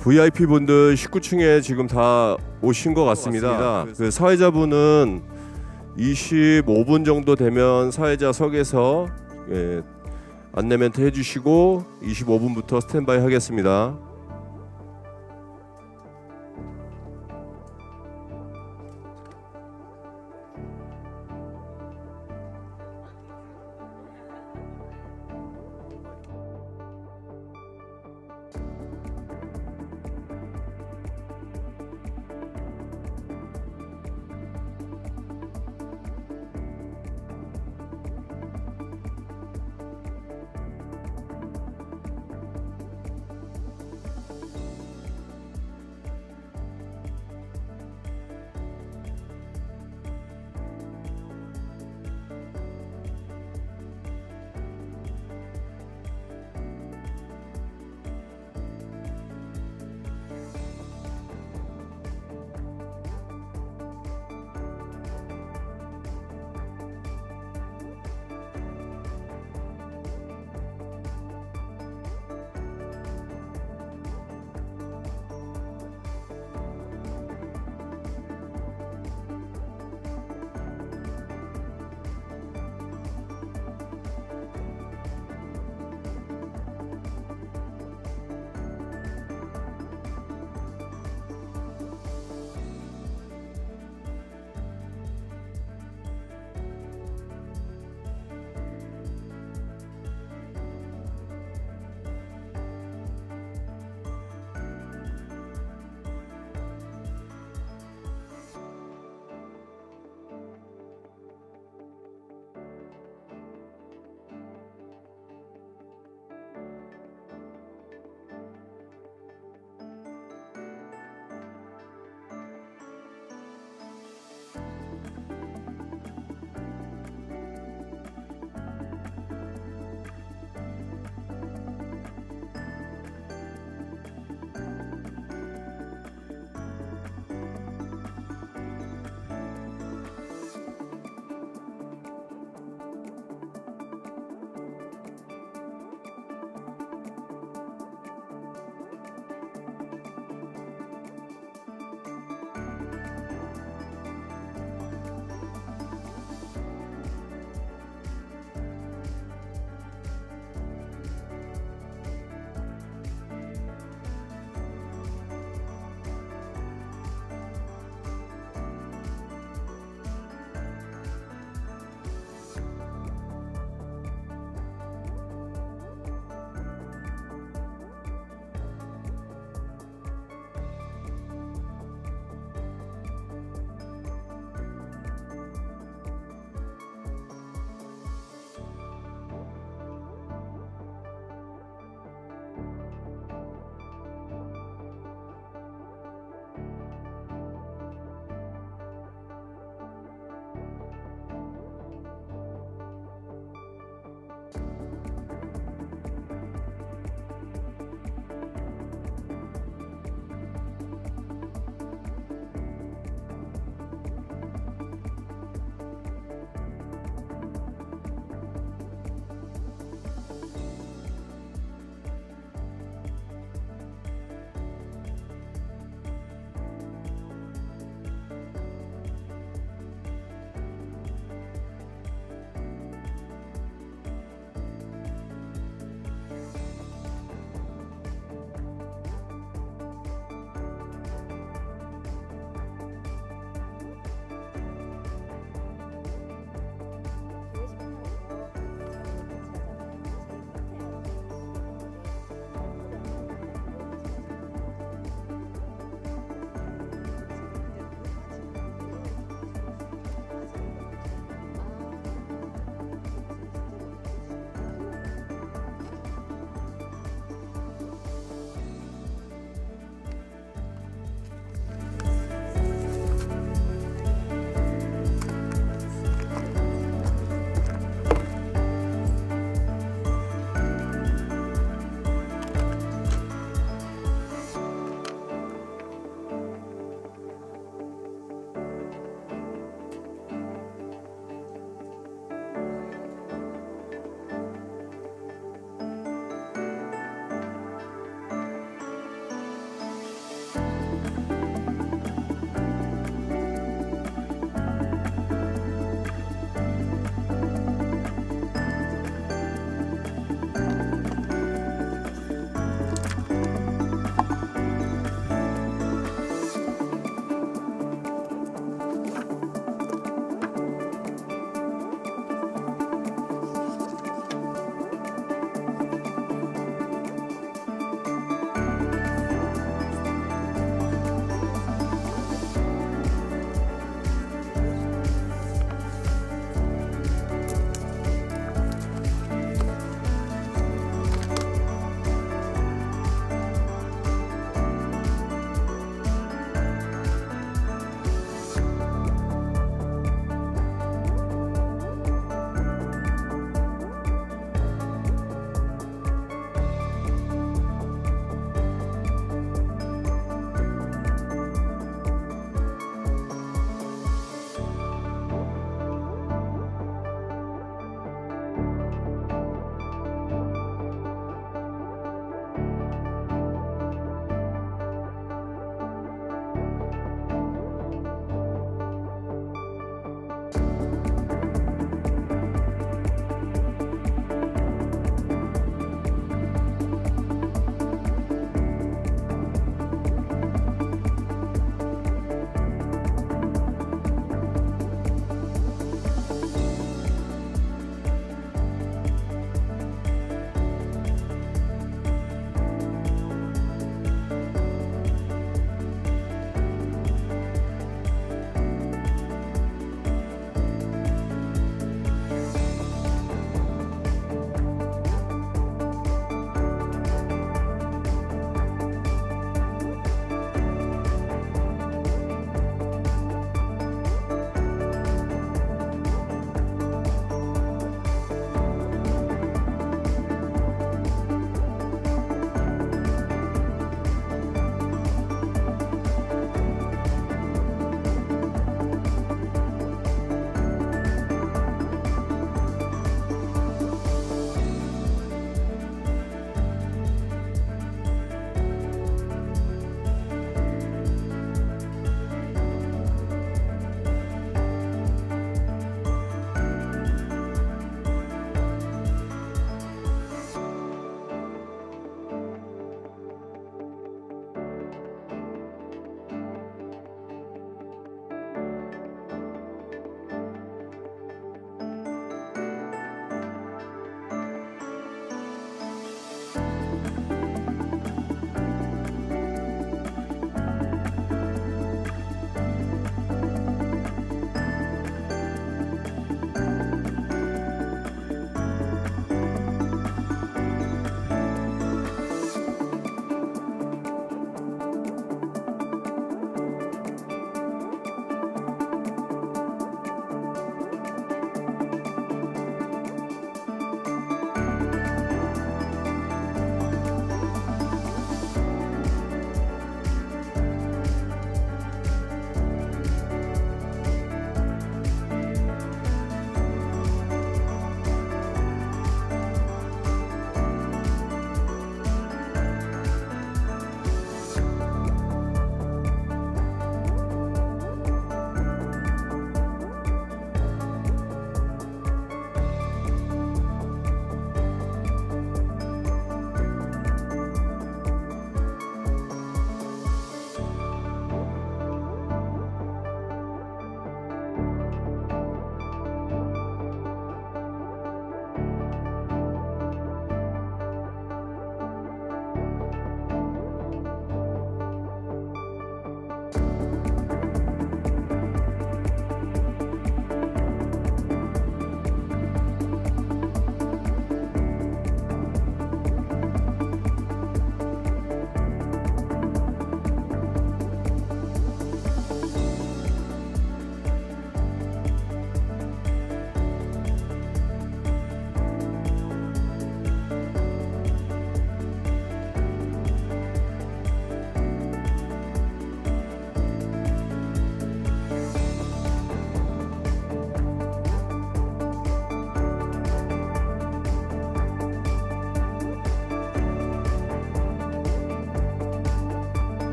VIP 분들 19층에 지금 다 오신 것 같습니다. 그 사회자분은 25분 정도 되면 사회자석에서 안내 멘트 해주시고 25분부터 스탠바이 하겠습니다.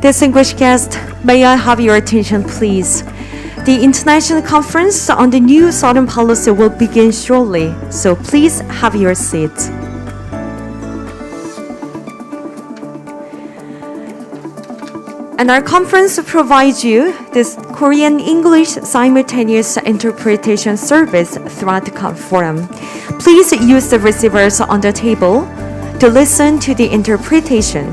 Distinguished guests, may I have your attention, please? The International Conference on the New Southern Policy will begin shortly, so please have your seats. And our conference provides you this Korean-English simultaneous interpretation service throughout the forum. Please use the receivers on the table to listen to the interpretation.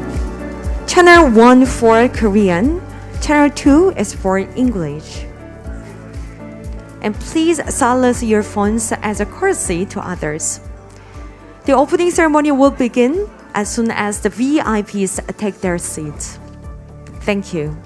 Channel 1 for Korean, Channel 2 is for English. And please silence your phones as a courtesy to others. The opening ceremony will begin as soon as the VIPs take their seats. Thank you.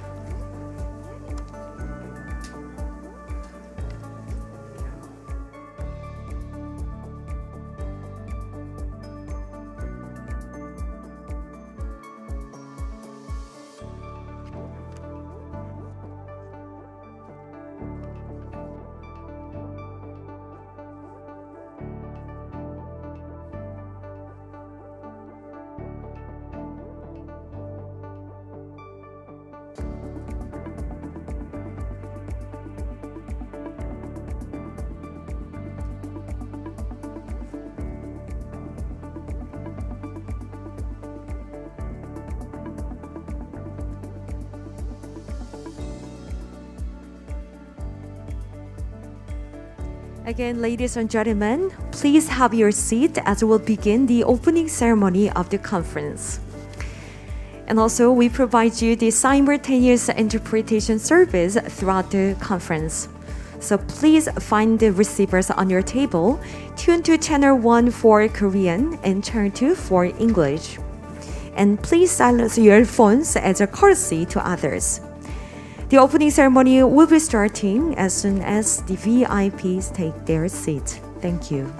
Again, ladies and gentlemen, please have your seat as we'll begin the opening ceremony of the conference. And also, we provide you the simultaneous interpretation service throughout the conference. So please find the receivers on your table, tune to channel 1 for Korean and channel 2 for English. And please silence your phones as a courtesy to others. The opening ceremony will be starting as soon as the VIPs take their seats. Thank you.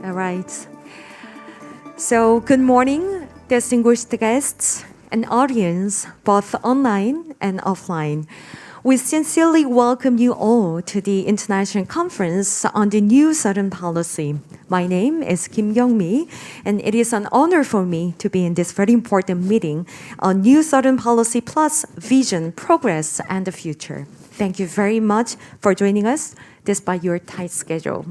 All right. So, good morning, distinguished guests and audience, both online and offline. We sincerely welcome you all to the International Conference on the New Southern Policy. My name is Kim Kyung-mi, and it is an honor for me to be in this very important meeting on New Southern Policy Plus Vision, Progress, and the Future. Thank you very much for joining us despite your tight schedule.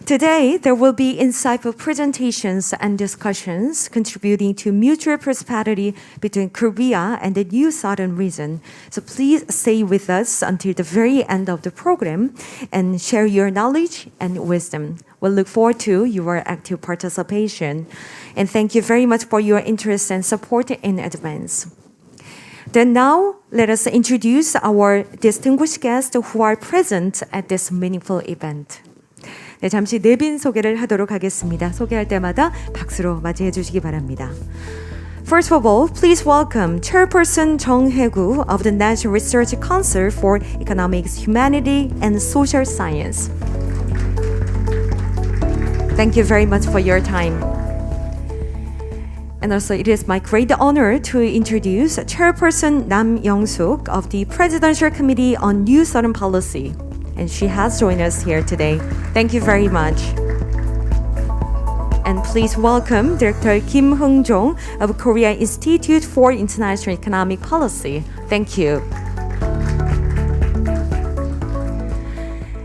Today, there will be insightful presentations and discussions contributing to mutual prosperity between Korea and the New Southern region. So please stay with us until the very end of the program and share your knowledge and wisdom. We'll look forward to your active participation. And thank you very much for your interest and support in advance. Then now, let us introduce our distinguished guests who are present at this meaningful event. 네, 잠시 내빈 소개를 하도록 하겠습니다. 소개할 때마다 박수로 맞이해 주시기 바랍니다. First of all, please welcome Chairperson Jung Hae-gu of the National Research Council for Economics, Humanity, and Social Science. Thank you very much for your time. And also, it is my great honor to introduce Chairperson Nam Young-suk of the Presidential Committee on New Southern Policy. And she has joined us here today. Thank you very much. And please welcome Director Kim Hung-jong of Korea Institute for International Economic Policy. Thank you.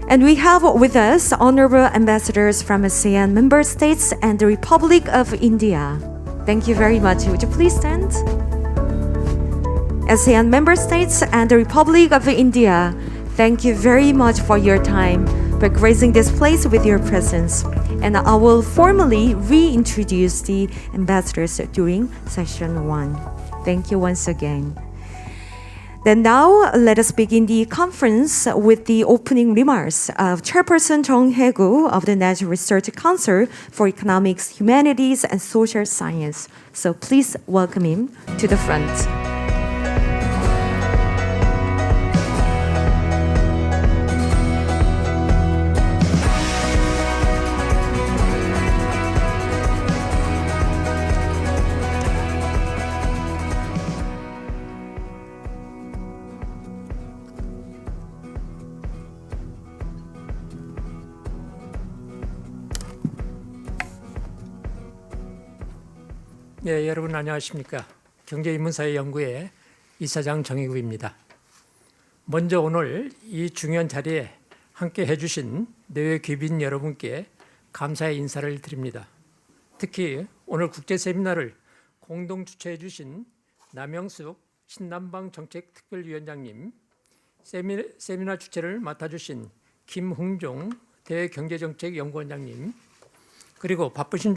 And we have with us honorable ambassadors from ASEAN member states and the Republic of India. Thank you very much. Would you please stand? ASEAN member states and the Republic of India, thank you very much for your time by gracing this place with your presence. And I will formally reintroduce the ambassadors during session 1. Thank you once again. Then now, let us begin the conference with the opening remarks of Chairperson Jung Hae-gu of the National Research Council for Economics, Humanities, and Social Science. So please welcome him to the front. 네, 여러분 안녕하십니까? 경제인문사회연구회 이사장 정혜구입니다. 먼저 오늘 이 중요한 자리에 함께 해주신 내외 귀빈 여러분께 감사의 인사를 드립니다. 특히 오늘 국제세미나를 공동 주최해 주신 남영숙 신남방정책특별위원장님, 세미나 주최를 맡아주신 김흥종 대외경제정책연구원장님, 그리고 바쁘신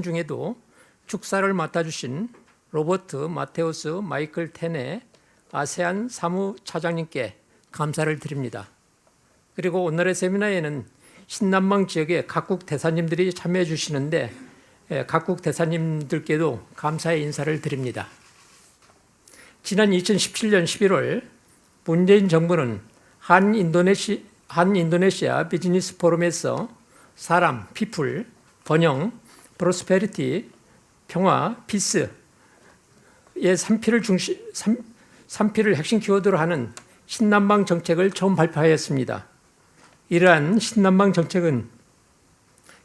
중에도 축사를 맡아주신 로버트 마테우스 마이클 텐의 아세안 사무차장님께 감사를 드립니다. 그리고 오늘의 세미나에는 신남방 지역의 각국 대사님들이 참여해 주시는데 각국 대사님들께도 감사의 인사를 드립니다. 지난 2017년 11월 문재인 정부는 한인도네시아 비즈니스 포럼에서 사람, 피플, 번영, 프로스페리티, 평화, 피스의 3P를 핵심 키워드로 하는 신남방 정책을 처음 발표하였습니다. 이러한 신남방 정책은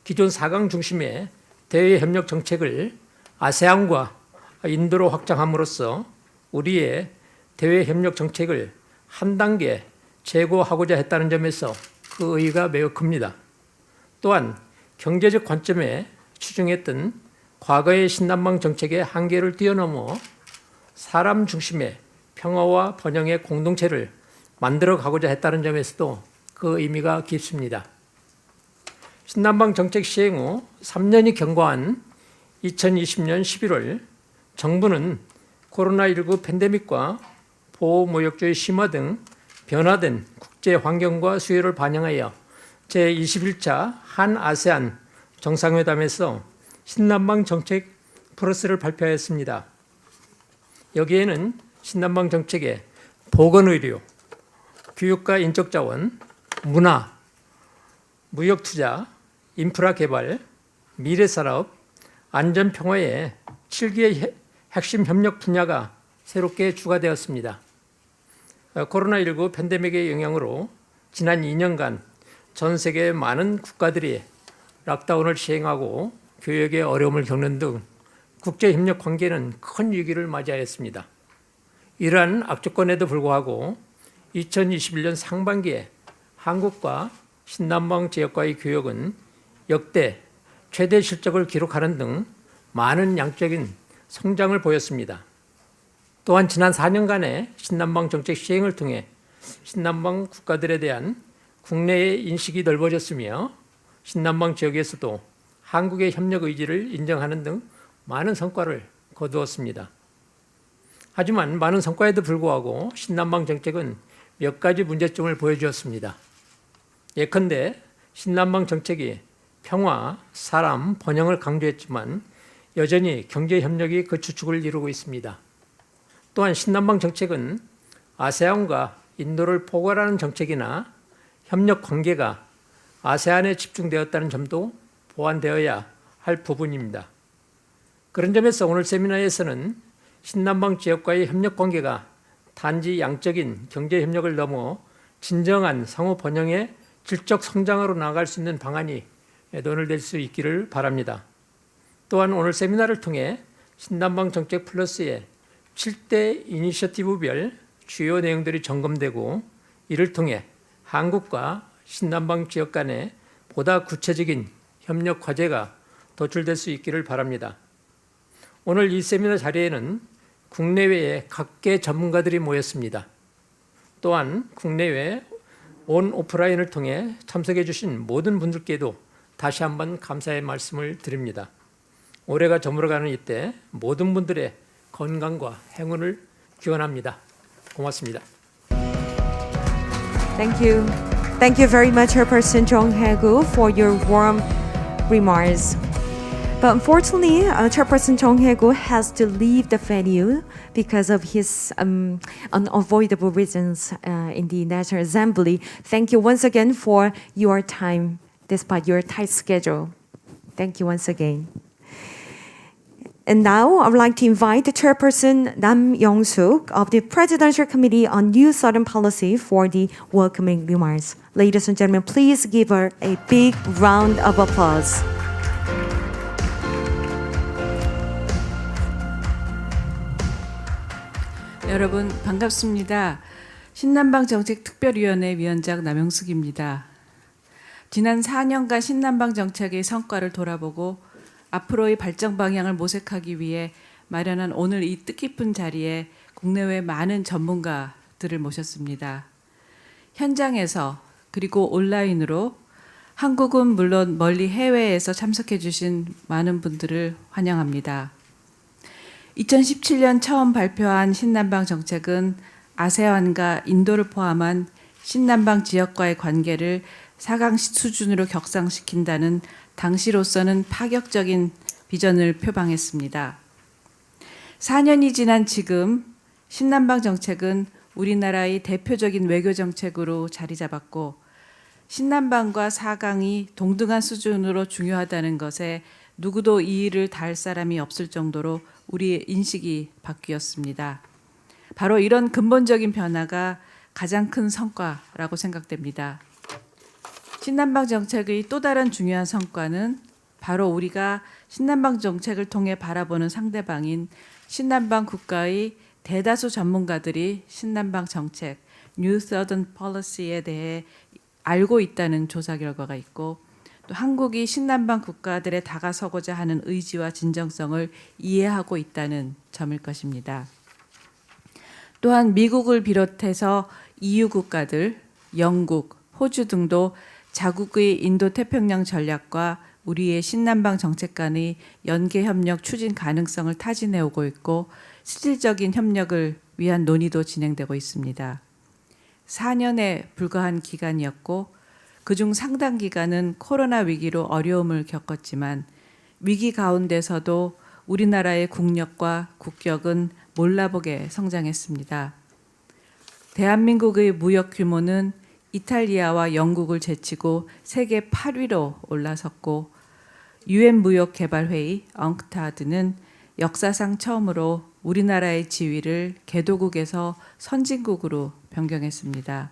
기존 4강 중심의 대외 협력 정책을 아세안과 인도로 확장함으로써 우리의 대외 협력 정책을 한 단계 제고하고자 했다는 점에서 그 의의가 매우 큽니다. 또한 경제적 관점에 추정했던 과거의 신남방 정책의 한계를 뛰어넘어 사람 중심의 평화와 번영의 공동체를 만들어 가고자 했다는 점에서도 그 의미가 깊습니다. 신남방 정책 시행 후 3년이 경과한 2020년 11월 정부는 코로나19 팬데믹과 보호무역주의 심화 등 변화된 국제 환경과 수요를 반영하여 제21차 한아세안 정상회담에서 신남방 정책 플러스를 발표하였습니다. 여기에는 신남방 정책의 보건의료, 교육과 인적자원, 문화, 무역투자, 인프라 개발, 미래산업, 안전평화의 7개의 핵심 협력 분야가 새롭게 추가되었습니다. 코로나19 팬데믹의 영향으로 지난 2년간 전 세계 많은 국가들이 락다운을 시행하고 교역에 어려움을 겪는 등 국제협력 관계는 큰 위기를 맞이하였습니다. 이러한 악조건에도 불구하고 2021년 상반기에 한국과 신남방 지역과의 교역은 역대 최대 실적을 기록하는 등 많은 양적인 성장을 보였습니다. 또한 지난 4년간의 신남방 정책 시행을 통해 신남방 국가들에 대한 국내의 인식이 넓어졌으며 신남방 지역에서도 한국의 협력 의지를 인정하는 등 많은 성과를 거두었습니다. 하지만 많은 성과에도 불구하고 신남방 정책은 몇 가지 문제점을 보여주었습니다. 예컨대 신남방 정책이 평화, 사람, 번영을 강조했지만 여전히 경제협력이 그 주축을 이루고 있습니다. 또한 신남방 정책은 아세안과 인도를 포괄하는 정책이나 협력 관계가 아세안에 집중되었다는 점도 보완되어야 할 부분입니다. 그런 점에서 오늘 세미나에서는 신남방 지역과의 협력 관계가 단지 양적인 경제 협력을 넘어 진정한 상호 번영의 질적 성장으로 나아갈 수 있는 방안이 논의될 수 있기를 바랍니다. 또한 오늘 세미나를 통해 신남방 정책 플러스의 7대 이니셔티브별 주요 내용들이 점검되고 이를 통해 한국과 신남방 지역 간에 보다 구체적인 협력 과제가 도출될 수 있기를 바랍니다. 오늘 이 세미나 자리에는 국내외의 각계 전문가들이 모였습니다. 또한 국내외 온 오프라인을 통해 참석해 주신 모든 분들께도 다시 한번 감사의 말씀을 드립니다. 올해가 저물어가는 이때 모든 분들의 건강과 행운을 기원합니다. 고맙습니다. Thank you. Thank you very much, Chairperson Jong Hae-gu, for your warm remarks. But unfortunately, Chairperson Jong Hae-gu has to leave the venue because of his unavoidable reasons in the National Assembly. Thank you once again for your time, despite your tight schedule. Thank you once again. And now I would like to invite the Chairperson Nam Young-suk of the Presidential Committee on New Southern Policy for the welcoming remarks. Ladies and gentlemen, please give her a big round of applause. 여러분 반갑습니다. 신남방정책특별위원회 위원장 남영숙입니다. 지난 4년간 신남방정책의 성과를 돌아보고 앞으로의 발전 방향을 모색하기 위해 마련한 오늘 이 뜻깊은 자리에 국내외 많은 전문가들을 모셨습니다. 현장에서 그리고 온라인으로 한국은 물론 멀리 해외에서 참석해 주신 많은 분들을 환영합니다. 2017년 처음 발표한 신남방 정책은 아세안과 인도를 포함한 신남방 지역과의 관계를 4강 수준으로 격상시킨다는 당시로서는 파격적인 비전을 표방했습니다. 4년이 지난 지금 신남방 정책은 우리나라의 대표적인 외교 정책으로 자리 잡았고 신남방과 4강이 동등한 수준으로 중요하다는 것에 누구도 이의를 다할 사람이 없을 정도로 우리의 인식이 바뀌었습니다. 바로 이런 근본적인 변화가 가장 큰 성과라고 생각됩니다. 신남방 정책의 또 다른 중요한 성과는 바로 우리가 신남방 정책을 통해 바라보는 상대방인 신남방 국가의 대다수 전문가들이 신남방 정책, New Southern Policy에 대해 알고 있다는 조사 결과가 있고 또 한국이 신남방 국가들에 다가서고자 하는 의지와 진정성을 이해하고 있다는 점일 것입니다. 또한 미국을 비롯해서 EU 국가들, 영국, 호주 등도 자국의 인도태평양 전략과 우리의 신남방 정책 간의 연계 협력 추진 가능성을 타진해 오고 있고 실질적인 협력을 위한 논의도 진행되고 있습니다. 4년에 불과한 기간이었고 그중 상당 기간은 코로나 위기로 어려움을 겪었지만 위기 가운데서도 우리나라의 국력과 국격은 몰라보게 성장했습니다. 대한민국의 무역 규모는 이탈리아와 영국을 제치고 세계 8위로 올라섰고 UN 무역개발회의 엉크타드는 역사상 처음으로 우리나라의 지위를 개도국에서 선진국으로 변경했습니다.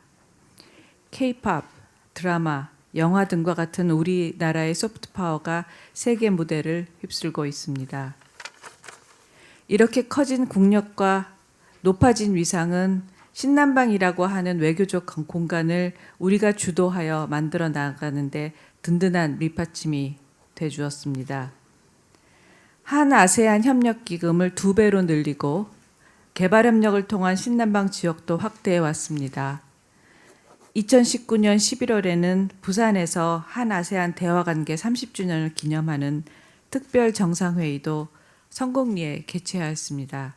K-POP, 드라마, 영화 등과 같은 우리나라의 소프트파워가 세계 무대를 휩쓸고 있습니다. 이렇게 커진 국력과 높아진 위상은 신남방이라고 하는 외교적 공간을 우리가 주도하여 만들어 나가는데 든든한 밑받침이 돼 주었습니다. 한 아세안 협력 기금을 2배로 늘리고 개발 협력을 통한 신남방 지역도 확대해 왔습니다. 2019년 11월에는 부산에서 한 아세안 대화관계 30주년을 기념하는 특별 정상회의도 성공리에 개최하였습니다.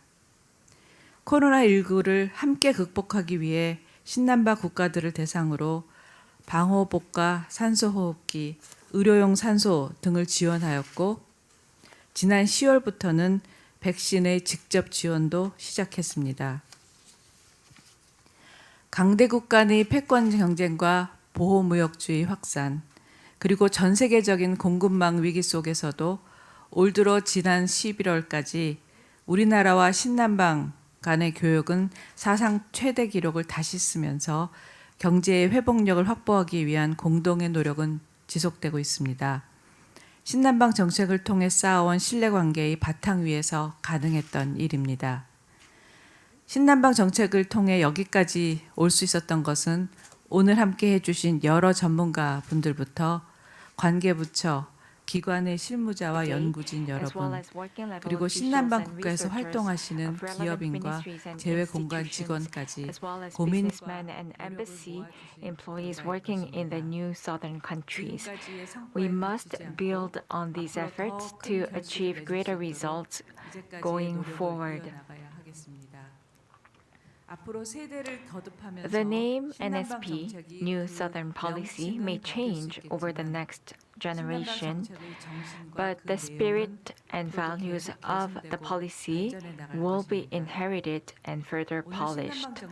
코로나19를 함께 극복하기 위해 신남방 국가들을 대상으로 방호복과 산소호흡기, 의료용 산소 등을 지원하였고 지난 10월부터는 백신의 직접 지원도 시작했습니다. 강대국 간의 패권 경쟁과 보호무역주의 확산, 그리고 전 세계적인 공급망 위기 속에서도 올 들어 지난 11월까지 우리나라와 신남방 간의 교역은 사상 최대 기록을 다시 쓰면서 경제의 회복력을 확보하기 위한 공동의 노력은 지속되고 있습니다. 신남방 정책을 통해 쌓아온 신뢰관계의 바탕 위에서 가능했던 일입니다. 신남방 정책을 통해 여기까지 올 수 있었던 것은 오늘 함께 해주신 여러 전문가 분들부터 관계부처, 기관의 실무자와 연구진 여러분, 그리고 신남방국가에서 활동하시는 기업인과 제외공간 직원까지 고민 and embassy employees working in the new southern countries. We must build on these efforts to achieve greater results going forward. The name NSP, New Southern Policy, may change over the next generation, but the spirit and values of the policy will be inherited and further polished.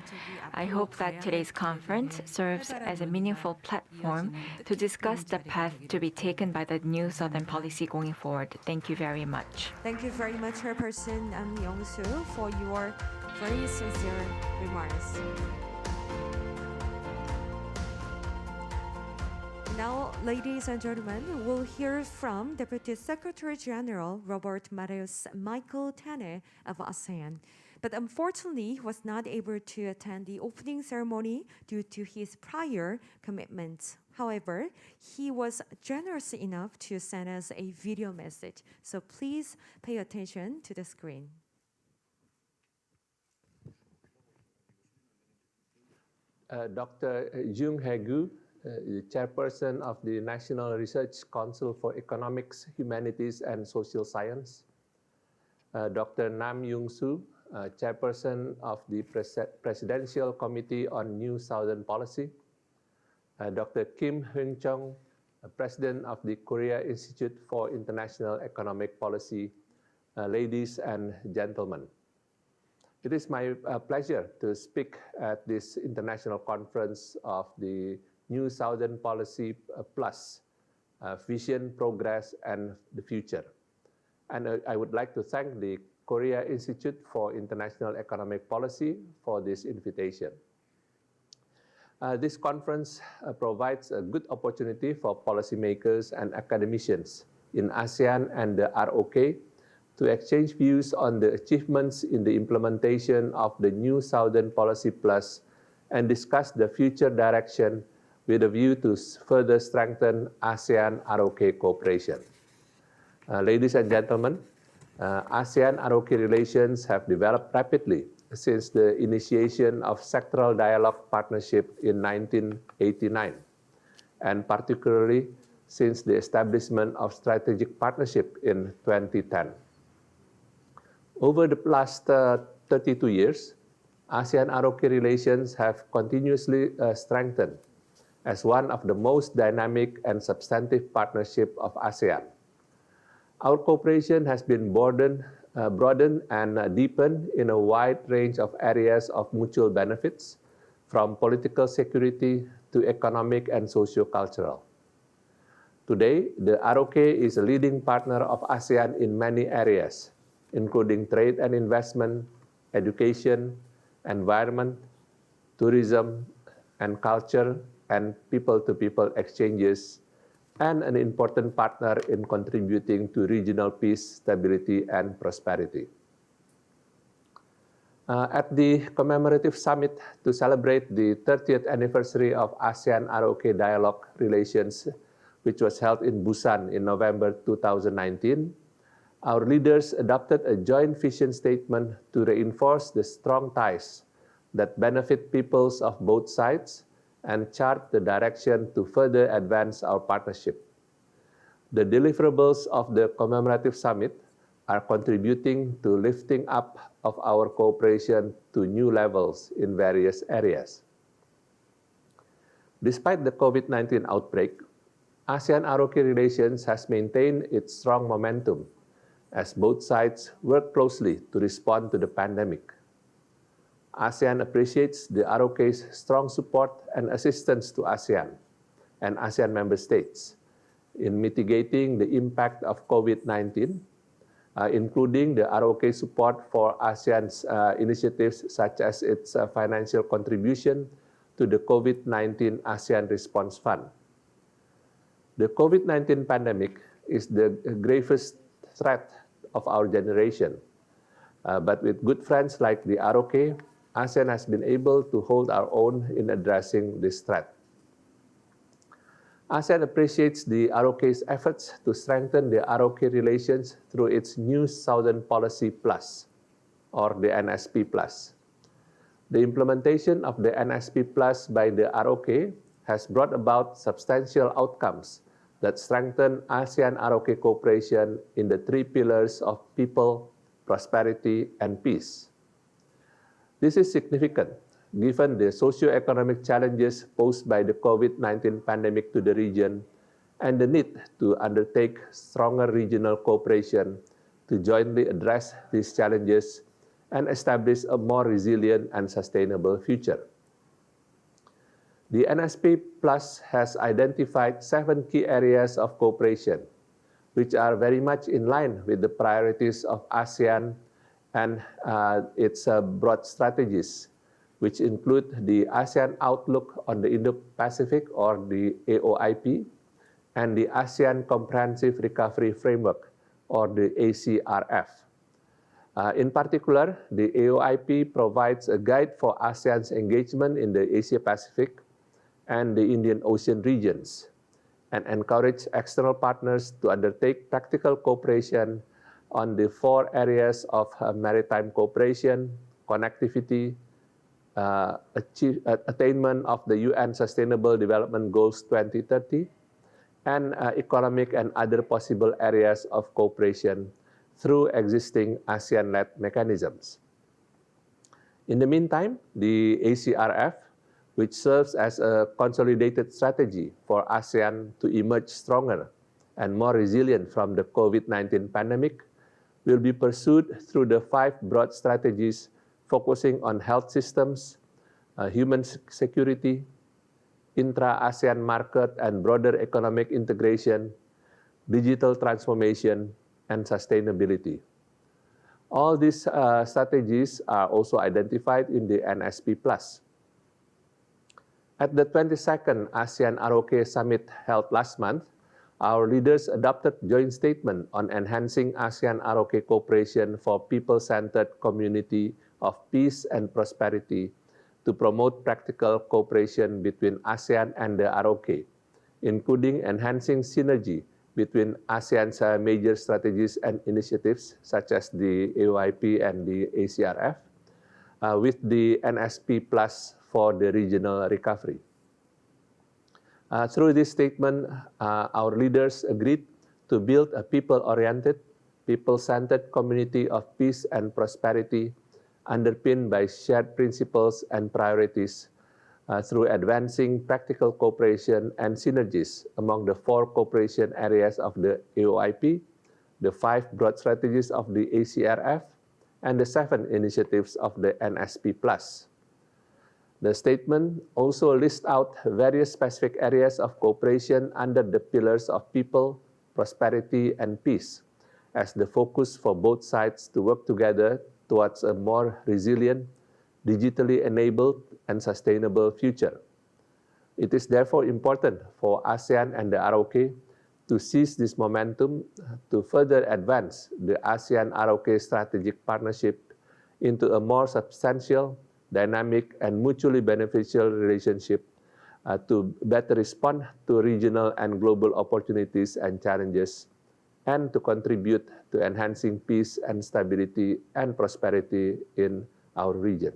I hope that today's conference serves as a meaningful platform to discuss the path to be taken by the new Southern policy going forward. Thank you very much. Thank you very much, Chairperson Young-soo, for your very sincere remarks. Now, ladies and gentlemen, we'll hear from Deputy Secretary General Robert Marius Michael Tanner of ASEAN. But unfortunately, he was not able to attend the opening ceremony due to his prior commitments. However, he was generous enough to send us a video message. So please pay attention to the screen. Dr. Jung Hae-gu, the chairperson of the National Research Council for Economics, Humanities and Social Science. Dr. Nam Young-soo, chairperson of the Presidential Committee on New Southern Policy. Dr. Kim Hyun-chung, president of the Korea Institute for International Economic Policy. Ladies and gentlemen. It is my pleasure to speak at this international conference of the New Southern Policy Plus, Vision, Progress, and the Future. And I would like to thank the Korea Institute for International Economic Policy for this invitation. This conference provides a good opportunity for policymakers and academicians in ASEAN and the ROK to exchange views on the achievements in the implementation of the New Southern Policy Plus and discuss the future direction with a view to further strengthen ASEAN-ROK cooperation. Ladies and gentlemen, ASEAN-ROK relations have developed rapidly since the initiation of sectoral dialogue partnership in 1989, and particularly since the establishment of strategic partnership in 2010. Over the last 32 years, ASEAN-ROK relations have continuously strengthened as one of the most dynamic and substantive partnerships of ASEAN. Our cooperation has been broadened and deepened in a wide range of areas of mutual benefits, from political security to economic and socio-cultural. Today, the ROK is a leading partner of ASEAN in many areas, including trade and investment, education, environment, tourism, and culture, and people-to-people exchanges, and an important partner in contributing to regional peace, stability, and prosperity. At the commemorative summit to celebrate the 30th anniversary of ASEAN-ROK dialogue relations, which was held in Busan in November 2019, our leaders adopted a joint vision statement to reinforce the strong ties that benefit peoples of both sides and chart the direction to further advance our partnership. The deliverables of the commemorative summit are contributing to lifting up of our cooperation to new levels in various areas. Despite the COVID-19 outbreak, ASEAN-ROK relations has maintained its strong momentum as both sides work closely to respond to the pandemic. ASEAN appreciates the ROK's strong support and assistance to ASEAN and ASEAN member states in mitigating the impact of COVID-19, including the ROK support for ASEAN's initiatives such as its financial contribution to the COVID-19 ASEAN Response Fund. The COVID-19 pandemic is the gravest threat of our generation, but with good friends like the ROK, ASEAN has been able to hold our own in addressing this threat. ASEAN appreciates the ROK's efforts to strengthen the ROK relations through its new Southern Policy Plus, or the NSP Plus. The implementation of the NSP Plus by the ROK has brought about substantial outcomes that strengthen ASEAN-ROK cooperation in the three pillars of people, prosperity, and peace. This is significant given the socio-economic challenges posed by the COVID-19 pandemic to the region and the need to undertake stronger regional cooperation to jointly address these challenges and establish a more resilient and sustainable future. The NSP Plus has identified 7 key areas of cooperation, which are very much in line with the priorities of ASEAN and its broad strategies, which include the ASEAN Outlook on the Indo-Pacific, or the AOIP, and the ASEAN Comprehensive Recovery Framework, or the ACRF. In particular, the AOIP provides a guide for ASEAN's engagement in the Asia-Pacific and the Indian Ocean regions, and encourage external partners to undertake practical cooperation on the 4 areas of maritime cooperation, connectivity, attainment of the UN Sustainable Development Goals 2030, and economic and other possible areas of cooperation through existing ASEAN-led mechanisms. In the meantime, the ACRF, which serves as a consolidated strategy for ASEAN to emerge stronger and more resilient from the COVID-19 pandemic, will be pursued through the 5 broad strategies focusing on health systems, human security, intra-ASEAN market and broader economic integration, digital transformation, and sustainability. All these strategies are also identified in the NSP Plus. At the 22nd ASEAN-ROK Summit held last month, our leaders adopted joint statement on enhancing ASEAN-ROK cooperation for people-centered community of peace and prosperity to promote practical cooperation between ASEAN and the ROK, including enhancing synergy between ASEAN's major strategies and initiatives such as the AOIP and the ACRF, with the NSP Plus for the regional recovery. Through this statement, our leaders agreed to build a people-oriented, people-centered community of peace and prosperity underpinned by shared principles and priorities through advancing practical cooperation and synergies among the 4 cooperation areas of the AOIP, the 5 broad strategies of the ACRF, and the 7 initiatives of the NSP Plus. The statement also lists out various specific areas of cooperation under the pillars of people, prosperity, and peace as the focus for both sides to work together towards a more resilient, digitally enabled, and sustainable future. It is therefore important for ASEAN and the ROK to seize this momentum to further advance the ASEAN-ROK strategic partnership into a more substantial, dynamic, and mutually beneficial relationship to better respond to regional and global opportunities and challenges, and to contribute to enhancing peace and stability and prosperity in our region.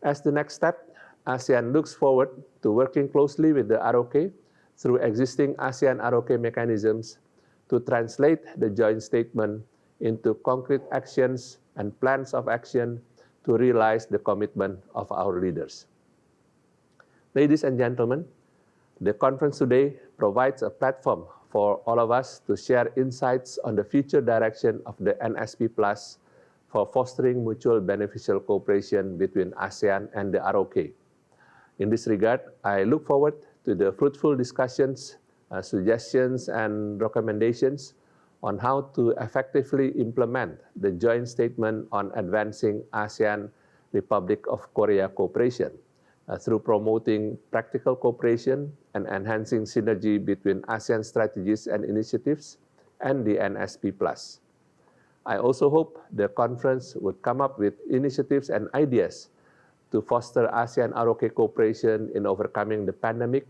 As the next step, ASEAN looks forward to working closely with the ROK through existing ASEAN-ROK mechanisms to translate the joint statement into concrete actions and plans of action to realize the commitment of our leaders. Ladies and gentlemen, the conference today provides a platform for all of us to share insights on the future direction of the NSP Plus for fostering mutual beneficial cooperation between ASEAN and the ROK. In this regard, I look forward to the fruitful discussions, suggestions, and recommendations on how to effectively implement the joint statement on advancing ASEAN-Republic of Korea cooperation through promoting practical cooperation and enhancing synergy between ASEAN strategies and initiatives and the NSP Plus. I also hope the conference would come up with initiatives and ideas to foster ASEAN-ROK cooperation in overcoming the pandemic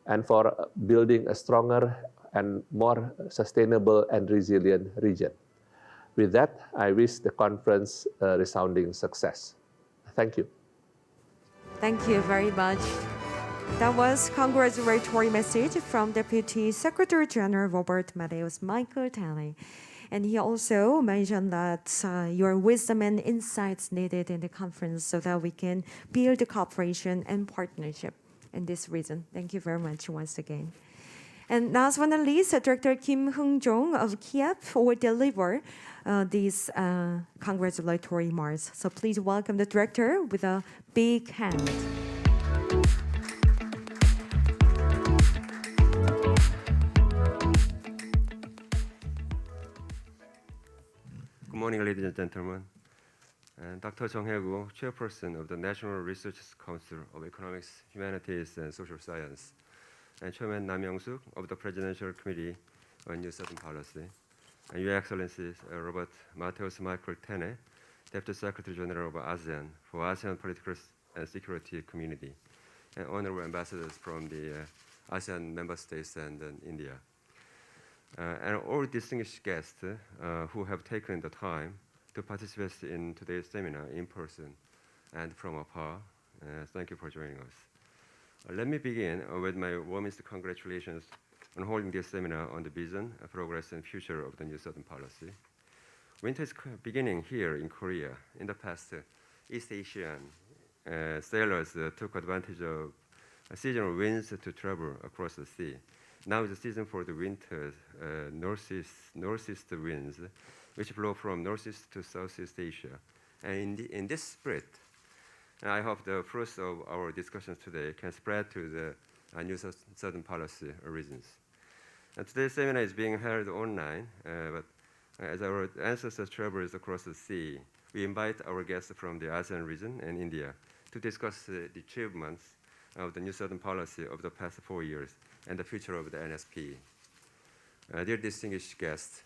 and for building a stronger and more sustainable and resilient region. With that, I wish the conference a resounding success. Thank you. Thank you very much. That was congratulatory message from Deputy Secretary General Robert Mateus Michael Talley. And he also mentioned that your wisdom and insights needed in the conference so that we can build the cooperation and partnership in this region. Thank you very much once again. And last but not least, Director Kim Hung-jong of KIEP will deliver these congratulatory remarks. So please welcome the director with a big hand. Good morning, ladies and gentlemen. Dr. Jung Hae-gu, Chairperson of the National Research Council of Economics, Humanities, and Social Science, and Chairman Nam Young-suk of the Presidential Committee on New Southern Policy, and Your Excellencies Robert Mateus Michael Talley, Deputy Secretary General of ASEAN for ASEAN Political and Security Community, and honorable ambassadors from the ASEAN member states and India. And all distinguished guests who have taken the time to participate in today's seminar in person and from afar, thank you for joining us. Let me begin with my warmest congratulations on holding this seminar on the vision, progress, and future of the New Southern Policy. Winter is beginning here in Korea. In the past, East Asian sailors took advantage of seasonal winds to travel across the sea. Now is the season for the winter northeast winds, which blow from northeast to Southeast Asia. And in this spirit, I hope the fruits of our discussions today can spread to the New Southern Policy regions. And today's seminar is being held online, but as our ancestors traveled across the sea, we invite our guests from the ASEAN region and India to discuss the achievements of the New Southern Policy of the past 4 years and the future of the NSP. Dear distinguished guests,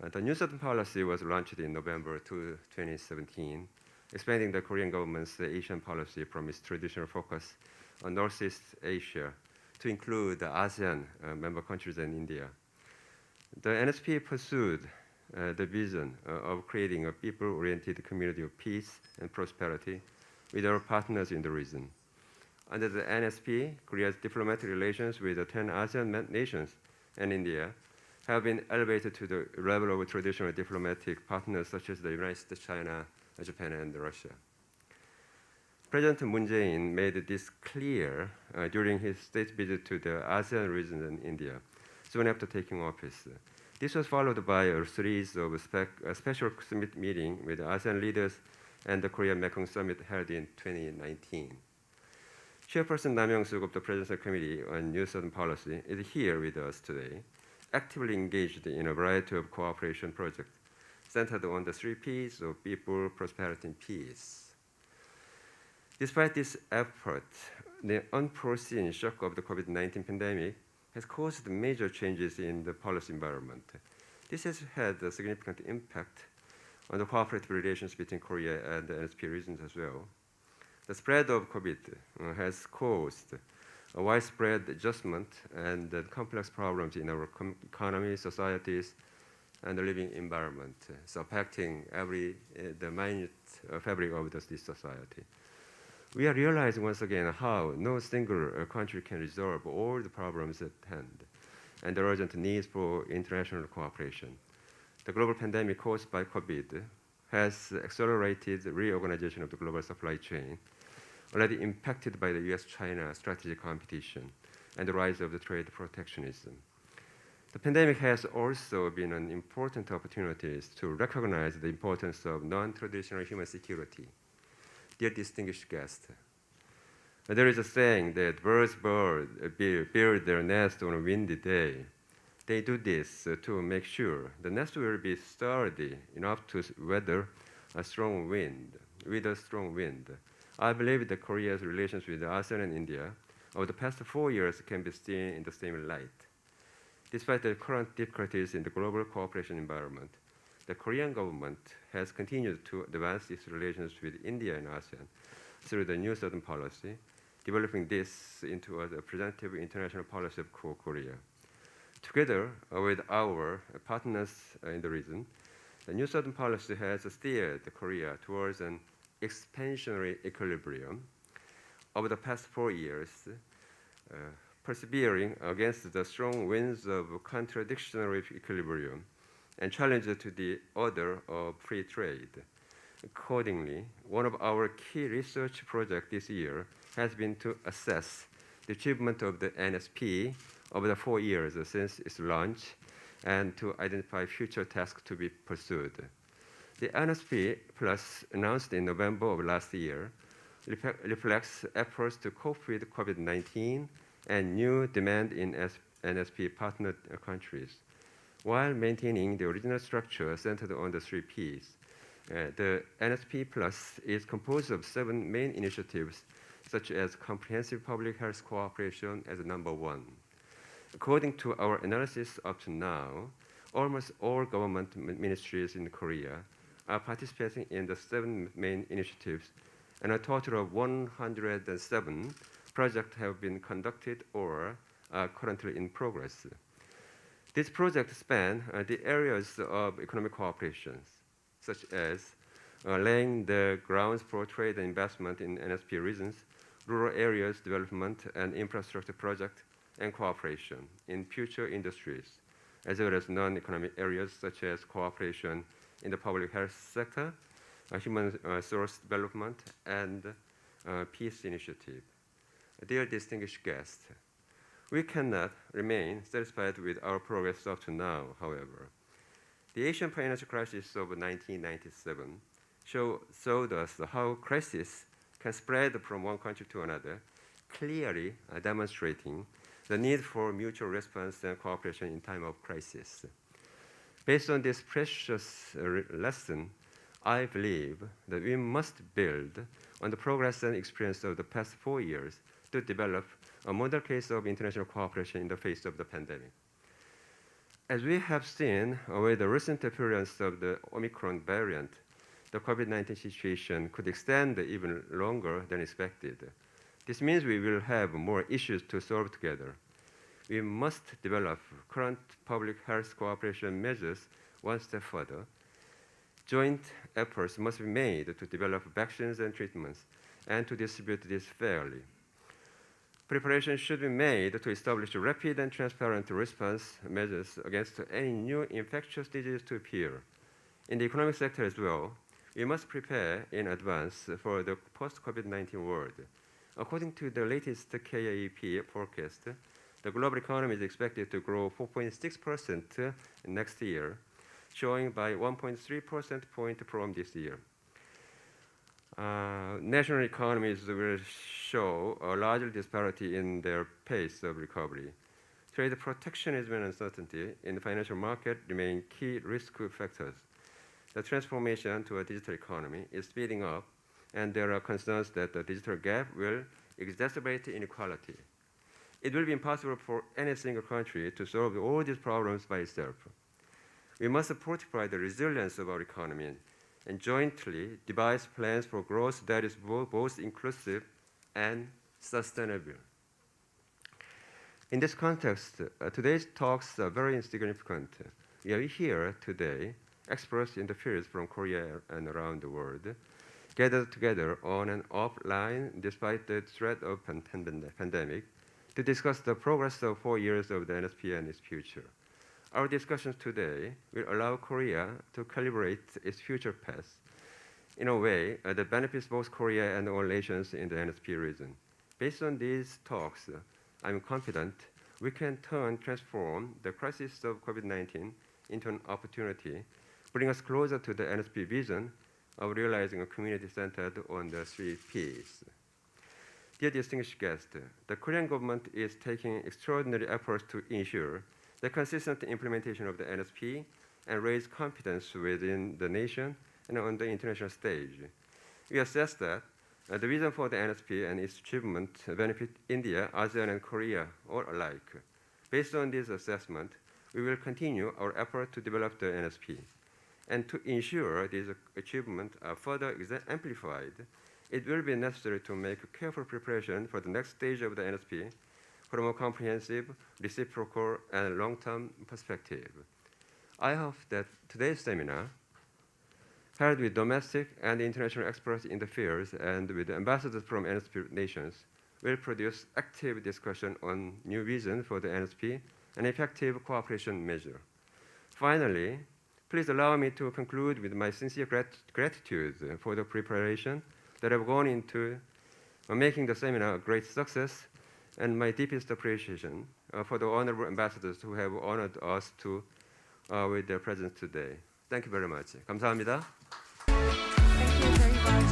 the New Southern Policy was launched in November 2017, expanding the Korean government's Asian policy from its traditional focus on Northeast Asia to include the ASEAN member countries and India. The NSP pursued the vision of creating a people-oriented community of peace and prosperity with our partners in the region. Under the NSP, Korea's diplomatic relations with the 10 ASEAN nations and India have been elevated to the level of traditional diplomatic partners such as the United States, China, Japan, and Russia. President Moon Jae-in made this clear during his state visit to the ASEAN region and India, soon after taking office. This was followed by a series of special summit meetings with ASEAN leaders and the Korean Mekong Summit held in 2019. Chairperson Nam Young-suk of the Presidential Committee on New Southern Policy is here with us today, actively engaged in a variety of cooperation projects centered on the 3 Ps of people, prosperity, and peace. Despite this effort, the unforeseen shock of the COVID-19 pandemic has caused major changes in the policy environment. This has had a significant impact on the cooperative relations between Korea and the NSP regions as well. The spread of COVID has caused a widespread adjustment and complex problems in our economy, societies, and the living environment, so affecting the minute fabric of this society. We are realizing once again how no single country can resolve all the problems at hand and the urgent needs for international cooperation. The global pandemic caused by COVID has accelerated the reorganization of the global supply chain, already impacted by the US-China strategic competition and the rise of the trade protectionism. The pandemic has also been an important opportunity to recognize the importance of non-traditional human security. Dear distinguished guests, there is a saying that birds build their nest on a windy day. They do this to make sure the nest will be sturdy enough to weather a strong wind. I believe that Korea's relations with ASEAN and India over the past 4 years can be seen in the same light. Despite the current difficulties in the global cooperation environment, the Korean government has continued to advance its relations with India and ASEAN through the New Southern Policy, developing this into a representative international policy of Korea. Together with our partners in the region, the New Southern Policy has steered Korea towards an expansionary equilibrium over the past 4 years, persevering against the strong winds of contradictory equilibrium and challenges to the order of free trade. Accordingly, one of our key research projects this year has been to assess the achievement of the NSP over the 4 years since its launch and to identify future tasks to be pursued. The NSP Plus, announced in November of last year, reflects efforts to cope with COVID-19 and new demand in NSP partner countries, while maintaining the original structure centered on the 3 Ps. The NSP Plus is composed of 7 main initiatives, such as comprehensive public health cooperation as number 1. According to our analysis up to now, almost all government ministries in Korea are participating in the 7 main initiatives, and a total of 107 projects have been conducted or are currently in progress. These projects span the areas of economic cooperation, such as laying the grounds for trade and investment in NSP regions, rural areas development and infrastructure projects, and cooperation in future industries, as well as non-economic areas such as cooperation in the public health sector, human resource development, and peace initiative. Dear distinguished guests, we cannot remain satisfied with our progress up to now, however. The Asian financial crisis of 1997 showed us how crisis can spread from one country to another, clearly demonstrating the need for mutual response and cooperation in time of crisis. Based on this precious lesson, I believe that we must build on the progress and experience of the past 4 years to develop a model case of international cooperation in the face of the pandemic. As we have seen with the recent appearance of the Omicron variant, the COVID-19 situation could extend even longer than expected. This means we will have more issues to solve together. We must develop current public health cooperation measures one step further. Joint efforts must be made to develop vaccines and treatments and to distribute this fairly. Preparation should be made to establish rapid and transparent response measures against any new infectious disease to appear. In the economic sector as well, we must prepare in advance for the post-COVID-19 world. According to the latest KIEP forecast, the global economy is expected to grow 4.6% next year, showing by 1.3 percentage point from this year. National economies will show a larger disparity in their pace of recovery. Trade protectionism and uncertainty in the financial market remain key risk factors. The transformation to a digital economy is speeding up, and there are concerns that the digital gap will exacerbate inequality. It will be impossible for any single country to solve all these problems by itself. We must fortify the resilience of our economy and jointly devise plans for growth that is both inclusive and sustainable. In this context, today's talks are very significant. We are here today, experts in the fields from Korea and around the world, gathered together on and offline despite the threat of pandemic to discuss the progress of 4 years of the NSP and its future. Our discussions today will allow Korea to calibrate its future path in a way that benefits both Korea and all nations in the NSP region. Based on these talks, I'm confident we can transform the crisis of COVID-19 into an opportunity, bring us closer to the NSP vision of realizing a community centered on the 3 Ps. Dear distinguished guests, the Korean government is taking extraordinary efforts to ensure the consistent implementation of the NSP and raise confidence within the nation and on the international stage. We assess that the vision for the NSP and its achievement benefit India, ASEAN, and Korea all alike. Based on this assessment, we will continue our effort to develop the NSP. And to ensure these achievements are further amplified, it will be necessary to make careful preparation for the next stage of the NSP from a comprehensive, reciprocal, and long-term perspective. I hope that today's seminar, held with domestic and international experts in the fields and with ambassadors from NSP nations, will produce active discussion on new vision for the NSP and effective cooperation measure. Finally, please allow me to conclude with my sincere gratitude for the preparation that have gone into making the seminar a great success, and my deepest appreciation for the honorable ambassadors who have honored us with their presence today. Thank you very much. 감사합니다. Thank you very much,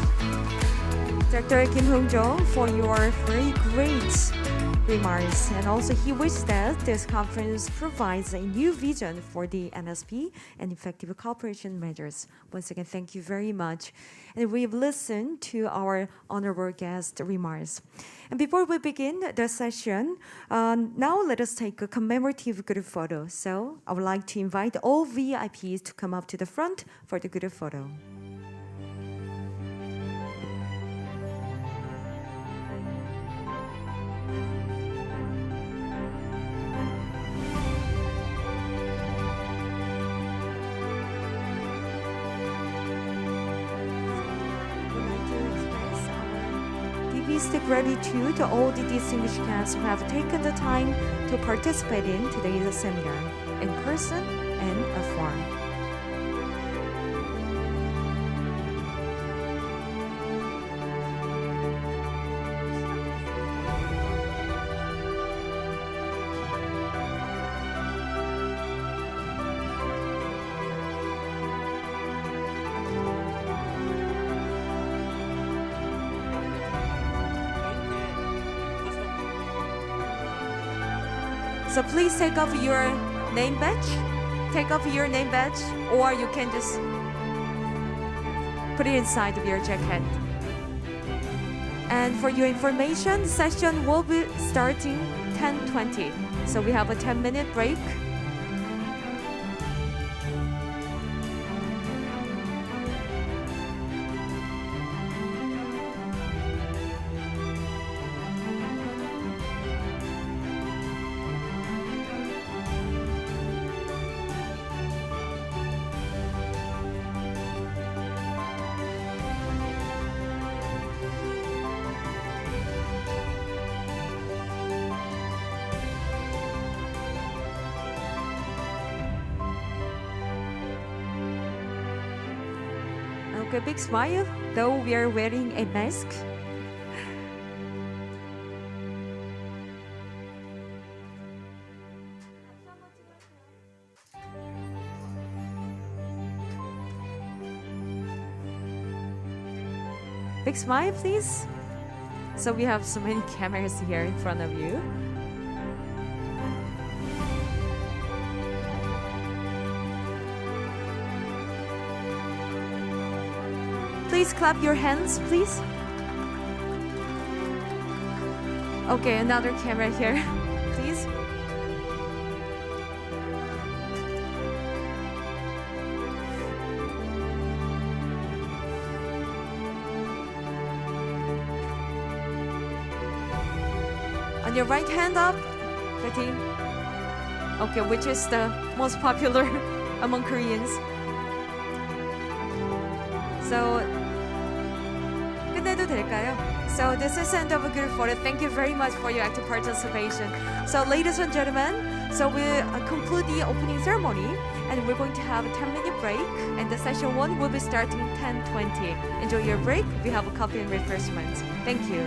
Dr. Kim Hong-jo, for your very great remarks. And also, he wished that this conference provides a new vision for the NSP and effective cooperation measures. Once again, thank you very much. And we've listened to our honorable guest remarks. And before we begin the session, now let us take a commemorative group photo. So I would like to invite all VIPs to come up to the front for the group photo. Deepest gratitude to all the distinguished guests who have taken the time to participate in today's seminar, in person and afar. So please take off your name badge. Take off your name badge, or you can just put it inside of your jacket. And for your information, session will be starting 10:20. So we have a 10-minute break. Okay, big smile, though we are wearing a mask. Big smile, please. So we have so many cameras here in front of you. Please clap your hands, please. Okay, another camera here, please. On your right hand up, Betty. Okay, which is the most popular among Koreans? So, 끝내도 될까요? So this is the end of a group photo. Thank you very much for your active participation. So ladies and gentlemen, so we'll conclude the opening ceremony and we're going to have a 10-minute break and the session 1 will be starting 10:20. Enjoy your break. We have a coffee and refreshments. Thank you.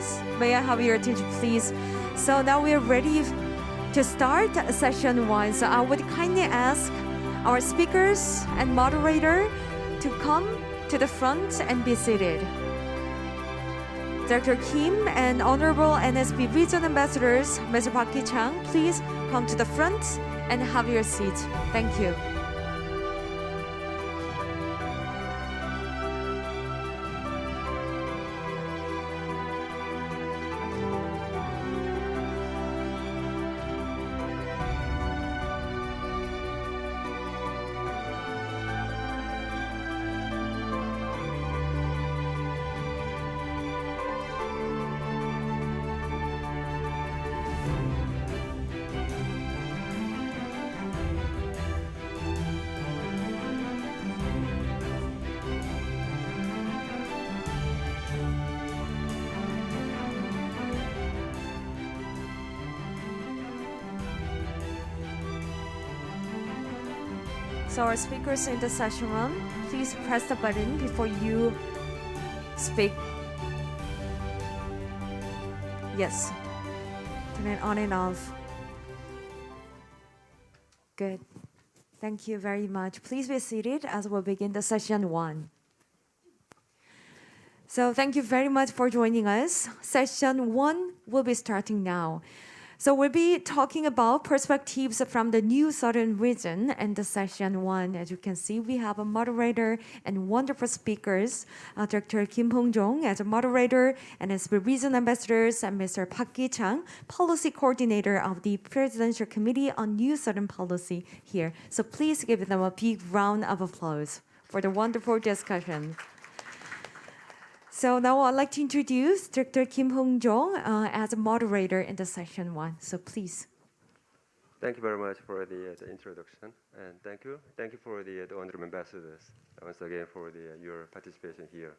please? May I have your attention, please? So now we are ready to start session 1. So I would kindly ask our speakers and moderator to come to the front and be seated. Dr. Kim and Honorable NSP Region Ambassadors, Mr. Park Ki-chang, please come to the front and have your seat. Thank you. So our speakers in the session 1, please press the button before you speak. Yes. Turn it on and off. Good. Thank you very much. Please be seated as we'll begin the session 1. So thank you very much for joining us. Session 1 will be starting now. So we'll be talking about perspectives from the new southern region in the session 1. As you can see, we have a moderator and wonderful speakers, Dr. Kim Hong-jong as a moderator, and as the region ambassadors, and Mr. Park Ki-chang, policy coordinator of the Presidential Committee on New Southern Policy here. So please give them a big round of applause for the wonderful discussion. So now I'd like to introduce Dr. Kim Hong-jong as a moderator in the session 1. So please. Thank you very much for the introduction, and thank you for the honorable ambassadors once again for your participation here.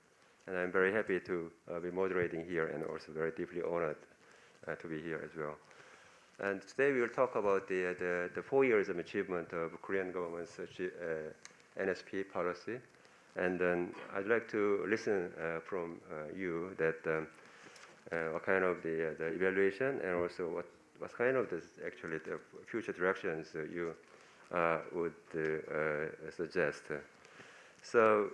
And I'm very happy to be moderating here, and also very deeply honored to be here as well. And today we will talk about the 4 years of achievement of Korean government's NSP policy. And then I'd like to listen from you that what kind of the evaluation, and also what kind of the future directions you would suggest. So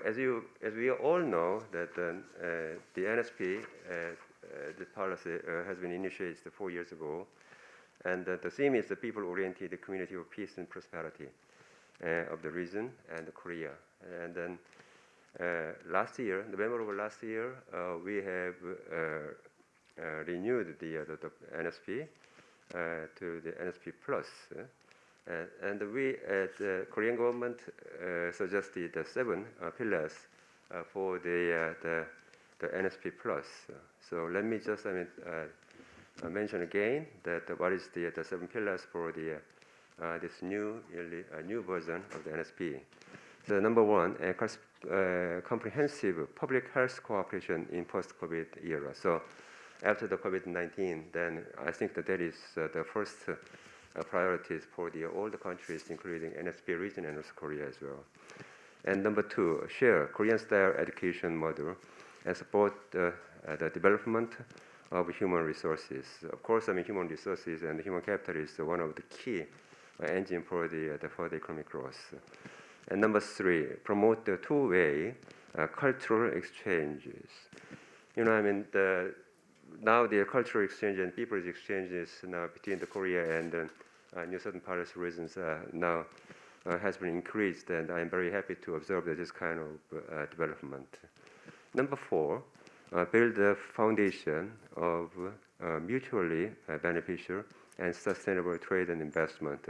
as we all know that the NSP the policy has been initiated 4 years ago, and the theme is the people-oriented community of peace and prosperity of the region and Korea. And then last year, November of last year, we have renewed the NSP to the NSP Plus, and we at the Korean government suggested 7 pillars for the NSP Plus. So let me just mention again that what is the 7 pillars for the this new version of the NSP. So number 1, comprehensive public health cooperation in post-COVID era. So after the COVID-19, then I think that is the first priorities for all the countries, including NSP region and North Korea as well. And number 2, share Korean-style education model and support the development of human resources. Of course, human resources and human capital is one of the key engine for the economic growth. And number 3, promote the two-way cultural exchanges. Now the cultural exchange and people's exchanges now between the Korea and New Southern Policy regions now has been increased, and I am very happy to observe this kind of development. Number 4, build the foundation of mutually beneficial and sustainable trade and investment.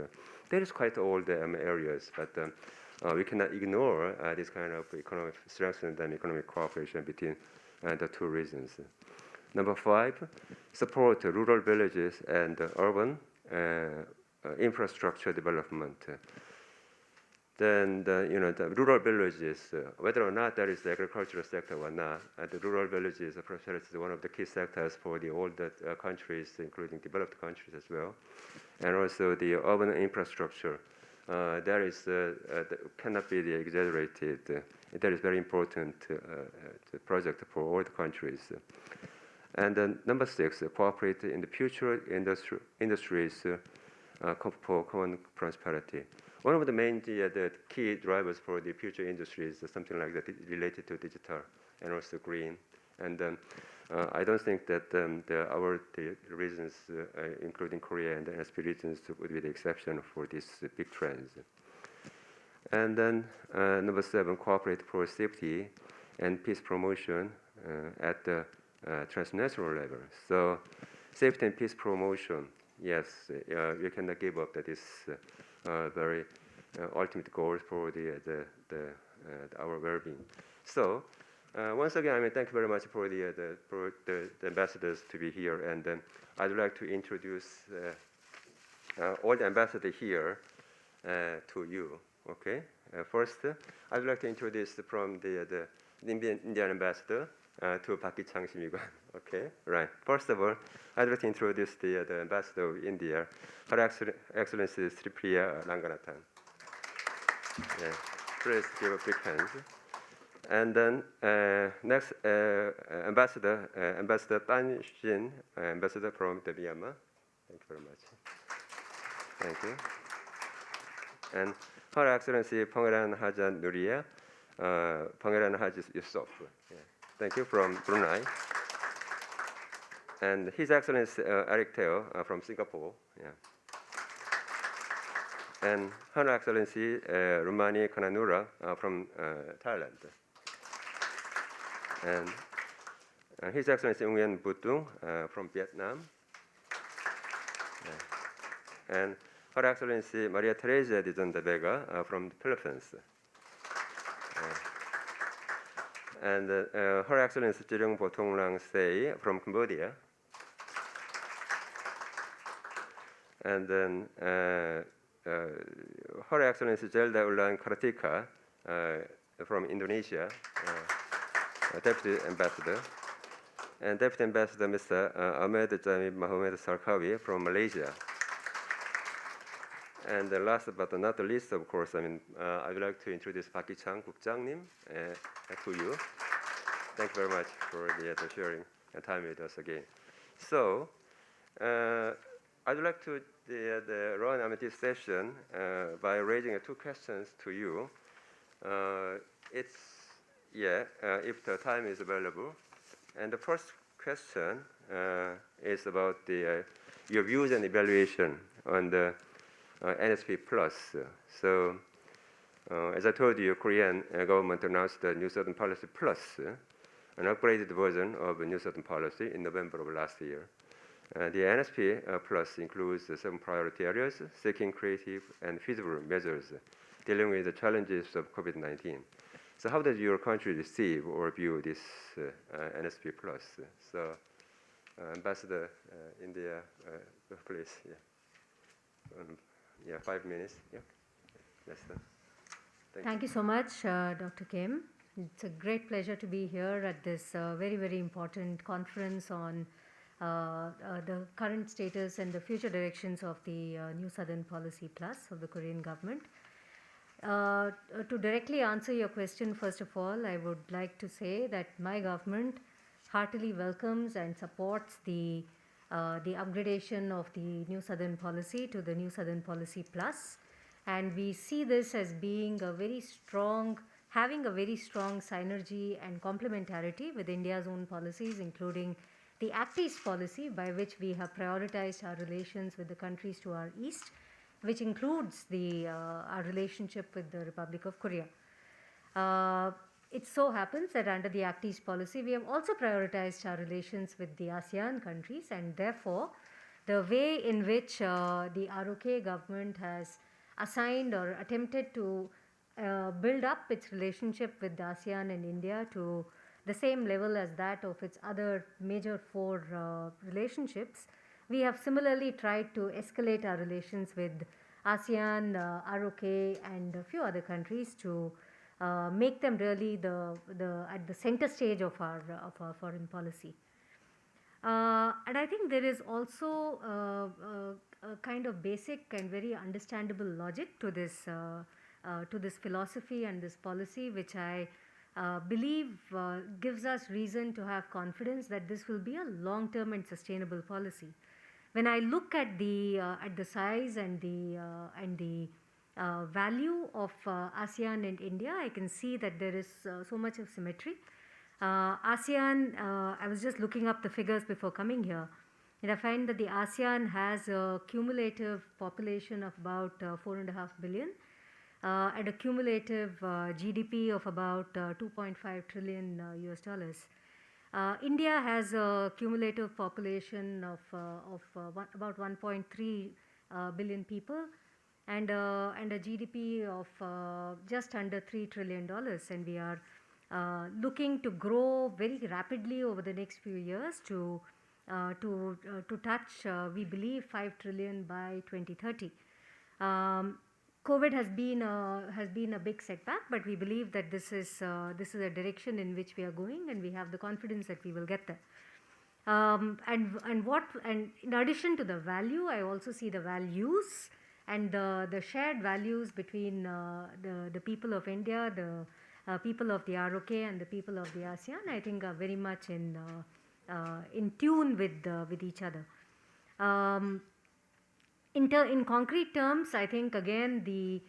That is quite old areas, but we cannot ignore this kind of economic strengthening and economic cooperation between the two regions. Number 5, support rural villages and urban infrastructure development. Then the rural villages, whether or not that is the agricultural sector or not, the rural villages is one of the key sectors for all the countries, including developed countries as well, and also the urban infrastructure. That is cannot be exaggerated. That is very important project for all the countries. And then number 6, cooperate in the future industries for common prosperity. One of the main the key drivers for the future industries is something like that related to digital and also green. And I don't think that our regions, including Korea and the NSP regions, would be the exception for these big trends. And then number 7, cooperate for safety and peace promotion at the transnational level. So safety and peace promotion, yes, we cannot give up that is very ultimate goal for our well-being. So once again, thank you very much for the ambassadors to be here, and I'd like to introduce all the ambassadors here to you. Okay. First, I'd like to introduce from the Indian ambassador to Pak Ki-chang Shimi관. Okay. Right. First of all, I'd like to introduce the ambassador of India, Her Excellency Sri Priya Ranganathan. Yeah. Please give a big hand. And then next, Ambassador Tan Shin, Ambassador from the Myanmar. Thank you very much. Thank you. And Her Excellency Pangeran Haja Nuria, Pangeran Haji Yusof. Yeah. Thank you, from Brunei. And His Excellency Eric Teo from Singapore. Yeah. And Her Excellency Rumani Kananura from Thailand. And His Excellency Nguyen Butung from Vietnam. Yeah. And Her Excellency Maria Teresa Dizon de Vega from the Philippines. And Her Excellency Jirung Botong Lang Say from Cambodia. And then Her Excellency Zelda Ulan Kartika from Indonesia. Deputy Ambassador, and Deputy Ambassador Mr. Ahmed Jamil Mohamed Sarkawi from Malaysia. And last but not the least, of course, I would like to introduce Pak Ki-chang 국장님 to you. Thank you very much for the sharing time with us again. So, I'd like to run this session by raising 2 questions to you. If the time is available. And the first question is about your views and evaluation on the NSP Plus. So, as I told you, Korean government announced the New Southern Policy Plus, an upgraded version of the New Southern Policy in November of last year. The NSP Plus includes 7 priority areas, seeking creative and feasible measures dealing with the challenges of COVID-19. So how does your country receive or view this NSP Plus? So, Ambassador India, please. Yeah. 5 minutes. Yeah. Yes, sir. Thank you so much, Dr. Kim. It's a great pleasure to be here at this very, very important conference on the current status and the future directions of the New Southern Policy Plus of the Korean government. To directly answer your question, first of all, I would like to say that my government heartily welcomes and supports the upgradation of the New Southern Policy to the New Southern Policy Plus, and we see this as being having a very strong synergy and complementarity with India's own policies, including the Act East policy, by which we have prioritized our relations with the countries to our east, which includes our relationship with the Republic of Korea. It so happens that under the Act East policy, we have also prioritized our relations with the ASEAN countries, and therefore, the way in which the ROK government has assigned or attempted to build up its relationship with ASEAN and India to the same level as that of its other major 4 relationships, we have similarly tried to escalate our relations with ASEAN, ROK, and a few other countries to make them really at the center stage of our foreign policy. And I think there is also a kind of basic and very understandable logic to this philosophy and this policy, which I gives us reason to have confidence that this will be a long-term and sustainable policy. When I look at the size and the value of ASEAN and India, I can see that there is so much of symmetry. ASEAN, I was just looking up the figures before coming here, and I find that the ASEAN has a cumulative population of about 4.5 billion and a cumulative GDP of about 2.5 trillion US dollars. India has a cumulative population of about 1.3 billion people and a GDP of just under $3 trillion, and we are looking to grow very rapidly over the next few years to touch, we believe, 5 trillion by 2030. COVID has been a big setback, but we believe that this is a direction in which we are going, and we have the confidence that we will get there. And in addition to the value, I also see the values and the shared values between the people of India, the people of the ROK, and the people of the ASEAN. I think are very much in tune with each other. In concrete terms, I think again the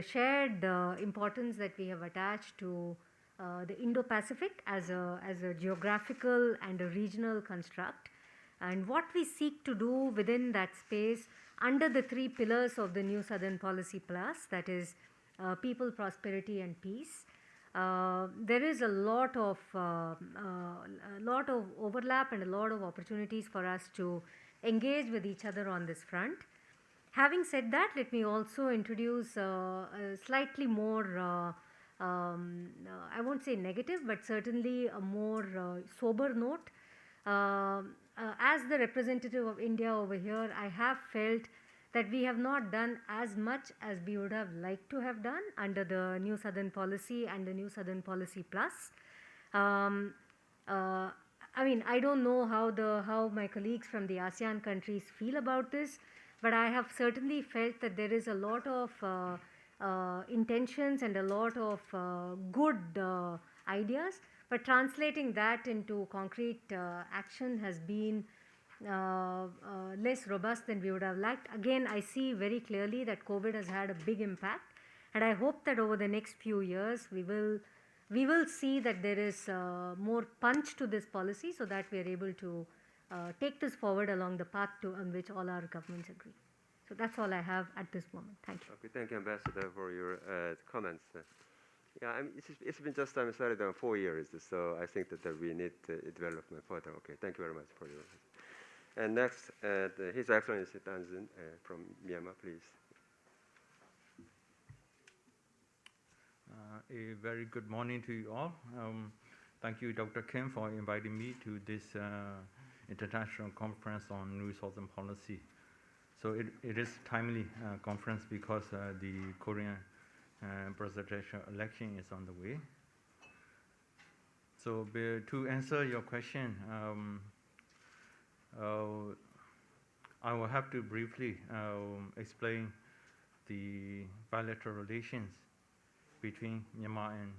shared importance that we have attached to the Indo-Pacific as a geographical and a regional construct, and what we seek to do within that space under the three pillars of the New Southern Policy Plus, that is people, prosperity, and peace. There is a lot of overlap and a lot of opportunities for us to engage with each other on this front. Having said that, let me also introduce a slightly more, I won't say negative, but certainly a more sober note. As the representative of India over here, I have felt that we have not done as much as we would have liked to have done under the New Southern Policy and the New Southern Policy Plus. I mean, I don't know how my colleagues from the ASEAN countries feel about this, but I have certainly felt that there is a lot of intentions and a lot of good ideas, but translating that into concrete action has been less robust than we would have liked. Again, I see very clearly that COVID has had a big impact, and I hope that over the next few years we will see that there is more punch to this policy, so that we are able to take this forward along the path on which all our governments agree. So that's all I have at this moment. Thank you. Okay, thank you, Ambassador, for your comments. Yeah, it's been just started on 4 years, so I think that we need development further. Okay, thank you very much for your. And next, His Excellency Tanzin from Myanmar, please. A very good morning to you all. Thank you, Dr. Kim, for inviting me to this international conference on New Southern Policy. So it is a timely conference because the Korean presidential election is on the way. So to answer your question, I will have to briefly explain the bilateral relations between Myanmar and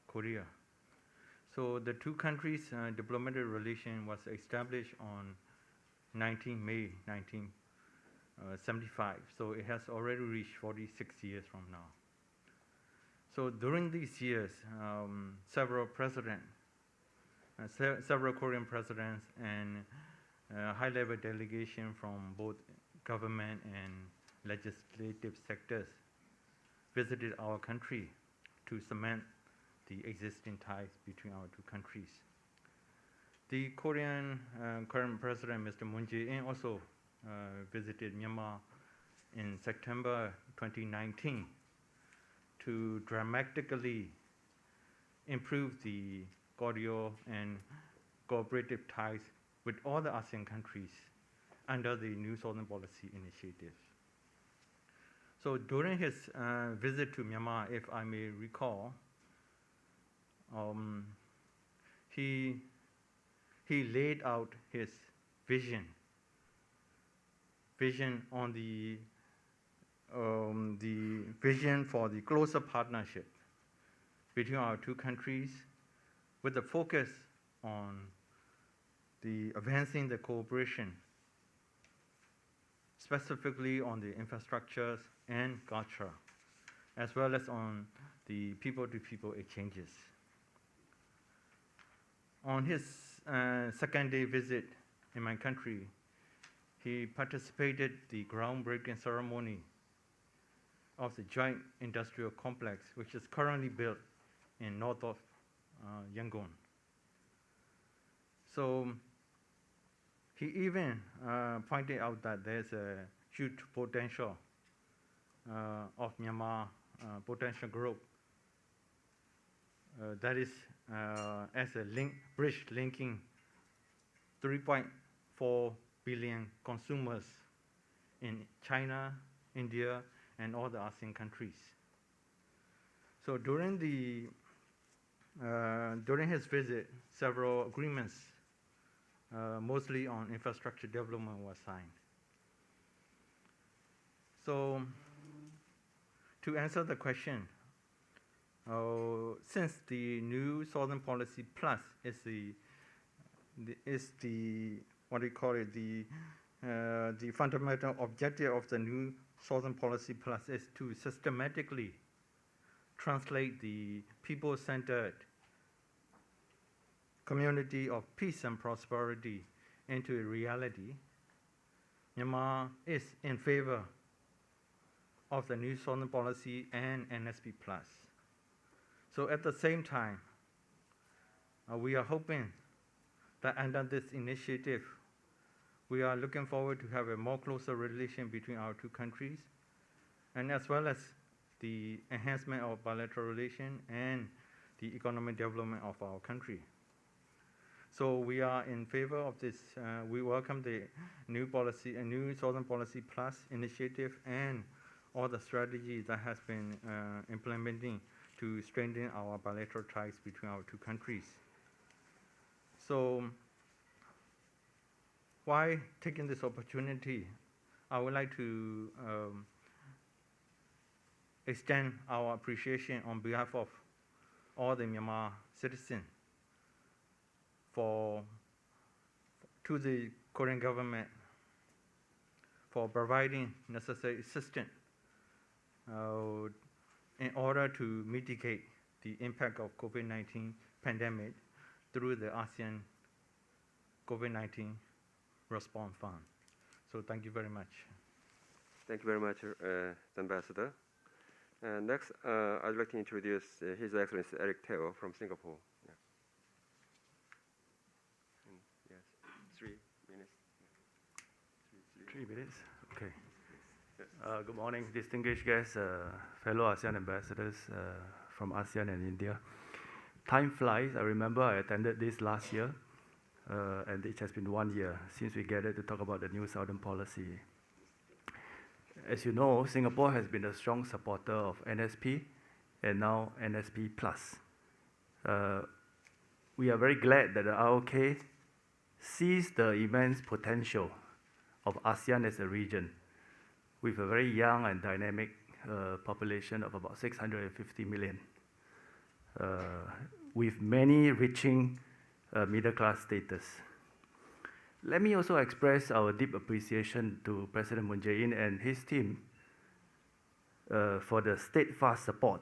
Korea. So the two countries' diplomatic relation was established on 19 May 1975. So it has already reached 46 years from now. So during these years, several Korean presidents and high-level delegation from both government and legislative sectors visited our country to cement the existing ties between our two countries. The Korean current president, Mr. Moon Jae-in, also visited Myanmar in September 2019 to dramatically improve the cordial and cooperative ties with all the ASEAN countries under the New Southern Policy initiatives. So during his visit to Myanmar, if I may recall, he laid out his vision on the vision for the closer partnership between our two countries with the focus on the advancing the cooperation, specifically on the infrastructures and culture, as well as on the people-to-people exchanges. On his second day visit in my country, he participated the groundbreaking ceremony of the joint industrial complex, which is currently built in north of Yangon. So he even pointed out that there's a huge potential of Myanmar potential growth that is as a bridge linking 3.4 billion consumers in China, India, and all the ASEAN countries. So during his visit, several agreements, mostly on infrastructure development, were signed. So to answer the question, since the new Southern Policy Plus is the what do you call it, the fundamental objective of the new Southern Policy Plus is to systematically translate the people-centered community of peace and prosperity into a reality. Myanmar is in favor of the new Southern Policy and NSP Plus. So at the same time, we are hoping that under this initiative, we are looking forward to have a more closer relation between our two countries, and as well as the enhancement of bilateral relation and the economic development of our country. So we are in favor of this. We welcome the new policy, a new Southern Policy Plus initiative, and all the strategies that has been implementing to strengthen our bilateral ties between our two countries. So why taking this opportunity, I would like to extend our appreciation on behalf of all the Myanmar citizens to the Korean government for providing necessary assistance in order to mitigate the impact of COVID-19 pandemic through the ASEAN COVID-19 Response Fund. So thank you very much. Thank you very much, Ambassador. Next, I'd like to introduce His Excellency Eric Teo from Singapore. Yeah. Yes, 3 minutes. 3 minutes? Okay. Good morning, distinguished guests, fellow ASEAN ambassadors from ASEAN and India. Time flies. I remember I attended this last year, and it has been 1 year since we gathered to talk about the new Southern Policy. As you know, Singapore has been a strong supporter of NSP and now NSP Plus. We are very glad that the ROK sees the immense potential of ASEAN as a region with a very young and dynamic population of about 650 million, with many reaching middle-class status. Let me also express our deep appreciation to President Moon Jae-in and his team for the steadfast support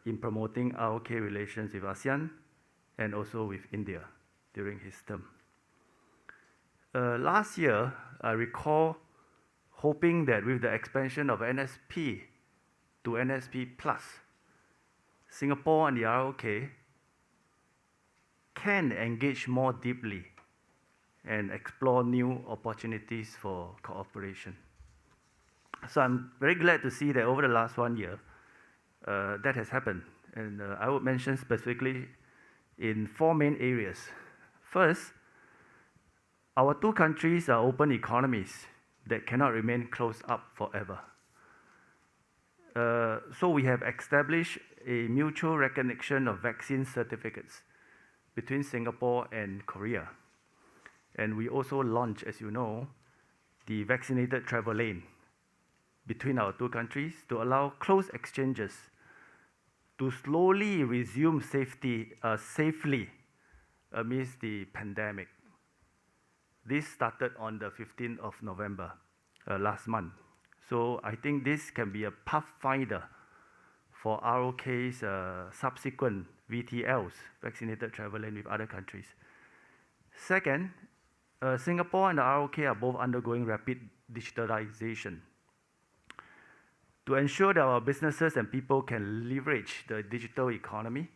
in promoting ROK relations with ASEAN and also with India during his term. Last year, I recall hoping that with the expansion of NSP to NSP Plus, Singapore and the ROK can engage more deeply and explore new opportunities for cooperation. So I'm very glad to see that over the last 1 year, that has happened. And I would mention specifically in 4 main areas. First, our two countries are open economies that cannot remain closed up forever. So we have established a mutual recognition of vaccine certificates between Singapore and Korea. And we also launched, as you know, the vaccinated travel lane between our two countries to allow close exchanges to slowly resume safely amidst the pandemic. This started on the 15th of November last month. So I think this can be a pathfinder for ROK's subsequent VTLs, vaccinated traveling with other countries. Second, Singapore and the ROK are both undergoing rapid digitalization. To ensure that our businesses and people can leverage the digital economy,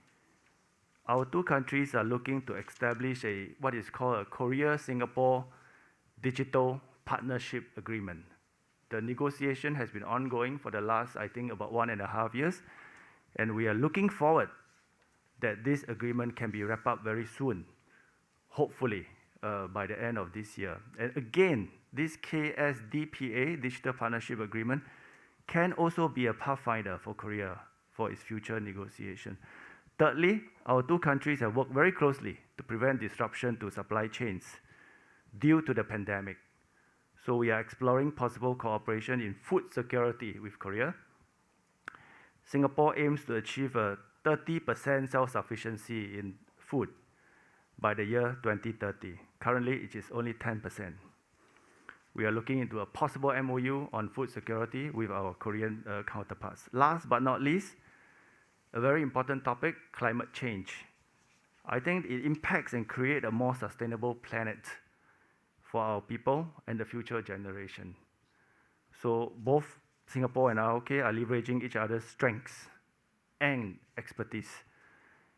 our two countries are looking to establish what is called a Korea-Singapore Digital Partnership Agreement. The negotiation has been ongoing for the last, I think, about 1.5 years, and we are looking forward that this agreement can be wrapped up very soon, hopefully by the end of this year. And again, this KSDPA, Digital Partnership Agreement, can also be a pathfinder for Korea for its future negotiation. Thirdly, our two countries have worked very closely to prevent disruption to supply chains due to the pandemic. So we are exploring possible cooperation in food security with Korea. Singapore aims to achieve a 30% self-sufficiency in food by the year 2030. Currently, it is only 10%. We are looking into a possible MOU on food security with our Korean counterparts. Last but not least, a very important topic, climate change. I think it impacts and creates a more sustainable planet for our people and the future generation. So both Singapore and ROK are leveraging each other's strengths and expertise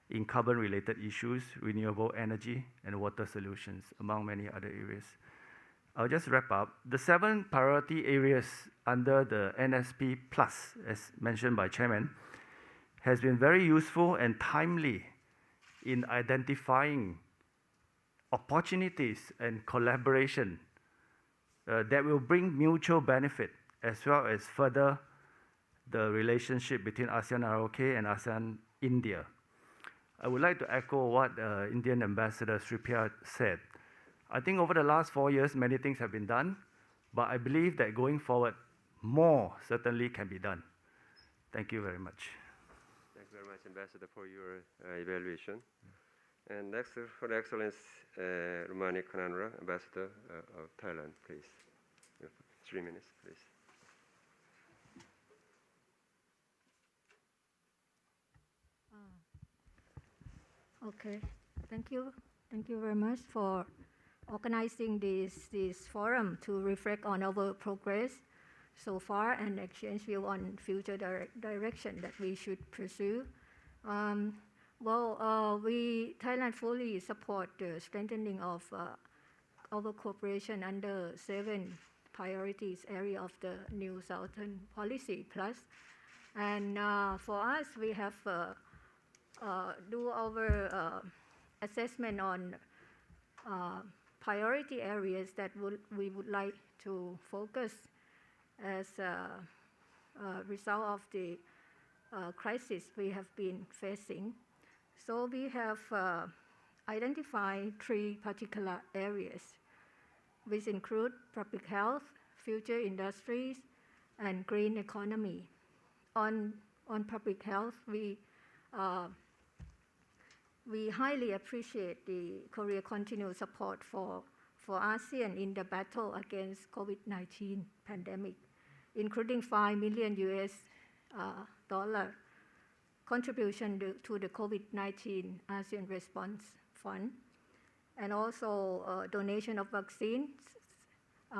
in carbon-related issues, renewable energy, and water solutions, among many other areas. I'll just wrap up. The 7 priority areas under the NSP Plus, as mentioned by Chairman, has been very useful and timely in identifying opportunities and collaboration that will bring mutual benefit as well as further the relationship between ASEAN ROK and ASEAN India. I would like to echo what Indian Ambassador Sripriya said. I think over the last 4 years, many things have been done, but I believe that going forward, more certainly can be done. Thank you very much. Thank you very much, Ambassador, for your evaluation. And next, Her Excellency Rumani Kananura, Ambassador of Thailand, please. 3 minutes, please. Okay, thank you. Thank you very much for organizing this forum to reflect on our progress so far and exchange view on future direction that we should pursue. Thailand fully support the strengthening of our cooperation under 7 priorities area of the new Southern Policy Plus. And for us, we have do our assessment on priority areas that we would like to focus as a result of the crisis we have been facing. So we have identified 3 particular areas, which include public health, future industries, and green economy. On public health, we highly appreciate the Korea continued support for ASEAN in the battle against COVID-19 pandemic, including $5 million contribution to the COVID-19 ASEAN Response Fund, and also donation of vaccines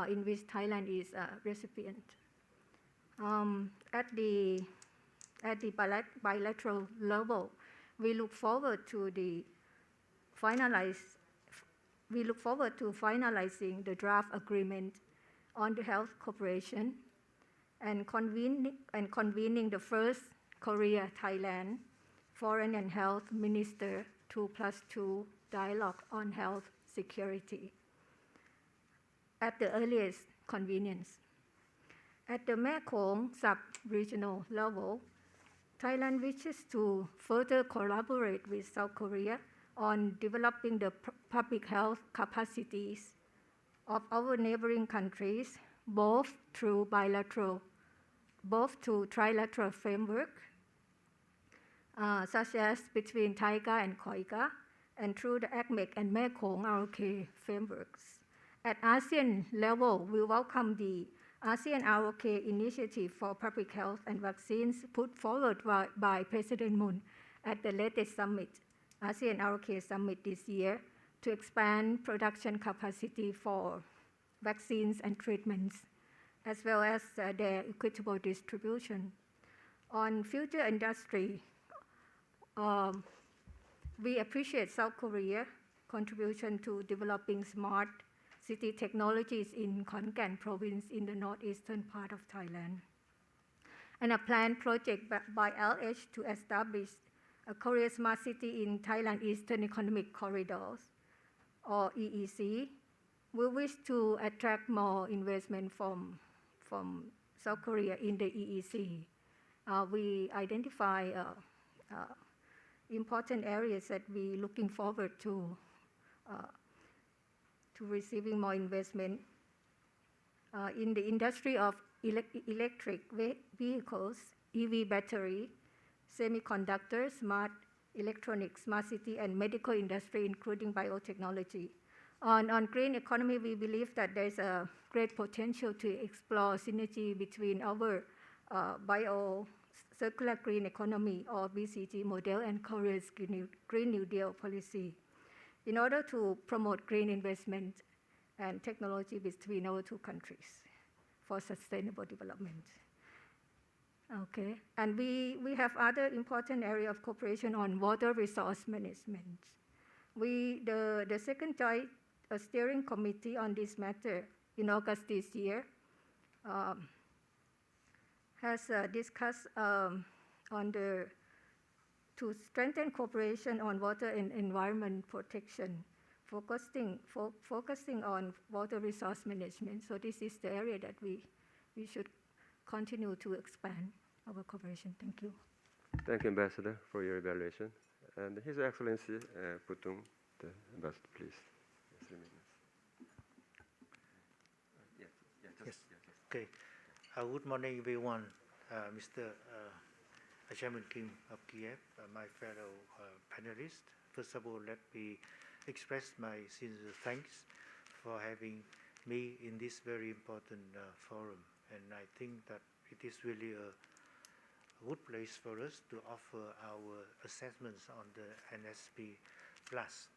in which Thailand is a recipient. At the bilateral level, we look forward to finalizing the draft agreement on the health cooperation and convening the first Korea-Thailand Foreign and Health Minister 2+2 dialogue on health security at the earliest convenience. At the Mekong sub-regional level, Thailand wishes to further collaborate with South Korea on developing the public health capacities of our neighboring countries, both through trilateral framework such as between Taiga and Khoiga, and through the ACMEC and Mekong ROK frameworks. At ASEAN level, we welcome the ASEAN ROK initiative for public health and vaccines put forward by President Moon at the latest summit, ASEAN ROK summit this year, to expand production capacity for vaccines and treatments, as well as their equitable distribution. On future industry, we appreciate South Korea's contribution to developing smart city technologies in Khon Kaen province in the northeastern part of Thailand. And a planned project by LH to establish a Korea Smart City in Thailand Eastern Economic Corridors, or EEC. We wish to attract more investment from South Korea in the EEC. We identify important areas that we're looking forward to receiving more investment. In the industry of electric vehicles, EV battery, semiconductors, smart electronics, smart city, and medical industry, including biotechnology. On green economy, we believe that there's a great potential to explore synergy between our circular green economy, or BCG model, and Korea's Green New Deal policy in order to promote green investment and technology between our two countries for sustainable development. Okay, and we have other important area of cooperation on water resource management. The second joint steering committee on this matter in August this year has discussed to strengthen cooperation on water and environment protection, focusing on water resource management. So this is the area that we should continue to expand our cooperation. Thank you. Thank you, Ambassador, for your evaluation. And His Excellency Putung, the Ambassador, please. Yes. Okay. Good morning, everyone. Mr. Chairman Kim of KIEP, my fellow panelists. First of all, let me express my sincere thanks for having me in this very important forum. And I think that it is really a good place for us to offer our assessments on the NSP Plus.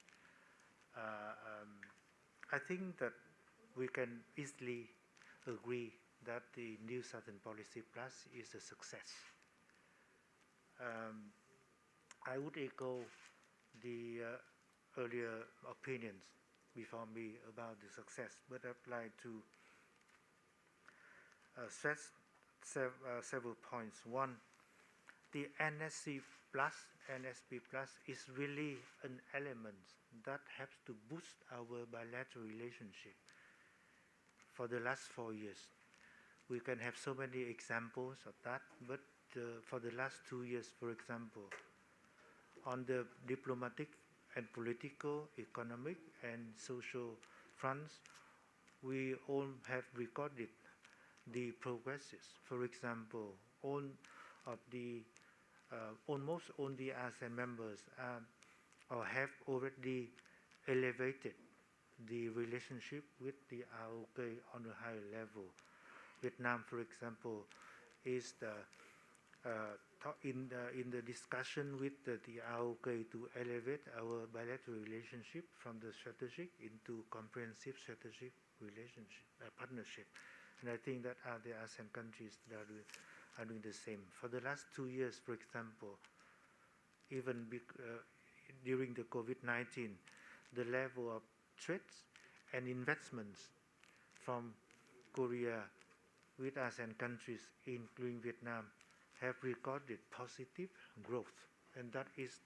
I think that we can easily agree that the New Southern Policy Plus is a success. I would echo the earlier opinions before me about the success, but I'd like to stress several points. One, the NSP Plus is really an element that helps to boost our bilateral relationship. For the last 4 years, we can have so many examples of that, but for the last 2 years, for example, on the diplomatic and political, economic, and social fronts, we all have recorded the progresses. For example, almost all the ASEAN members or have already elevated the relationship with the ROK on a higher level. Vietnam, for example, is in the discussion with the ROK to elevate our bilateral relationship from the strategic into comprehensive strategic relationship partnership. And I think that the ASEAN countries that are doing the same. For the last 2 years, for example, even during the COVID-19, the level of trades and investments from Korea with ASEAN countries, including Vietnam, have recorded positive growth. And that is,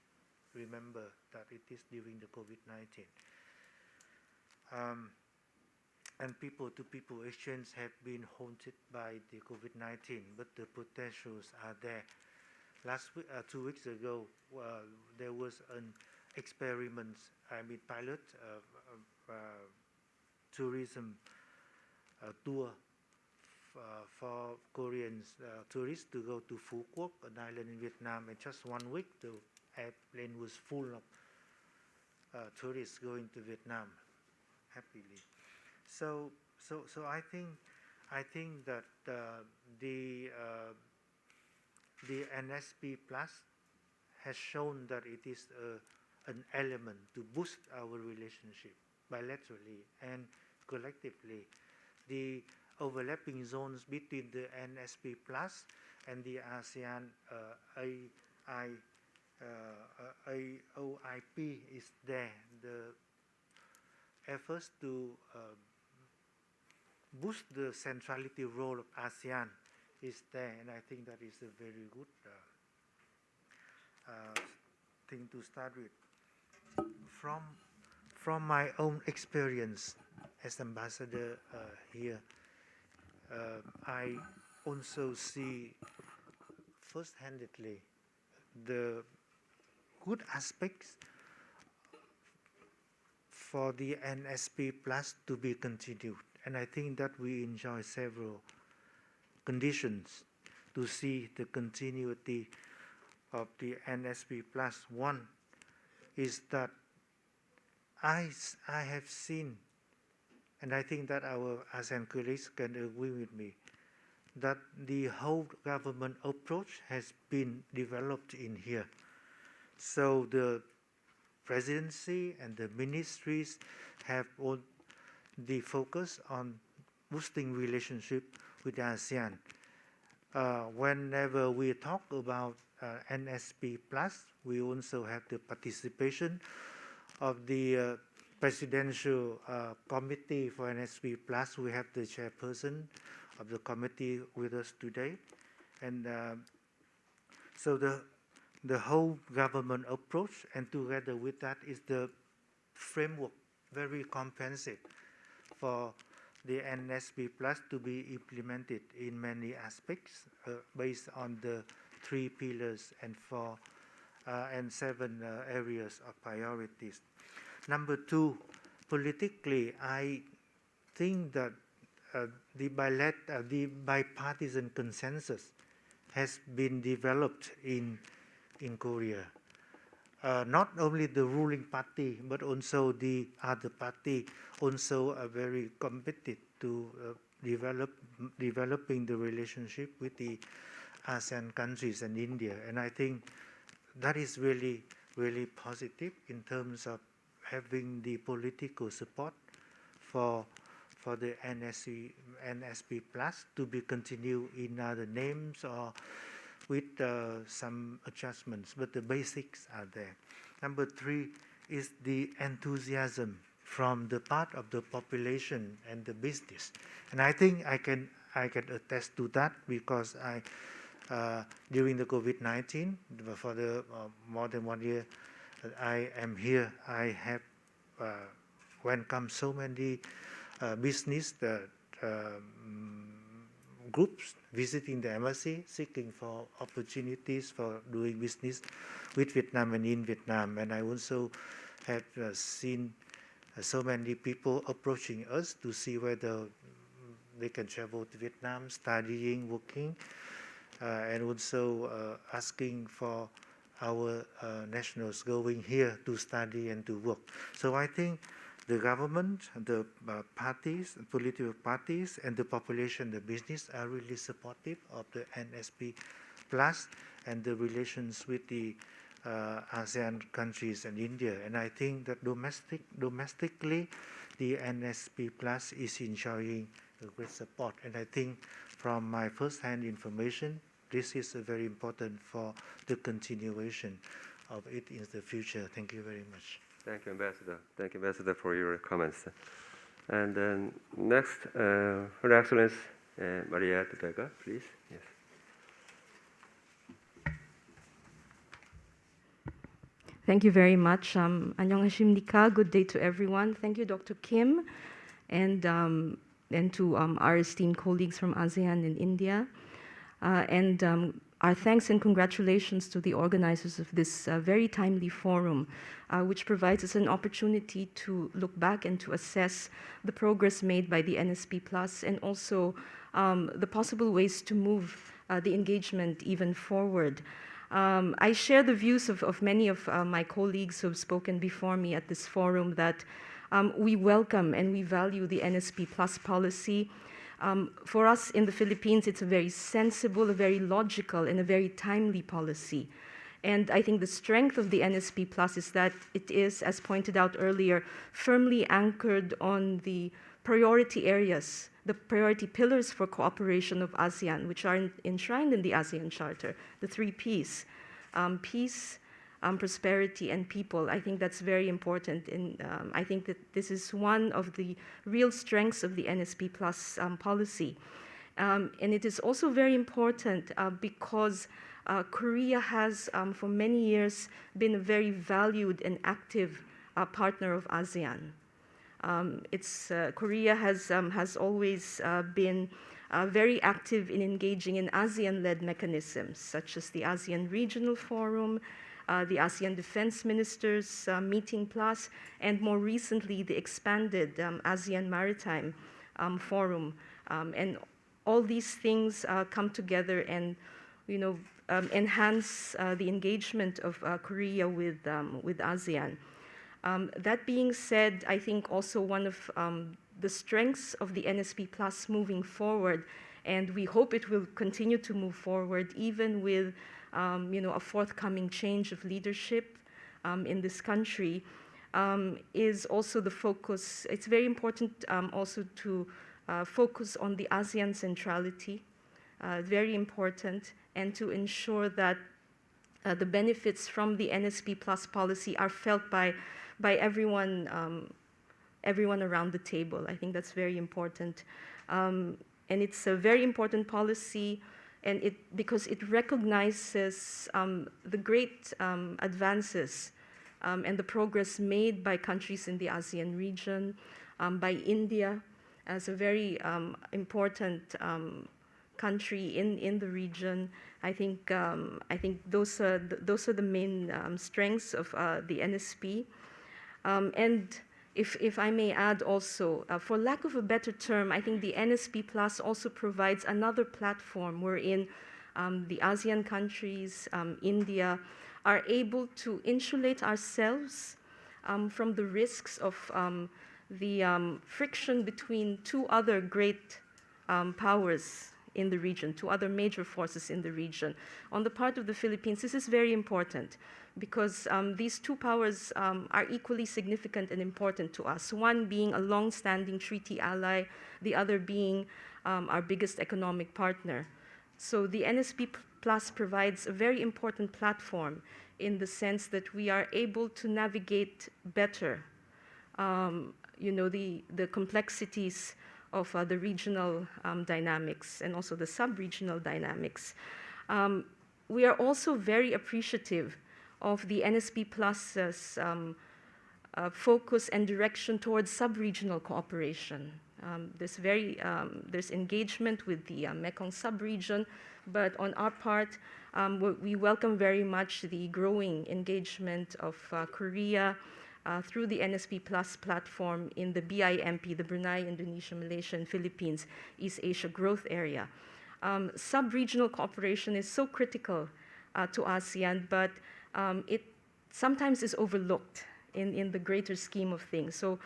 remember, that it is during the COVID-19. And people-to-people exchange have been haunted by the COVID-19, but the potentials are there. 2 weeks ago, there was an experiment, pilot tourism tour for Korean tourists to go to Phu Quoc, an island in Vietnam, in just 1 week. The airplane was full of tourists going to Vietnam happily. So I think that the NSP Plus has shown that it is an element to boost our relationship bilaterally and collectively. The overlapping zones between the NSP Plus and the ASEAN AOIP is there. The efforts to boost the centrality role of ASEAN is there, and I think that is a very good thing to start with. From my own experience as ambassador here, I also see first-handedly the good aspects for the NSP Plus to be continued, and I think that we enjoy several conditions to see the continuity of the NSP Plus. One is that I have seen, and I think that our ASEAN colleagues can agree with me, that the whole government approach has been developed in here. So the presidency and the ministries have all the focus on boosting relationship with ASEAN. Whenever we talk about NSP Plus, we also have the participation of the presidential committee for NSP Plus. We have the chairperson of the committee with us today, and so the whole government approach, and together with that is the framework, very comprehensive, for the NSP Plus to be implemented in many aspects based on the 3 pillars and 4 and 7 areas of priorities. Number 2, politically, I think that the bipartisan consensus has been developed in Korea. Not only the ruling party, but also the other party also are very committed to developing the relationship with the ASEAN countries and India. And I think that is really, really positive in terms of having the political support for the NSP Plus to be continued in other names or with some adjustments, but the basics are there. Number 3 is the enthusiasm from the part of the population and the business, and I think I can attest to that, because during the COVID-19, for the more than 1 year I am here, I have welcomed so many business groups visiting the embassy, seeking for opportunities for doing business with Vietnam and in Vietnam. And I also have seen so many people approaching us to see whether they can travel to Vietnam, studying, working, and also asking for our nationals going here to study and to work. So I think the government, the parties, political parties, and the population, the business are really supportive of the NSP Plus and the relations with the ASEAN countries and India. And I think that domestically, the NSP Plus is enjoying a great support. And I think from my first-hand information, this is very important for the continuation of it in the future. Thank you very much. Thank you, Ambassador. Thank you, Ambassador, for your comments. And then next, Her Excellency Mariette Vega, please. Yes. Thank you very much. 안녕하십니까. Good day to everyone. Thank you, Dr. Kim, and to our esteemed colleagues from ASEAN and India. our thanks and congratulations to the organizers of this very timely forum, which provides us an opportunity to look back and to assess the progress made by the NSP Plus and also the possible ways to move the engagement even forward. I share the views of many of my colleagues who have spoken before me at this forum that we welcome and we value the NSP Plus policy. For us in the Philippines, it's a very sensible, a very logical, and a very timely policy. And I think the strength of the NSP Plus is that it is, as pointed out earlier, firmly anchored on the priority areas, the priority pillars for cooperation of ASEAN, which are enshrined in the ASEAN Charter, the 3 Ps, peace, prosperity, and people. I think that's very important. And I think that this is one of the real strengths of the NSP Plus policy. And it is also very important because Korea has, for many years, been a very valued and active partner of ASEAN. Korea has always been very active in engaging in ASEAN-led mechanisms, such as the ASEAN Regional Forum, the ASEAN Defense Ministers Meeting Plus, and more recently the expanded ASEAN Maritime Forum. And all these things come together and, enhance the engagement of Korea with ASEAN. That being said, I think also one of the strengths of the NSP Plus moving forward, and we hope it will continue to move forward even with a forthcoming change of leadership in this country, is also the focus. It's very important also to focus on the ASEAN centrality, very important, and to ensure that the benefits from the NSP Plus policy are felt by everyone around the table. I think that's very important. And it's a very important policy and because it recognizes the great advances and the progress made by countries in the ASEAN region, by India as a very important country in the region. I think those are the main strengths of the NSP. And if I may add also, for lack of a better term, I think the NSP Plus also provides another platform wherein the ASEAN countries, India, are able to insulate ourselves from the risks of the friction between 2 other great powers in the region, 2 other major forces in the region. On the part of the Philippines, this is very important because these 2 powers are equally significant and important to us, one being a long-standing treaty ally, the other being our biggest economic partner. So the NSP Plus provides a very important platform in the sense that we are able to navigate better the complexities of the regional dynamics and also the sub-regional dynamics. We are also very appreciative of the NSP Plus's focus and direction towards sub-regional cooperation. There's engagement with the Mekong sub-region, but on our part, we welcome very much the growing engagement of Korea through the NSP Plus platform in the BIMP, the Brunei, Indonesia, Malaysia, and Philippines East Asia Growth Area. Sub-regional cooperation is so critical to ASEAN, but it sometimes is overlooked in the greater scheme of things. So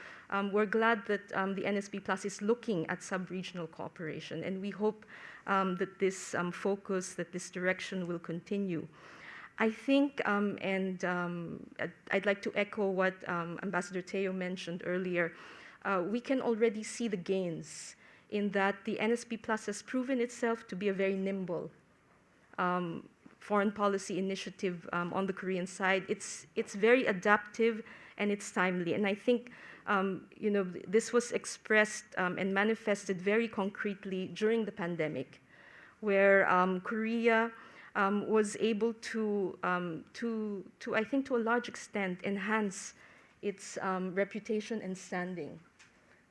we're glad that the NSP Plus is looking at sub-regional cooperation, and we hope that this focus, that this direction will continue. I think, and I'd like to echo what Ambassador Teo mentioned earlier, we can already see the gains in that the NSP Plus has proven itself to be a very nimble foreign policy initiative on the Korean side. It's very adaptive and it's timely. And I think this was expressed and manifested very concretely during the pandemic, where Korea was able to I think to a large extent enhance its reputation and standing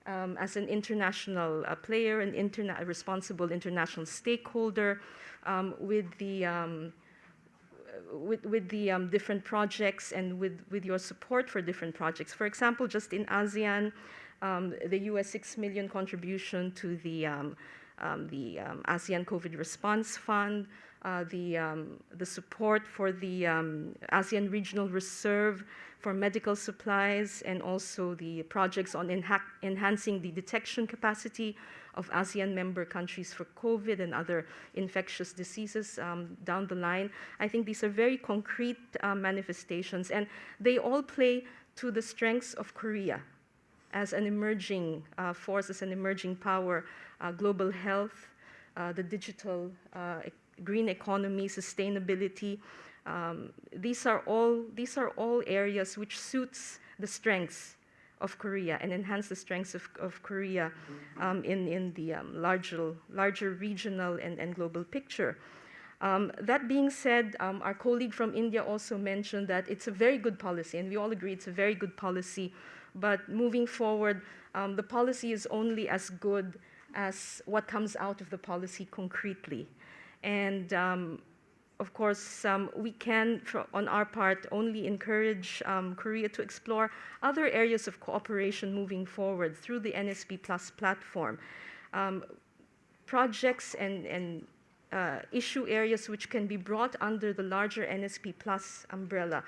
as an international player, a responsible international stakeholder, with the different projects and with your support for different projects. For example, just in ASEAN, the US 6 million contribution to the ASEAN COVID Response Fund, the support for the ASEAN Regional Reserve for medical supplies, and also the projects on enhancing the detection capacity of ASEAN member countries for COVID and other infectious diseases down the line. I think these are very concrete manifestations, and they all play to the strengths of Korea as an emerging force, as an emerging power, global health, the digital green economy, sustainability. These are all areas which suits the strengths of Korea and enhance the strengths of Korea in the larger regional and global picture. That being said, our colleague from India also mentioned that it's a very good policy, and we all agree it's a very good policy. But moving forward, the policy is only as good as what comes out of the policy concretely. And of course, we can, on our part, only encourage Korea to explore other areas of cooperation moving forward through the NSP Plus platform. Projects and issue areas which can be brought under the larger NSP Plus umbrella.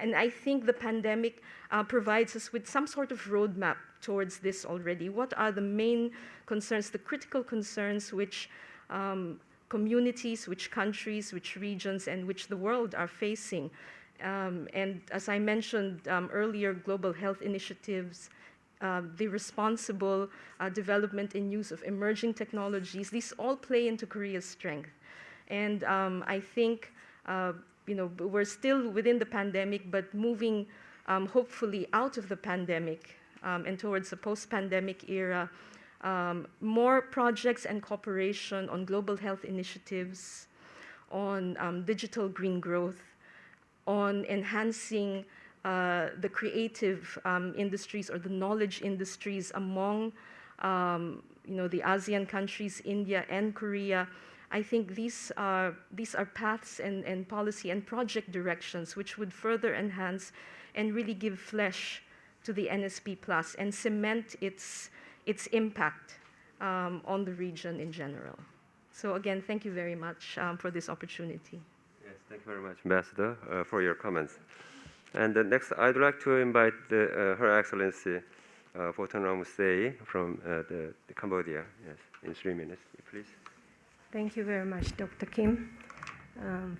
And I think the pandemic provides us with some sort of roadmap towards this already. What are the main concerns, the critical concerns which communities, which countries, which regions, and which the world are facing? And as I mentioned earlier, global health initiatives, the responsible development and use of emerging technologies, these all play into Korea's strength. And I think we're still within the pandemic, but moving hopefully out of the pandemic and towards a post-pandemic era. More projects and cooperation on global health initiatives, on digital green growth, on enhancing the creative industries or the knowledge industries among the ASEAN countries, India and Korea. I think these are paths and policy and project directions which would further enhance and really give flesh to the NSP Plus and cement its impact on the region in general. So again, thank you very much for this opportunity. Yes, thank you very much, Ambassador, for your comments. And next, I'd like to invite Her Excellency Botanram Say from the Cambodia. Yes, in 3 minutes, please. Thank you very much, Dr. Kim.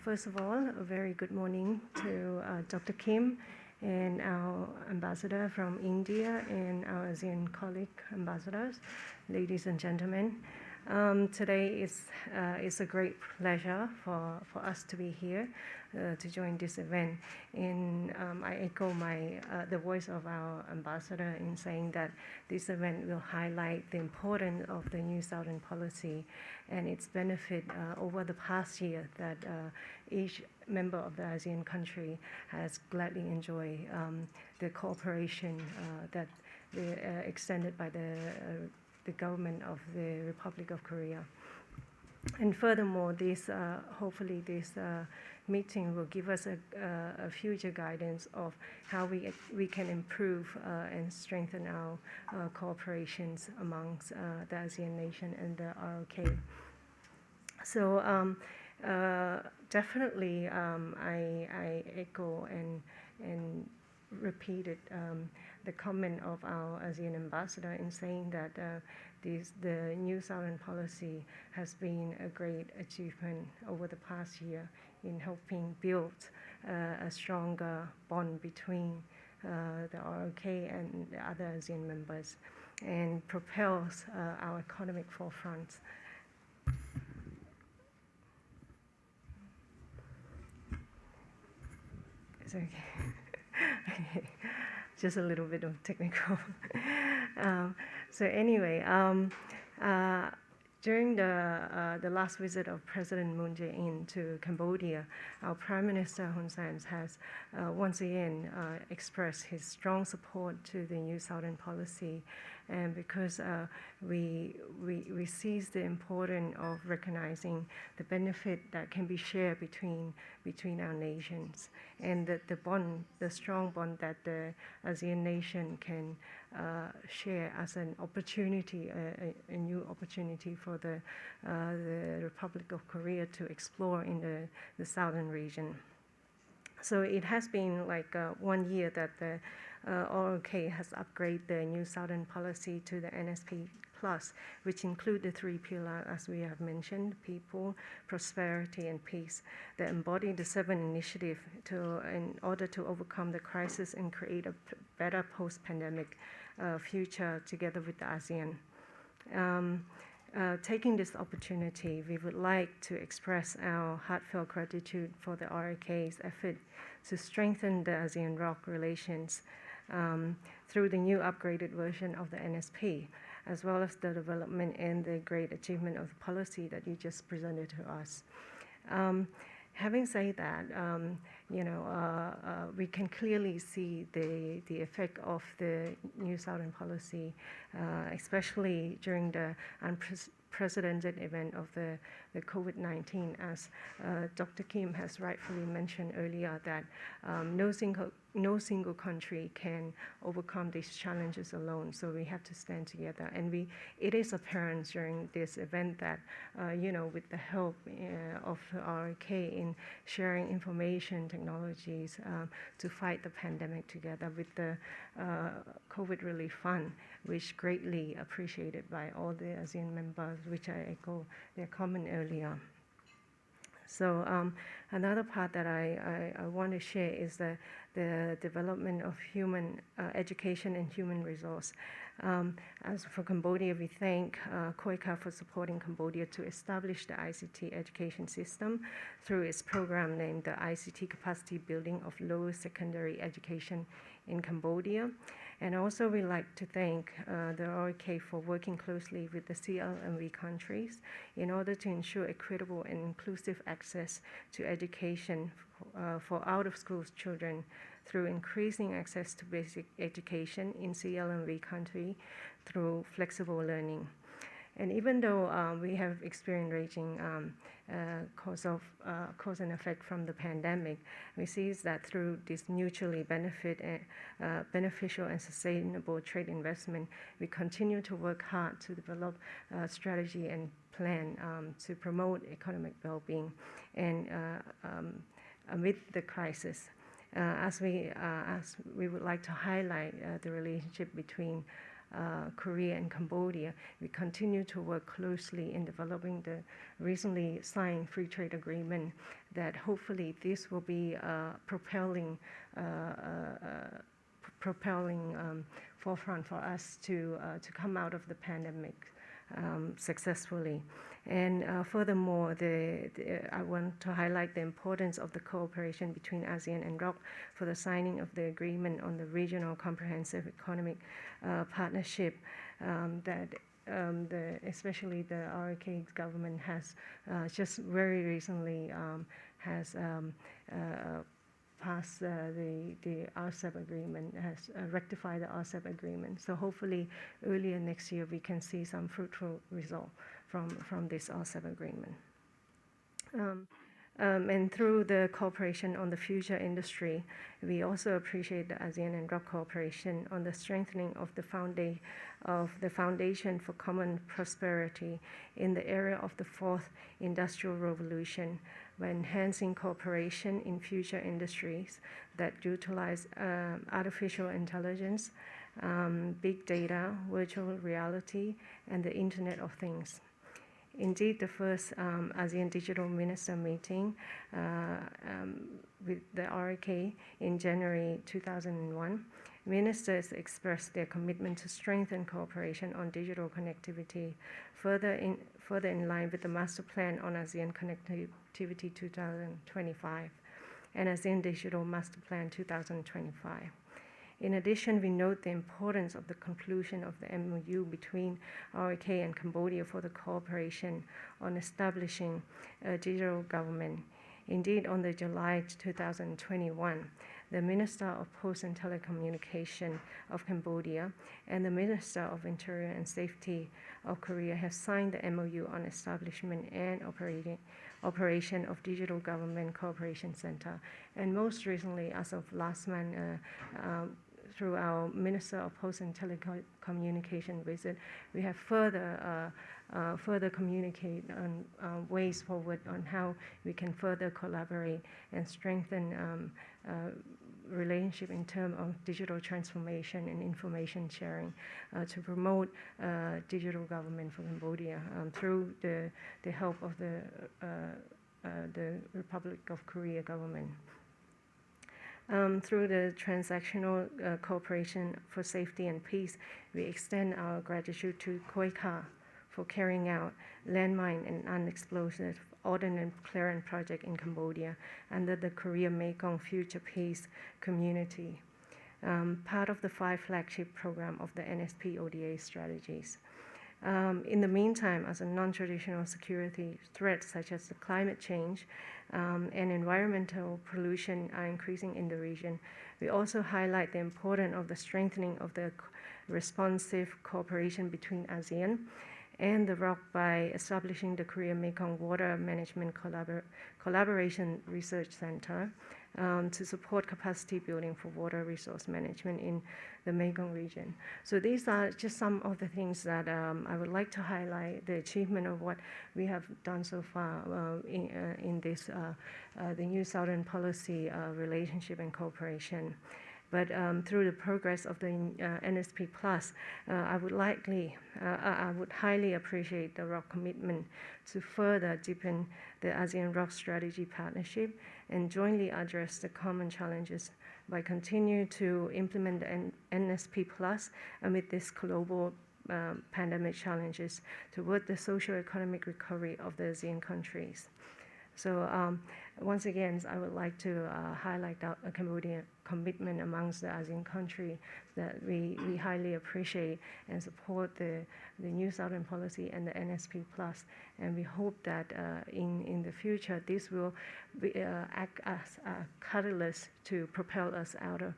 First of all, a very good morning to Dr. Kim and our ambassador from India and our ASEAN colleague ambassadors, ladies and gentlemen. Today is a great pleasure for us to be here to join this event. And I echo the voice of our ambassador in saying that this event will highlight the importance of the New Southern Policy and its benefit over the past year that each member of the ASEAN country has gladly enjoyed the cooperation that extended by the government of the Republic of Korea. And furthermore, hopefully this meeting will give us a future guidance of how we can improve and strengthen our cooperations amongst the ASEAN nation and the ROK. So definitely I echo and repeated the comment of our ASEAN ambassador in saying that the New Southern Policy has been a great achievement over the past year in helping build a stronger bond between the ROK and the other ASEAN members and propels our economic forefront. It's okay. Okay. Just a little bit of technical. So anyway, during the last visit of President Moon Jae-in to Cambodia, our Prime Minister Hun Sen has once again expressed his strong support to the New Southern Policy and because we seize the importance of recognizing the benefit that can be shared between our nations, and the strong bond that the ASEAN nation can share as an opportunity, a new opportunity for the Republic of Korea to explore in the southern region. So it has been like 1 year that the ROK has upgraded the New Southern Policy to the NSP Plus, which include the 3 pillars, as we have mentioned: people, prosperity, and peace, that embody the 7 initiatives in order to overcome the crisis and create a better post-pandemic future together with the ASEAN. Taking this opportunity, we would like to express our heartfelt gratitude for the ROK's effort to strengthen the ASEAN-ROK relations through the new upgraded version of the NSP, as well as the development and the great achievement of the policy that you just presented to us. Having said that, we can clearly see the effect of the New Southern Policy, especially during the unprecedented event of the COVID-19, as Dr. Kim has rightfully mentioned earlier, that no single country can overcome these challenges alone. So we have to stand together, and it is apparent during this event that with the help of ROK in sharing information technologies to fight the pandemic together with the COVID Relief Fund, which greatly appreciated by all the ASEAN members, which I echo their comment earlier. So another part that I want to share is the development of human education and human resource. As for Cambodia, we thank KIEP for supporting Cambodia to establish the ICT education system through its program named the ICT Capacity Building of Lower Secondary Education in Cambodia. And also we'd like to thank the ROK for working closely with the CLMV countries in order to ensure equitable and inclusive access to education for out-of-school children through increasing access to basic education in CLMV country through flexible learning. And even though we have experienced raging cause and effect from the pandemic, we see that through this mutually beneficial and sustainable trade investment, we continue to work hard to develop a strategy and plan to promote economic well-being and amid the crisis. As we would like to highlight the relationship between Korea and Cambodia, we continue to work closely in developing the recently signed free trade agreement that hopefully this will be propelling forefront for us to come out of the pandemic successfully. And furthermore, I want to highlight the importance of the cooperation between ASEAN and ROK for the signing of the agreement on the regional comprehensive economic partnership that especially the ROK government has just very recently has passed the RCEP agreement, has rectified the RCEP agreement. So hopefully earlier next year we can see some fruitful result from this RCEP agreement. And through the cooperation on the future industry, we also appreciate the ASEAN and ROK cooperation on the strengthening of the foundation for common prosperity in the area of the fourth industrial revolution, by enhancing cooperation in future industries that utilize artificial intelligence, big data, virtual reality, and the Internet of Things. Indeed, the first ASEAN Digital Minister meeting with the ROK in January 2001, ministers expressed their commitment to strengthen cooperation on digital connectivity, further in line with the Master Plan on ASEAN Connectivity 2025 and ASEAN Digital Master Plan 2025. In addition, we note the importance of the conclusion of the MOU between ROK and Cambodia for the cooperation on establishing a digital government. Indeed, on the July 2021, the Minister of Post and Telecommunication of Cambodia and the Minister of Interior and Safety of Korea have signed the MOU on establishment and operation of Digital Government Cooperation Center. And most recently, as of last month, through our Minister of Post and Telecommunication visit, we have further communicate on ways forward on how we can further collaborate and strengthen relationship in terms of digital transformation and information sharing to promote digital government for Cambodia through the help of the Republic of Korea government. Through the transactional cooperation for safety and peace, we extend our gratitude to KIEP for carrying out landmine and unexplosive ordnance clearance project in Cambodia under the Korea-Mekong Future Peace Community, part of the 5 flagship program of the NSP ODA strategies. In the meantime, as a non-traditional security threats such as the climate change and environmental pollution are increasing in the region, we also highlight the importance of the strengthening of the responsive cooperation between ASEAN and the ROC by establishing the Korea-Mekong Water Management Collaboration Research Center to support capacity building for water resource management in the Mekong region. So these are just some of the things that I would like to highlight, the achievement of what we have done so far in this, the New Southern Policy relationship and cooperation. But through the progress of the NSP Plus, I would highly appreciate the ROC commitment to further deepen the ASEAN-ROC strategy partnership and jointly address the common challenges by continuing to implement the NSP Plus amid this global pandemic challenges toward the socio-economic recovery of the ASEAN countries. So once again, I would like to highlight the Cambodian commitment amongst the ASEAN countries that we highly appreciate and support the New Southern Policy and the NSP Plus. And we hope that in the future, this will act as a catalyst to propel us out of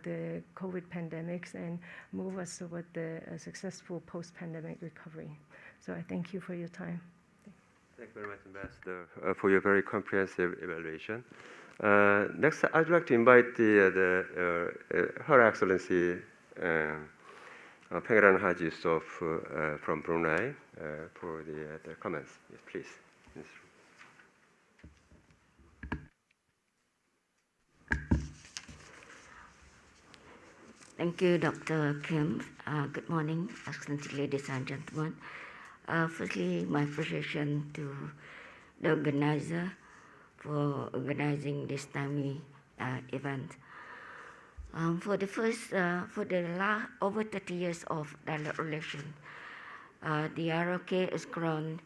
the COVID pandemics and move us toward the successful post-pandemic recovery. So I thank you for your time. Thank you very much, Ambassador, for your very comprehensive evaluation. Next, I'd like to invite Her Excellency Pangeran Haji Yusof from Brunei for the comments. Yes, please. Yes. Thank you, Dr. Kim. Good morning, Excellency, ladies and gentlemen. Firstly, my appreciation to the organizer for organizing this timely event. For the last over 30 years of dialogue relation, the ROK has grown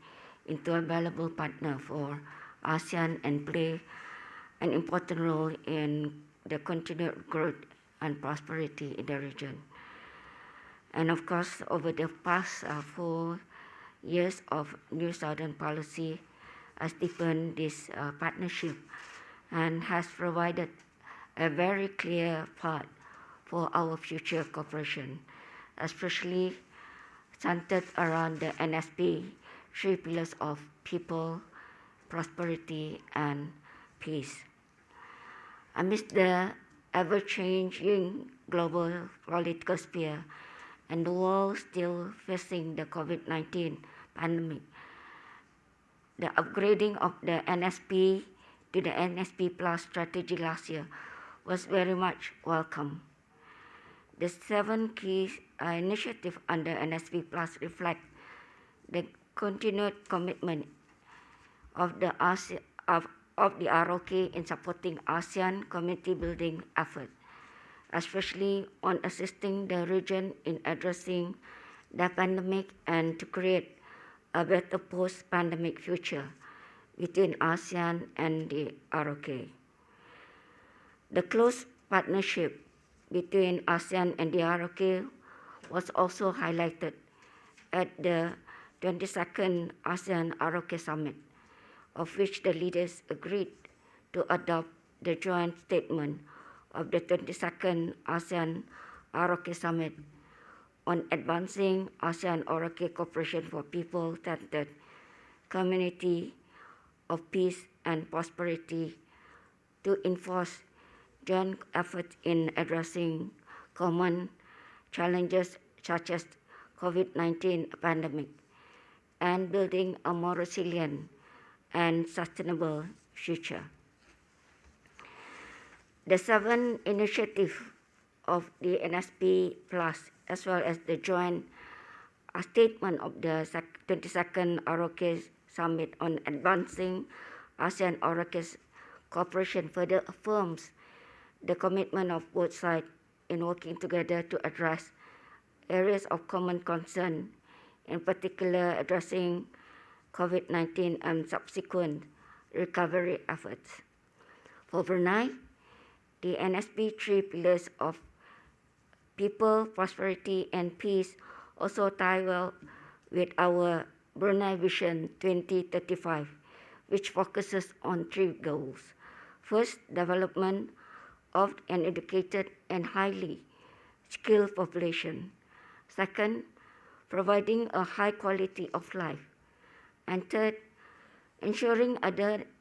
into a valuable partner for ASEAN and play an important role in the continued growth and prosperity in the region. And of course, over the past 4 years of New Southern Policy has deepened this partnership and has provided a very clear path for our future cooperation, especially centered around the NSP 3 pillars of people, prosperity, and peace. Amidst the ever-changing global political sphere and the world still facing the COVID-19 pandemic, the upgrading of the NSP to the NSP Plus strategy last year was very much welcome. The 7 key initiatives under NSP Plus reflect the continued commitment of the ROK in supporting ASEAN community building efforts, especially on assisting the region in addressing the pandemic and to create a better post-pandemic future between ASEAN and the ROK. The close partnership between ASEAN and the ROK was also highlighted at the 22nd ASEAN-ROK Summit, of which the leaders agreed to adopt the joint statement of the 22nd ASEAN ROK Summit on advancing ASEAN ROK cooperation for people-centered community of peace and prosperity to enforce joint efforts in addressing common challenges such as COVID-19 pandemic and building a more resilient and sustainable future. The 7 initiatives of the NSP Plus, as well as the joint statement of the 22nd ROK Summit on advancing ASEAN ROK cooperation, further affirms the commitment of both sides in working together to address areas of common concern, in particular addressing COVID-19 and subsequent recovery efforts. For Brunei, the NSP 3 pillars of people, prosperity, and peace also tie well with our Brunei Vision 2035, which focuses on 3 goals. First, development of an educated and highly skilled population. Second, providing a high quality of life. And third, ensuring a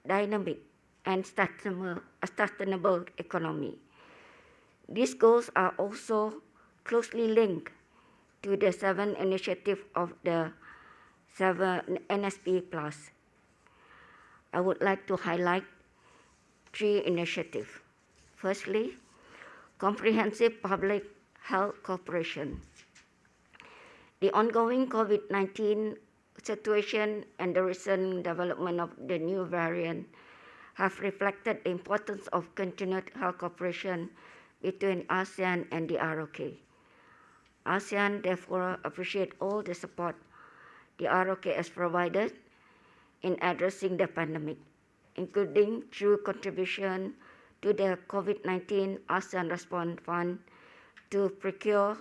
dynamic and sustainable economy. These goals are also closely linked to the 7 initiatives of the 7 NSP Plus. I would like to highlight 3 initiatives. Firstly, comprehensive public health cooperation. The ongoing COVID-19 situation and the recent development of the new variant have reflected the importance of continued health cooperation between ASEAN and the ROK. ASEAN therefore appreciates all the support the ROK has provided in addressing the pandemic, including through contribution to the COVID-19 ASEAN Response Fund to procure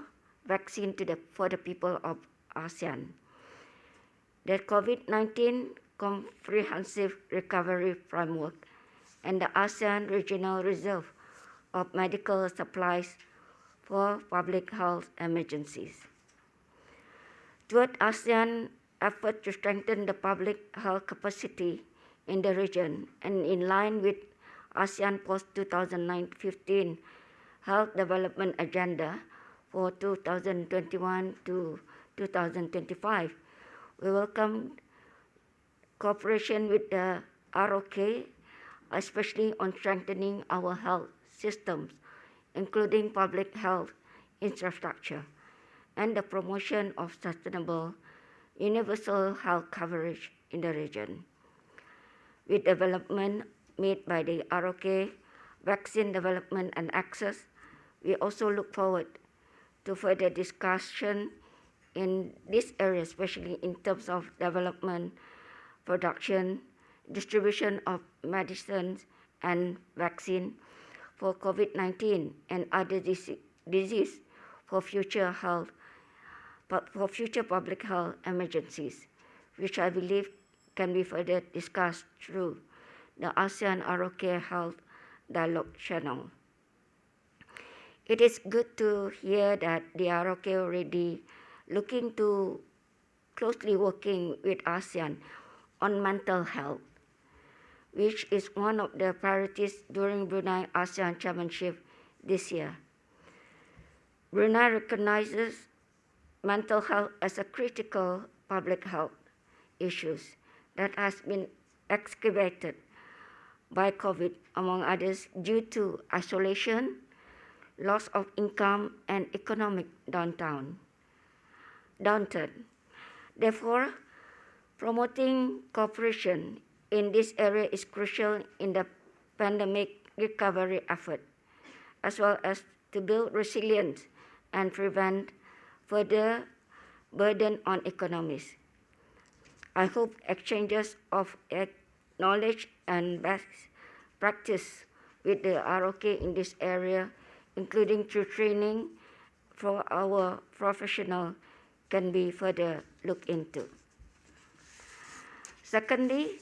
vaccine for the people of ASEAN. The COVID-19 Comprehensive Recovery Framework and the ASEAN Regional Reserve of Medical Supplies for Public Health Emergencies. Toward ASEAN effort to strengthen the public health capacity in the region and in line with ASEAN post-2015 Health Development Agenda for 2021 to 2025, we welcome cooperation with the ROK, especially on strengthening our health systems, including public health infrastructure, and the promotion of sustainable universal health coverage in the region. With development made by the ROK, vaccine development and access, we also look forward to further discussion in this area, especially in terms of development, production, distribution of medicines and vaccine for COVID-19 and other disease for future public health emergencies, which I believe can be further discussed through the ASEAN ROK Health Dialogue Channel. It is good to hear that the ROK already looking to closely working with ASEAN on mental health, which is one of the priorities during Brunei ASEAN Chairmanship this year. Brunei recognizes mental health as a critical public health issue that has been exacerbated by COVID, among others, due to isolation, loss of income, and economic downturn. Therefore, promoting cooperation in this area is crucial in the pandemic recovery effort, as well as to build resilience and prevent further burden on economies. I hope exchanges of knowledge and best practice with the ROK in this area, including through training for our professionals, can be further looked into. Secondly,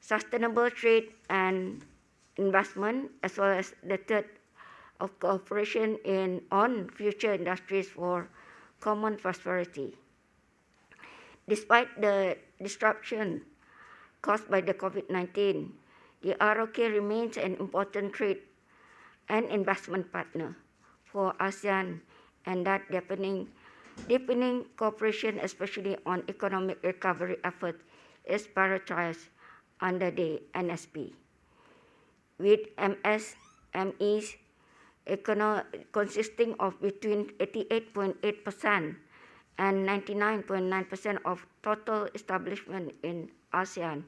sustainable trade and investment, as well as the third of cooperation on future industries for common prosperity. Despite the disruption caused by the COVID-19, the ROK remains an important trade and investment partner for ASEAN, and that deepening cooperation, especially on economic recovery efforts, is prioritized under the NSP. With MSMEs consisting of between 88.8% and 99.9% of total establishment in ASEAN,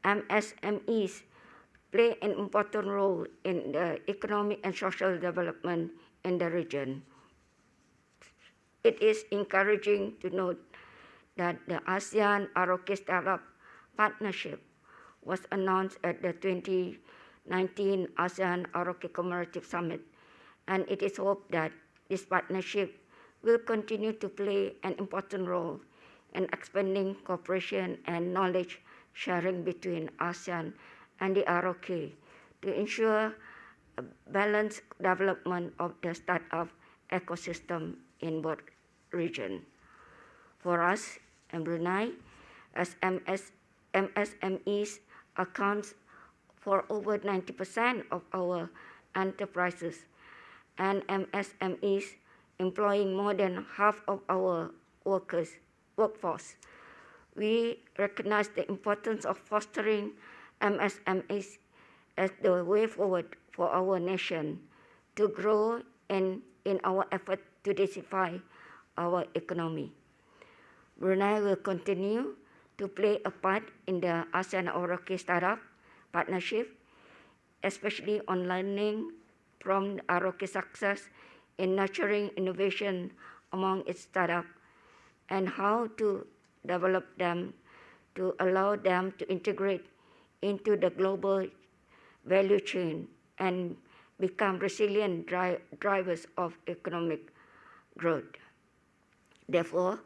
MSMEs play an important role in the economic and social development in the region. It is encouraging to note that the ASEAN ROK Startup Partnership was announced at the 2019 ASEAN ROK Commemorative Summit, and it is hoped that this partnership will continue to play an important role in expanding cooperation and knowledge sharing between ASEAN and the ROK to ensure a balanced development of the startup ecosystem in both regions. For us in Brunei, as MSMEs accounts for over 90% of our enterprises, and MSMEs employing more than half of our workforce. We recognize the importance of fostering MSMEs as the way forward for our nation to grow in our effort to diversify our economy. Brunei will continue to play a part in the ASEAN ROK Startup Partnership, especially on learning from ROK success in nurturing innovation among its startups and how to develop them to allow them to integrate into the global value chain and become resilient drivers of economic growth. Therefore,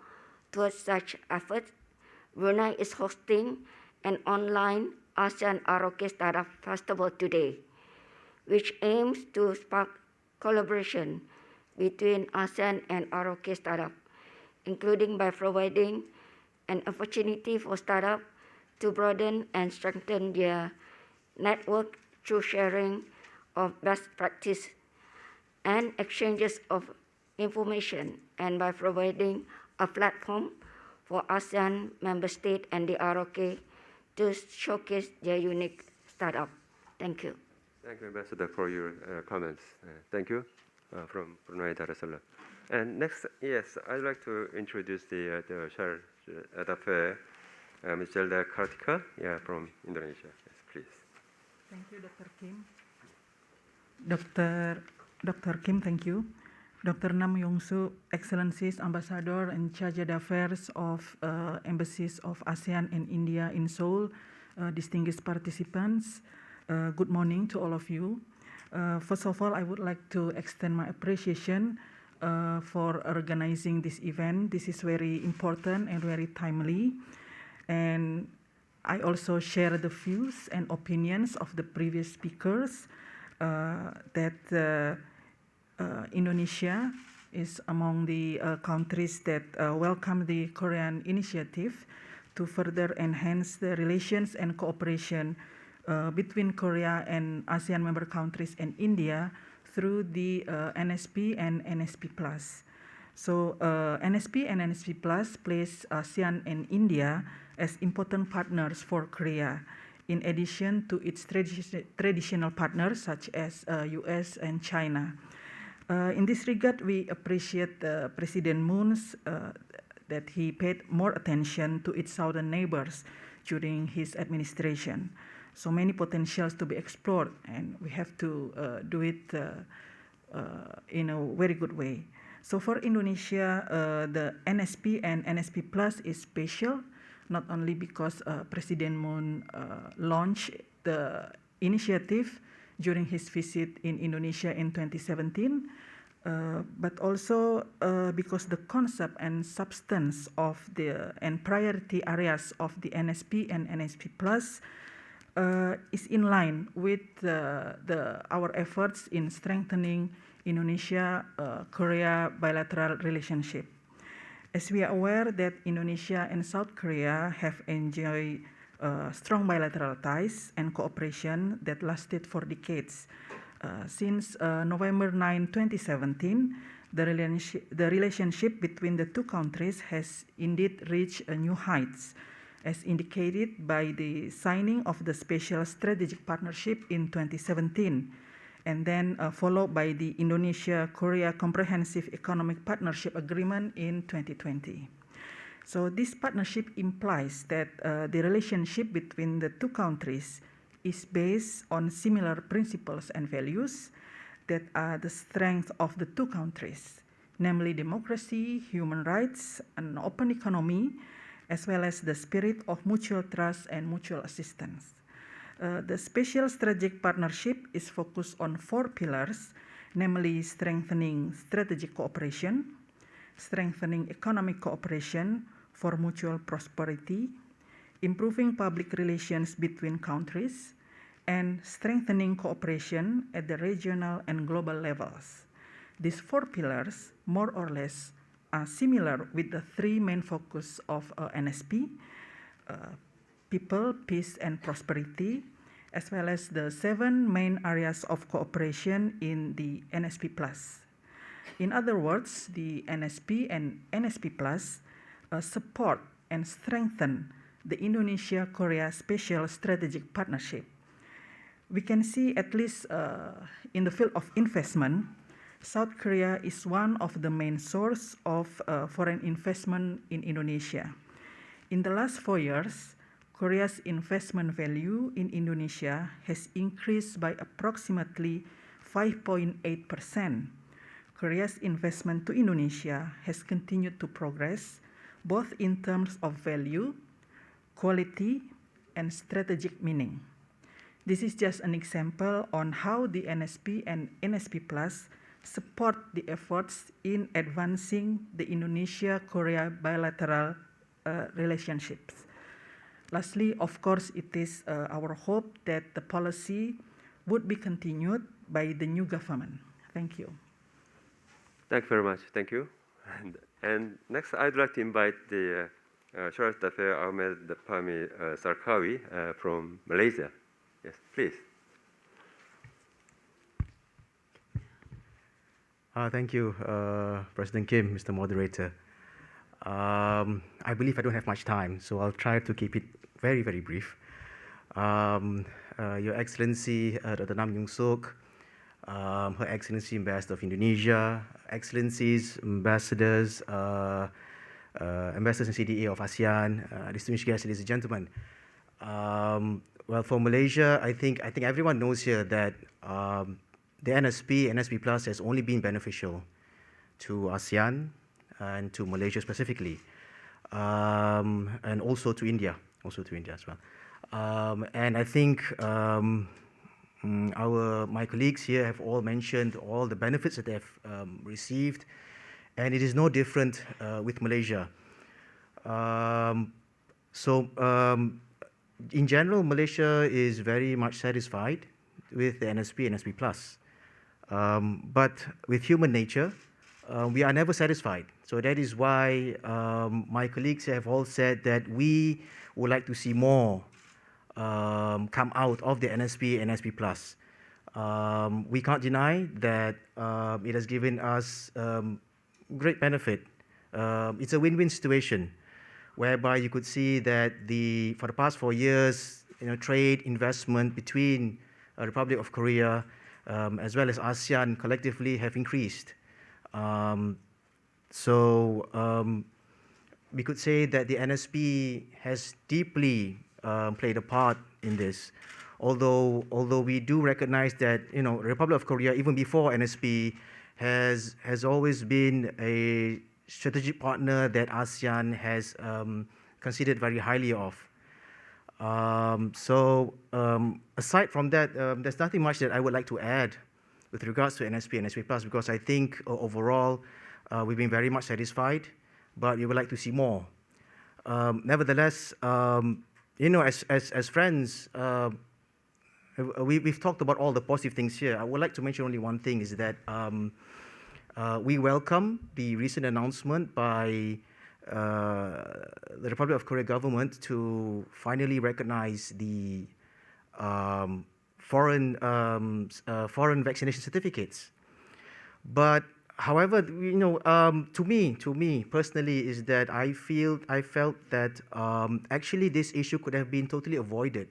towards such efforts, Brunei is hosting an online ASEAN ROK Startup Festival today, which aims to spark collaboration between ASEAN and ROK startups, including by providing an opportunity for startups to broaden and strengthen their network through sharing of best practice and exchanges of information, and by providing a platform for ASEAN member states and the ROK to showcase their unique startup. Thank you. Thank you, Ambassador, for your comments. Thank you from Brunei Darussalam. And next, yes, I'd like to introduce the chair at the fair, Ms. Zelda Kartika, from Indonesia. Yes, please. Thank you, Dr. Kim. Dr. Kim, thank you. Dr. Nam Yong-soo, Excellencies, Ambassador and Charge d'Affaires of Embassies of ASEAN and India in Seoul, distinguished participants, good morning to all of you. First of all, I would like to extend my appreciation for organizing this event. This is very important and very timely. And I also share the views and opinions of the previous speakers that Indonesia is among the countries that welcome the Korean initiative to further enhance the relations and cooperation between Korea and ASEAN member countries and India through the NSP and NSP+. So NSP and NSP+ place ASEAN and India as important partners for Korea, in addition to its traditional partners such as US and China. In this regard, we appreciate President Moon's that he paid more attention to its southern neighbors during his administration. So many potentials to be explored, and we have to do it in a very good way. So for Indonesia, the NSP and NSP Plus is special, not only because President Moon launched the initiative during his visit in Indonesia in 2017, but also because the concept and substance of and priority areas of the NSP and NSP Plus is in line with our efforts in strengthening Indonesia-Korea bilateral relationship. As we are aware that Indonesia and South Korea have enjoyed strong bilateral ties and cooperation that lasted for decades. Since November 9, 2017, the relationship between the two countries has indeed reached new heights, as indicated by the signing of the Special Strategic Partnership in 2017, and then followed by the Indonesia-Korea Comprehensive Economic Partnership Agreement in 2020. So this partnership implies that the relationship between the two countries is based on similar principles and values that are the strength of the two countries, namely democracy, human rights, an open economy, as well as the spirit of mutual trust and mutual assistance. The Special Strategic Partnership is focused on 4 pillars, namely strengthening strategic cooperation, strengthening economic cooperation for mutual prosperity, improving public relations between countries, and strengthening cooperation at the regional and global levels. These 4 pillars, more or less, are similar with the 3 main focus of NSP, people, peace, and prosperity, as well as the 7 main areas of cooperation in the NSP+. In other words, the NSP and NSP+ support and strengthen the Indonesia-Korea Special Strategic Partnership. We can see, at least in the field of investment, South Korea is one of the main sources of foreign investment in Indonesia. In the last 4 years, Korea's investment value in Indonesia has increased by approximately 5.8%. Korea's investment to Indonesia has continued to progress, both in terms of value, quality, and strategic meaning. This is just an example on how the NSP and NSP+ support the efforts in advancing the Indonesia-Korea bilateral relationships. Lastly, of course, it is our hope that the policy would be continued by the new government. Thank you. Thank you very much. Thank you. And next, I'd like to invite the Charge d'Affaires Ahmed Pami Sarkawi from Malaysia. Yes, please. Thank you, President Kim, Mr. Moderator. I believe I don't have much time, so I'll try to keep it very, very brief. Your Excellency, Dr. Nam Yung Sok, Her Excellency Ambassador of Indonesia, Excellencies, Ambassadors, Ambassadors and CDA of ASEAN, distinguished guests, ladies and gentlemen. Well, for Malaysia, I think everyone knows here that the NSP Plus has only been beneficial to ASEAN and to Malaysia specifically, and also to India as well. And I think my colleagues here have all mentioned all the benefits that they have received, and it is no different with Malaysia. In general, Malaysia is very much satisfied with the NSP and NSP+. But with human nature, we are never satisfied. So that is why my colleagues have all said that we would like to see more come out of the NSP and NSP+. We can't deny that it has given us great benefit. It's a win-win situation, whereby you could see that for the past 4 years, trade, investment between the Republic of Korea as well as ASEAN collectively have increased. We could say that the NSP has deeply played a part in this. Although we do recognize that Republic of Korea, even before NSP, has always been a strategic partner that ASEAN has considered very highly of. Aside from that, there's nothing much that I would like to add with regards to NSP and NSP+, because I think overall we've been very much satisfied, but we would like to see more. Nevertheless, you know, as friends, we've talked about all the positive things here. I would like to mention only one thing, is that we welcome the recent announcement by the Republic of Korea government to finally recognize the foreign vaccination certificates. But however, you know, to me personally, is that I felt that actually this issue could have been totally avoided.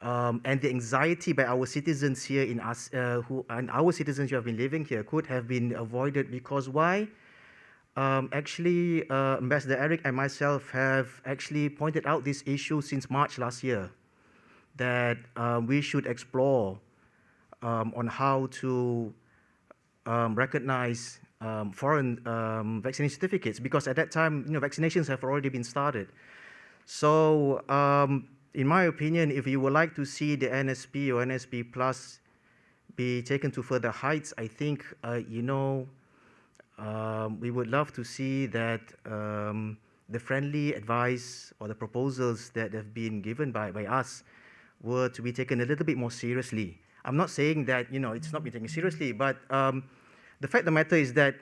And the anxiety by our citizens here in us, our citizens who have been living here, could have been avoided, because why? Actually, Ambassador Eric and myself have actually pointed out this issue since March last year, that we should explore on how to recognize foreign vaccination certificates, because at that time, you know, vaccinations have already been started. So, in my opinion, if you would like to see the NSP or NSP Plus be taken to further heights, I think, you know, we would love to see that the friendly advice or the proposals that have been given by us were to be taken a little bit more seriously. I'm not saying that, you know, it's not being taken seriously, but the fact of the matter is that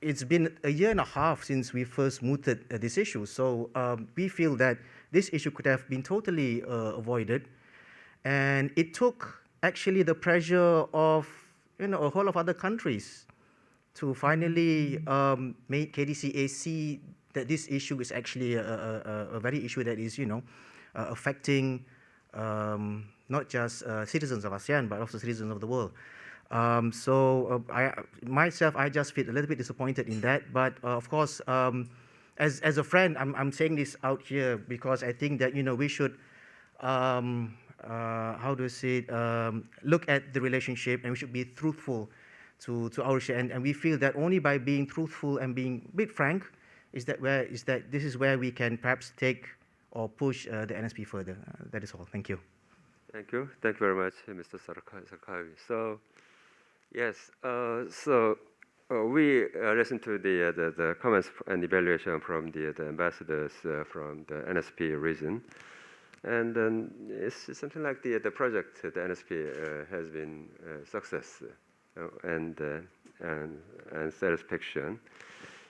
it's been a year and a half since we first mooted this issue. So we feel that this issue could have been totally avoided. And it took actually the pressure of, you know, a whole of other countries to finally make KDCA see that this issue is actually a very issue that is, you know, affecting not just citizens of ASEAN, but also citizens of the world. So I just feel a little bit disappointed in that. But of course, as a friend, I'm saying this out here because I think that, you know, we should, how do I say it, look at the relationship, and we should be truthful to our share. And we feel that only by being truthful and being a bit frank this is where we can perhaps take or push the NSP further. That is all. Thank you. Thank you. Thank you very much, Mr. Sarkawi. So, yes. We listened to the comments and evaluation from the ambassadors from the NSP region, and then it's something like the project, the NSP has been success and satisfaction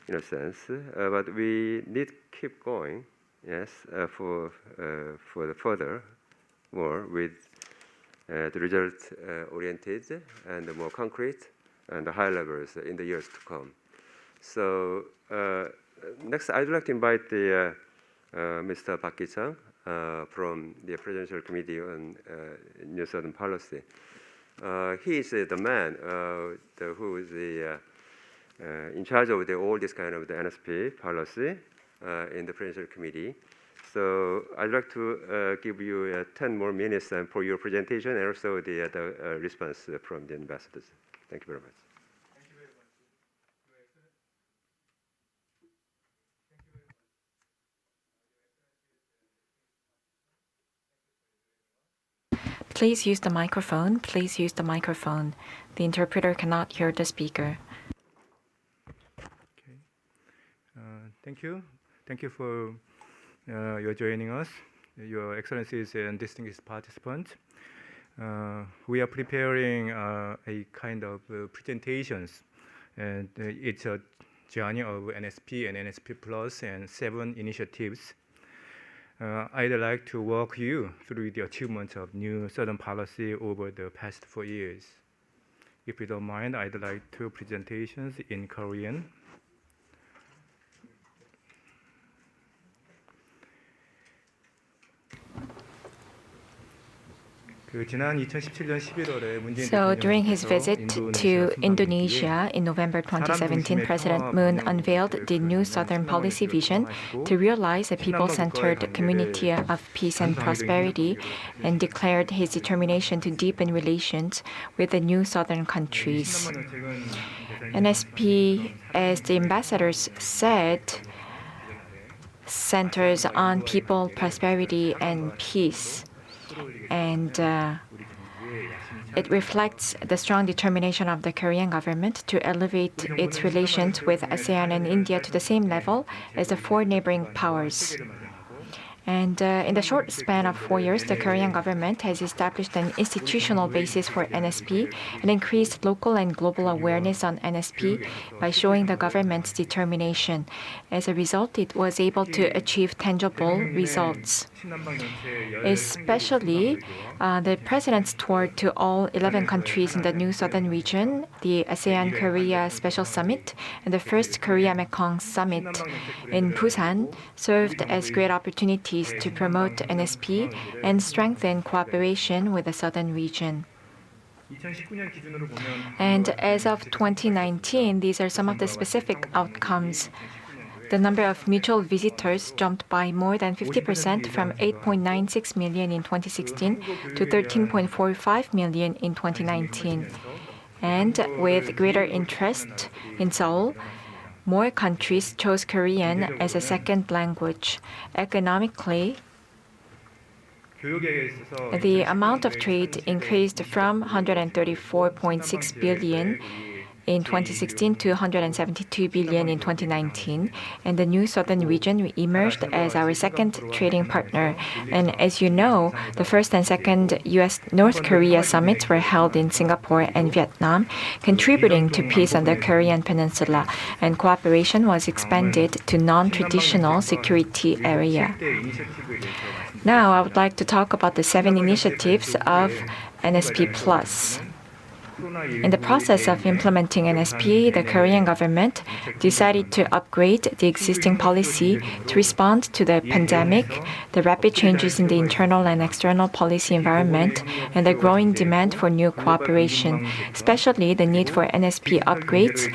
in a sense, but we need to keep going, yes, for the further more with the result oriented and the more concrete and the high levels in the years to come. So next, I'd like to invite the Mr. Park Ki-chang from the Presidential Committee on New Southern Policy. He is the man who is in charge of all this kind of the NSP policy in the Presidential Committee. So I'd like to give you 10 more minutes for your presentation and also the response from the ambassadors. Thank you very much. Please use the microphone. Please use the microphone. The interpreter cannot hear the speaker. Okay. Thank you. Thank you for your joining us, Your Excellencies and distinguished participants. We are preparing a kind of presentations, and it's a journey of NSP and NSP Plus and 7 initiatives. I'd like to walk you through the achievements of New Southern Policy over the past 4 years. If you don't mind, I'd like 2 presentations in Korean. So during his visit to Indonesia in November 2017, President Moon unveiled the New Southern Policy vision to realize a people-centered community of peace and prosperity, and declared his determination to deepen relations with the new southern countries. NSP, as the ambassadors said, centers on people, prosperity, and peace. And it reflects the strong determination of the Korean government to elevate its relations with ASEAN and India to the same level as the 4 neighboring powers. And in the short span of 4 years, the Korean government has established an institutional basis for NSP and increased local and global awareness on NSP by showing the government's determination. As a result, it was able to achieve tangible results. Especially the President's tour to all 11 countries in the new southern region, the ASEAN-Korea Special Summit, and the first Korea-Mekong Summit in Busan served as great opportunities to promote NSP and strengthen cooperation with the southern region. And as of 2019, these are some of the specific outcomes. The number of mutual visitors jumped by more than 50% from 8.96 million in 2016 to 13.45 million in 2019. And with greater interest in Seoul, more countries chose Korean as a second language. Economically, the amount of trade increased from 134.6 billion in 2016 to 172 billion in 2019, and the new southern region emerged as our second trading partner. And as you know, the first and second US-North Korea summits were held in Singapore and Vietnam, contributing to peace on the Korean peninsula, and cooperation was expanded to non-traditional security area. Now, I would like to talk about the 7 initiatives of NSP+. In the process of implementing NSP, the Korean government decided to upgrade the existing policy to respond to the pandemic, the rapid changes in the internal and external policy environment, and the growing demand for new cooperation. Especially the need for NSP upgrades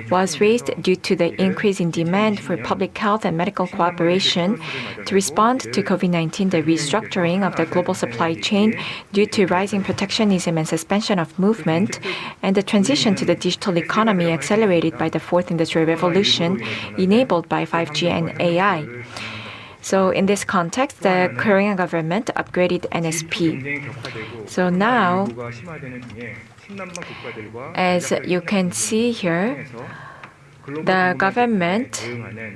was raised due to the increase in demand for public health and medical cooperation to respond to COVID-19, the restructuring of the global supply chain due to rising protectionism and suspension of movement, and the transition to the digital economy accelerated by the fourth industrial revolution enabled by 5G and AI. So in this context, the Korean government upgraded NSP. So now, as you can see here, the government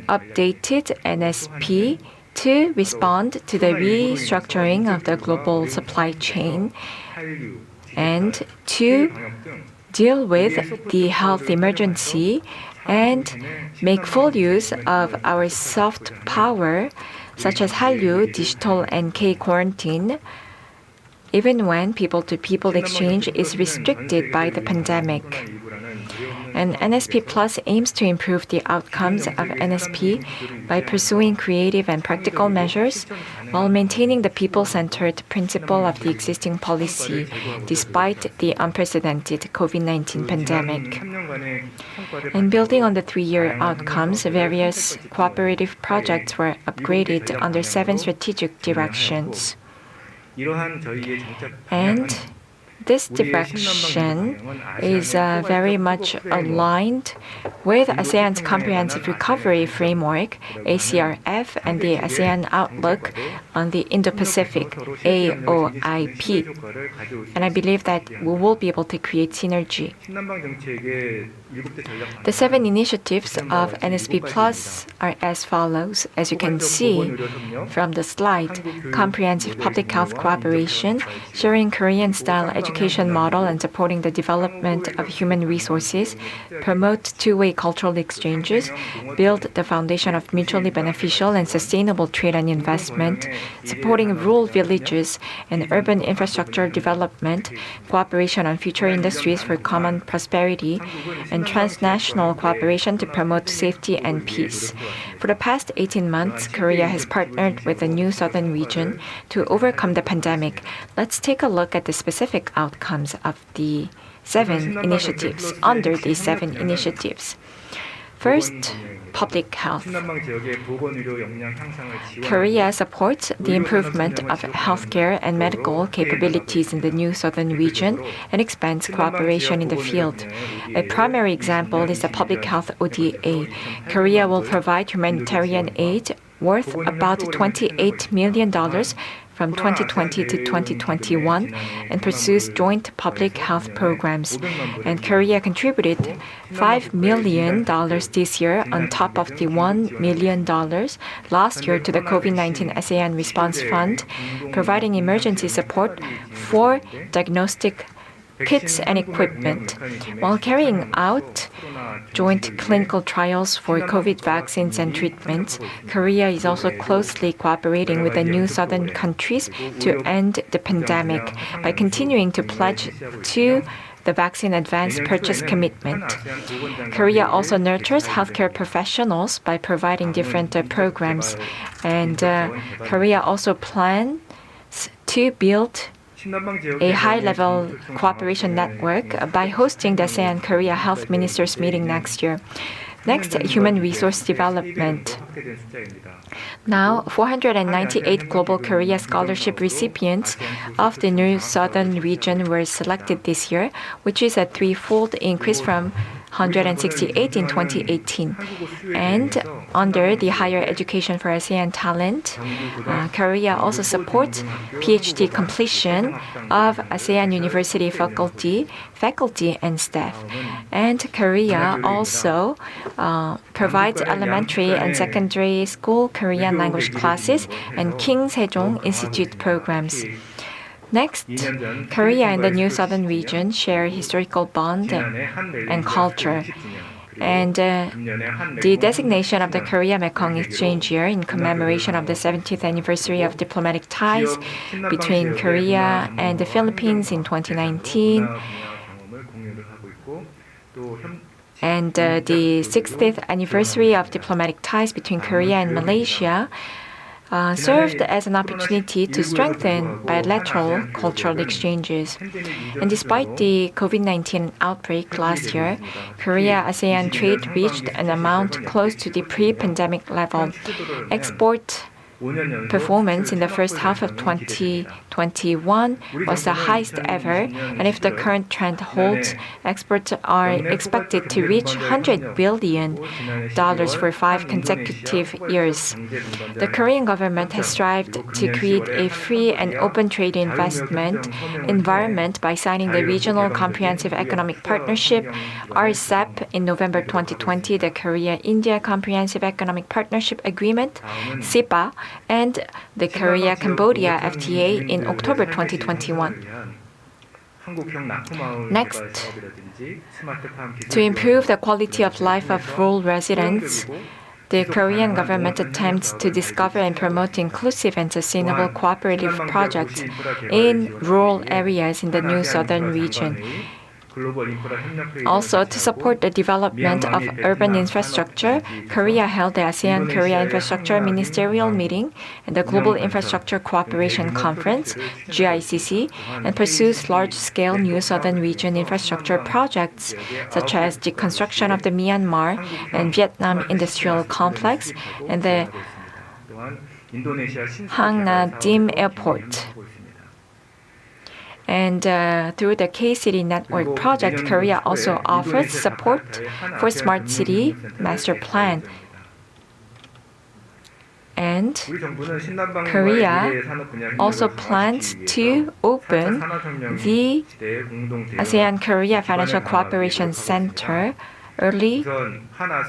updated NSP to respond to the restructuring of the global supply chain and to deal with the health emergency and make full use of our soft power, such as Hallyu, digital, and K-quarantine, even when people-to-people exchange is restricted by the pandemic. And NSP Plus aims to improve the outcomes of NSP by pursuing creative and practical measures while maintaining the people-centered principle of the existing policy, despite the unprecedented COVID-19 pandemic. And building on the 3-year outcomes, various cooperative projects were upgraded under 7 strategic directions. And this direction is very much aligned with ASEAN's Comprehensive Recovery Framework, ACRF, and the ASEAN Outlook on the Indo-Pacific, AOIP. And I believe that we will be able to create synergy. The 7 initiatives of NSP Plus are as follows. As you can see from the slide, comprehensive public health cooperation, sharing Korean-style education model and supporting the development of human resources, promote two-way cultural exchanges, build the foundation of mutually beneficial and sustainable trade and investment, supporting rural villages and urban infrastructure development, cooperation on future industries for common prosperity, and transnational cooperation to promote safety and peace. For the past 18 months, Korea has partnered with the new southern region to overcome the pandemic. Let's take a look at the specific outcomes of the 7 initiatives, under these 7 initiatives. First, public health. Korea supports the improvement of healthcare and medical capabilities in the new southern region and expands cooperation in the field. A primary example is the public health ODA. Korea will provide humanitarian aid worth about $28 million from 2020 to 2021 and pursues joint public health programs. And Korea contributed $5 million this year on top of the $1 million last year to the COVID-19 ASEAN Response Fund, providing emergency support for diagnostic kits and equipment. While carrying out joint clinical trials for COVID vaccines and treatments, Korea is also closely cooperating with the new southern countries to end the pandemic by continuing to pledge to the vaccine advance purchase commitment. Korea also nurtures healthcare professionals by providing different programs, and Korea also plans to build a high-level cooperation network by hosting the ASEAN-Korea Health Ministers meeting next year. Next, human resource development. Now, 498 Global Korea Scholarship recipients of the New Southern region were selected this year, which is a threefold increase from 168 in 2018. And under the Higher Education for ASEAN Talent, Korea also supports PhD completion of ASEAN University faculty and staff. And Korea also provides elementary and secondary school Korean language classes and King Sejong Institute programs. Next, Korea and the New Southern region share historical bond and culture. And the designation of the Korea-Mekong Exchange Year in commemoration of the 70th anniversary of diplomatic ties between Korea and the Philippines in 2019, and the 60th anniversary of diplomatic ties between Korea and Malaysia served as an opportunity to strengthen bilateral cultural exchanges. And despite the COVID-19 outbreak last year, Korea-ASEAN trade reached an amount close to the pre-pandemic level. Export performance in the first half of 2021 was the highest ever, and if the current trend holds, exports are expected to reach $100 billion for 5 consecutive years. The Korean government has strived to create a free and open trade investment environment by signing the Regional Comprehensive Economic Partnership, RCEP, in November 2020, the Korea-India Comprehensive Economic Partnership Agreement, CEPA, and the Korea-Cambodia FTA in October 2021. Next, to improve the quality of life of rural residents, the Korean government attempts to discover and promote inclusive and sustainable cooperative projects in rural areas in the New Southern region. Also, to support the development of urban infrastructure, Korea held the ASEAN-Korea Infrastructure Ministerial Meeting and the Global Infrastructure Cooperation Conference, GICC, and pursues large-scale New Southern Region infrastructure projects, such as the construction of the Myanmar and Vietnam Industrial Complex and the Hang Nadim Airport. And through the K-City Network project, Korea also offers support for Smart City Master Plan. And Korea also plans to open the ASEAN-Korea Financial Cooperation Center early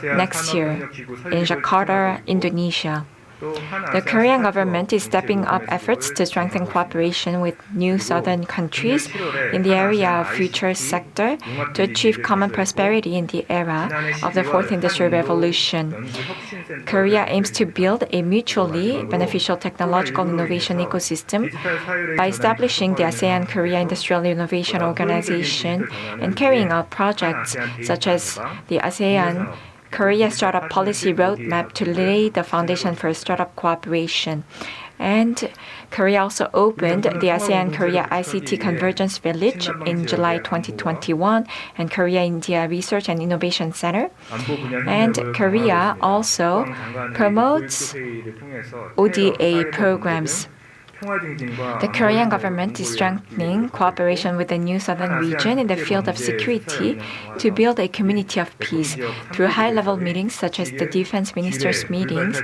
next year in Jakarta, Indonesia. The Korean government is stepping up efforts to strengthen cooperation with new southern countries in the area of future sector to achieve common prosperity in the era of the Fourth Industrial Revolution. Korea aims to build a mutually beneficial technological innovation ecosystem by establishing the ASEAN-Korea Industrial Innovation Organization and carrying out projects such as the ASEAN Korea Startup Policy Roadmap to lay the foundation for startup cooperation. And Korea also opened the ASEAN-Korea ICT Convergence Village in July 2021 and Korea-India Research and Innovation Center. And Korea also promotes ODA programs. The Korean government is strengthening cooperation with the new southern region in the field of security to build a community of peace. Through high-level meetings such as the defense ministers' meetings,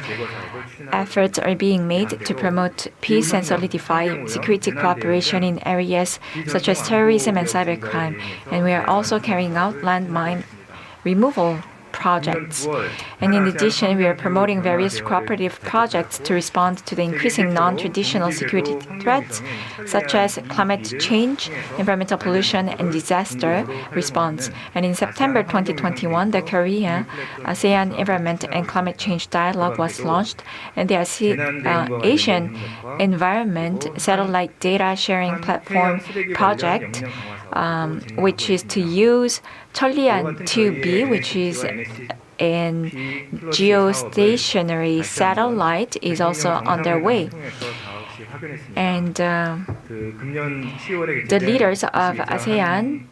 efforts are being made to promote peace and solidify security cooperation in areas such as terrorism and cybercrime. And we are also carrying out landmine removal projects. And in addition, we are promoting various cooperative projects to respond to the increasing non-traditional security threats, such as climate change, environmental pollution, and disaster response. And in September 2021, the Korea-ASEAN Environment and Climate Change Dialogue was launched, and the Asian Environment Satellite Data Sharing Platform project, which is to use Cheollian 2B, which is a geostationary satellite, is also underway. And the leaders of ASEAN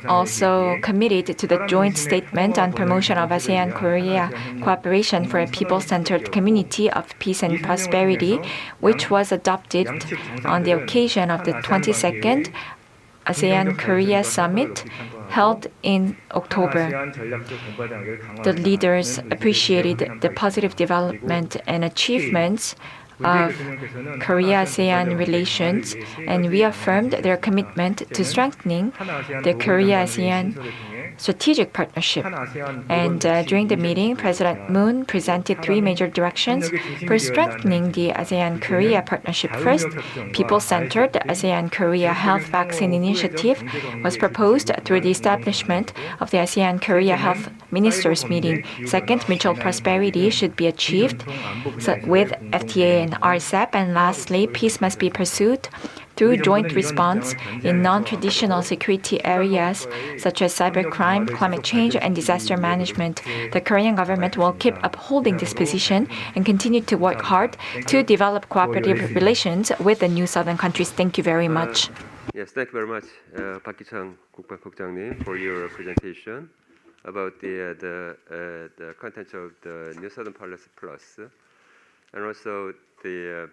also committed to the joint statement on promotion of ASEAN-Korea cooperation for a people-centered community of peace and prosperity, which was adopted on the occasion of the 22nd ASEAN-Korea Summit held in October. The leaders appreciated the positive development and achievements of Korea-ASEAN relations and reaffirmed their commitment to strengthening the Korea-ASEAN strategic partnership. And during the meeting, President Moon presented three major directions for strengthening the ASEAN-Korea partnership. First, people-centered ASEAN-Korea Health Vaccine Initiative was proposed through the establishment of the ASEAN-Korea Health Ministers meeting. Second, mutual prosperity should be achieved with FTA and RCEP. And lastly, peace must be pursued through joint response in non-traditional security areas such as cybercrime, climate change, and disaster management. The Korean government will keep upholding this position and continue to work hard to develop cooperative relations with the new southern countries. Thank you very much. Yes, thank you very much, Park Ki-chang 국방국장님, for your presentation about the contents of the New Southern Policy Plus, and also the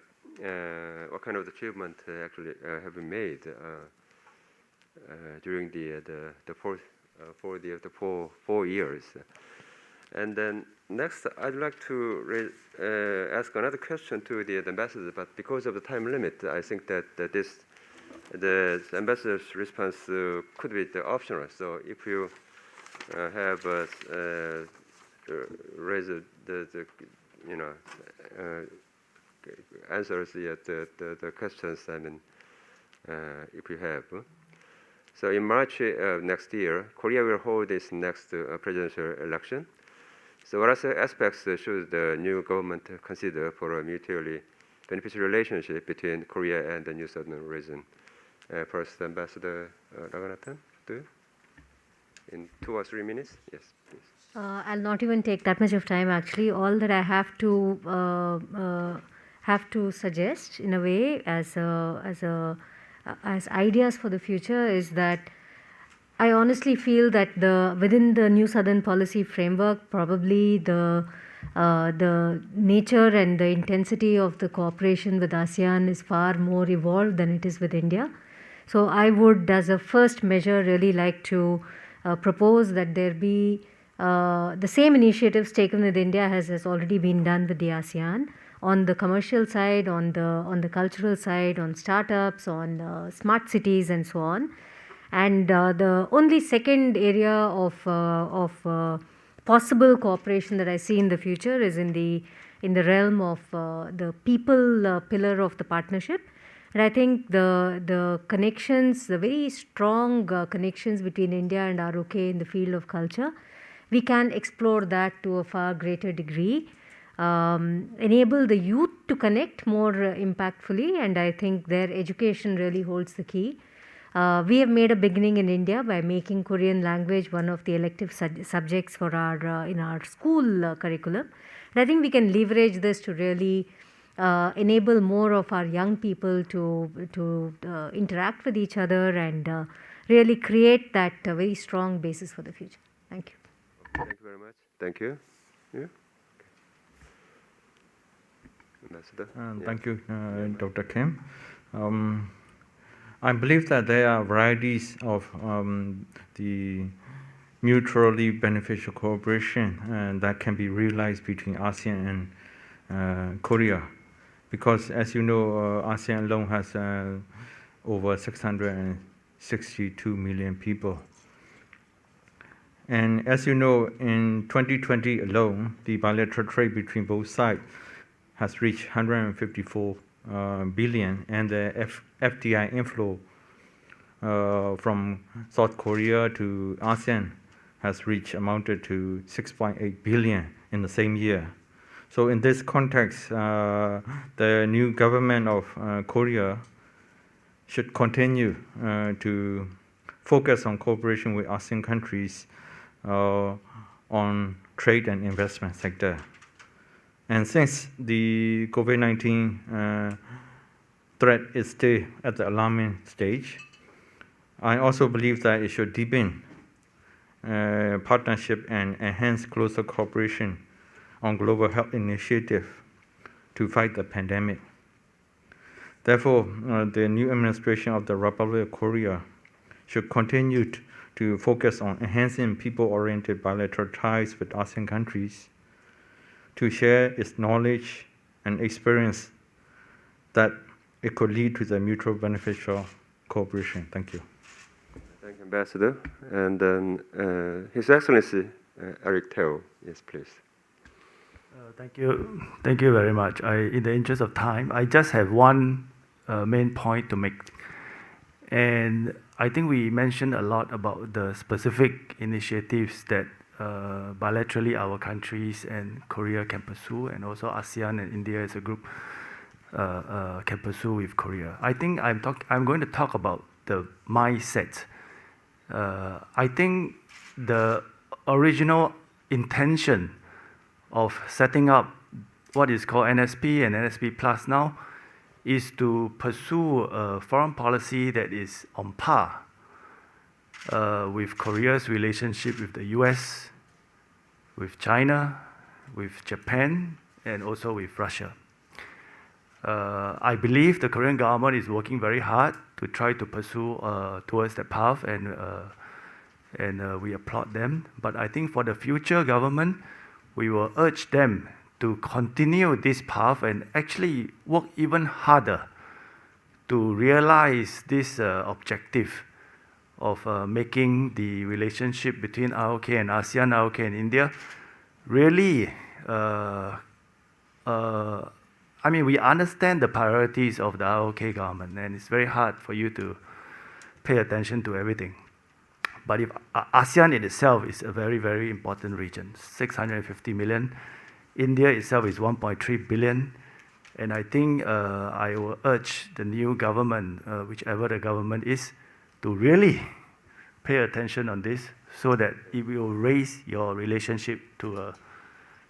what kind of achievement actually have been made during the 4 years. And then next, I'd like to ask another question to the ambassador, but because of the time limit, I think that the ambassador's response could be optional. So if you have raised the answers the questions, I mean, if you have. So in March next year, Korea will hold its next presidential election. So what aspects should the new government consider for a mutually beneficial relationship between Korea and the new southern region? First, Ambassador Raghunathan, in 2 or 3 minutes. Yes, please. I'll not even take that much of time. Actually, all that I have to suggest in a way as ideas for the future is that I honestly feel that within the new Southern policy framework, probably the nature and the intensity of the cooperation with ASEAN is far more evolved than it is with India. So I would, as a first measure, really like to propose that there be the same initiatives taken with India has already been done with the ASEAN on the commercial side, on the cultural side, on startups, on smart cities, and so on. And the only second area of possible cooperation that I see in the future is in the realm of the people pillar of the partnership. And I think the connections, the very strong connections between India and ROK in the field of culture, we can explore that to a far greater degree, enable the youth to connect more impactfully, and I think their education really holds the key. We have made a beginning in India by making Korean language one of the elective subjects for in our school curriculum. And I think we can leverage this to really enable more of our young people to interact with each other and really create that very strong basis for the future. Thank you. Thank you very much. Thank you. Yeah. Thank you, Dr. Kim. I believe that there are varieties of the mutually beneficial cooperation that can be realized between ASEAN and Korea. Because as you know, ASEAN alone has over 662 million people. And as you know, in 2020 alone, the bilateral trade between both sides has reached 154 billion, and the FDI inflow from South Korea to ASEAN has amounted to 6.8 billion in the same year. So in this context, the new government of Korea should continue to focus on cooperation with ASEAN countries on trade and investment sector. And since the COVID-19 threat is still at the alarming stage, I also believe that it should deepen partnership and enhance closer cooperation on global health initiative to fight the pandemic. Therefore, the new administration of the Republic of Korea should continue to focus on enhancing people-oriented bilateral ties with ASEAN countries, to share its knowledge and experience that it could lead to the mutual beneficial cooperation. Thank you. Thank you, Ambassador. And then His Excellency Eric Teo, yes, please. Thank you very much. In the interest of time, I just have one main point to make. And I think we mentioned a lot about the specific initiatives that bilaterally our countries and Korea can pursue, and also ASEAN and India as a group can pursue with Korea. I think I'm going to talk about the mindset. I think the original intention of setting up what is called NSP and NSP Plus now is to pursue a foreign policy that is on par with Korea's relationship with the US, with China, with Japan, and also with Russia. I believe the Korean government is working very hard to try to pursue towards that path, and we applaud them. But I think for the future government, we will urge them to continue this path and actually work even harder to realize this objective of making the relationship between ROK and ASEAN, ROK and India really, I mean, we understand the priorities of the ROK government, and it's very hard for you to pay attention to everything. But if ASEAN in itself is a very, very important region, 650 million. India itself is 1.3 billion. And I think I will urge the new government, whichever the government is, to really pay attention on this so that it will raise your relationship to a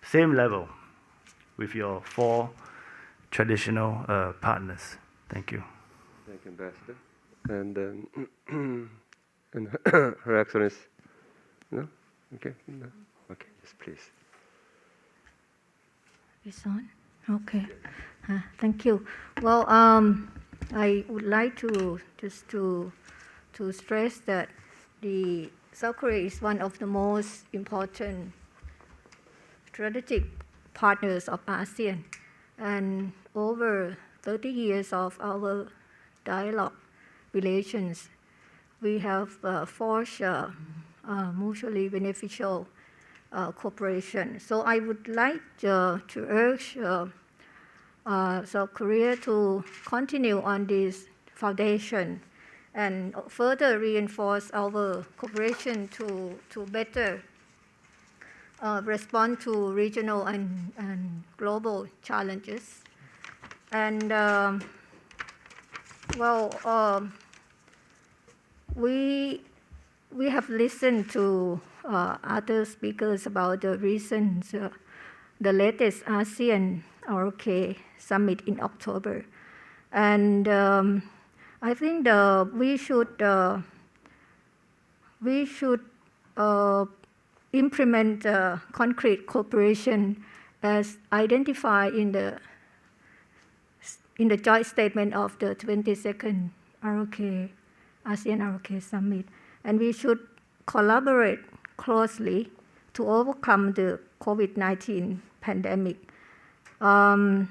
same level with your four traditional partners. Thank you. Thank you, Ambassador. And then and Her Excellency, no? Okay, no? Okay, yes, please. It's on? Okay. Thank you. Well, I would like to just to stress that the South Korea is one of the most important strategic partners of ASEAN, and over 30 years of our dialogue relations, we have forged mutually beneficial cooperation. So I would like to urge South Korea to continue on this foundation and further reinforce our cooperation to better respond to regional and global challenges. And we have listened to other speakers about the recent, the latest ASEAN ROK summit in October, and I think we should implement concrete cooperation as identified in the in the joint statement of the 22nd ASEAN-ROK Summit. And we should collaborate closely to overcome the COVID-19 pandemic. And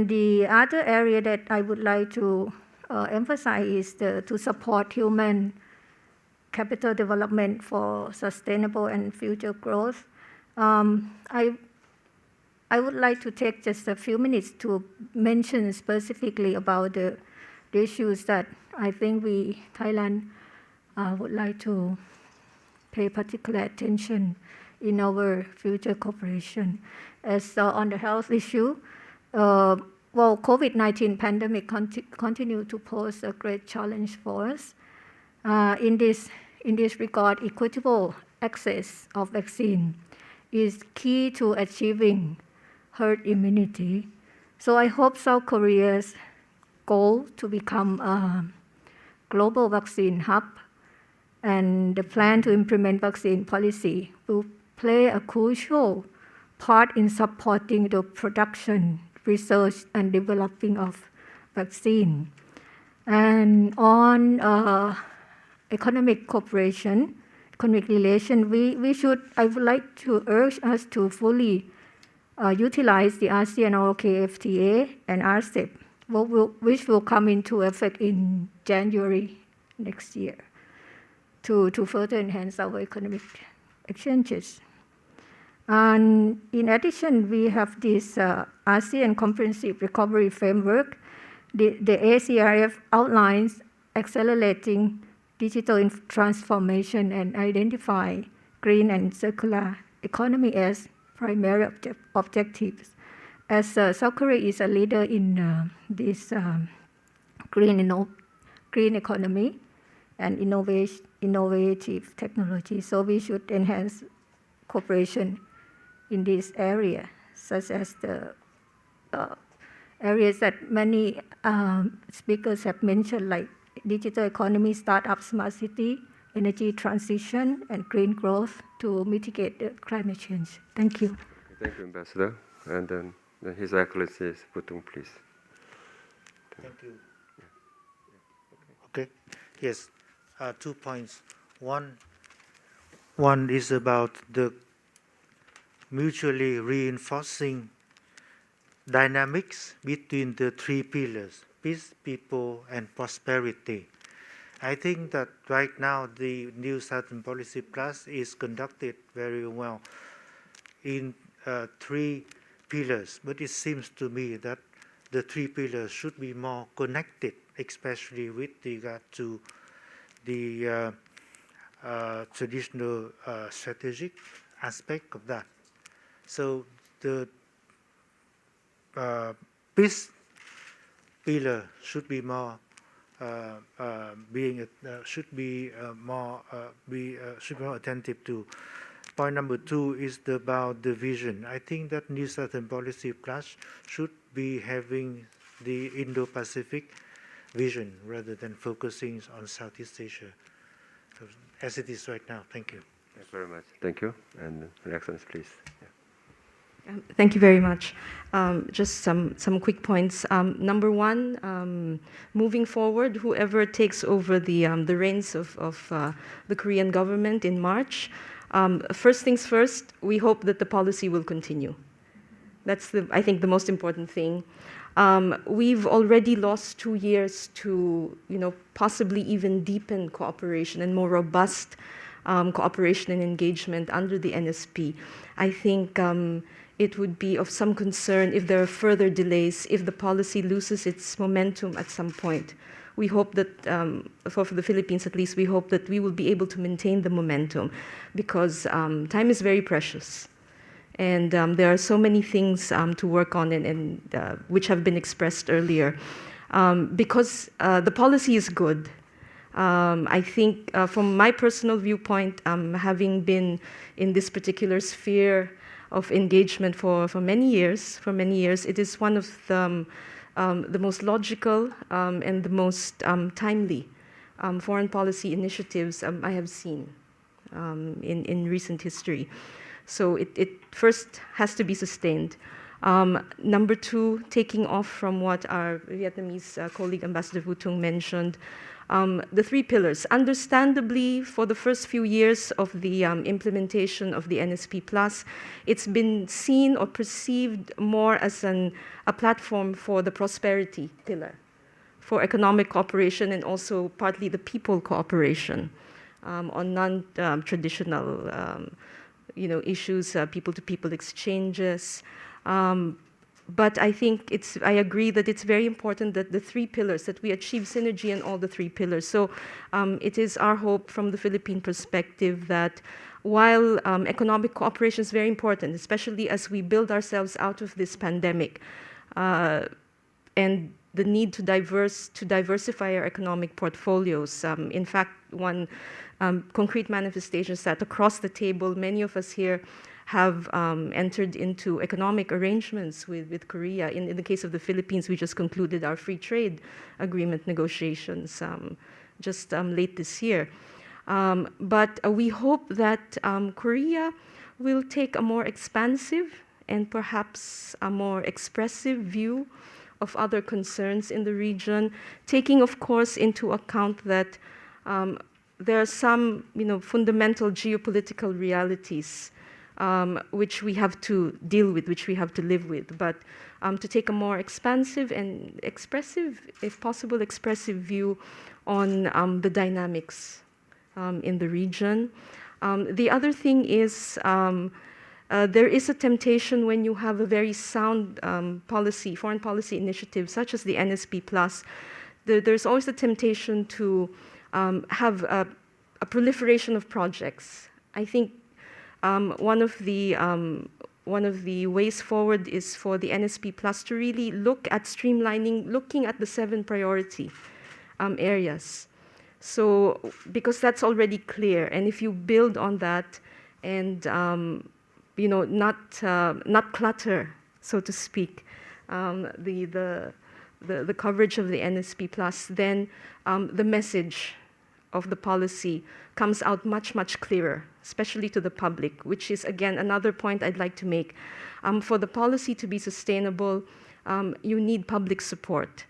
the other area that I would like to emphasize is to support human capital development for sustainable and future growth. I would like to take just a few minutes to mention specifically about the issues that I think Thailand would like to pay particular attention in our future cooperation. As on the health issue, COVID-19 pandemic continue to pose a great challenge for us. In this regard, equitable access of vaccine is key to achieving herd immunity. So I hope South Korea's goal to become a global vaccine hub and the plan to implement vaccine policy will play a crucial part in supporting the production, research, and developing of vaccine. And on economic cooperation, economic relation, I would like to urge us to fully utilize the ASEAN-ROK FTA and RCEP, which will come into effect in January next year, to further enhance our economic exchanges. And in addition, we have this ASEAN Comprehensive Recovery Framework. The ACRF outlines accelerating digital transformation and identify green and circular economy as primary objectives. As South Korea is a leader in this green economy and innovative technology, so we should enhance cooperation in this area, such as the areas that many speakers have mentioned, like digital economy, startup, smart city, energy transition, and green growth to mitigate the climate change. Thank you. Thank you, Ambassador. And then His Excellency Putung, please. Thank you. Okay. Yes. 2 points. One is about the mutually reinforcing dynamics between the three pillars: peace, people, and prosperity. I think that right now the New Southern Policy Plus is conducted very well in 3 pillars, but it seems to me that the 3 pillars should be more connected, especially with regard to the traditional strategic aspect of that. So the peace pillar should be more should be more attentive to. Point number 2 is about the vision. I think that New Southern Policy Plus should be having the Indo-Pacific vision rather than focusing on Southeast Asia, as it is right now. Thank you. Thanks very much. Thank you. And Your Excellency, please. Thank you very much. Just some quick points. Number 1, moving forward, whoever takes over the reins of the Korean government in March, first things first, we hope that the policy will continue. That's, I think, the most important thing. We've already lost 2 years to, possibly even deepen cooperation and more robust cooperation and engagement under the NSP. I think it would be of some concern if there are further delays, if the policy loses its momentum at some point. We hope that, for the Philippines at least, we hope that we will be able to maintain the momentum, because time is very precious. And there are so many things to work on, and which have been expressed earlier. Because the policy is good. I think from my personal viewpoint, having been in this particular sphere of engagement for many years, it is one of the most logical and the most timely foreign policy initiatives I have seen in recent history. So it first has to be sustained. Number two, taking off from what our Vietnamese colleague Ambassador Vu Tung mentioned, the three pillars. Understandably, for the first few years of the implementation of the NSP+, it's been seen or perceived more as a platform for the prosperity pillar, for economic cooperation and also partly the people cooperation on non-traditional issues, people-to-people exchanges. But I think I agree that it's very important that the three pillars, that we achieve synergy in all the three pillars. So it is our hope from the Philippine perspective that while economic cooperation is very important, especially as we build ourselves out of this pandemic, and the need to diversify our economic portfolios. In fact, one concrete manifestation is that across the table, many of us here have entered into economic arrangements with Korea. In the case of the Philippines, we just concluded our free trade agreement negotiations just late this year. But we hope that Korea will take a more expansive and perhaps a more expressive view of other concerns in the region, taking, of course, into account that there are some fundamental geopolitical realities which we have to deal with, which we have to live with, but to take a more expansive and expressive, if possible, expressive view on the dynamics in the region. The other thing is there is a temptation when you have a very sound foreign policy initiative, such as the NSP+, there's always a temptation to have a proliferation of projects. I think one of the ways forward is for the NSP+ to really look at streamlining, looking at the 7 priority areas. So, because that's already clear, and if you build on that and not clutter, so to speak, the coverage of the NSP+, then the message of the policy comes out much, much clearer, especially to the public, which is, again, another point I'd like to make. For the policy to be sustainable, you need public support.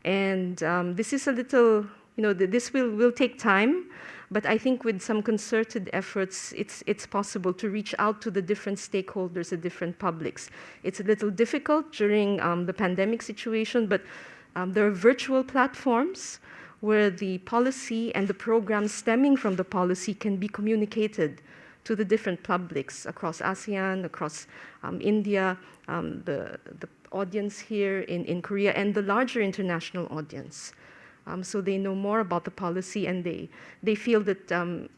And this is a little, this will take time, but I think with some concerted efforts, it's possible to reach out to the different stakeholders, the different publics. It's a little difficult during the pandemic situation, but there are virtual platforms where the policy and the programs stemming from the policy can be communicated to the different publics across ASEAN, across India, the audience here in Korea, and the larger international audience. So they know more about the policy and they feel that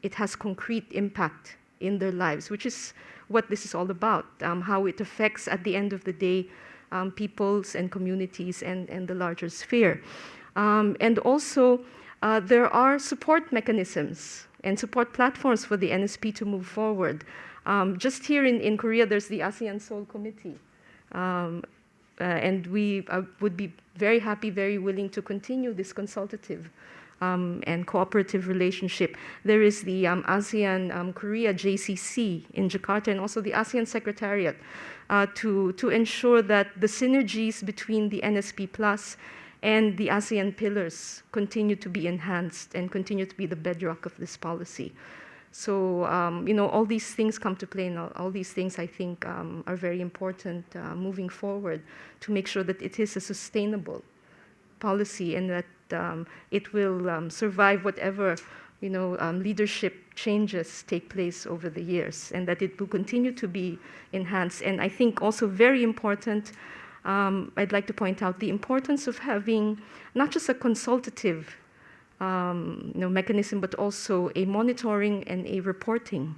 it has concrete impact in their lives, which is what this is all about, how it affects, at the end of the day, peoples and communities and the larger sphere. And also, there are support mechanisms and support platforms for the NSP to move forward. Just here in Korea, there's the ASEAN Seoul Committee. And we would be very happy, very willing to continue this consultative and cooperative relationship. There is the ASEAN Korea JCC in Jakarta, and also the ASEAN Secretariat to ensure that the synergies between the NSP+ and the ASEAN pillars continue to be enhanced and continue to be the bedrock of this policy. So, all these things come to play, and all these things, I think, are very important moving forward to make sure that it is a sustainable policy and that it will survive whatever, leadership changes take place over the years, and that it will continue to be enhanced. And I think also very important, I'd like to point out the importance of having not just a consultative mechanism, but also a monitoring and a reporting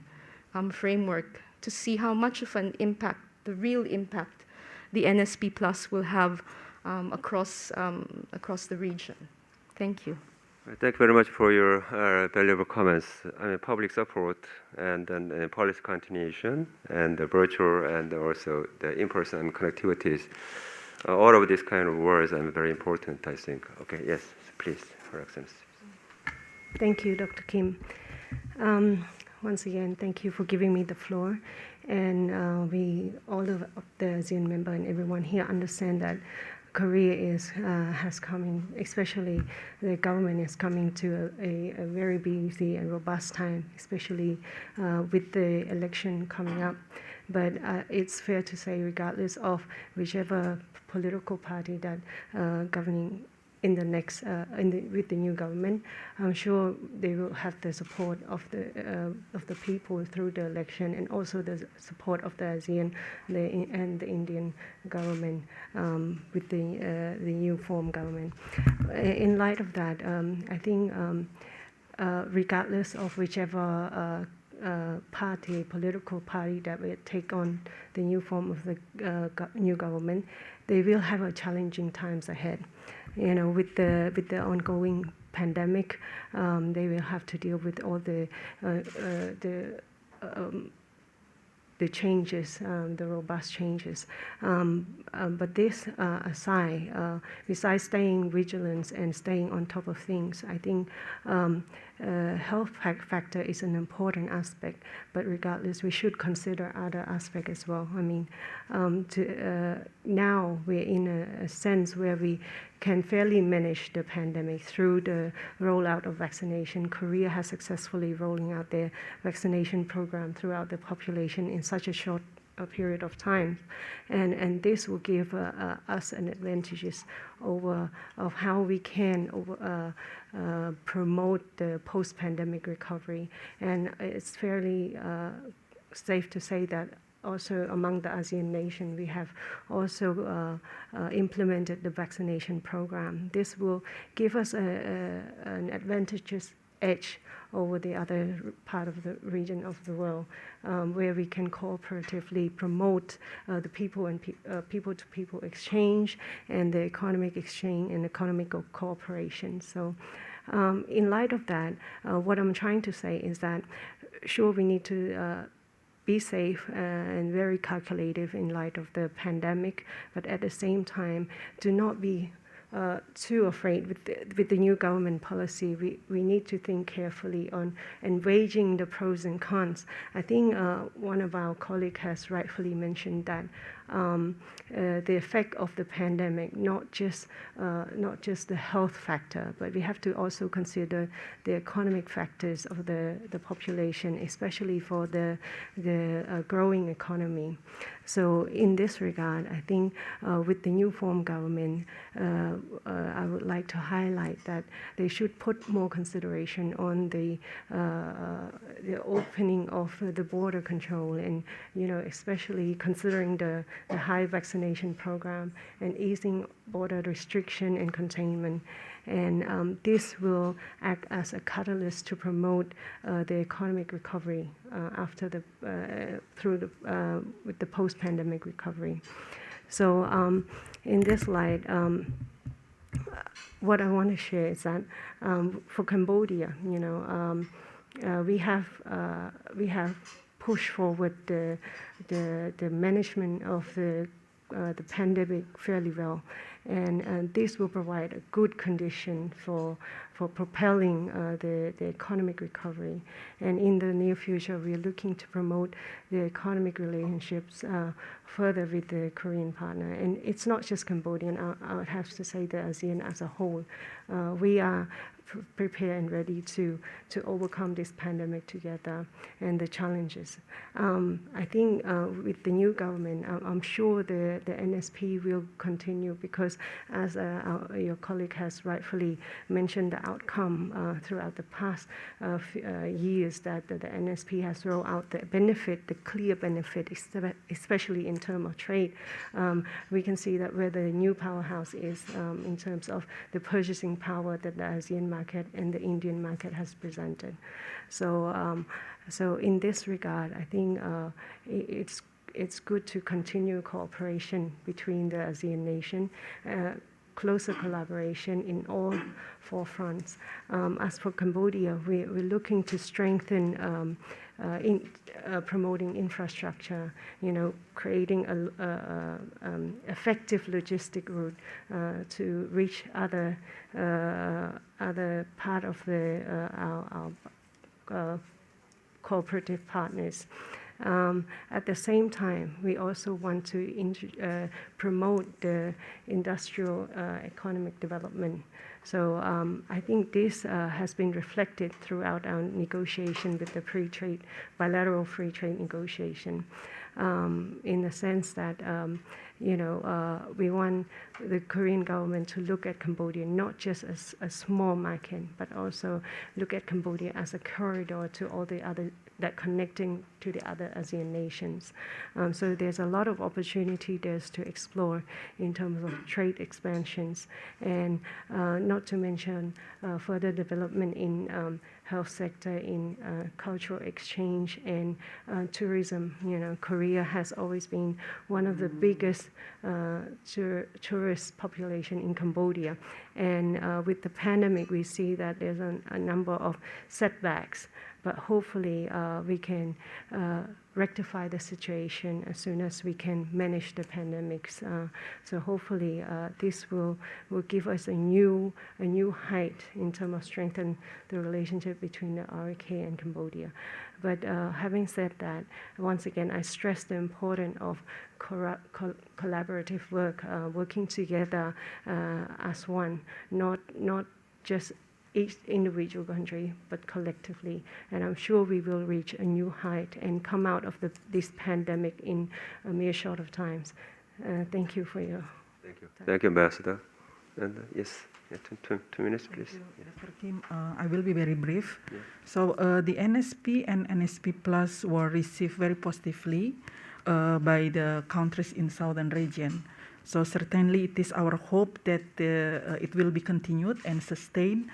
framework to see how much of an impact, the real impact, the NSP+ will have across the region. Thank you. Thank you very much for your valuable comments. Public support and then policy continuation and the virtual and also the in-person connectivities. All of these kind of words are very important, I think. Okay, yes, please, Her Excellency. Thank you, Dr. Kim. once again, thank you for giving me the floor. And all of the ASEAN member and everyone here understand that Korea has coming, especially the government is coming to a very busy and robust time, especially with the election coming up. But it's fair to say, regardless of whichever political party that governing in the next with the new government, I'm sure they will have the support of the people through the election, and also the support of the ASEAN and the Indian government with the new form government. In light of that, I think regardless of whichever political party that will take on the new form of the new government, they will have a challenging times ahead. You know, with the ongoing pandemic, they will have to deal with all the changes, the robust changes. But this aside, besides staying vigilant and staying on top of things, I think health factor is an important aspect. But regardless, we should consider other aspects as well. I mean, now we're in a sense where we can fairly manage the pandemic through the rollout of vaccination. Korea has successfully rolling out their vaccination program throughout the population in such a short period of time, and this will give us an advantages over of how we can promote the post-pandemic recovery. And it's fairly safe to say that also among the ASEAN nations, we have also implemented the vaccination program. This will give us an advantageous edge over the other part of the region of the world, where we can cooperatively promote the people and people-to-people exchange and the economic exchange and economic cooperation. So in light of that, what I'm trying to say is that sure, we need to be safe and very calculative in light of the pandemic, but at the same time, do not be too afraid with the new government policy. We need to think carefully on and weighing the pros and cons. I think one of our colleagues has rightfully mentioned that the effect of the pandemic, not just the health factor, but we have to also consider the economic factors of the population, especially for the growing economy. So in this regard, I think with the new form government, I would like to highlight that they should put more consideration on the opening of the border control, and especially considering the high vaccination program and easing border restriction and containment. And this will act as a catalyst to promote the economic recovery after with the post-pandemic recovery. So in this light, what I want to share is that for Cambodia, we have pushed forward the management of the pandemic fairly well, and this will provide a good condition for propelling the economic recovery. And in the near future, we are looking to promote the economic relationships further with the Korean partner. And it's not just Cambodian. I would have to say the ASEAN as a whole. We are prepared and ready to overcome this pandemic together and the challenges. I think with the new government, I'm sure the NSP will continue, because as your colleague has rightfully mentioned, the outcome throughout the past years that the NSP has rolled out the clear benefit, especially in terms of trade. We can see that where the new powerhouse is in terms of the purchasing power that the ASEAN market and the Indian market has presented. So in this regard, I think it's good to continue cooperation between the ASEAN nation, closer collaboration in all four fronts. As for Cambodia, we're looking to strengthen promoting infrastructure, creating an effective logistic route to reach other part of our cooperative partners. At the same time, we also want to promote the industrial economic development. So I think this has been reflected throughout our negotiation with the bilateral free trade negotiation, in the sense that we want the Korean government to look at Cambodia not just as a small market, but also look at Cambodia as a corridor to all the other that connecting to the other ASEAN nations. So there's a lot of opportunity there to explore in terms of trade expansions, and not to mention further development in health sector, in cultural exchange and tourism. Korea has always been one of the biggest tourist population in Cambodia, and with the pandemic, we see that there's a number of setbacks. But hopefully we can rectify the situation as soon as we can manage the pandemics. So hopefully this will give us a new height in terms of strengthen the relationship between the ROK and Cambodia. But having said that, once again, I stress the importance of collaborative work, working together as one, not just each individual country, but collectively. And I'm sure we will reach a new height and come out of this pandemic in a mere short of times. Thank you for your time. Thank you, Ambassador. And yes, 2 minutes, please. Thank you, Dr. Kim. I will be very brief. Yeah. So the NSP and NSP Plus were received very positively by the countries in southern region. So certainly it is our hope that it will be continued and sustained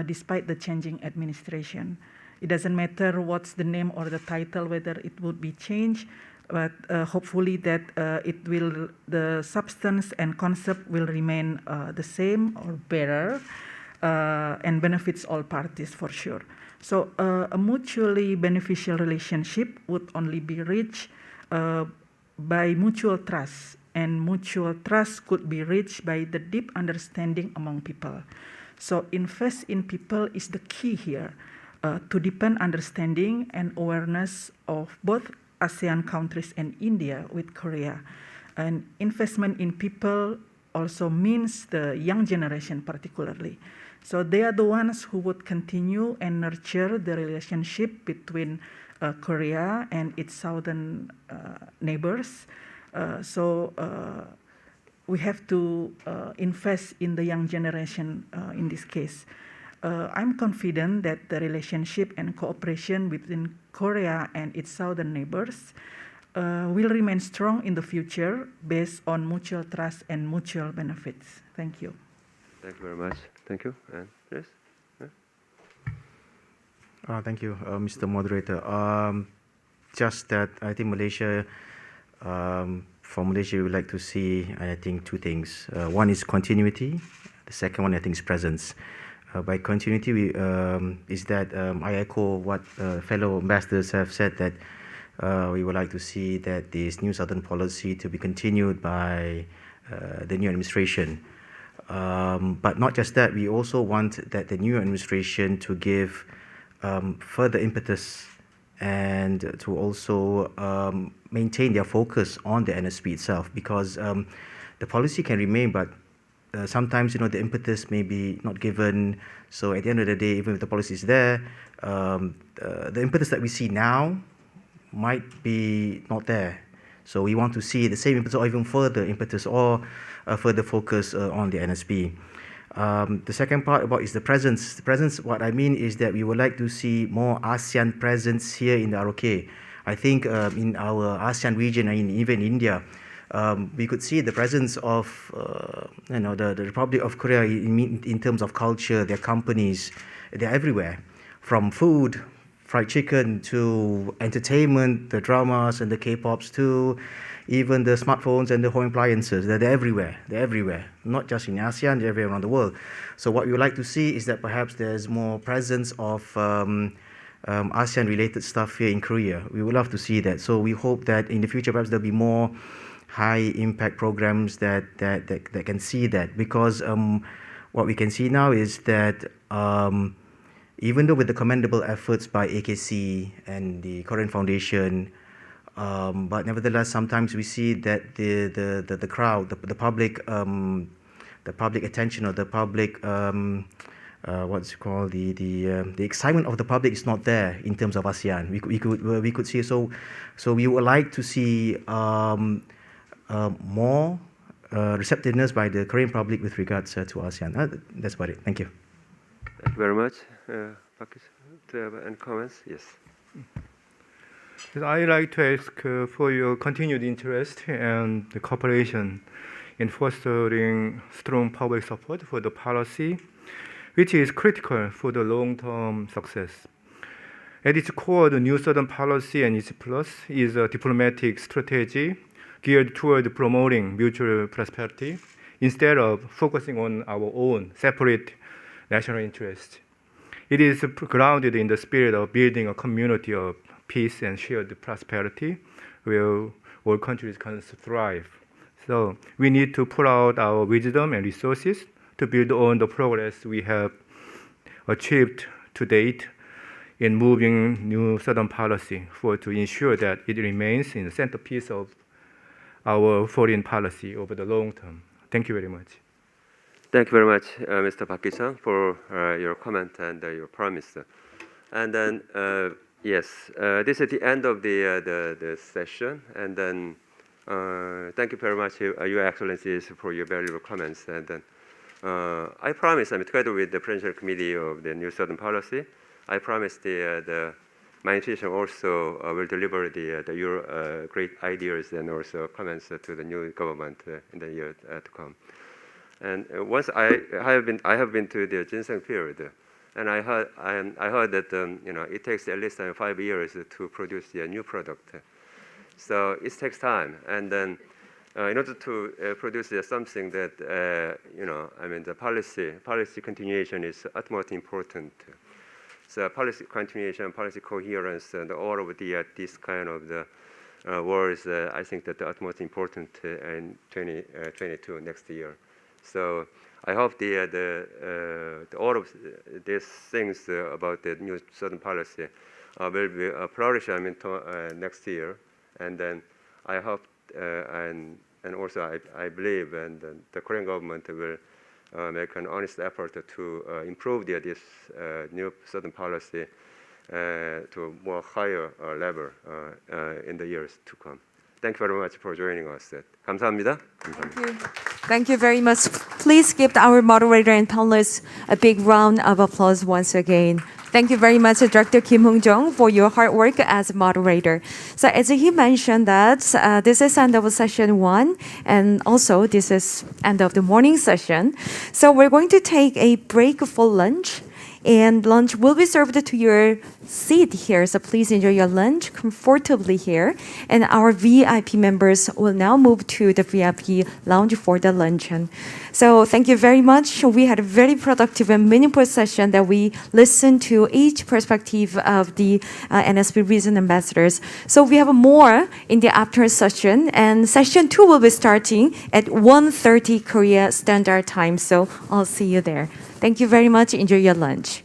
despite the changing administration. It doesn't matter what's the name or the title, whether it would be changed, but hopefully that the substance and concept will remain the same or better and benefits all parties for sure. So a mutually beneficial relationship would only be reached by mutual trust, and mutual trust could be reached by the deep understanding among people. So invest in people is the key here to deepen understanding and awareness of both ASEAN countries and India with Korea. And investment in people also means the young generation particularly. So they are the ones who would continue and nurture the relationship between Korea and its southern neighbors. So we have to invest in the young generation in this case. I'm confident that the relationship and cooperation between Korea and its southern neighbors will remain strong in the future based on mutual trust and mutual benefits. Thank you. Thank you very much. Thank you. And yes? Thank you, Mr. Moderator. Just that I think Malaysia, for Malaysia, we would like to see, I think, 2 things. One is continuity. The second one, I think, is presence. By continuity, is that I echo what fellow ambassadors have said, that we would like to see that this new southern policy to be continued by the new administration. But not just that, we also want that the new administration to give further impetus and to also maintain their focus on the NSP itself, because the policy can remain, but sometimes the impetus may be not given. So at the end of the day, even if the policy is there, the impetus that we see now might be not there. So we want to see the same impetus or even further impetus or further focus on the NSP. The second part about is the presence. The presence, what I mean is that we would like to see more ASEAN presence here in the ROK. I think in our ASEAN region and even India, we could see the presence of the Republic of Korea in terms of culture, their companies, they're everywhere. From food, fried chicken, to entertainment, the dramas and the K-pops, to even the smartphones and the home appliances. They're everywhere. They're everywhere. Not just in ASEAN, they're everywhere around the world. So what we would like to see is that perhaps there's more presence of ASEAN-related stuff here in Korea. We would love to see that. So we hope that in the future, perhaps there'll be more high-impact programs that can see that. Because what we can see now is that even though with the commendable efforts by AKC and the Korean Foundation, but nevertheless, sometimes we see that the crowd, the public attention or the public what's it called, the excitement of the public is not there in terms of ASEAN. We could see so we would like to see more receptiveness by the Korean public with regards to ASEAN. That's about it. Thank you. Thank you very much. Pakis, do you have any comments? Yes. I'd like to ask for your continued interest and the cooperation in fostering strong public support for the policy, which is critical for the long-term success. At its core, the New Southern Policy and its plus is a diplomatic strategy geared toward promoting mutual prosperity instead of focusing on our own separate national interests. It is grounded in the spirit of building a community of peace and shared prosperity where all countries can thrive. So we need to put out our wisdom and resources to build on the progress we have achieved to date in moving New Southern Policy to ensure that it remains in the centerpiece of our foreign policy over the long term. Thank you very much. Thank you very much, Mr. Park Ki-chang, for your comment and your promise. And then, yes, this is the end of the session. And then, thank you very much, Your Excellencies, for your valuable comments. And then, I promise, together with the Presidential Committee of the New Southern Policy, I promise my institution also will deliver your great ideas and also comments to the new government in the year to come. And once I have been to the ginseng field, and I heard that it takes at least 5 years to produce a new product. So it takes time, and then in order to produce something that the policy continuation is utmost important. So policy continuation, policy coherence, and all of this kind of the words, I think that the utmost important in 2022 next year. So I hope all of these things about the New Southern Policy will be flourished next year, and then I hope and also I believe and the Korean government will make an honest effort to improve this New Southern Policy to a more higher level in the years to come. Thank you very much for joining us. 감사합니다. Thank you very much. Please give our moderator and panelists a big round of applause once again. Thank you very much, Director Kim Hong-jong, for your hard work as a moderator. So as he mentioned that this is end of session 1, and also this is end of the morning session. So we're going to take a break for lunch. And lunch will be served to your seat here, so please enjoy your lunch comfortably here. And our VIP members will now move to the VIP lounge for the luncheon. So thank you very much. We had a very productive and meaningful session that we listened to each perspective of the NSP region ambassadors. So we have more in the afternoon session, and session 2 will be starting at 1:30 Korea Standard Time. So I'll see you there. Thank you very much. Enjoy your lunch.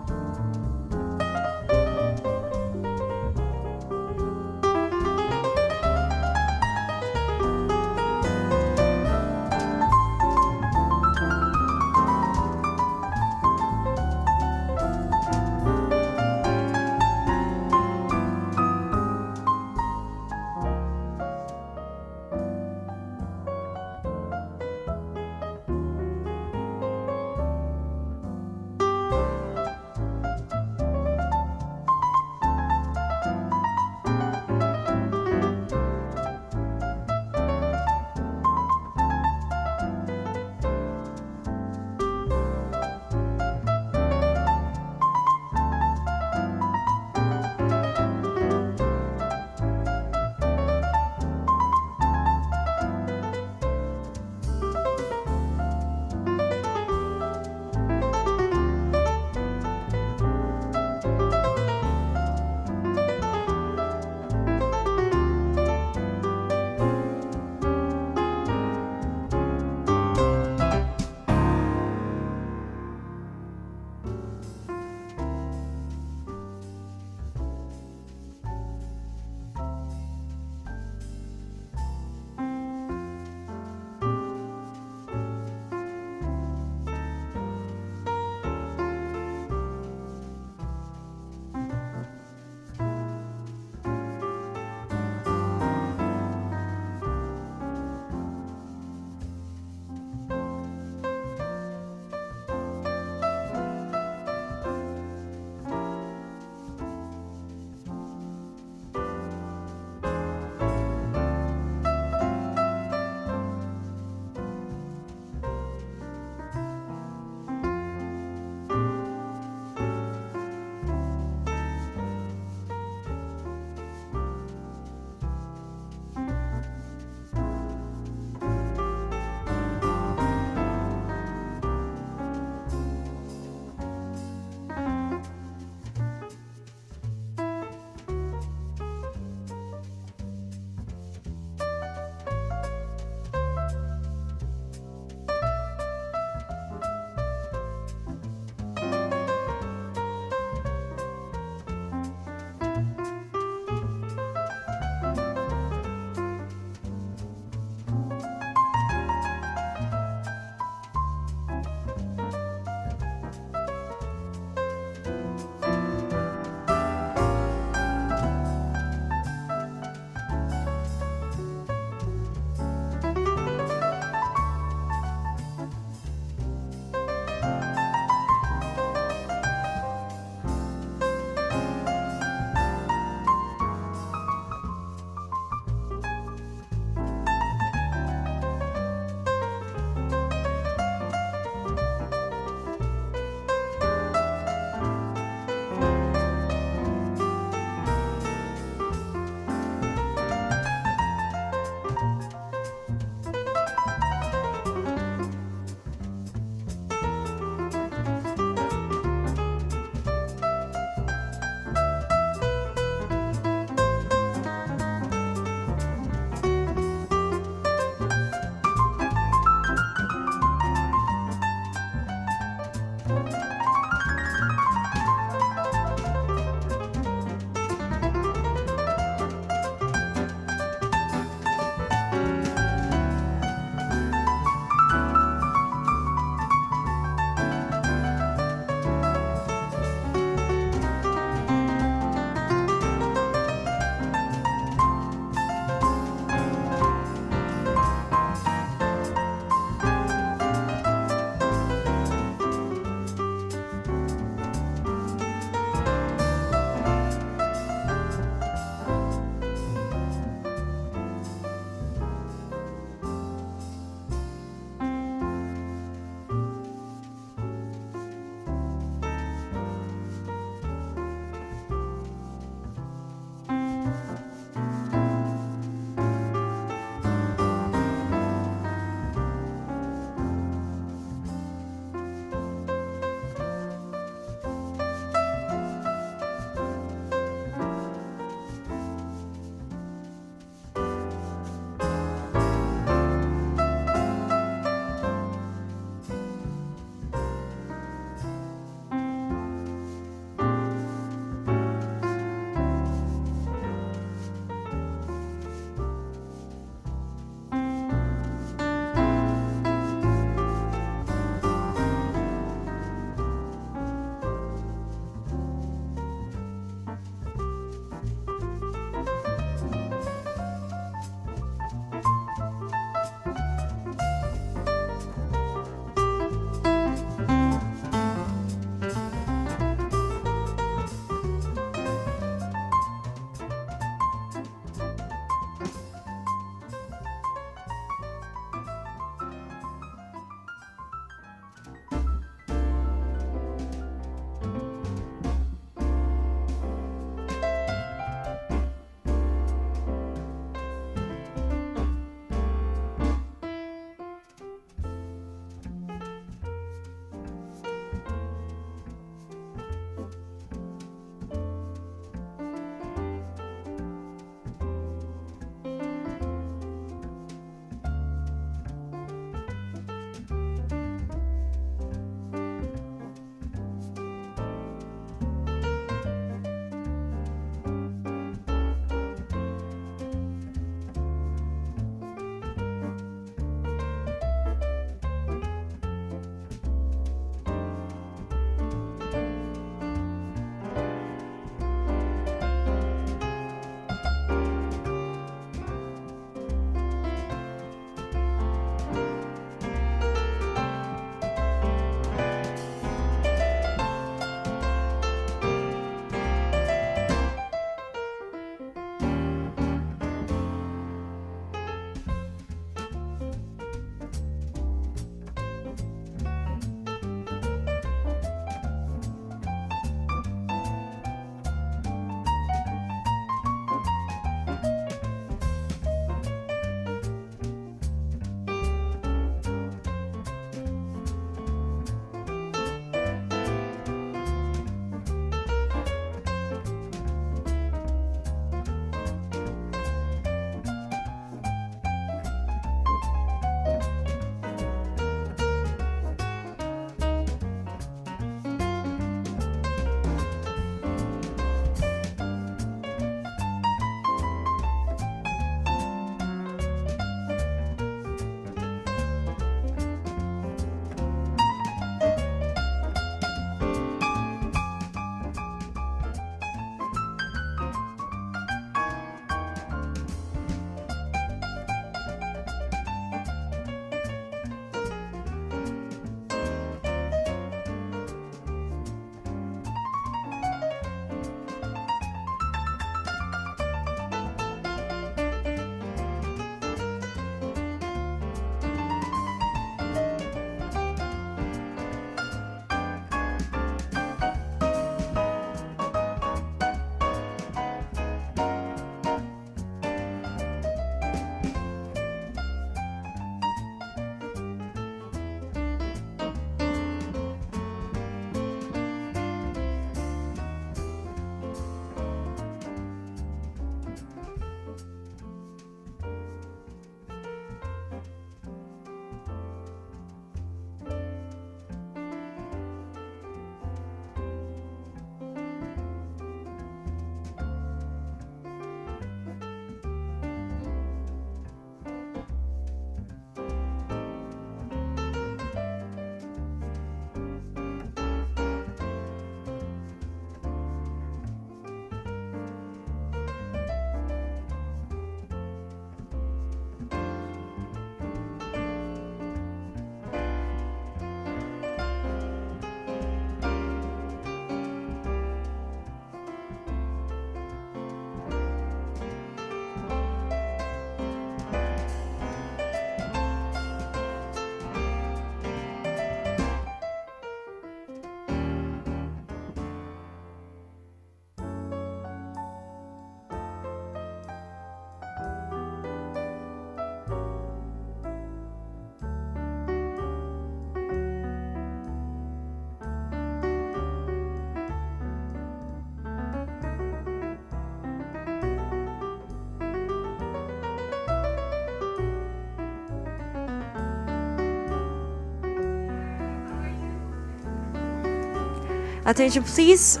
Attention please.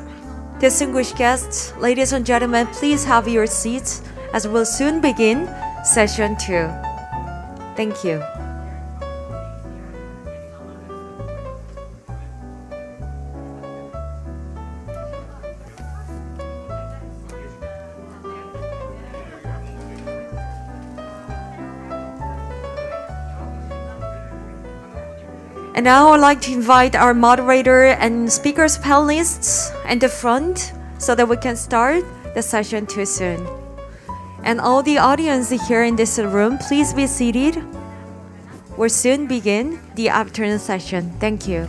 Distinguished guests, ladies and gentlemen, please have your seats as we'll soon begin session 2. Thank you. And now I'd like to invite our moderator and speakers panelists in the front so that we can start the session too soon. And all the audience here in this room, please be seated. We'll soon begin the afternoon session. Thank you.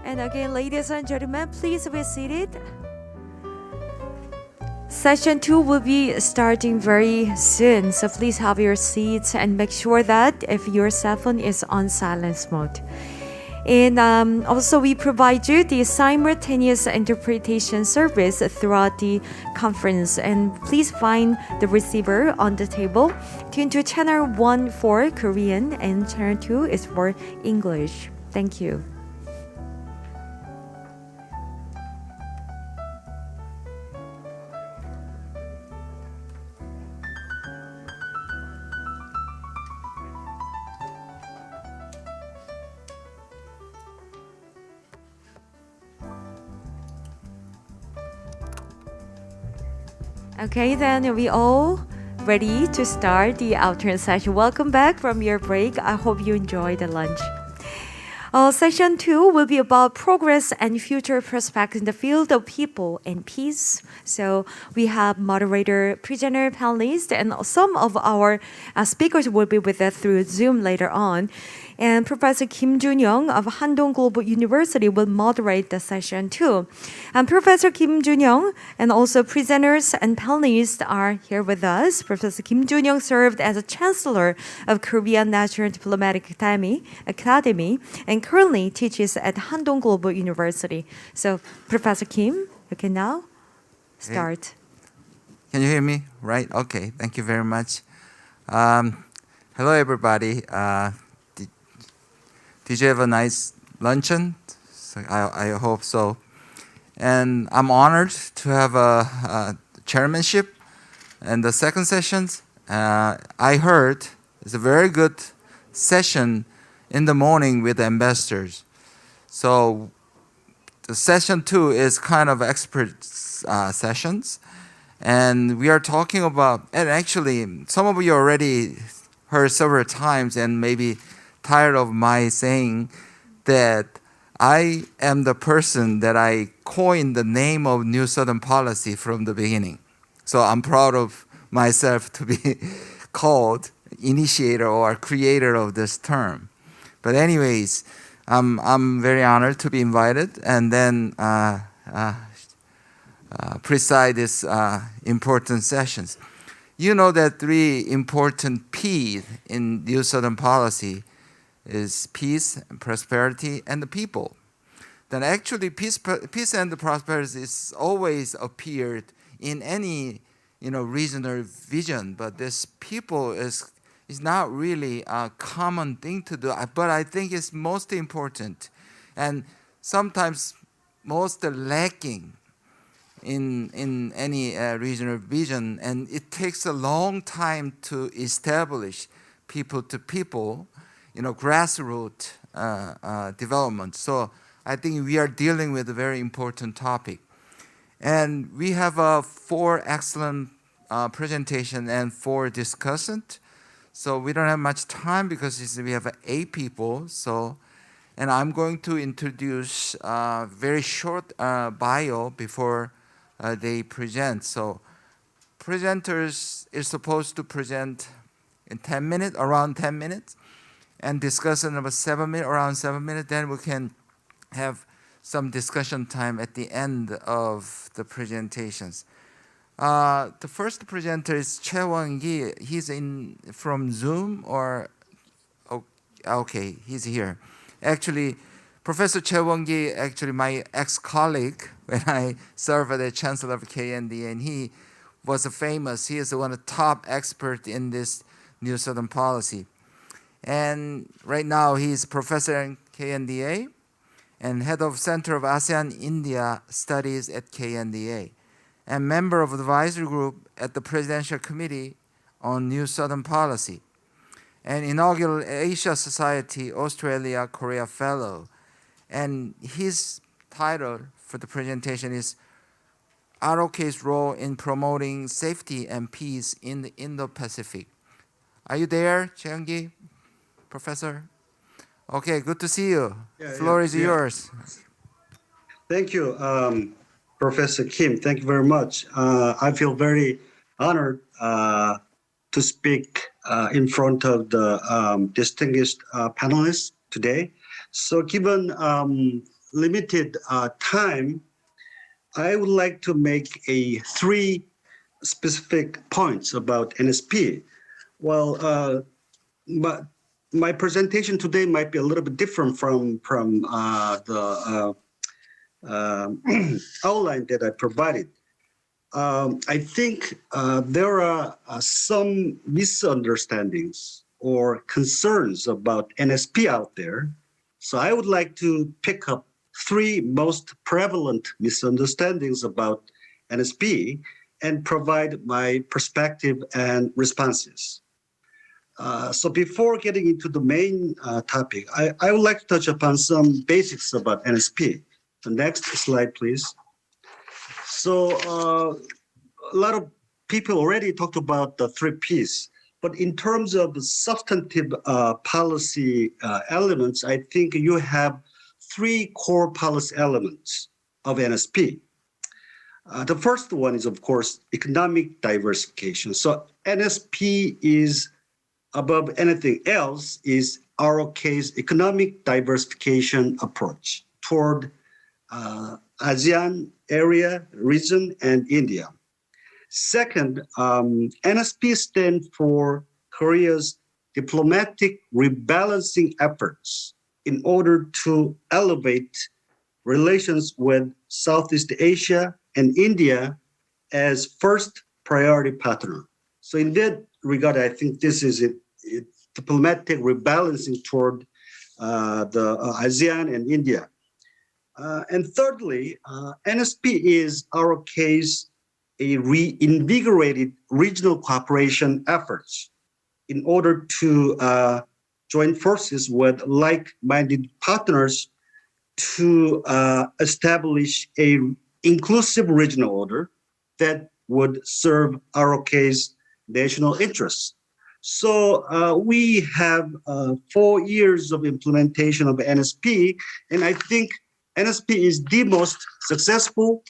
And again, ladies and gentlemen, please be seated. Session 2 will be starting very soon, so please have your seats and make sure that if your cell phone is on silence mode. And also, we provide you the simultaneous interpretation service throughout the conference. And please find the receiver on the table. Tune to channel 1 for Korean and channel 2 is for English. Thank you. Okay, then we all ready to start the afternoon session. Welcome back from your break. I hope you enjoyed the lunch. Session 2 will be about progress and future prospects in the field of people and peace. So we have moderator, presenter, panelists, and some of our speakers will be with us through Zoom later on. And Professor Kim Jun-young of Handong Global University will moderate the session too. And Professor Kim Jun-young and also presenters and panelists are here with us. Professor Kim Jun-young served as a Chancellor of Korean National Diplomatic Academy and currently teaches at Handong Global University. So, Professor Kim, you can now start. Can you hear me? Right? Okay. Thank you very much. Hello, everybody. Did you have a nice luncheon? So I hope so. And I'm honored to have a chairmanship and the second sessions. I heard it's a very good session in the morning with the ambassadors. So the session 2 is kind of expert sessions. And we are talking about, and actually some of you already heard several times and maybe tired of my saying that I am the person that I coined the name of New Southern Policy from the beginning. So I'm proud of myself to be called initiator or creator of this term. But anyways, I'm very honored to be invited and then preside this important sessions. You know that 3 important P's in New Southern Policy is peace, and prosperity, and the people. then actually peace and prosperity is always appeared in any regional vision, but this people is not really a common thing to do, but I think it's most important and sometimes most lacking in any regional vision, and it takes a long time to establish people to people, grassroots development. So I think we are dealing with a very important topic. And we have 4 excellent presentation and 4 discussants. So we don't have much time because we have 8 people. And I'm going to introduce a very short bio before they present. So presenters is supposed to present in 10 minutes, around 10 minutes, and discuss in about 7 minutes, around 7 minutes. Then we can have some discussion time at the end of the presentations. The first presenter is Choi Won-gi. He's from Zoom or okay, he's here. Actually, Professor Choi Won-gi, actually my ex-colleague when I served as the Chancellor of KNDA, and he was famous. He is one of the top experts in this New Southern Policy. And right now he's professor in KNDA and head of Center of ASEAN-India Studies at KNDA, and member of the advisory group at the Presidential Committee on New Southern Policy, and inaugural Asia Society Australia Korea Fellow. And his title for the presentation is ROK's Role in Promoting Safety and Peace in the Indo-Pacific. Are you there, Cheong-gi, Professor? Okay, good to see you. Floor is yours. Thank you, Professor Kim. Thank you very much. I feel very honored to speak in front of the distinguished panelists today. So given limited time, I would like to make 3 specific points about NSP. Well, but my presentation today might be a little bit different from the outline that I provided. I think there are some misunderstandings or concerns about NSP out there. So I would like to pick up 3 most prevalent misunderstandings about NSP and provide my perspective and responses. So before getting into the main topic, I would like to touch upon some basics about NSP. The next slide, please. So a lot of people already talked about the 3 Ps, but in terms of substantive policy elements, I think you have 3 core policy elements of NSP. The first one is, of course, economic diversification. So NSP is, above anything else, is ROK's economic diversification approach toward ASEAN area, region, and India. Second, NSP stands for Korea's diplomatic rebalancing efforts in order to elevate relations with Southeast Asia and India as first priority partner. So in that regard, I think this is a diplomatic rebalancing toward the ASEAN and India. And thirdly, NSP is ROK's reinvigorated regional cooperation efforts in order to join forces with like-minded partners to establish an inclusive regional order that would serve ROK's national interests. So we have 4 years of implementation of NSP, and I think NSP is the most successful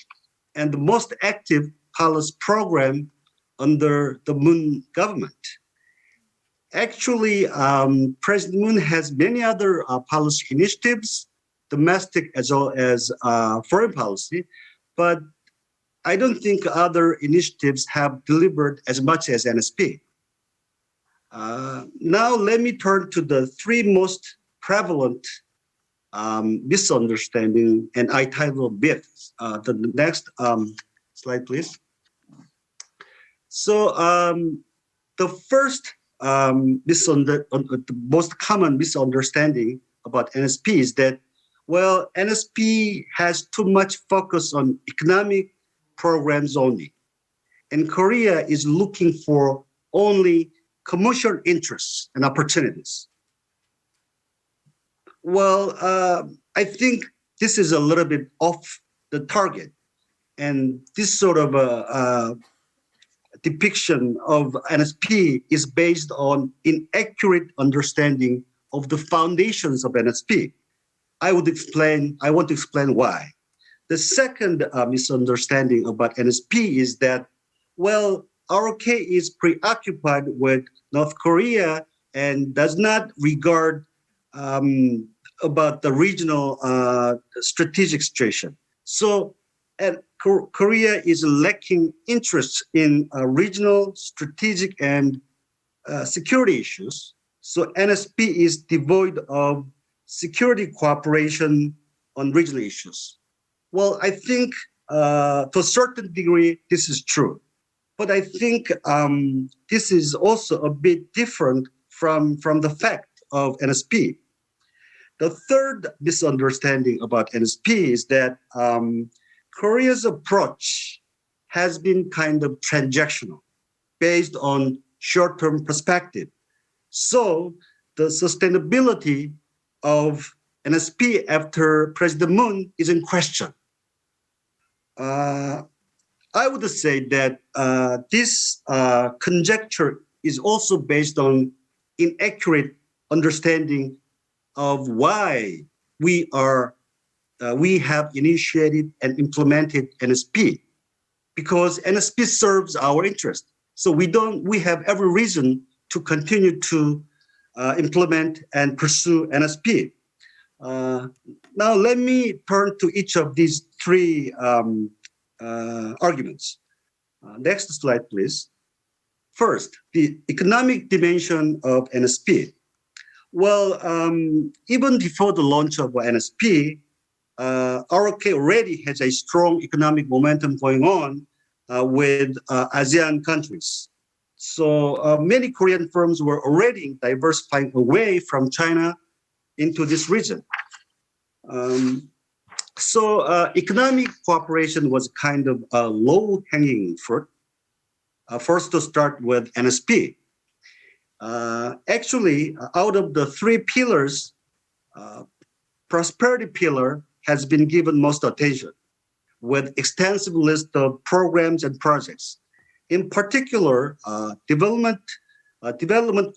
and the most active policy program under the Moon government. Actually, President Moon has many other policy initiatives, domestic as well as foreign policy, but I don't think other initiatives have delivered as much as NSP. Now let me turn to the 3 most prevalent misunderstanding, and I titled myths. The next slide, please. So the first the most common misunderstanding about NSP is that, well, NSP has too much focus on economic programs only, and Korea is looking for only commercial interests and opportunities. Well, I think this is a little bit off the target, and this sort of a depiction of NSP is based on inaccurate understanding of the foundations of NSP. I want to explain why. The second misunderstanding about NSP is that, well, ROK is preoccupied with North Korea and does not regard about the regional strategic situation. So, and Korea is lacking interest in regional, strategic, and security issues. So NSP is devoid of security cooperation on regional issues. Well, I think to a certain degree, this is true. But I think this is also a bit different from the fact of NSP. The third misunderstanding about NSP is that Korea's approach has been kind of transactional, based on short-term perspective. So the sustainability of NSP after President Moon is in question. I would say that this conjecture is also based on inaccurate understanding of why we have initiated and implemented NSP, because NSP serves our interest. So we have every reason to continue to implement and pursue NSP. Now let me turn to each of these three arguments. Next slide, please. First, the economic dimension of NSP. Well, even before the launch of NSP, ROK already has a strong economic momentum going on with ASEAN countries. So many Korean firms were already diversifying away from China into this region. So economic cooperation was kind of a low-hanging fruit. First to start with NSP. Actually, out of the three pillars, prosperity pillar has been given most attention, with extensive list of programs and projects. In particular, development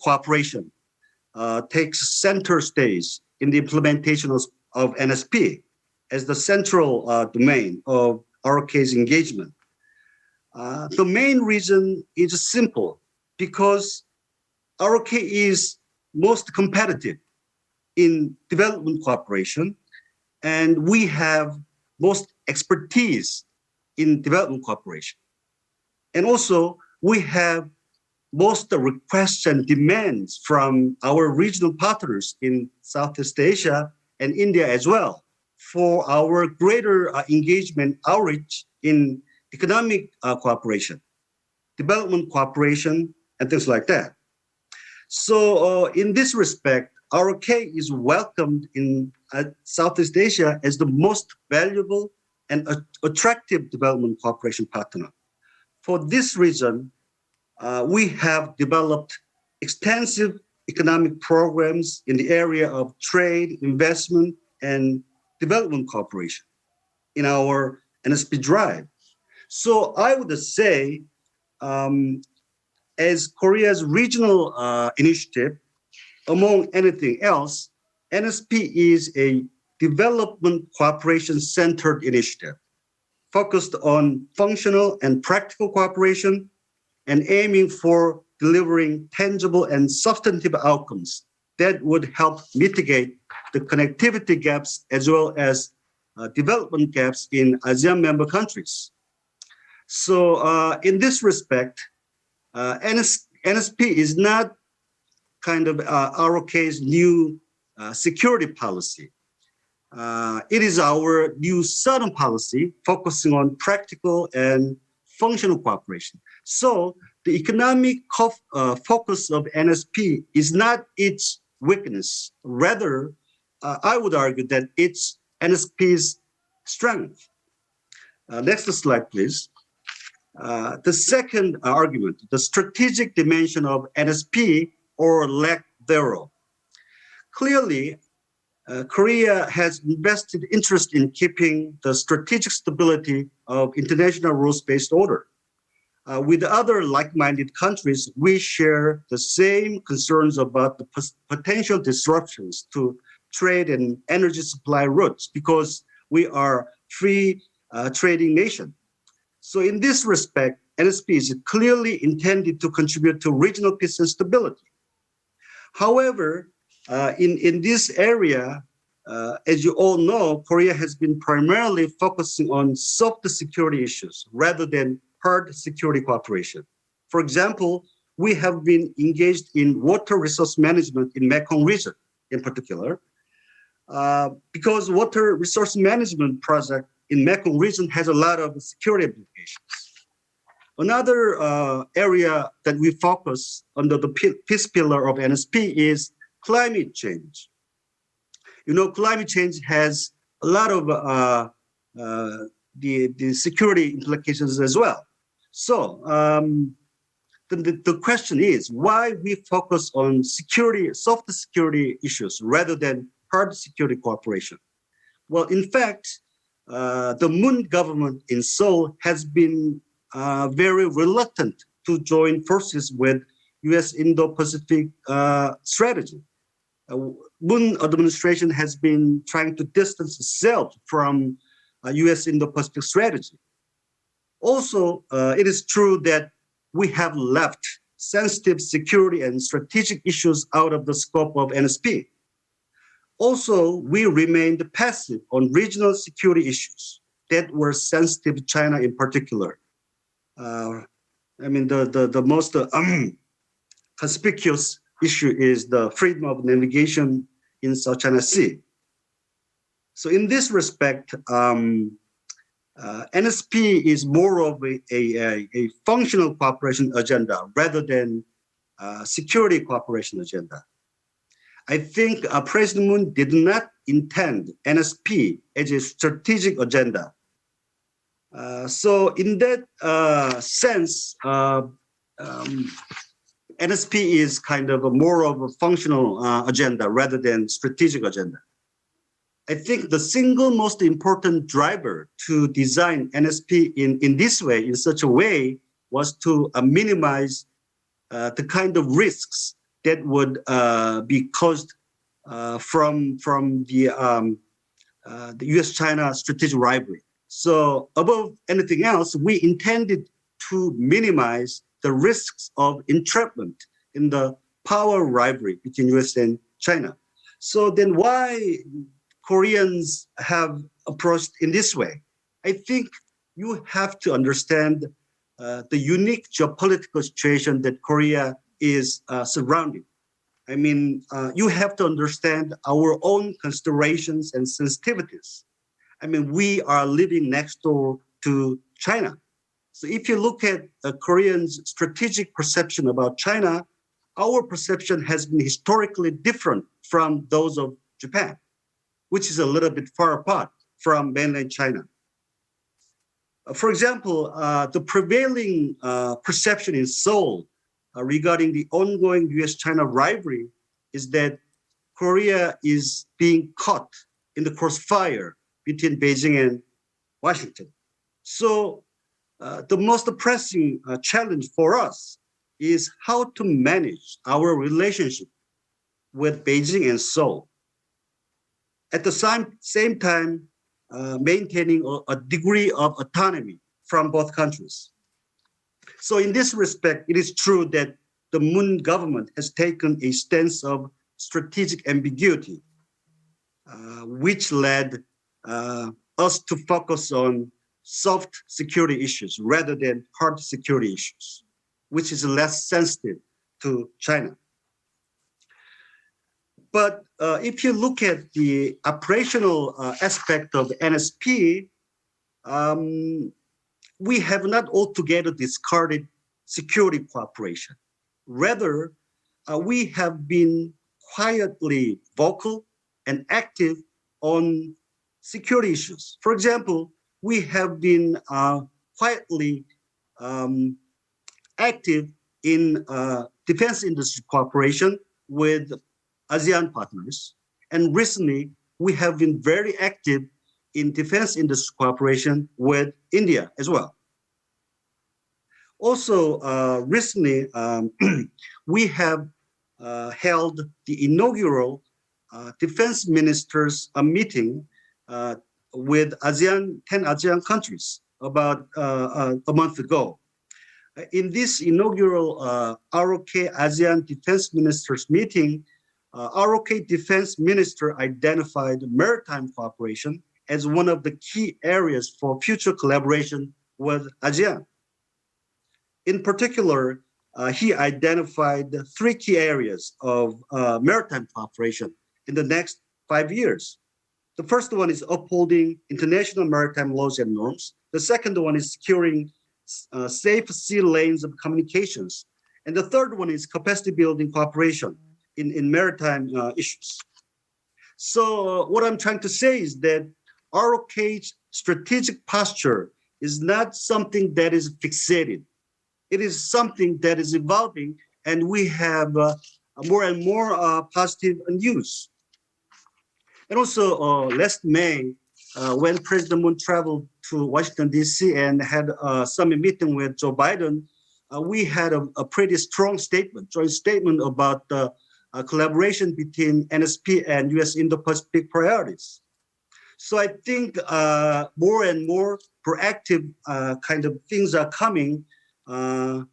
cooperation takes center stage in the implementation of NSP as the central domain of ROK's engagement. The main reason is simple, because ROK is most competitive in development cooperation, and we have most expertise in development cooperation. And also, we have most requests and demands from our regional partners in Southeast Asia and India as well for our greater engagement outreach in economic cooperation, development cooperation, and things like that. So in this respect, ROK is welcomed in Southeast Asia as the most valuable and attractive development cooperation partner. For this reason, we have developed extensive economic programs in the area of trade, investment, and development cooperation in our NSP drive. So I would say, as Korea's regional initiative, among anything else, NSP is a development cooperation-centered initiative focused on functional and practical cooperation and aiming for delivering tangible and substantive outcomes that would help mitigate the connectivity gaps as well as development gaps in ASEAN member countries. So in this respect, NSP is not kind of ROK's new security policy. It is our new southern policy focusing on practical and functional cooperation. So the economic focus of NSP is not its weakness. Rather, I would argue that it's NSP's strength. Next slide, please. The second argument, the strategic dimension of NSP or lack thereof. Clearly, Korea has invested interest in keeping the strategic stability of international rules-based order. With other like-minded countries, we share the same concerns about the potential disruptions to trade and energy supply routes because we are free trading nation. So in this respect, NSP is clearly intended to contribute to regional peace and stability. However, in this area, as you all know, Korea has been primarily focusing on soft security issues rather than hard security cooperation. For example, we have been engaged in water resource management in Mekong region in particular, because water resource management project in Mekong region has a lot of security implications. Another area that we focus under the peace pillar of NSP is climate change. You know, climate change has a lot of the security implications as well. So the question is why we focus on security, soft security issues rather than hard security cooperation. Well, in fact, the Moon government in Seoul has been very reluctant to join forces with U.S. Indo-Pacific strategy. Moon administration has been trying to distance itself from U.S. Indo-Pacific strategy. Also, it is true that we have left sensitive security and strategic issues out of the scope of NSP. Also, we remained passive on regional security issues that were sensitive to China in particular. I mean, the most conspicuous issue is the freedom of navigation in South China Sea. So in this respect, NSP is more of a functional cooperation agenda rather than security cooperation agenda. I think President Moon did not intend NSP as a strategic agenda. So in that sense, NSP is kind of more of a functional agenda rather than strategic agenda. I think the single most important driver to design NSP in this way, in such a way, was to minimize the kind of risks that would be caused from the U.S.-China strategic rivalry. So above anything else, we intended to minimize the risks of entrapment in the power rivalry between U.S. and China. So then why Koreans have approached in this way? I think you have to understand the unique geopolitical situation that Korea is surrounded. I mean, you have to understand our own considerations and sensitivities. I mean, we are living next door to China. So if you look at Koreans' strategic perception about China, our perception has been historically different from those of Japan, which is a little bit far apart from mainland China. For example, the prevailing perception in Seoul regarding the ongoing US-China rivalry is that Korea is being caught in the crossfire between Beijing and Washington. So the most pressing challenge for us is how to manage our relationship with Beijing and Seoul. At the same time, maintaining a degree of autonomy from both countries. So in this respect, it is true that the Moon government has taken a stance of strategic ambiguity, which led us to focus on soft security issues rather than hard security issues, which is less sensitive to China. But if you look at the operational aspect of NSP, we have not altogether discarded security cooperation. Rather, we have been quietly vocal and active on security issues. For example, we have been quietly active in defense industry cooperation with ASEAN partners. And recently, we have been very active in defense industry cooperation with India as well. Also, recently, we have held the inaugural defense ministers meeting with 10 ASEAN countries about a month ago. In this inaugural ROK ASEAN Defense Ministers meeting, ROK Defense Minister identified maritime cooperation as one of the key areas for future collaboration with ASEAN. In particular, he identified 3 key areas of maritime cooperation in the next 5 years. The first one is upholding international maritime laws and norms. The second one is securing safe sea lanes of communications. And the third one is capacity building cooperation in maritime issues. So what I'm trying to say is that ROK's strategic posture is not something that is fixated. It is something that is evolving, and we have more and more positive news. And also last May, when President Moon traveled to Washington, D.C. and had a summit meeting with Joe Biden, we had a pretty strong statement, joint statement about the collaboration between NSP and U.S. Indo-Pacific priorities. So I think more and more proactive kind of things are coming from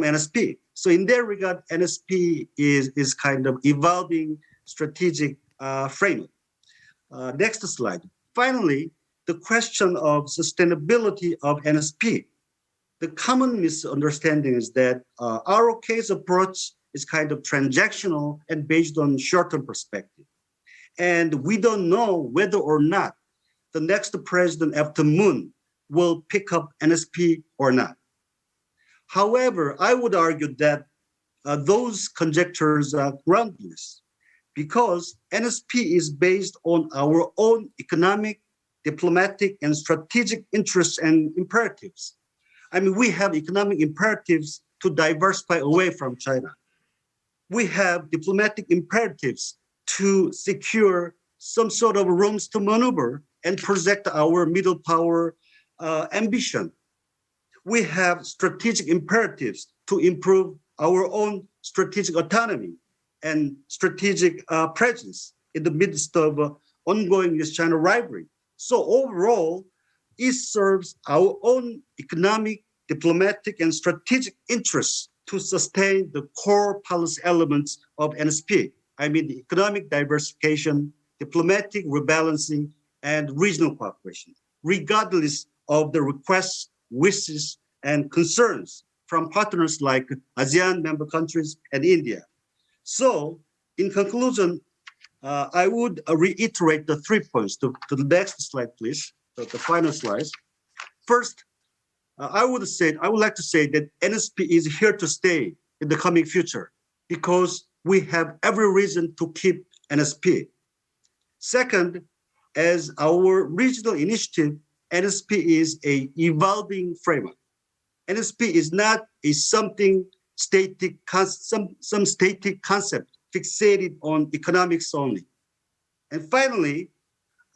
NSP. So in that regard, NSP is kind of evolving strategic framework. Next slide. Finally, the question of sustainability of NSP. The common misunderstanding is that ROK's approach is kind of transactional and based on short-term perspective. And we don't know whether or not the next president after Moon will pick up NSP or not. However, I would argue that those conjectures are groundless because NSP is based on our own economic, diplomatic, and strategic interests and imperatives. I mean, we have economic imperatives to diversify away from China. We have diplomatic imperatives to secure some sort of rooms to maneuver and project our middle power ambition. We have strategic imperatives to improve our own strategic autonomy and strategic presence in the midst of ongoing US-China rivalry. So overall, it serves our own economic, diplomatic, and strategic interests to sustain the core policy elements of NSP. I mean, the economic diversification, diplomatic rebalancing, and regional cooperation, regardless of the requests, wishes, and concerns from partners like ASEAN member countries and India. So, in conclusion, I would reiterate the 3 points. To the next slide, please, the final slides. First, I would like to say that NSP is here to stay in the coming future because we have every reason to keep NSP. Second, as our regional initiative, NSP is a evolving framework. NSP is not a some static concept fixated on economics only. And finally,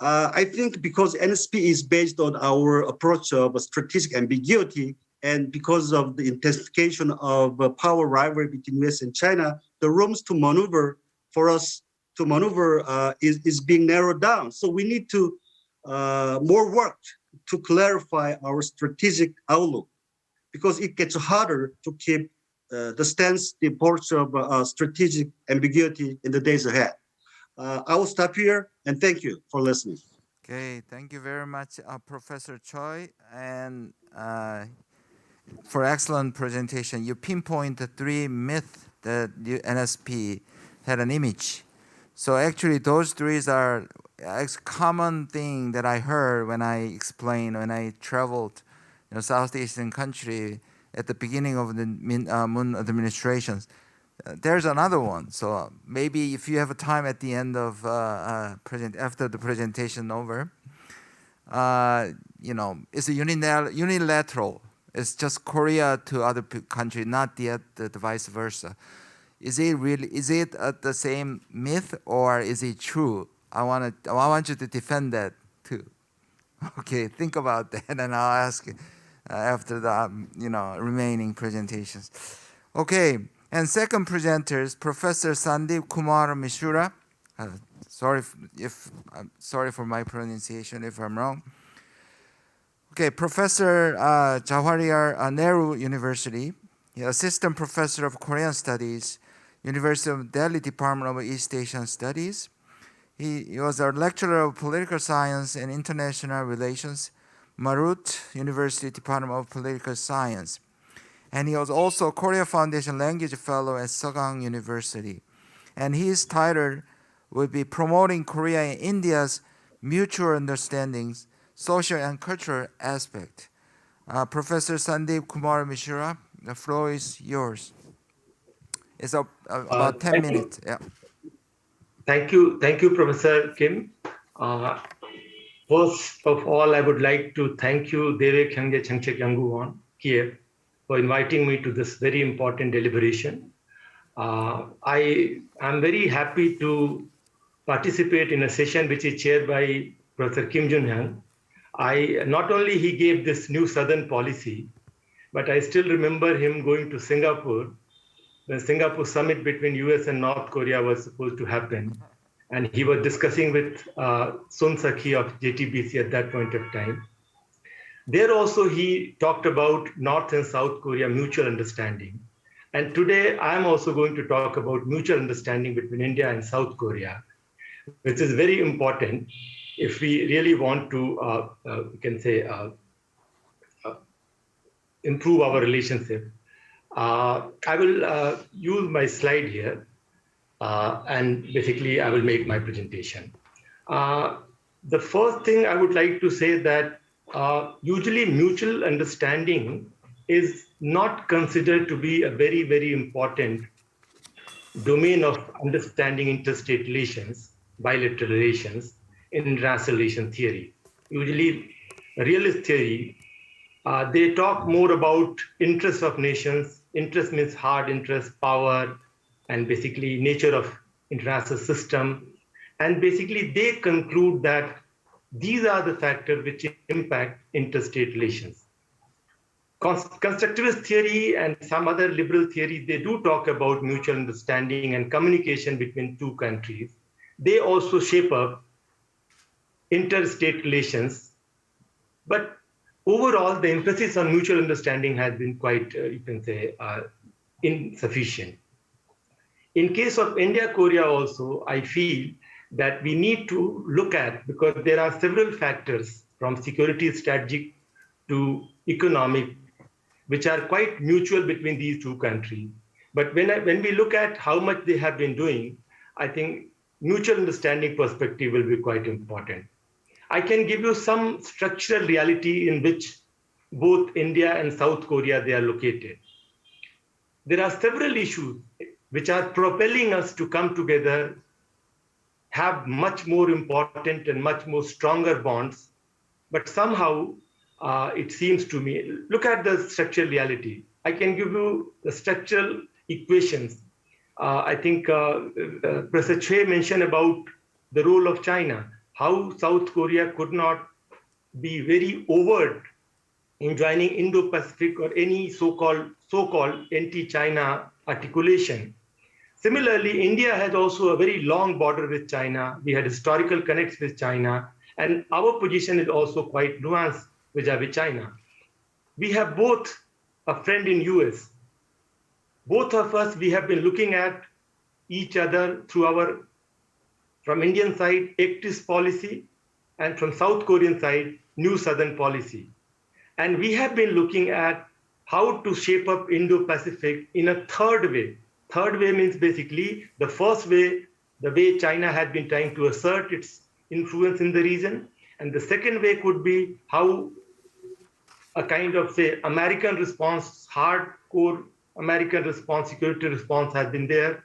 I think because NSP is based on our approach of strategic ambiguity and because of the intensification of power rivalry between US and China, the rooms to maneuver for us to maneuver is being narrowed down. So we need to more work to clarify our strategic outlook because it gets harder to keep the stance, the approach of strategic ambiguity in the days ahead. I will stop here and thank you for listening. Okay, thank you very much, Professor Choi, and for excellent presentation. You pinpoint the 3 myths that the NSP had an image So actually, those three are a common thing that I heard when I traveled, Southeast Asian country at the beginning of the Moon administration. There's another one. So maybe if you have a time at the end of after the presentation over, it's a unilateral. It's just Korea to other country, not the vice versa. Is it really? Is it the same myth or is it true? I want you to defend that too. Okay, think about that, and I'll ask you after the remaining presentations. Okay, and second presenter is Professor Sandeep Kumar Mishra. Sorry for my pronunciation if I'm wrong. Okay, Professor Jawaharlal Nehru University, Assistant Professor of Korean Studies, University of Delhi Department of East Asian Studies. He was a lecturer of Political Science and International Relations, Marut University Department of Political Science. And he was also Korea Foundation Language Fellow at Sagang University. And his title would be Promoting Korea and India's Mutual Understandings, Social and Cultural Aspect. Professor Sandeep Kumar Mishra, the floor is yours. It's about 10 minutes. Yeah. Thank you, Professor Kim. First of all, I would like to thank you, 대외경제정책연구원, KIEP, for inviting me to this very important deliberation. I am very happy to participate in a session which is chaired by Professor Kim Jun-hyun. Not only he gave this new Southern policy, but I still remember him going to Singapore. The Singapore summit between US and North Korea was supposed to happen. And he was discussing with Sun Saki of JTBC at that point of time. There also he talked about North and South Korea mutual understanding. And today I'm also going to talk about mutual understanding between India and South Korea, which is very important if we really want to, improve our relationship. I will use my slide here, and basically I will make my presentation. The first thing I would like to say that usually mutual understanding is not considered to be a very, very important domain of understanding interstate relations, bilateral relations, in international relation theory. Usually realist theory, they talk more about interests of nations. Interest means hard interest, power, and basically nature of international system. And basically they conclude that these are the factors which impact interstate relations. Constructivist theory and some other liberal theories, they do talk about mutual understanding and communication between two countries. They also shape up interstate relations. But overall, the emphasis on mutual understanding has been quite, insufficient. In case of India-Korea also, I feel that we need to look at, because there are several factors from security strategic to economic, which are quite mutual between these two countries. But when we look at how much they have been doing, I think mutual understanding perspective will be quite important. I can give you some structural reality in which both India and South Korea, they are located. There are several issues which are propelling us to come together, have much more important and much more stronger bonds. But somehow, it seems to me, look at the structural reality. I can give you the structural equations. I think Professor Choi mentioned about the role of China, how South Korea could not be very overt in joining Indo-Pacific or any so-called anti-China articulation. Similarly, India has also a very long border with China. We had historical connects with China, and our position is also quite nuanced vis-a-vis China. We have both a friend in US. Both of us, we have been looking at each other through our, from Indian side, Actist policy, and from South Korean side, New Southern policy. And we have been looking at how to shape up Indo-Pacific in a third way. Third way means basically the first way the way China had been trying to assert its influence in the region. And the second way could be how a kind of, say, American response, hardcore American response, security response has been there.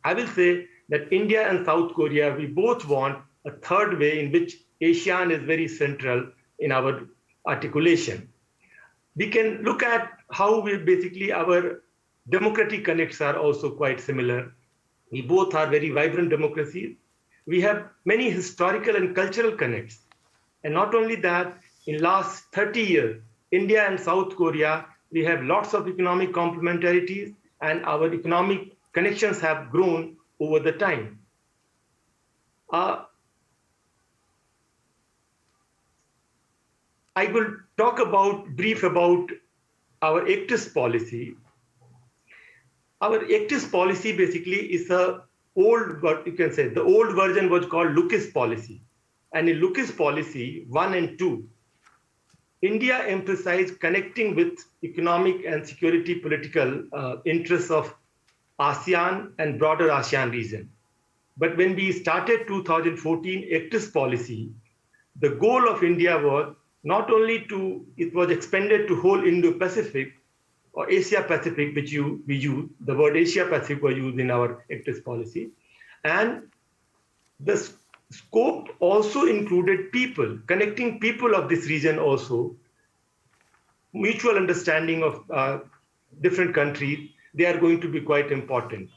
I will say that India and South Korea, we both want a third way in which ASEAN is very central in our articulation. We can look at how we basically our democratic connects are also quite similar. We both are very vibrant democracies. We have many historical and cultural connects. And not only that, in last 30 years, India and South Korea, we have lots of economic complementarities, and our economic connections have grown over the time. I will talk brief about our ACTIS policy. Our ACTIS policy basically is the old version was called Lucas policy. And in Lucas policy 1 and 2, India emphasized connecting with economic and security political interests of ASEAN and broader ASEAN region. But when we started 2014 ACTIS policy, the goal of India was not only it was expanded to whole Indo-Pacific or Asia-Pacific, which we use, the word Asia-Pacific was used in our ACTIS policy. And the scope also included people, connecting people of this region also, mutual understanding of different countries, they are going to be quite important.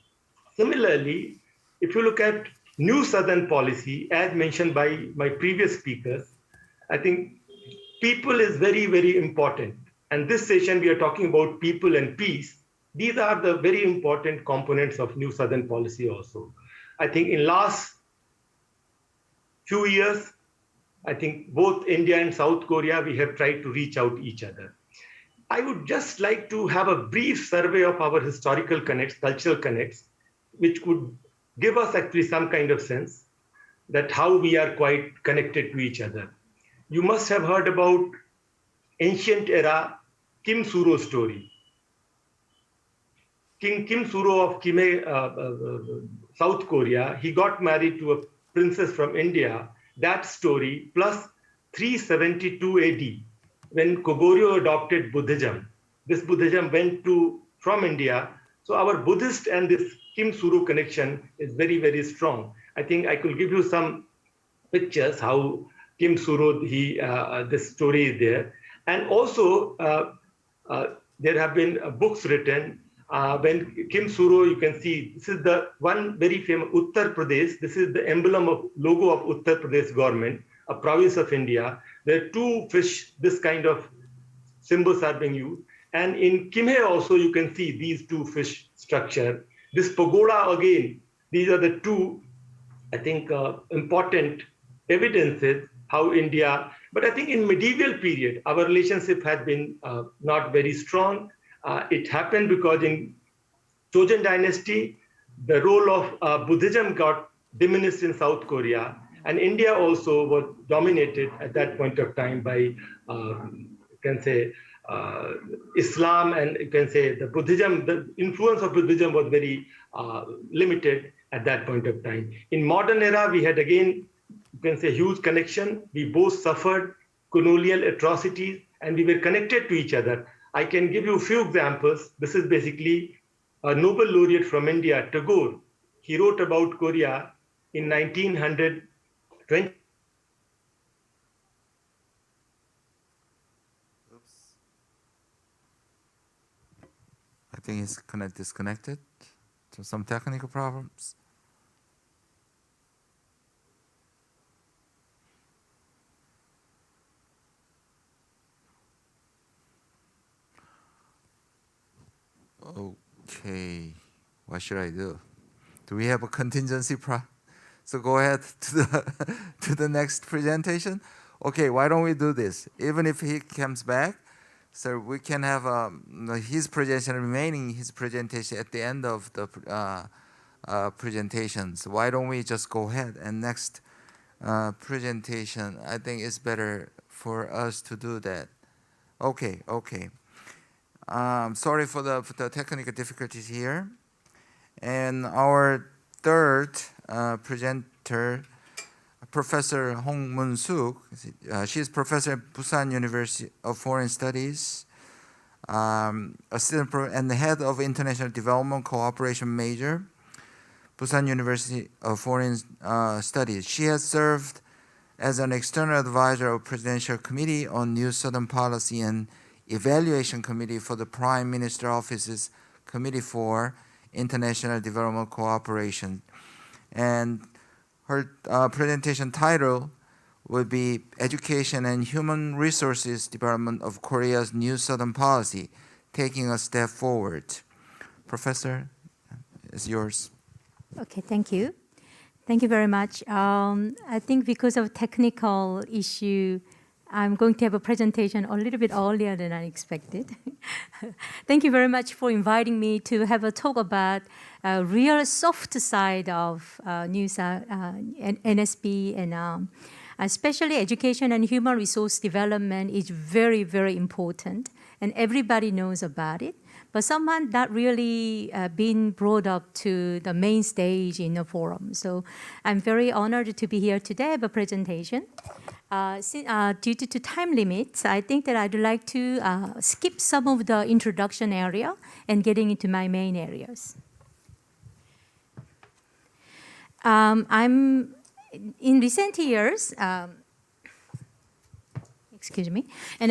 Similarly, if you look at New Southern policy, as mentioned by my previous speakers, I think people is very, very important. And this session, we are talking about people and peace. These are the very important components of New Southern policy also. I think in last few years, I think both India and South Korea, we have tried to reach out each other. I would just like to have a brief survey of our historical connects, cultural connects, which could give us actually some kind of sense that how we are quite connected to each other. You must have heard about ancient era Kim Suro story. King Kim Suro of South Korea, he got married to a princess from India. That story plus 372 AD, when Kogoryo adopted Buddhism. This Buddhism went from India. So our Buddhist and this Kim Suro connection is very, very strong. I think I could give you some pictures how Kim Suro, this story is there. And also, there have been books written. When Kim Suro, you can see, this is the one very famous Uttar Pradesh. This is the emblem of logo of Uttar Pradesh government, a province of India. There are two fish, this kind of symbols are being used. And in Kimhe also, you can see these two fish structure. This pagoda again, these are the two, I think, important evidences how India, but I think in medieval period, our relationship had been not very strong. It happened because in Joseon dynasty, the role of Buddhism got diminished in South Korea, and India also was dominated at that point of time by, you can say, Islam, and you can say the Buddhism, the influence of Buddhism was very limited at that point of time. In modern era, we had again, you can say, huge connection. We both suffered colonial atrocities and we were connected to each other. I can give you a few examples. This is basically a Nobel laureate from India, Tagore. He wrote about Korea in 1920. I think he's disconnected. So some technical problems. Okay, what should I do? Do we have a contingency So go ahead to the next presentation. Okay, why don't we do this? Even if he comes back, so we can have his presentation remaining his presentation at the end of the presentations. Why don't we just go ahead and next presentation? I think it's better for us to do that. Okay. Sorry for the technical difficulties here. And our third presenter, Professor Hong Moon-suk. She is professor at Busan University of Foreign Studies, assistant and the head of International Development Cooperation major, Busan University of Foreign Studies. She has served as an external advisor of Presidential Committee on New Southern Policy and Evaluation Committee for the Prime Minister Office's Committee for International Development Cooperation. And her presentation title would be Education and Human Resources Development of Korea's New Southern Policy, Taking a Step Forward. Professor, it's yours. Okay, thank you. Thank you very much. I think because of technical issue, I'm going to have a presentation a little bit earlier than I expected. Thank you very much for inviting me to have a talk about real soft side of NSP, and especially education and human resource development is very, very important, and everybody knows about it. But someone not really been brought up to the main stage in the forum. So I'm very honored to be here today, have a presentation. Due to time limits, I think that I'd like to skip some of the introduction area and getting into my main areas. I'm in recent years, and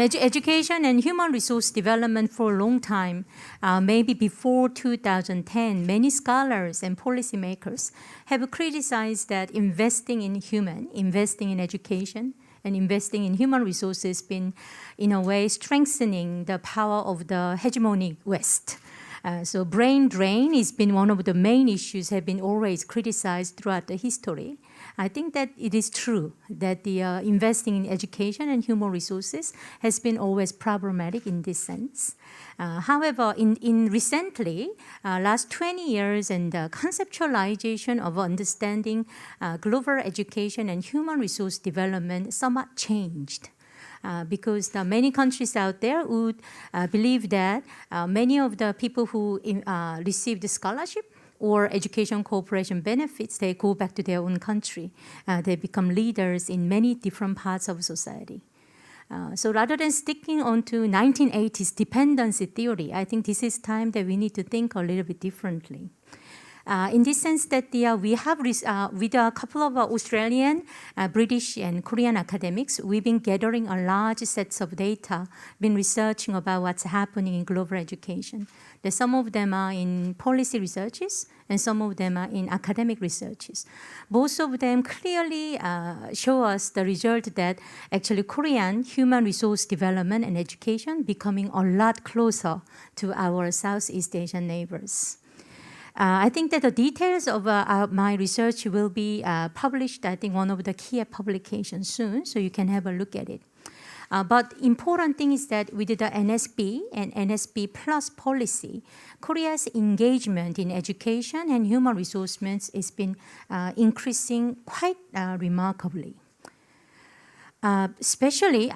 education and human resource development for a long time, maybe before 2010, many scholars and policymakers have criticized that investing in education, and investing in human resources been, in a way, strengthening the power of the hegemonic West. So brain drain has been one of the main issues, have been always criticized throughout the history. I think that it is true that the investing in education and human resources has been always problematic in this sense. However, in recently, last 20 years, and the conceptualization of understanding global education and human resource development somewhat changed. Because the many countries out there would believe that many of the people who receive the scholarship or education cooperation benefits, they go back to their own country. They become leaders in many different parts of society. So rather than sticking on to 1980s dependency theory, I think this is time that we need to think a little bit differently. In this sense that we have, with a couple of Australian, British and Korean academics, we've been gathering a large sets of data, been researching about what's happening in global education. That some of them are in policy researches and some of them are in academic researches. Both of them clearly show us the result that actually Korean human resource development and education becoming a lot closer to our Southeast Asian neighbors. I think that the details of my research will be published, I think, one of the KIEP publications soon, so you can have a look at it. But important thing is that with the NSP and NSP plus policy, Korea's engagement in education and human resources has been increasing quite remarkably. Especially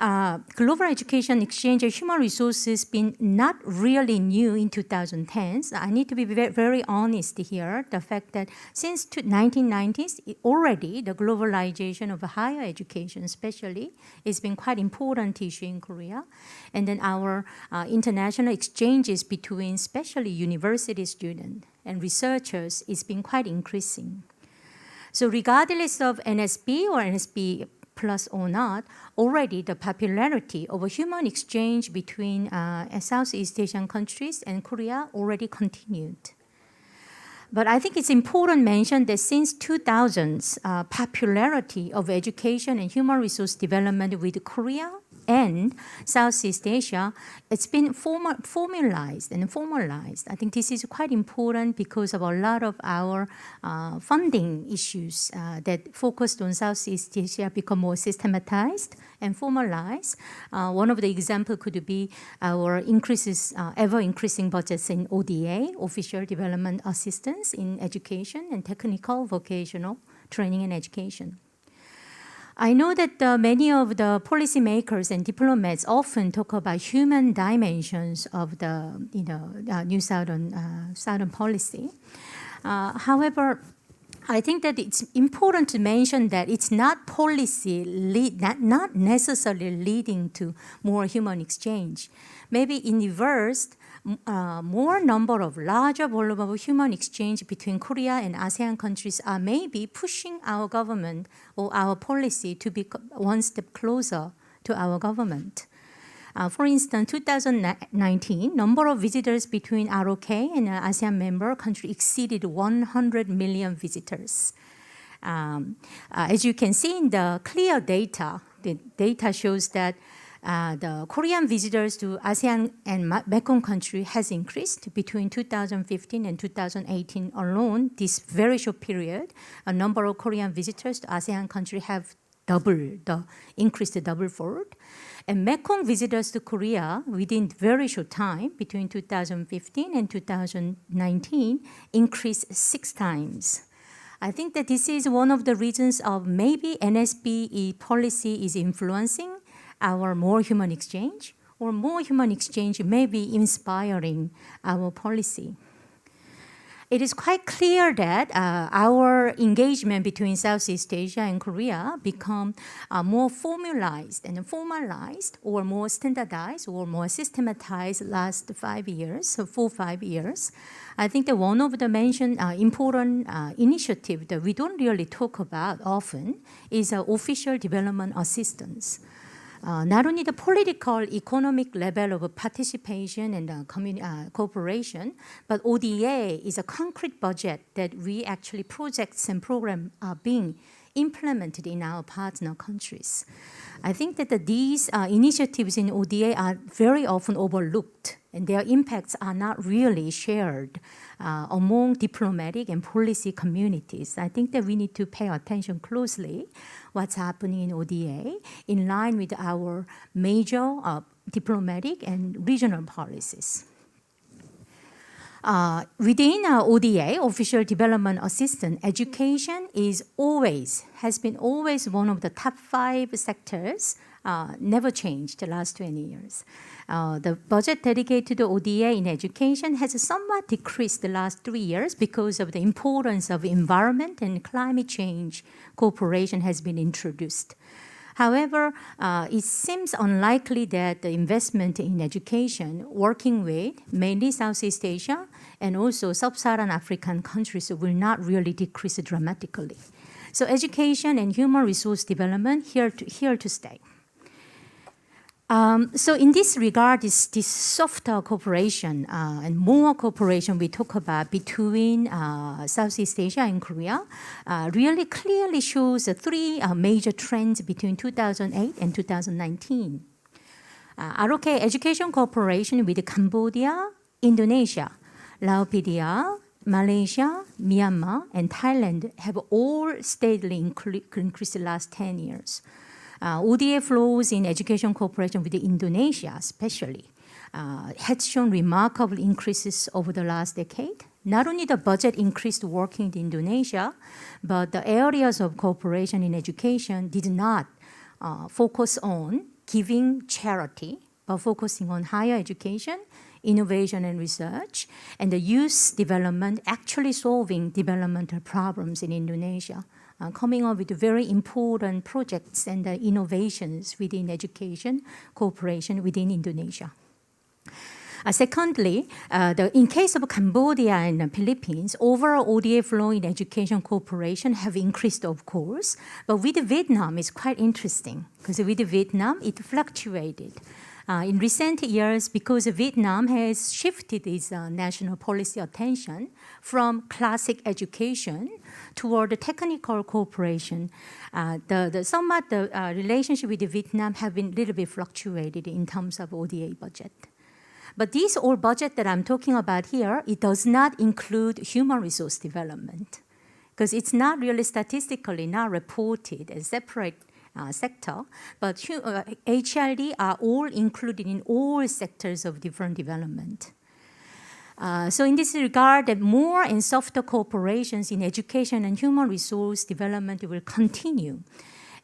global education exchange of human resources been not really new in 2010s. I need to be very honest here. The fact that since 1990s, already the globalization of higher education especially has been quite important issue in Korea. And then our international exchanges between especially university students and researchers has been quite increasing. So regardless of NSP or NSP plus or not, already the popularity of a human exchange between Southeast Asian countries and Korea already continued. But I think it's important to mention that since 2000s, popularity of education and human resource development with Korea and Southeast Asia, it's been formalized and formalized. I think this is quite important because of a lot of our funding issues that focused on Southeast Asia become more systematized and formalized. One of the examples could be our ever-increasing budgets in ODA, Official Development Assistance in Education and Technical Vocational Training and Education. I know that many of the policymakers and diplomats often talk about human dimensions of the New Southern policy. However, I think that it's important to mention that it's not policy, not necessarily leading to more human exchange. Maybe in reverse, more number of larger volume of human exchange between Korea and ASEAN countries are maybe pushing our government or our policy to be one step closer to our government. For instance, 2019, number of visitors between ROK and ASEAN member country exceeded 100 million visitors. As you can see in the clear data, the data shows that the Korean visitors to ASEAN and Mekong country has increased between 2015 and 2018 alone. This very short period, a number of Korean visitors to ASEAN country have increased double-fold. And Mekong visitors to Korea within very short time, between 2015 and 2019, increased 6 times. I think that this is one of the reasons of maybe NSP policy is influencing our more human exchange, or more human exchange may be inspiring our policy. It is quite clear that our engagement between Southeast Asia and Korea become more formalized and formalized, or more standardized, or more systematized last 5 years, so 4-5 years. I think that one of the mentioned important initiative that we don't really talk about often is official development assistance. Not only the political, economic level of participation and cooperation, but ODA is a concrete budget that we actually projects and programs are being implemented in our partner countries. I think that these initiatives in ODA are very often overlooked, and their impacts are not really shared among diplomatic and policy communities. I think that we need to pay attention closely what's happening in ODA in line with our major diplomatic and regional policies. Within ODA, Official Development Assistance, education has been always one of the top 5 sectors, never changed the last 20 years. The budget dedicated to ODA in education has somewhat decreased the last 3 years because of the importance of environment and climate change cooperation has been introduced. However, it seems unlikely that the investment in education working with mainly Southeast Asia and also Sub-Saharan African countries will not really decrease dramatically. So education and human resource development here to stay. So in this regard, this softer cooperation and more cooperation we talk about between Southeast Asia and Korea really clearly shows 3 major trends between 2008 and 2019. ROK education cooperation with Cambodia, Indonesia, Laos, Malaysia, Myanmar, and Thailand have all steadily increased the last 10 years. ODA flows in education cooperation with Indonesia especially has shown remarkable increases over the last decade. Not only the budget increased working in Indonesia, but the areas of cooperation in education did not focus on giving charity, but focusing on higher education, innovation and research, and the youth development, actually solving developmental problems in Indonesia. Coming up with very important projects and innovations within education cooperation within Indonesia. Secondly, in case of Cambodia and the Philippines, overall ODA flow in education cooperation have increased, of course, but with Vietnam it's quite interesting because with Vietnam it fluctuated. In recent years, because Vietnam has shifted its national policy attention from classic education toward the technical cooperation, the relationship with Vietnam have been a little bit fluctuated in terms of ODA budget. But this all budget that I'm talking about here, it does not include human resource development because it's not really statistically not reported as separate sector, but HRD are all included in all sectors of different development. So in this regard, more and softer cooperations in education and human resource development will continue.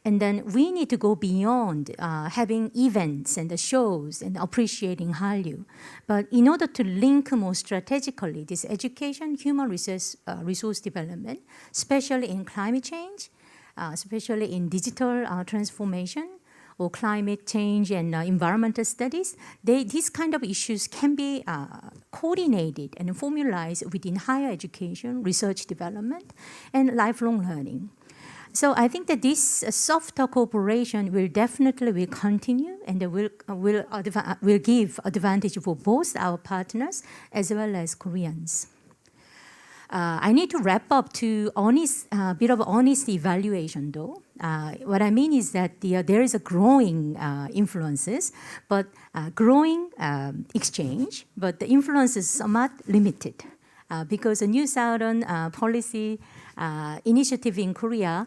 And then we need to go beyond having events and the shows and appreciating Hallyu. But in order to link more strategically this education, human resource development, especially in climate change, especially in digital transformation, or climate change and environmental studies, these kind of issues can be coordinated and formalized within higher education, research development, and lifelong learning. So I think that this softer cooperation will definitely continue and will give advantage for both our partners as well as Koreans. I need to wrap up to a bit of honest evaluation, though. What I mean is that there is a growing influences, but growing exchange, but the influence is somewhat limited because the New Southern Policy initiative in Korea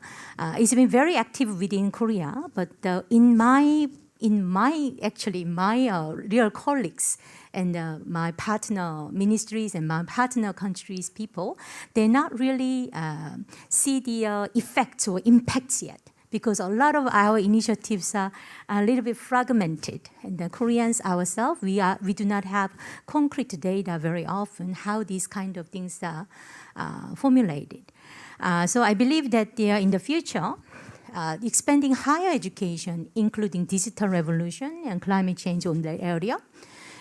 is been very active within Korea, but in my real colleagues and my partner ministries and my partner countries people, they not really see the effects or impacts yet, because a lot of our initiatives are a little bit fragmented. And the Koreans ourselves, we do not have concrete data very often how these kind of things are formulated. So I believe that in the future, expanding higher education, including digital revolution and climate change on the area,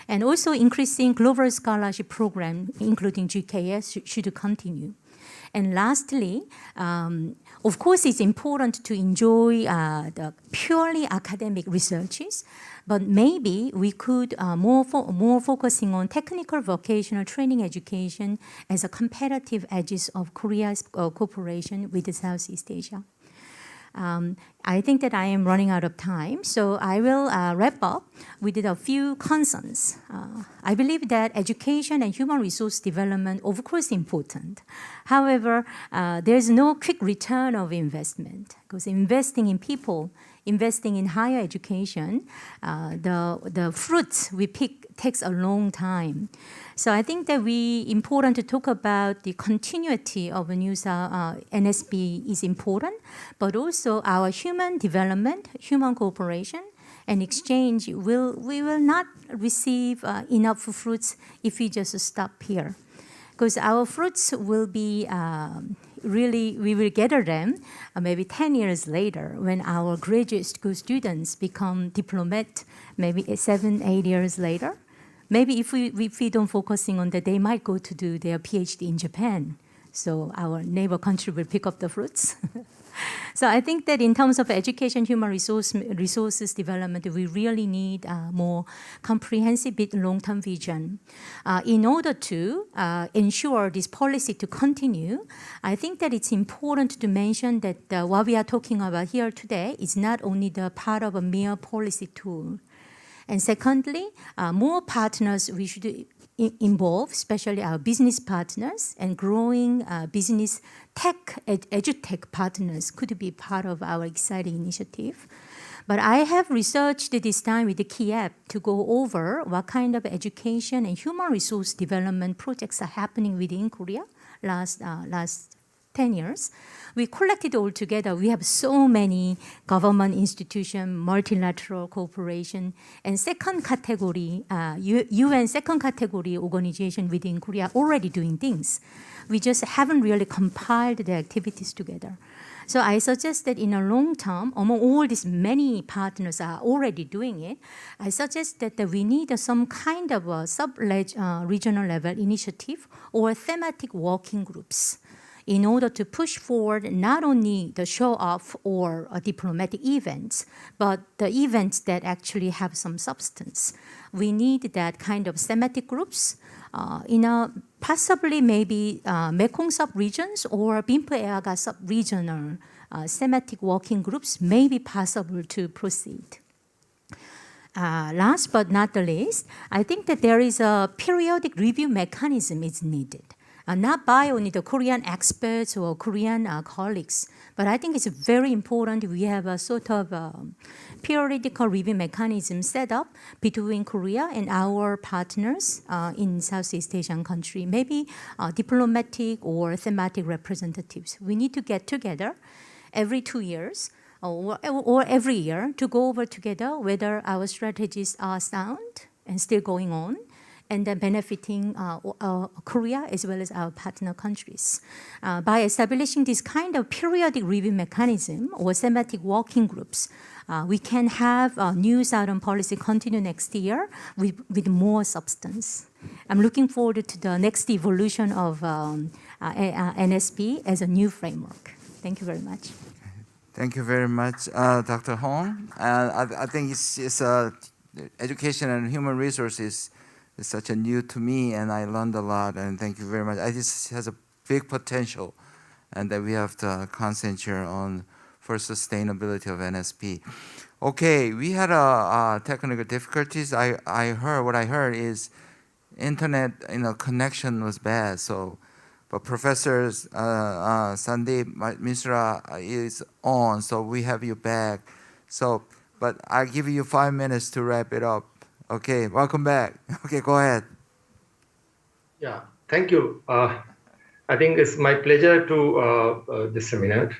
and also increasing global scholarship program, including GKS, should continue. And lastly, of course, it's important to enjoy the purely academic researches, but maybe we could more focusing on technical vocational training education as a competitive edges of Korea's cooperation with Southeast Asia. I think that I am running out of time, so I will wrap up with a few concerns. I believe that education and human resource development, of course, important. However, there is no quick return of investment, because investing in people, investing in higher education, the fruits we pick takes a long time. So I think that important to talk about the continuity of NSP is important, but also our human development, human cooperation, and exchange, we will not receive enough fruits if we just stop here. Because our fruits will be we will gather them maybe 10 years later when our graduate school students become diplomat, maybe 7-8 years later. Maybe if we don't focusing on that, they might go to do their PhD in Japan. So our neighbor country will pick up the fruits. So I think that in terms of education, human resources development, we really need more comprehensive, long-term vision. In order to ensure this policy to continue, I think that it's important to mention that what we are talking about here today is not only the part of a mere policy tool. And secondly, more partners we should involve, especially our business partners, and growing business tech, edutech partners could be part of our exciting initiative. But I have researched this time with the KIEP to go over what kind of education and human resource development projects are happening within Korea last 10 years. We collected all together. We have so many government institutions, multilateral cooperation, and second category, UN second category organization within Korea already doing things. We just haven't really compiled the activities together. So I suggest that in a long term, among all these many partners are already doing it, I suggest that we need some kind of a sub-regional level initiative or thematic working groups in order to push forward not only the show-off or diplomatic events, but the events that actually have some substance. We need that kind of thematic groups in a possibly maybe Mekong sub-regions or Bimpo-Eaga sub-regional thematic working groups may be possible to proceed. Last but not the least, I think that there is a periodic review mechanism is needed. Not by only the Korean experts or Korean colleagues, but I think it's very important we have a sort of periodical review mechanism set up between Korea and our partners in Southeast Asian country, maybe diplomatic or thematic representatives. We need to get together every 2 years or every year to go over together whether our strategies are sound and still going on, and then benefiting Korea as well as our partner countries. By establishing this kind of periodic review mechanism or thematic working groups, we can have new Southern policy continue next year with more substance. I'm looking forward to the next evolution of NSP as a new framework. Thank you very much. Thank you very much, Dr. Hong. I think it's education and human resources is such a new to me, and I learned a lot. And thank you very much. This has a big potential, and that we have to concentrate on for sustainability of NSP. Okay, we had technical difficulties. I heard is internet connection was bad. So, but Professor Sandeep Misra is on, so we have you back. So, but I'll give you 5 minutes to wrap it up. Okay, welcome back. Okay, go ahead. Yeah, thank you. I think it's my pleasure to this seminar.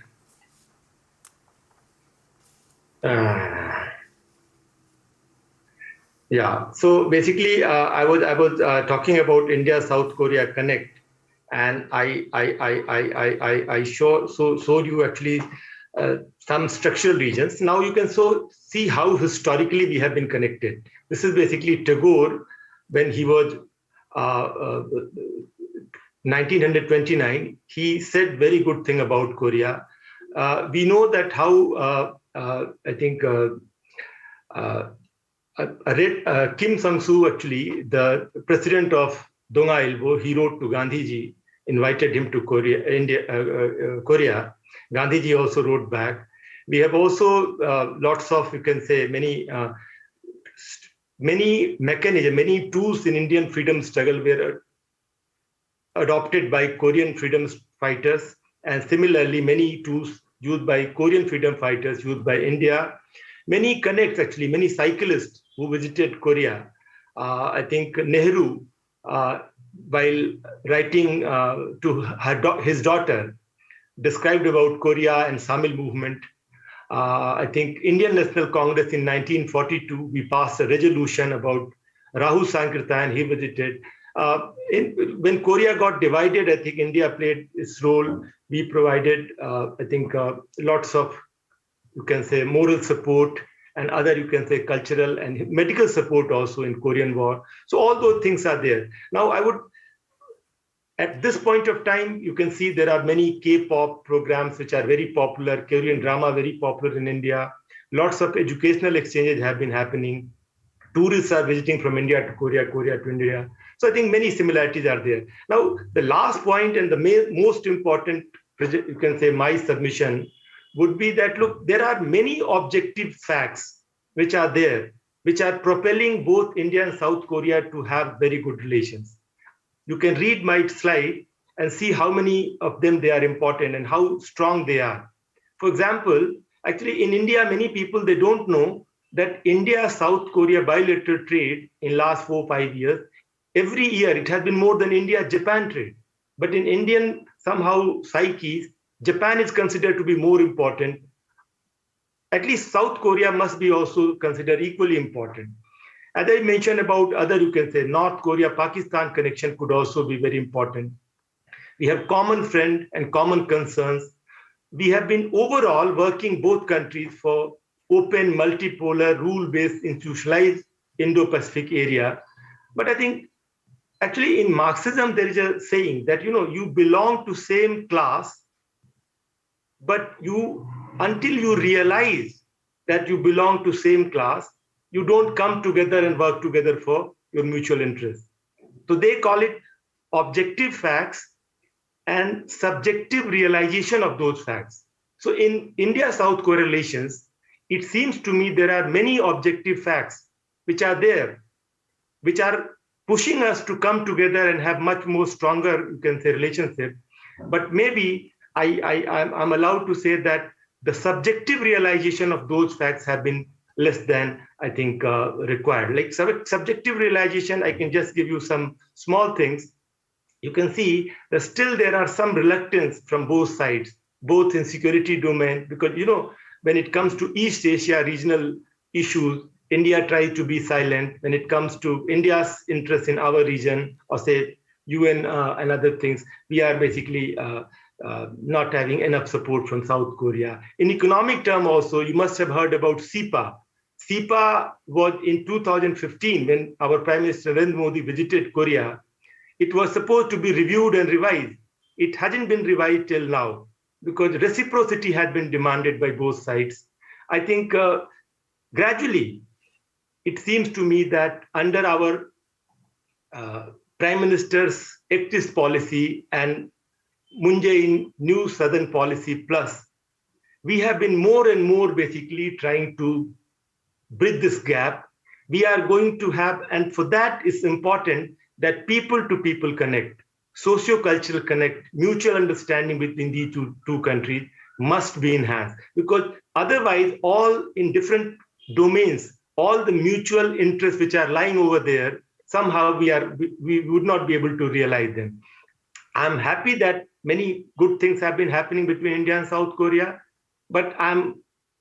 Yeah, so basically, I was talking about India-South Korea Connect, and I showed you actually some structural regions. Now you can see how historically we have been connected. This is basically Tagore when he was 1929. He said very good thing about Korea. We know that how I think Kim Sang-soo, actually the president of Donga Ilbo, he wrote to Gandhiji, invited him to Korea. Gandhiji also wrote back. We have also lots of, you can say, many mechanisms, many tools in Indian freedom struggle were adopted by Korean freedom fighters, and similarly many tools used by Korean freedom fighters used by India. Many connects, actually, many cyclists who visited Korea. I think Nehru, while writing to his daughter, described about Korea and Samil movement. I think Indian National Congress in 1942, we passed a resolution about Rahul Sankirtan, he visited. When Korea got divided, I think India played its role. We provided, I think, lots of, you can say, moral support and other, you can say, cultural and medical support also in Korean War. So all those things are there. Now I would, at this point of time, you can see there are many K-pop programs which are very popular, Korean drama very popular in India. Lots of educational exchanges have been happening. Tourists are visiting from India to Korea, Korea to India. So I think many similarities are there. Now, the last point and the most important, you can say, my submission would be that, look, there are many objective facts which are there, which are propelling both India and South Korea to have very good relations. You can read my slide and see how many of them they are important and how strong they are. For example, actually in India, many people, they don't know that India-South Korea bilateral trade in last 4 or 5 years, every year it has been more than India-Japan trade. But in Indian somehow psyche, Japan is considered to be more important. At least South Korea must be also considered equally important. As I mentioned about other, you can say, North Korea-Pakistan connection could also be very important. We have common friend and common concerns. We have been overall working both countries for open, multipolar, rule-based, institutionalized Indo-Pacific area. But I think actually in Marxism, there is a saying that, you belong to same class, but until you realize that you belong to same class, you don't come together and work together for your mutual interest. So they call it objective facts and subjective realization of those facts. So in India-South Korea relations, it seems to me there are many objective facts which are there, which are pushing us to come together and have much more stronger, you can say, relationship. But maybe I'm allowed to say that the subjective realization of those facts have been less than, I think, required. Like subjective realization, I can just give you some small things. You can see that still there are some reluctance from both sides, both in security domain, because, when it comes to East Asia regional issues, India tries to be silent. When it comes to India's interest in our region, or say UN and other things, we are basically not having enough support from South Korea. In economic term also, you must have heard about SEPA. SEPA was in 2015 when our Prime Minister Narendra Modi visited Korea. It was supposed to be reviewed and revised. It hasn't been revised till now because reciprocity had been demanded by both sides. I think gradually, it seems to me that under our Prime Minister's activist policy and Moon Jae-in new Southern Policy Plus, we have been more and more basically trying to bridge this gap. We are going to have, and for that it's important that people to people connect, socio-cultural connect, mutual understanding between these two countries must be enhanced, because otherwise all in different domains, all the mutual interests which are lying over there, somehow we would not be able to realize them. I'm happy that many good things have been happening between India and South Korea, but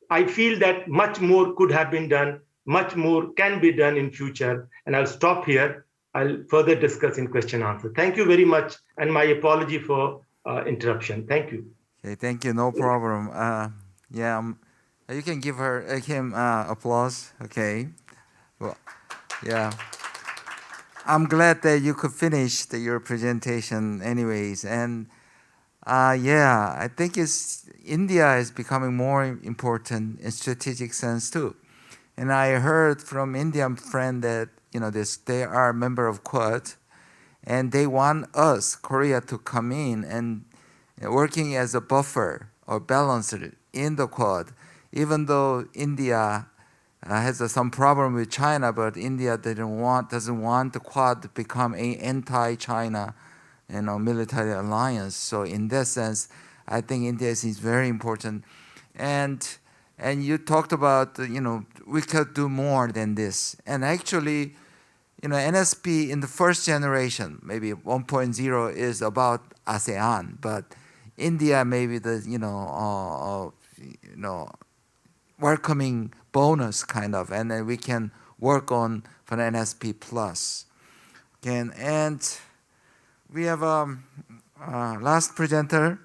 I feel that much more could have been done, much more can be done in future, and I'll stop here. I'll further discuss in question answer. Thank you very much, and my apology for interruption. Thank you. Okay, thank you. No problem. You can give him applause. Okay. Well, yeah. I'm glad that you could finish your presentation, anyways. And I think India is becoming more important in strategic sense too. And I heard from Indian friend that they are a member of Quad, and they want us, Korea, to come in and working as a buffer or balancer in the Quad. Even though India has some problem with China, but India doesn't want the Quad to become an anti-China, military alliance. So in that sense, I think India is very important. And you talked about we could do more than this. And actually, NSP in the first generation, maybe 1.0 is about ASEAN, but India maybe the welcoming bonus kind of, and then we can work on for the NSP plus. And we have last presenter,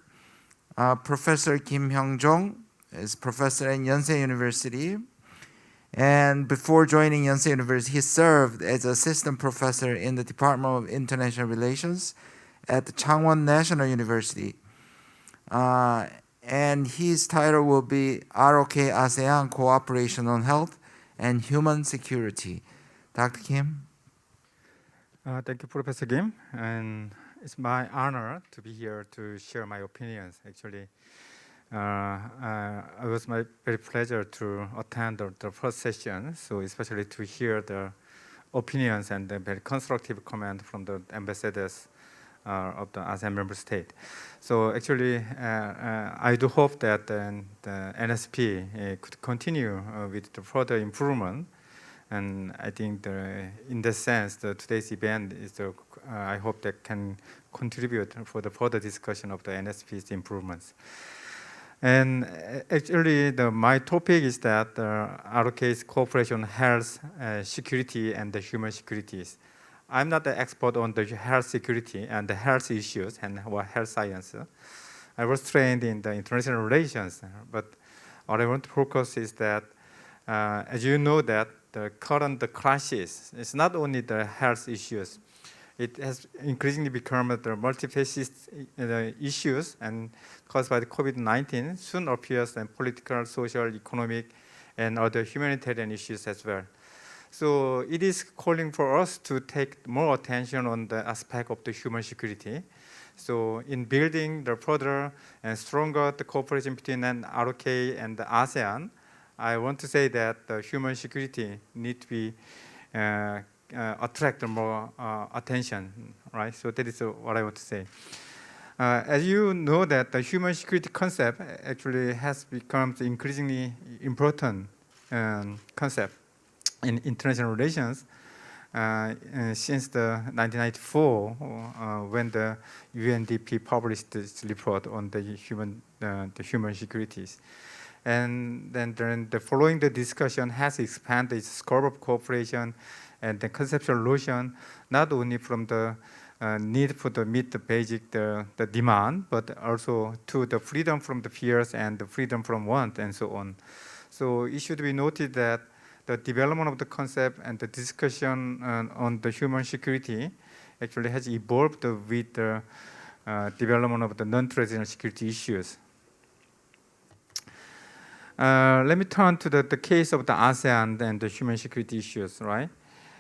Professor Kim Hyung-jong is professor at Yonsei University. And before joining Yonsei University, he served as assistant professor in the Department of International Relations at the Changwon National University. And his title will be ROK ASEAN Cooperation on Health and Human Security. Dr. Kim? Thank you, Professor Kim. And it's my honor to be here to share my opinions, actually. It was my very pleasure to attend the first session, so especially to hear the opinions and the very constructive comment from the ambassadors of the ASEAN member state. So actually, I do hope that the NSP could continue with the further improvement. And I think in this sense, today's event is I hope that can contribute for the further discussion of the NSP's improvements. And actually, my topic is that ROK's cooperation, health, security, and the human securities. I'm not the expert on the health security and the health issues and health science. I was trained in the international relations, but what I want to focus is that, as you know, that the current crisis is not only the health issues. It has increasingly become the multifaceted issues and caused by the COVID-19 soon appears in political, social, economic, and other humanitarian issues as well. So it is calling for us to take more attention on the aspect of the human security. So in building the further and stronger the cooperation between ROK and the ASEAN, I want to say that the human security need to be attract more attention, right? So that is what I want to say. As you know, that the human security concept actually has become increasingly important concept in international relations since the 1994 when the UNDP published this report on the human securities. And then the following the discussion has expanded its scope of cooperation and the conceptual notion, not only from the need for the meet the basic the demand, but also to the freedom from the fears and the freedom from want and so on. So it should be noted that the development of the concept and the discussion on the human security actually has evolved with the development of the non-traditional security issues. Let me turn to the case of the ASEAN and the human security issues, right?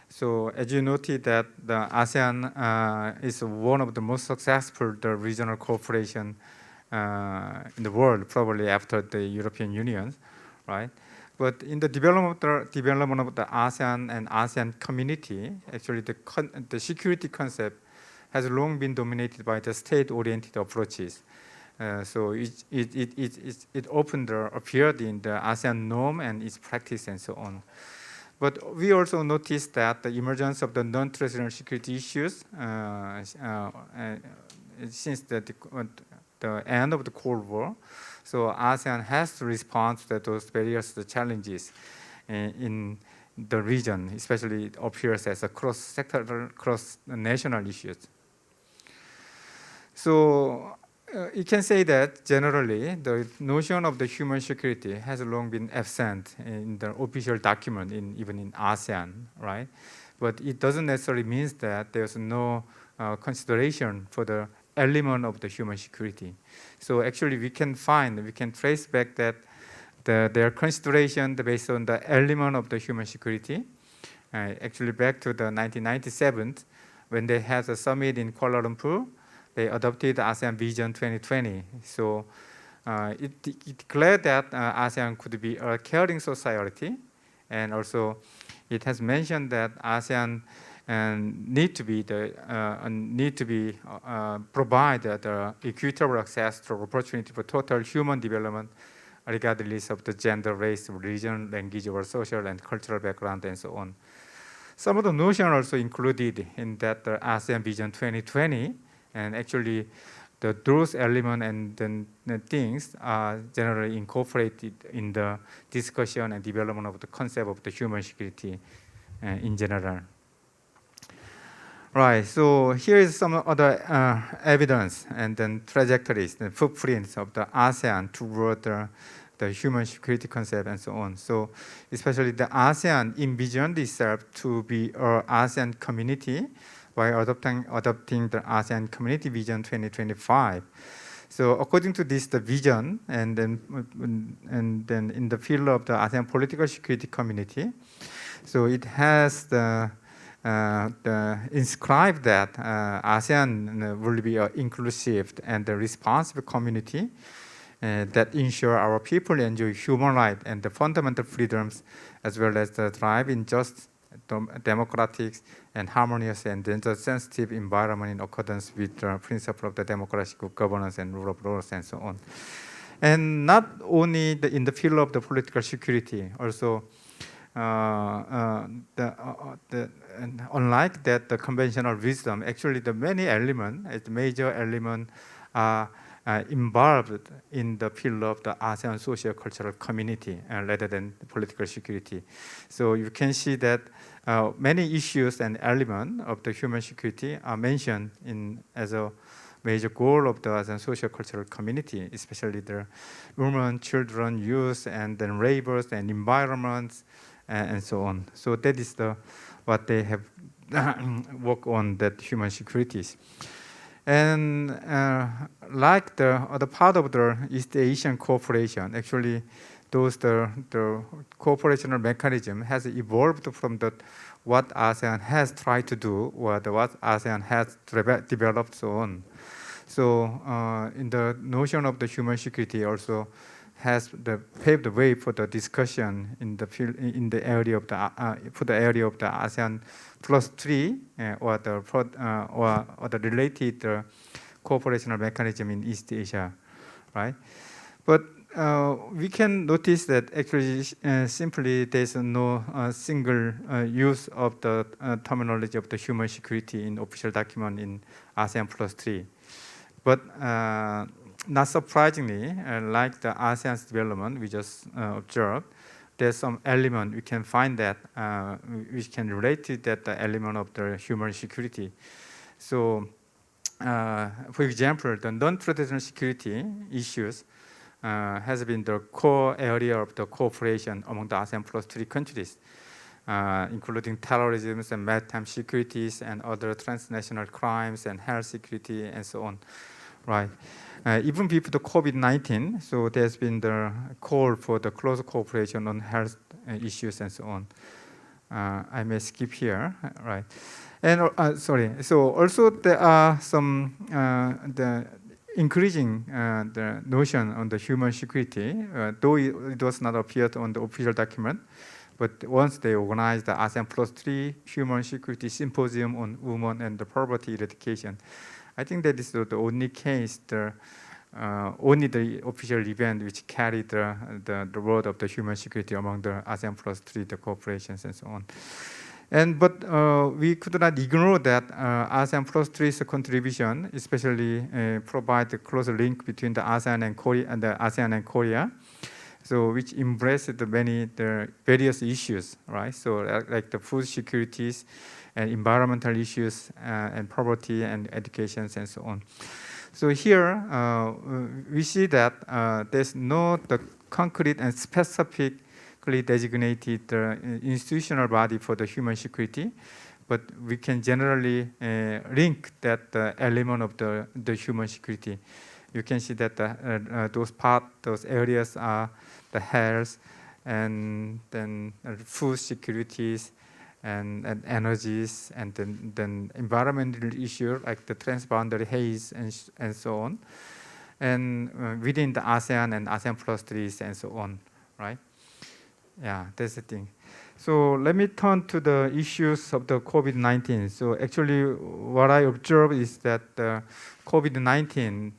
So as you noted that the ASEAN is one of the most successful regional cooperation in the world, probably after the European Union, right? But in the development of the ASEAN and ASEAN community, actually the security concept has long been dominated by the state-oriented approaches. So it often appeared in the ASEAN norm and its practice and so on. But we also noticed that the emergence of the non-traditional security issues since the end of the Cold War. So ASEAN has to respond to those various challenges in the region, especially it appears as a cross-sectoral, cross-national issues. So you can say that generally the notion of the human security has long been absent in the official document, even in ASEAN, right? But it doesn't necessarily mean that there's no consideration for the element of the human security. So actually we can trace back that their consideration based on the element of the human security, actually back to the 1997, when they had a summit in Kuala Lumpur. They adopted ASEAN Vision 2020. So it declared that ASEAN could be a caring society, and also it has mentioned that ASEAN need to provide the equitable access to opportunity for total human development, regardless of the gender, race, religion, language, or social and cultural background, and so on. Some of the notions also included in that ASEAN Vision 2020. And actually, those elements and the things are generally incorporated in the discussion and development of the concept of the human security in general. Right, so here is some other evidence and then trajectories, the footprints of the ASEAN toward the human security concept and so on. So especially the ASEAN envisioned itself to be an ASEAN community by adopting the ASEAN Community Vision 2025. So according to this, the vision, and then in the field of the ASEAN political security community, so it has inscribed that ASEAN will be an inclusive and a responsive community that ensure our people enjoy human rights and the fundamental freedoms, as well as the thrive in just, democratic, and harmonious and sensitive environment in accordance with the principle of the democratic governance and rule of law and so on. And not only in the field of the political security, also unlike that, the conventional wisdom, actually the many elements, the major elements are involved in the field of the ASEAN socio-cultural community rather than political security. So you can see that many issues and elements of the human security are mentioned as a major goal of the ASEAN socio-cultural community, especially the women, children, youth, and then labor and environments, and so on. So that is what they have worked on, that human securities. And like the other part of the East Asian cooperation, actually the cooperational mechanism has evolved from what ASEAN has tried to do, or what ASEAN has developed, so on. So in the notion of the human security also has paved the way for the discussion in the area of the ASEAN +3 or the related cooperational mechanism in East Asia, right? But we can notice that actually simply there's no single use of the terminology of the human security in official document in ASEAN +3. But not surprisingly, like the ASEAN's development we just observed, there's some element we can find that which can relate to that the element of the human security. So, for example, the non-traditional security issues has been the core area of the cooperation among the ASEAN Plus 3 countries, including terrorism and maritime securities and other transnational crimes and health security and so on, right? Even before the COVID-19, so there's been the call for the close cooperation on health issues and so on. I may skip here, right? And so also there are some the increasing the notion on the human security, though it was not appeared on the official document, but once they organized the ASEAN Plus 3 Human Security Symposium on Women and the Poverty Eradication, I think that is the only case, only the official event which carried the word of the human security among the ASEAN Plus 3 the corporations and so on. But we could not ignore that ASEAN Plus 3's contribution, especially provide a close link between the ASEAN and Korea, so which embraced the various issues, right? So like the food securities and environmental issues and poverty and education and so on. So here we see that there's no the concrete and specifically designated institutional body for the human security, but we can generally link that element of the human security. You can see that those areas are the health and then food securities and energies and then environmental issues like the transboundary haze and so on, and within the ASEAN and ASEAN Plus 3 and so on, right? Yeah, that's the thing. So let me turn to the issues of the COVID-19. So actually what I observe is that COVID-19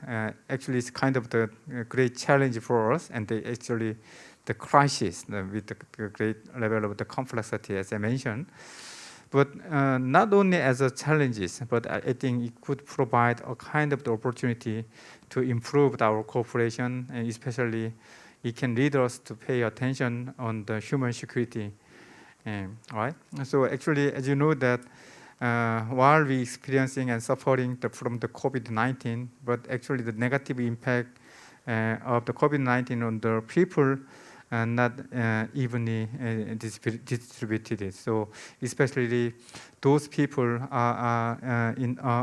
actually is kind of the great challenge for us, and the crisis with the great level of the complexity, as I mentioned. But not only as a challenges, but I think it could provide a kind of the opportunity to improve our cooperation, and especially it can lead us to pay attention on the human security, right? So actually, as you know that while we experiencing and suffering from the COVID-19, but actually the negative impact of the COVID-19 on the people not evenly distributed. So especially those people are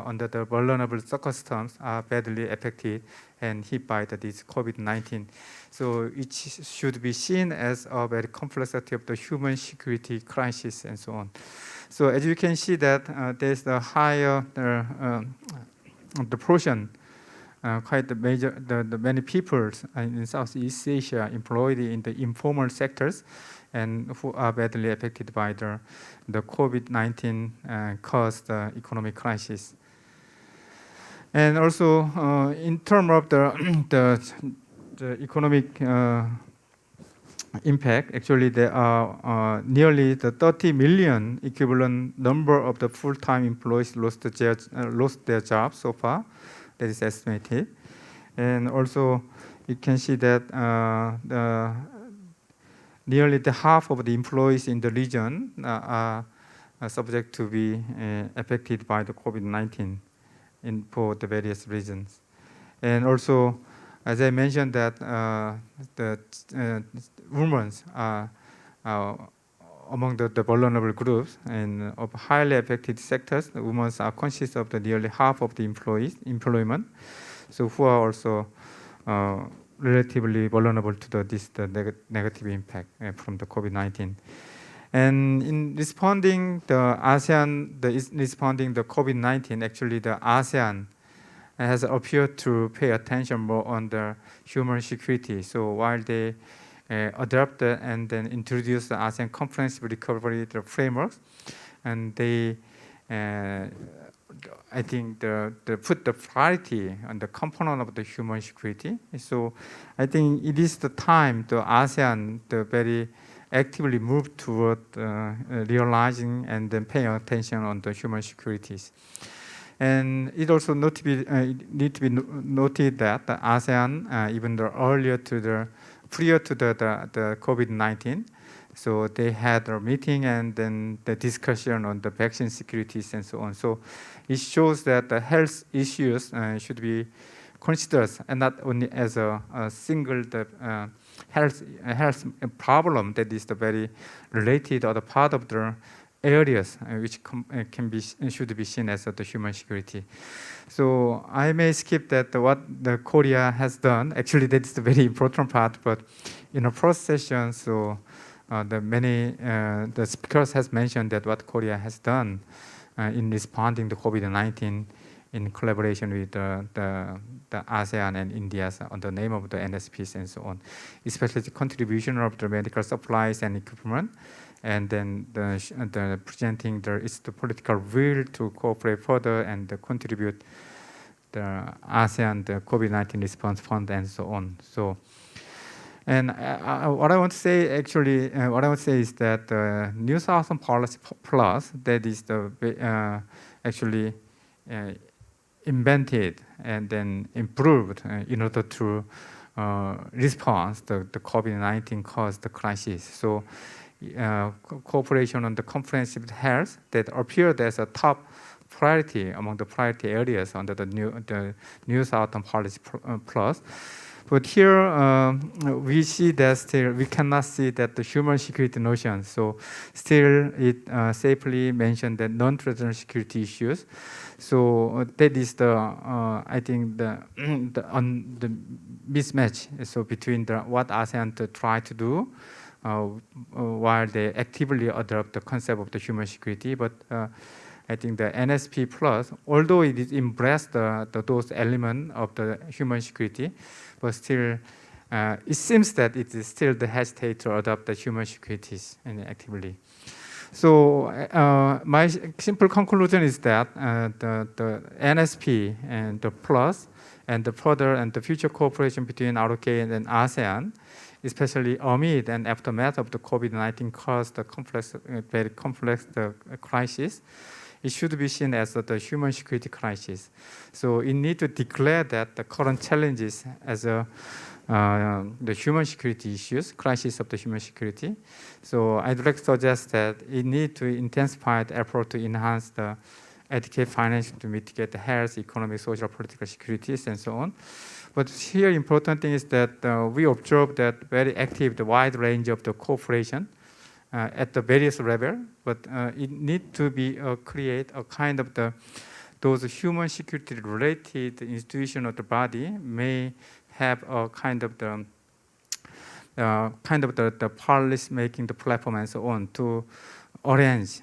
under the vulnerable circumstances are badly affected and hit by this COVID-19. So it should be seen as a very complexity of the human security crisis and so on. So as you can see that there's the higher the portion, quite the major, the many people in Southeast Asia employed in the informal sectors and who are badly affected by the COVID-19 caused economic crisis. And also in terms of the economic impact, actually there are nearly the 30 million equivalent number of the full-time employees lost their jobs so far. That is estimated. And also you can see that nearly the half of the employees in the region are subject to be affected by the COVID-19 for the various reasons. And also, as I mentioned that the women are among the vulnerable groups and of highly affected sectors, the women are consist of the nearly half of the employment, so who are also relatively vulnerable to the negative impact from the COVID-19. And in responding the COVID-19, actually the ASEAN has appeared to pay attention more on the human security. So while they adopted and then introduced the ASEAN Comprehensive Recovery frameworks, and they, I think, they put the priority on the component of the human security. So I think it is the time the ASEAN very actively move toward realizing and then paying attention on the human securities. And it also need to be noted that the ASEAN, even though prior to the COVID-19, so they had a meeting and then the discussion on the vaccine securities and so on. So it shows that the health issues should be considered and not only as a single health problem that is the very related or the part of the areas which should be seen as the human security. So I may skip that what the Korea has done. Actually, that is the very important part. But in the first session, so the speakers has mentioned that what Korea has done in responding to COVID-19 in collaboration with the ASEAN and India on the name of the NSPs and so on, especially the contribution of the medical supplies and equipment, and then the presenting the political will to cooperate further and contribute the ASEAN, the COVID-19 response fund and so on. So, and what I want to say actually, is that the New Southern Policy Plus, that is the actually invented and then improved in order to respond to the COVID-19 caused crisis. So cooperation on the comprehensive health that appeared as a top priority among the priority areas under the New Southern Policy Plus. But here we see that still we cannot see that the human security notion. So still it safely mentioned that non-traditional security issues. So that is the I think the mismatch. So between what ASEAN try to do while they actively adopt the concept of the human security, but I think the NSP Plus, although it is embraced those elements of the human security, but still it seems that it is still the hesitate to adopt the human securities actively. So my simple conclusion is that the NSP and the Plus and the further and the future cooperation between ROK and ASEAN, especially amid and aftermath of the COVID-19 caused the very complex crisis, it should be seen as the human security crisis. So it needs to declare that the current challenges as the human security issues, crisis of the human security. So I'd like to suggest that it needs to intensify the effort to enhance the educate finance to mitigate the health, economic, social, political securities, and so on. But here, important thing is that we observe that very active, the wide range of the cooperation at the various level, but it need to be create a kind of those human security related institution of the body may have a kind of the policy making the platform and so on to arrange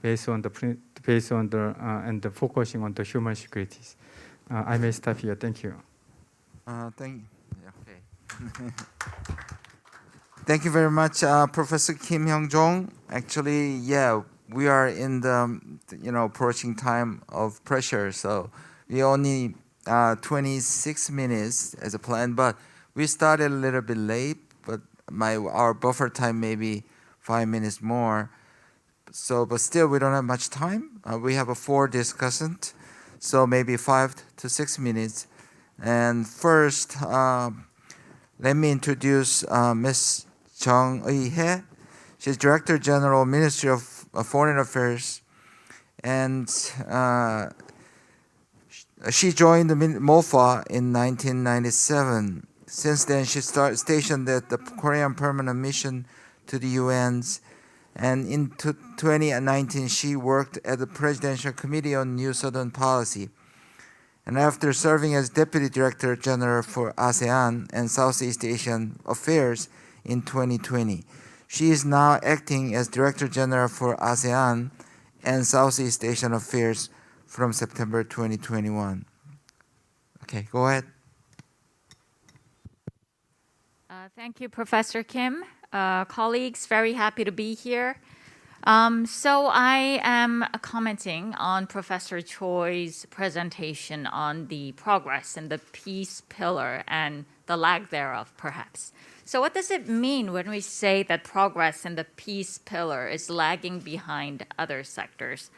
based on the and the focusing on the human securities. I may stop here. Thank you. Thank you very much, Professor Kim Hyung-jong. Actually, yeah, we are in the approaching time of pressure, so we only 26 minutes as a plan, but we started a little bit late, but our buffer time maybe 5 minutes more. So, but still we don't have much time. We have 4 discussants, so maybe 5 to 6 minutes. And first, let me introduce Ms. Jung Eui-hye. She's Director General, Ministry of Foreign Affairs, and she joined the MOFA in 1997. Since then, she stationed at the Korean Permanent Mission to the UN's, and in 2019, she worked at the Presidential Committee on New Southern Policy. And after serving as Deputy Director General for ASEAN and Southeast Asian Affairs in 2020, she is now acting as Director General for ASEAN and Southeast Asian Affairs from September 2021. Okay, go ahead. Thank you, Professor Kim. Colleagues, very happy to be here. So I am commenting on Professor Choi's presentation on the progress in the peace pillar and the lag thereof, perhaps. So what does it mean when we say that progress in the peace pillar is lagging behind other sectors?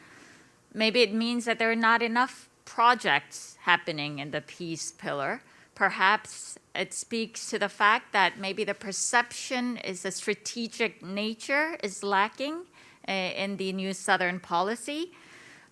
Maybe it means that there are not enough projects happening in the peace pillar. Perhaps it speaks to the fact that maybe the perception is the strategic nature is lacking in the new Southern policy.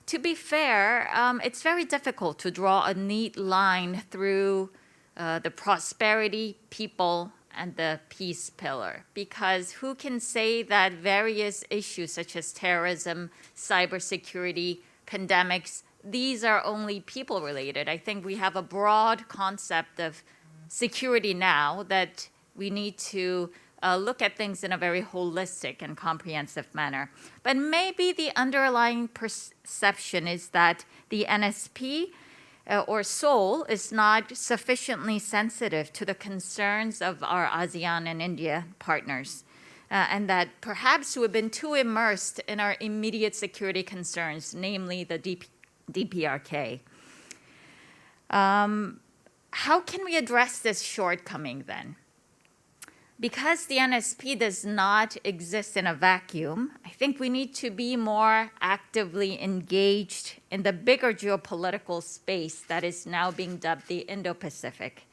To be fair, it's very difficult to draw a neat line through the prosperity, people, and the peace pillar, because who can say that various issues such as terrorism, cybersecurity, pandemics, these are only people related? I think we have a broad concept of security now that we need to look at things in a very holistic and comprehensive manner. But maybe the underlying perception is that the NSP or Seoul is not sufficiently sensitive to the concerns of our ASEAN and India partners, and that perhaps we've been too immersed in our immediate security concerns, namely the DPRK. How can we address this shortcoming then? Because the NSP does not exist in a vacuum, I think we need to be more actively engaged in the bigger geopolitical space that is now being dubbed the Indo-Pacific.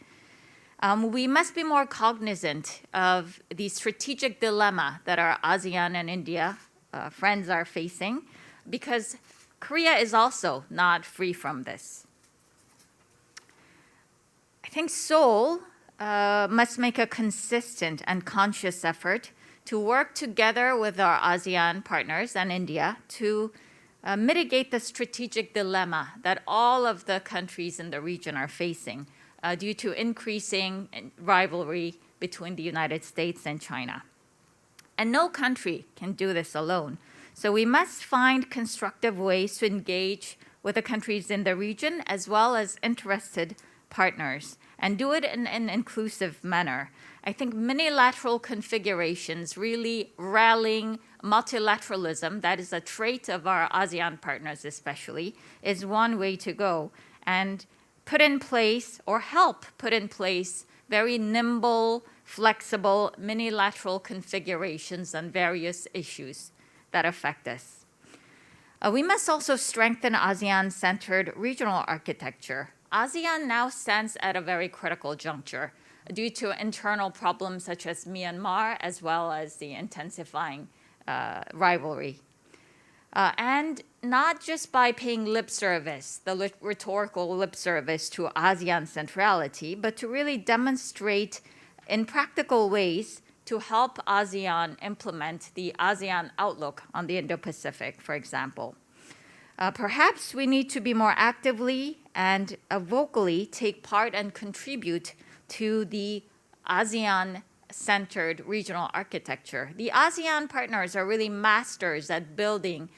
We must be more cognizant of the strategic dilemma that our ASEAN and India friends are facing, because Korea is also not free from this. I think Seoul must make a consistent and conscious effort to work together with our ASEAN partners and India to mitigate the strategic dilemma that all of the countries in the region are facing due to increasing rivalry between the United States and China. And no country can do this alone. So we must find constructive ways to engage with the countries in the region as well as interested partners, and do it in an inclusive manner. I think minilateral configurations, really rallying multilateralism, that is a trait of our ASEAN partners especially, is one way to go, and put in place or help put in place very nimble, flexible, minilateral configurations on various issues that affect us. We must also strengthen ASEAN-centered regional architecture. ASEAN now stands at a very critical juncture due to internal problems such as Myanmar, as well as the intensifying rivalry. And not just by paying lip service, the rhetorical lip service to ASEAN centrality, but to really demonstrate in practical ways to help ASEAN implement the ASEAN outlook on the Indo-Pacific, for example. Perhaps we need to be more actively and vocally take part and contribute to the ASEAN-centered regional architecture. The ASEAN partners are really masters at building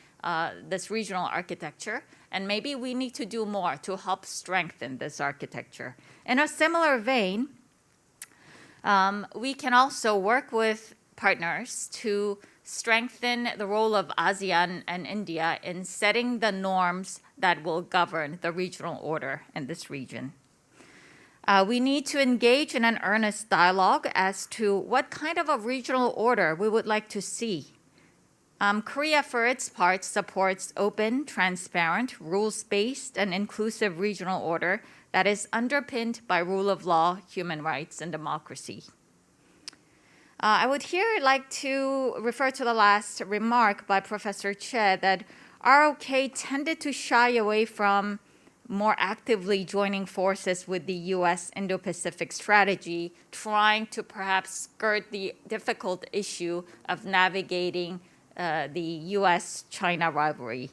this regional architecture, and maybe we need to do more to help strengthen this architecture. In a similar vein, we can also work with partners to strengthen the role of ASEAN and India in setting the norms that will govern the regional order in this region. We need to engage in an earnest dialogue as to what kind of a regional order we would like to see. Korea, for its part, supports open, transparent, rules-based, and inclusive regional order that is underpinned by rule of law, human rights, and democracy. I would here like to refer to the last remark by Professor Che that ROK tended to shy away from more actively joining forces with the U.S. Indo-Pacific strategy, trying to perhaps skirt the difficult issue of navigating the U.S.-China rivalry.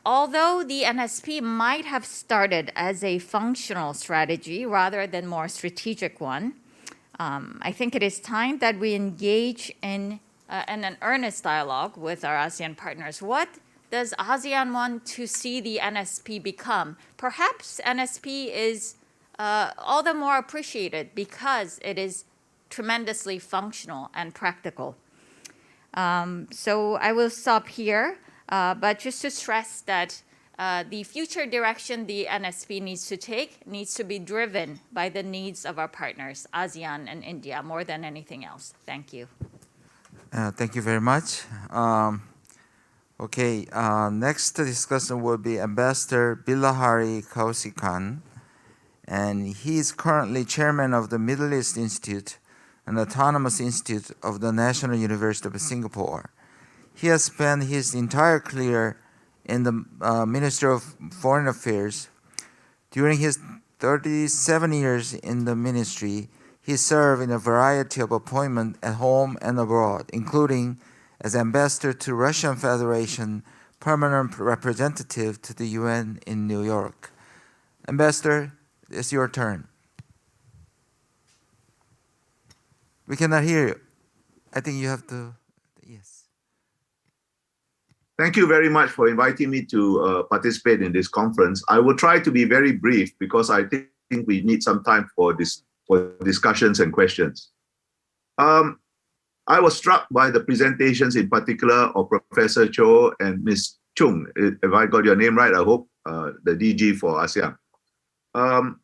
Although the NSP might have started as a functional strategy rather than more strategic one, I think it is time that we engage in an earnest dialogue with our ASEAN partners. What does ASEAN want to see the NSP become? Perhaps NSP is all the more appreciated because it is tremendously functional and practical. So I will stop here, but just to stress that the future direction the NSP needs to take needs to be driven by the needs of our partners, ASEAN and India, more than anything else. Thank you. Thank you very much. Okay, next discussion will be Ambassador Bilahari Kausikan, and he is currently chairman of the Middle East Institute, an autonomous institute of the National University of Singapore. He has spent his entire career in the Ministry of Foreign Affairs. During his 37 years in the ministry, he served in a variety of appointments at home and abroad, including as ambassador to Russian Federation, permanent representative to the UN in New York. Ambassador, it's your turn. We cannot hear you. I think you have to, yes. Thank you very much for inviting me to participate in this conference. I will try to be very brief because I think we need some time for discussions and questions. I was struck by the presentations in particular of Professor Cho and Ms. Chung. If I got your name right, I hope, the DG for ASEAN. I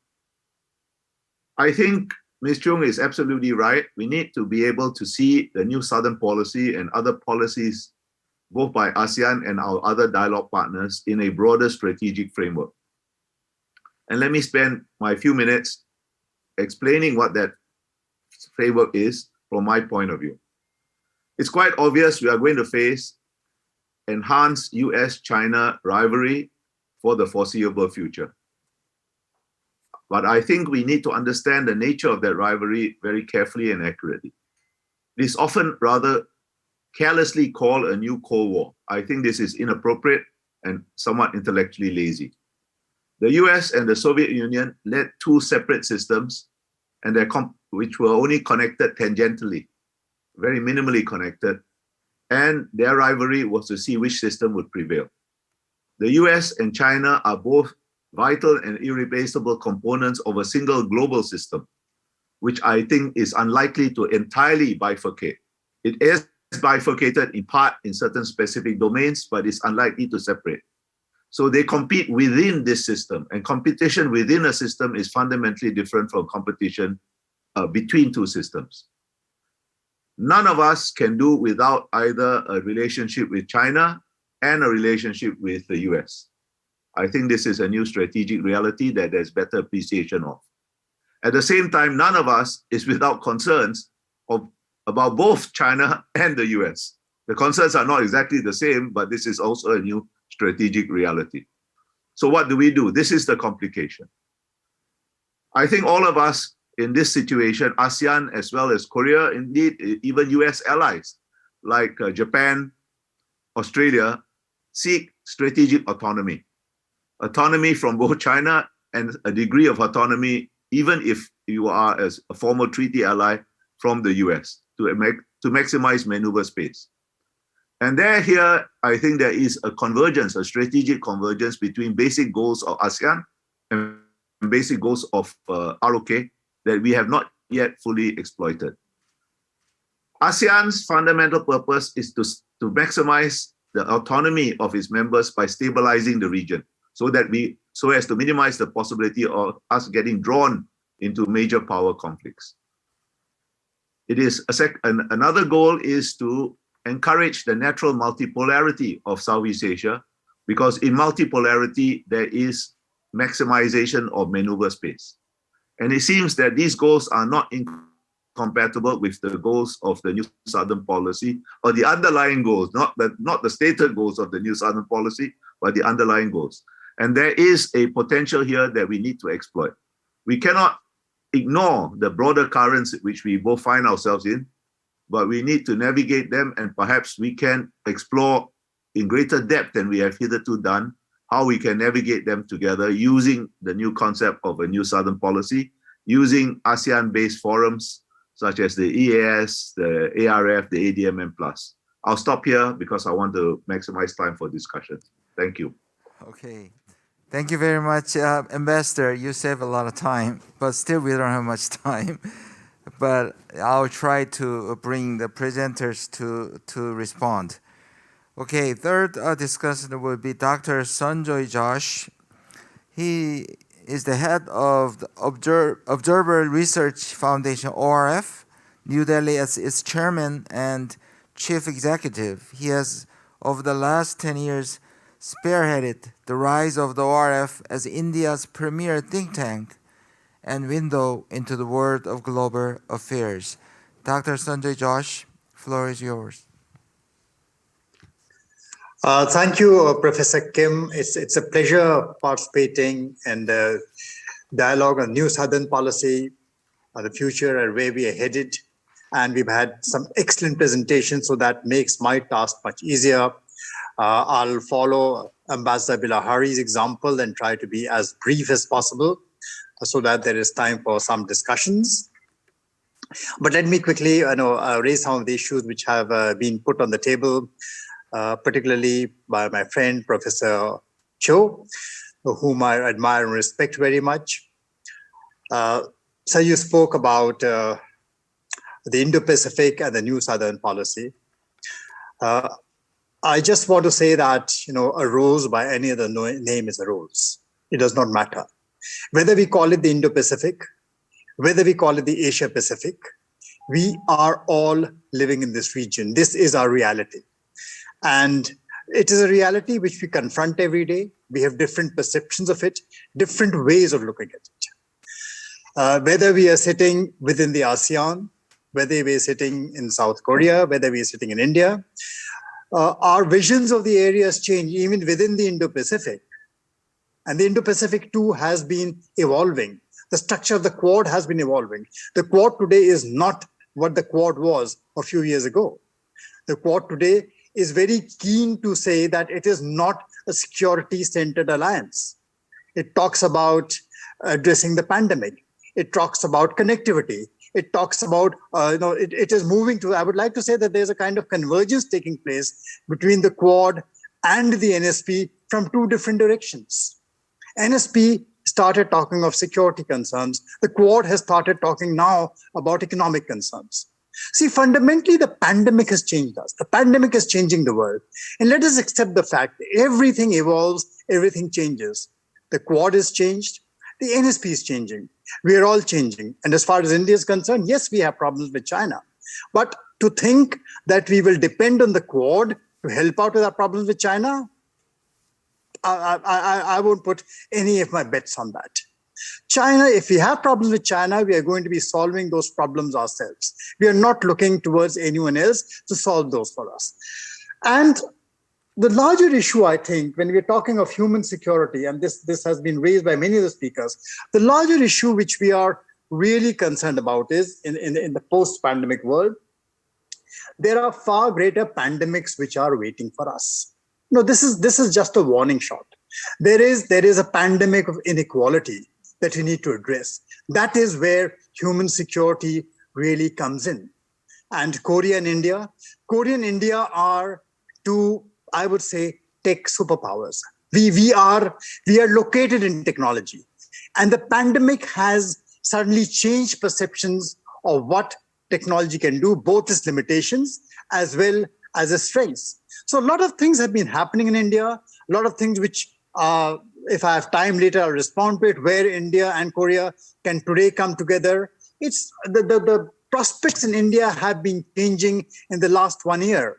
think Ms. Chung is absolutely right. We need to be able to see the new Southern policy and other policies, both by ASEAN and our other dialogue partners, in a broader strategic framework. And let me spend my few minutes explaining what that framework is from my point of view. It's quite obvious we are going to face enhanced US-China rivalry for the foreseeable future. But I think we need to understand the nature of that rivalry very carefully and accurately. It is often rather carelessly called a new Cold War. I think this is inappropriate and somewhat intellectually lazy. The US and the Soviet Union led two separate systems, and which were only connected tangentially, very minimally connected, and their rivalry was to see which system would prevail. The US and China are both vital and irreplaceable components of a single global system, which I think is unlikely to entirely bifurcate. It is bifurcated in part in certain specific domains, but it's unlikely to separate. So they compete within this system, and competition within a system is fundamentally different from competition between two systems. None of us can do without either a relationship with China and a relationship with the US. I think this is a new strategic reality that there's better appreciation of. At the same time, none of us is without concerns about both China and the US. The concerns are not exactly the same, but this is also a new strategic reality. So what do we do? This is the complication. I think all of us in this situation, ASEAN as well as Korea, indeed even US allies like Japan, Australia, seek strategic autonomy. Autonomy from both China and a degree of autonomy, even if you are as a formal treaty ally from the US, to maximize maneuver space. And here, I think there is a convergence, a strategic convergence between basic goals of ASEAN and basic goals of ROK that we have not yet fully exploited. ASEAN's fundamental purpose is to maximize the autonomy of its members by stabilizing the region, so as to minimize the possibility of us getting drawn into major power conflicts. It is another goal is to encourage the natural multipolarity of Southeast Asia, because in multipolarity there is maximization of maneuver space. And it seems that these goals are not incompatible with the goals of the new Southern policy, or the underlying goals, not the stated goals of the new Southern policy, but the underlying goals. And there is a potential here that we need to exploit. We cannot ignore the broader currents which we both find ourselves in, but we need to navigate them, and perhaps we can explore in greater depth than we have hitherto done how we can navigate them together using the new concept of a new Southern policy, using ASEAN-based forums such as the EAS, the ARF, the ADMM+. I'll stop here because I want to maximize time for discussion. Thank you. Okay. Thank you very much, Ambassador. You save a lot of time, but still we don't have much time. But I'll try to bring the presenters to respond. Okay, third discussion will be Dr. Sanjoy Josh. He is the head of the Observer Research Foundation, ORF, New Delhi, as its chairman and chief executive. He has over the last 10 years spearheaded the rise of the ORF as India's premier think tank and window into the world of global affairs. Dr. Sanjay Josh, floor is yours. Thank you, Professor Kim. It's a pleasure participating in the dialogue on new Southern policy, the future and where we are headed. And we've had some excellent presentations, so that makes my task much easier. I'll follow Ambassador Bilahari's example and try to be as brief as possible so that there is time for some discussions. But let me quickly raise some of the issues which have been put on the table, particularly by my friend, Professor Cho, whom I admire and respect very much. So you spoke about the Indo-Pacific and the new Southern policy. I just want to say that, a rose by any other name is a rose. It does not matter. Whether we call it the Indo-Pacific, whether we call it the Asia-Pacific, we are all living in this region. This is our reality. And it is a reality which we confront every day. We have different perceptions of it, different ways of looking at it. Whether we are sitting within the ASEAN, whether we are sitting in South Korea, whether we are sitting in India, our visions of the areas change even within the Indo-Pacific. And the Indo-Pacific too has been evolving. The structure of the Quad has been evolving. The Quad today is not what the Quad was a few years ago. The Quad today is very keen to say that it is not a security-centered alliance. It talks about addressing the pandemic. It talks about connectivity. It talks about, it is moving to, I would like to say that there's a kind of convergence taking place between the Quad and the NSP from two different directions. NSP started talking of security concerns. The Quad has started talking now about economic concerns. See, fundamentally, the pandemic has changed us. The pandemic is changing the world. And let us accept the fact that everything evolves, everything changes. The Quad is changed. The NSP is changing. We are all changing. And as far as India is concerned, yes, we have problems with China. But to think that we will depend on the Quad to help out with our problems with China, I won't put any of my bets on that. China, if we have problems with China, we are going to be solving those problems ourselves. We are not looking towards anyone else to solve those for us. And the larger issue, I think, when we're talking of human security, and this has been raised by many of the speakers, the larger issue which we are really concerned about is in the post-pandemic world, there are far greater pandemics which are waiting for us. No, this is just a warning shot. There is a pandemic of inequality that we need to address. That is where human security really comes in. And Korea and India are two, I would say, tech superpowers. We are located in technology. And the pandemic has suddenly changed perceptions of what technology can do, both its limitations as well as its strengths. So a lot of things have been happening in India, a lot of things which, if I have time later, I'll respond to it, where India and Korea can today come together. It's the prospects in India have been changing in the last 1 year.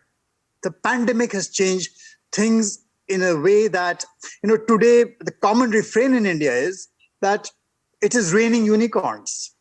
The pandemic has changed things in a way that, today the common refrain in India is that it is raining unicorns.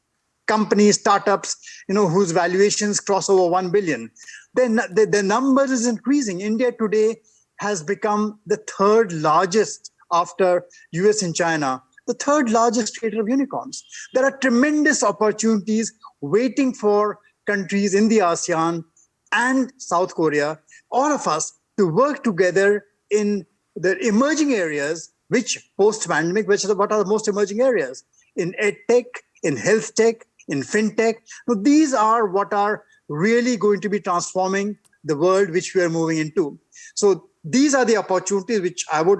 Companies, startups, whose valuations cross over 1 billion. The number is increasing. India today has become the third largest after US and China, the third largest creator of unicorns. There are tremendous opportunities waiting for countries in the ASEAN and South Korea, all of us, to work together in the emerging areas, which post-pandemic, what are the most emerging areas? In EdTech, in health tech, in fintech. So these are what are really going to be transforming the world which we are moving into. So these are the opportunities which I would,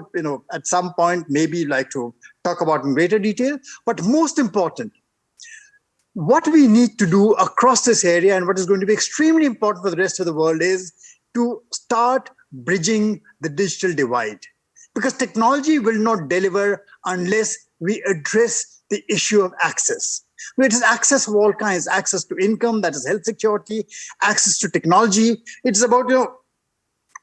at some point maybe like to talk about in greater detail. But most important, what we need to do across this area and what is going to be extremely important for the rest of the world is to start bridging the digital divide. Because technology will not deliver unless we address the issue of access. It is access of all kinds, access to income, that is health security, access to technology. It's about,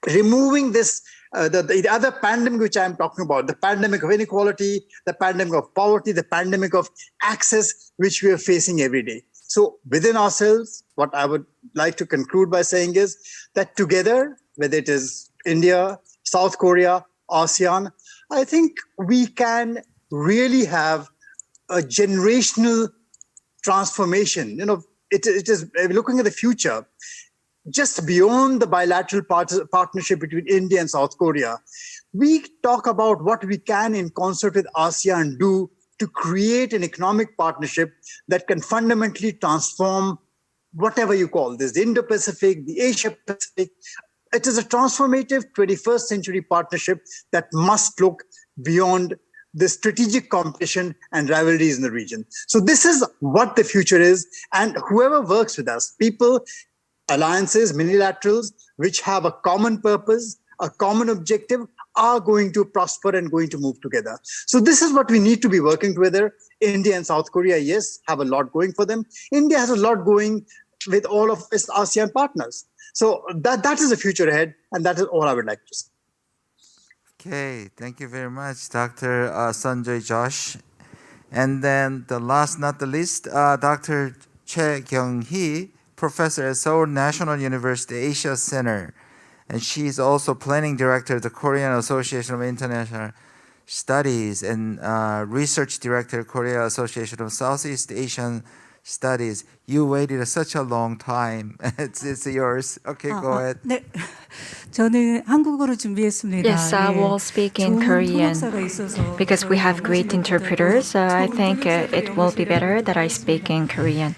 removing this, the other pandemic which I'm talking about, the pandemic of inequality, the pandemic of poverty, the pandemic of access, which we are facing every day. So within ourselves, what I would like to conclude by saying is that together, whether it is India, South Korea, ASEAN, I think we can really have a generational transformation. It is looking at the future, just beyond the bilateral partnership between India and South Korea. We talk about what we can in concert with ASEAN do to create an economic partnership that can fundamentally transform whatever you call this, the Indo-Pacific, the Asia-Pacific. It is a transformative 21st century partnership that must look beyond the strategic competition and rivalries in the region. So this is what the future is. And whoever works with us, people, alliances, minilaterals, which have a common purpose, a common objective, are going to prosper and going to move together. So this is what we need to be working together. India and South Korea, yes, have a lot going for them. India has a lot going with all of its ASEAN partners. So that is the future ahead, and that is all I would like to say. Okay, thank you very much, Dr. Sanjoy Josh. And then the last not the least, Dr. Choi Kyung-hee, professor at Seoul National University Asia Center. And she is also planning director of the Korean Association of International Studies and research director, Korea Association of Southeast Asian Studies. You waited such a long time. It's yours. Okay, go ahead. 네, 저는 한국어로 준비했습니다. Yes, I will speak in Korean because we have great interpreters. I think it will be better that I speak in Korean.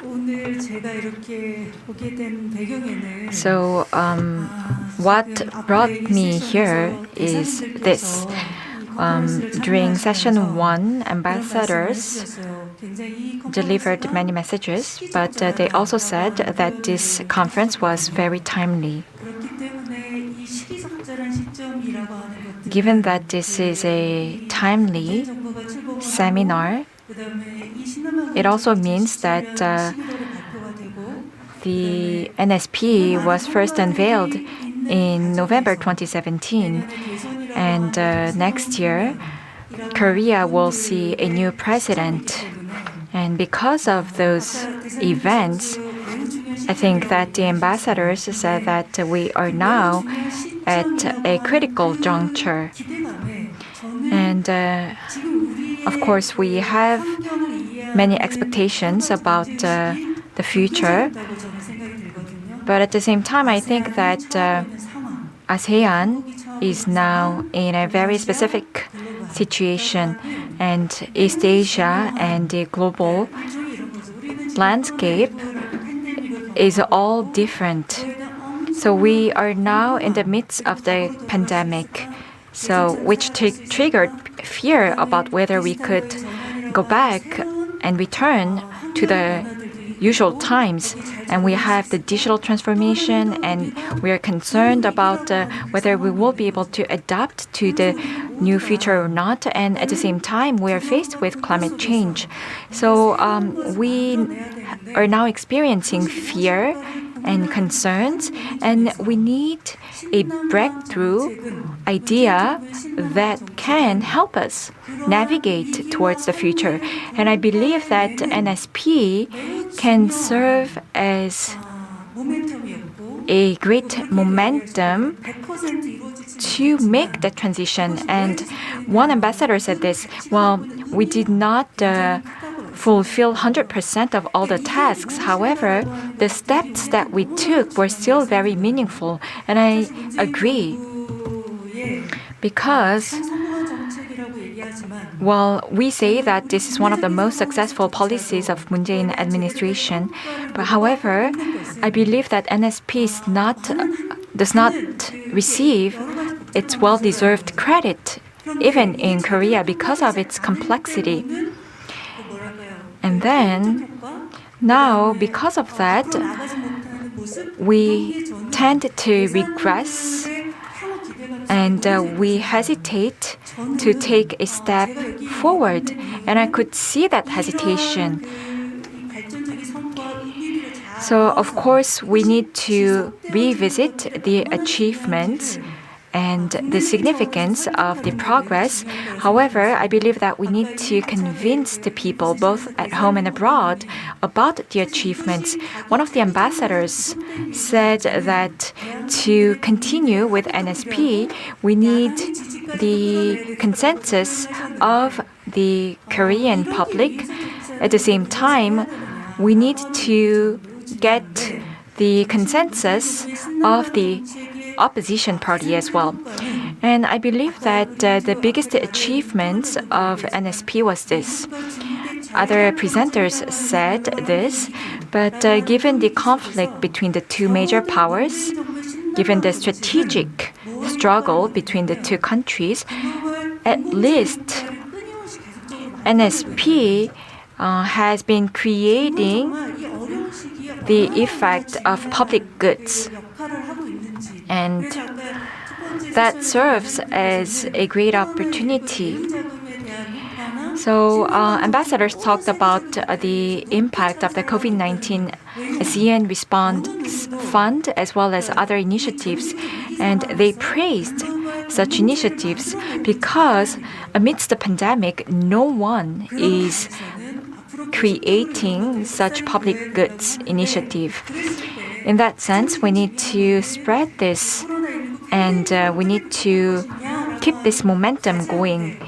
오늘 제가 이렇게 오게 된 배경에는 So, what brought me here is this. During session 1, ambassadors delivered many messages, but they also said that this conference was very timely. Given that this is a timely seminar, it also means that the NSP was first unveiled in November 2017, and next year, Korea will see a new president. And because of those events, I think that the ambassadors said that we are now at a critical juncture. And of course, we have many expectations about the future. But at the same time, I think that ASEAN is now in a very specific situation, and East Asia and the global landscape is all different. So we are now in the midst of the pandemic, so which triggered fear about whether we could go back and return to the usual times. And we have the digital transformation, and we are concerned about whether we will be able to adapt to the new future or not. And at the same time, we are faced with climate change. So we are now experiencing fear and concerns, and we need a breakthrough idea that can help us navigate towards the future. And I believe that NSP can serve as a great momentum to make the transition. And one ambassador said this, well, we did not fulfill 100% of all the tasks. However, the steps that we took were still very meaningful. And I agree. Because while we say that this is one of the most successful policies of Moon Jae-in administration, but however, I believe that NSP does not receive its well-deserved credit, even in Korea, because of its complexity. And then, now, because of that, we tend to regress, and we hesitate to take a step forward. And I could see that hesitation. So, of course, we need to revisit the achievements and the significance of the progress. However, I believe that we need to convince the people, both at home and abroad, about the achievements. One of the ambassadors said that to continue with NSP, we need the consensus of the Korean public. At the same time, we need to get the consensus of the opposition party as well. And I believe that the biggest achievement of NSP was this. Other presenters said this, but given the conflict between the two major powers, given the strategic struggle between the two countries, at least NSP has been creating the effect of public goods. And that serves as a great opportunity. So ambassadors talked about the impact of the COVID-19 ASEAN Response Fund as well as other initiatives, and they praised such initiatives because amidst the pandemic, no one is creating such public goods initiative. In that sense, we need to spread this and we need to keep this momentum going.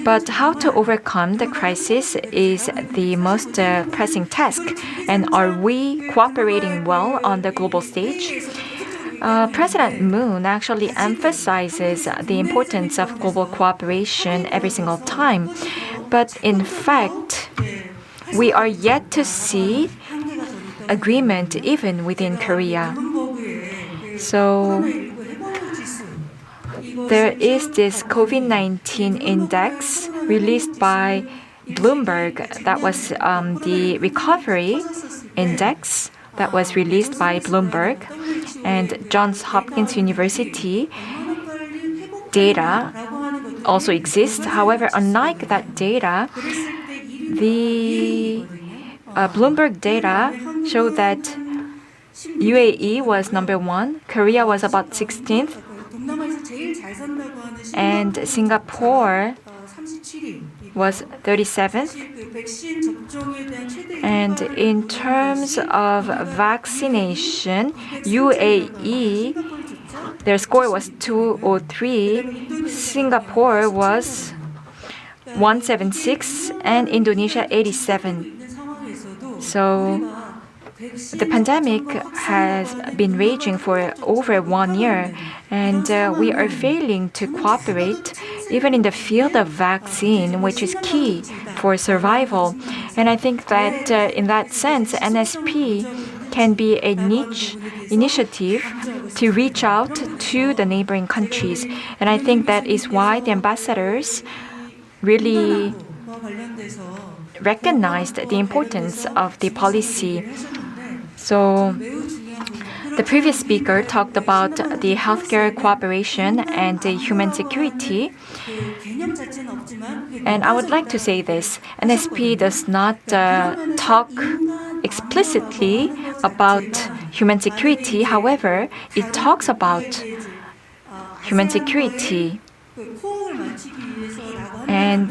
But how to overcome the crisis is the most pressing task. And are we cooperating well on the global stage? President Moon actually emphasizes the importance of global cooperation every single time. But in fact, we are yet to see agreement even within Korea. So there is this COVID-19 index released by Bloomberg. That was the recovery index that was released by Bloomberg. And Johns Hopkins University data also exists. However, unlike that data, the Bloomberg data showed that UAE was number 1, Korea was about 16th, and Singapore was 37th. And in terms of vaccination, UAE, their score was 203, Singapore was 176, and Indonesia 87. So the pandemic has been raging for over 1 year, and we are failing to cooperate even in the field of vaccine, which is key for survival. And I think that in that sense, NSP can be a niche initiative to reach out to the neighboring countries. And I think that is why the ambassadors really recognized the importance of the policy. So the previous speaker talked about the healthcare cooperation and the human security. And I would like to say this. NSP does not talk explicitly about human security. However, it talks about human security. And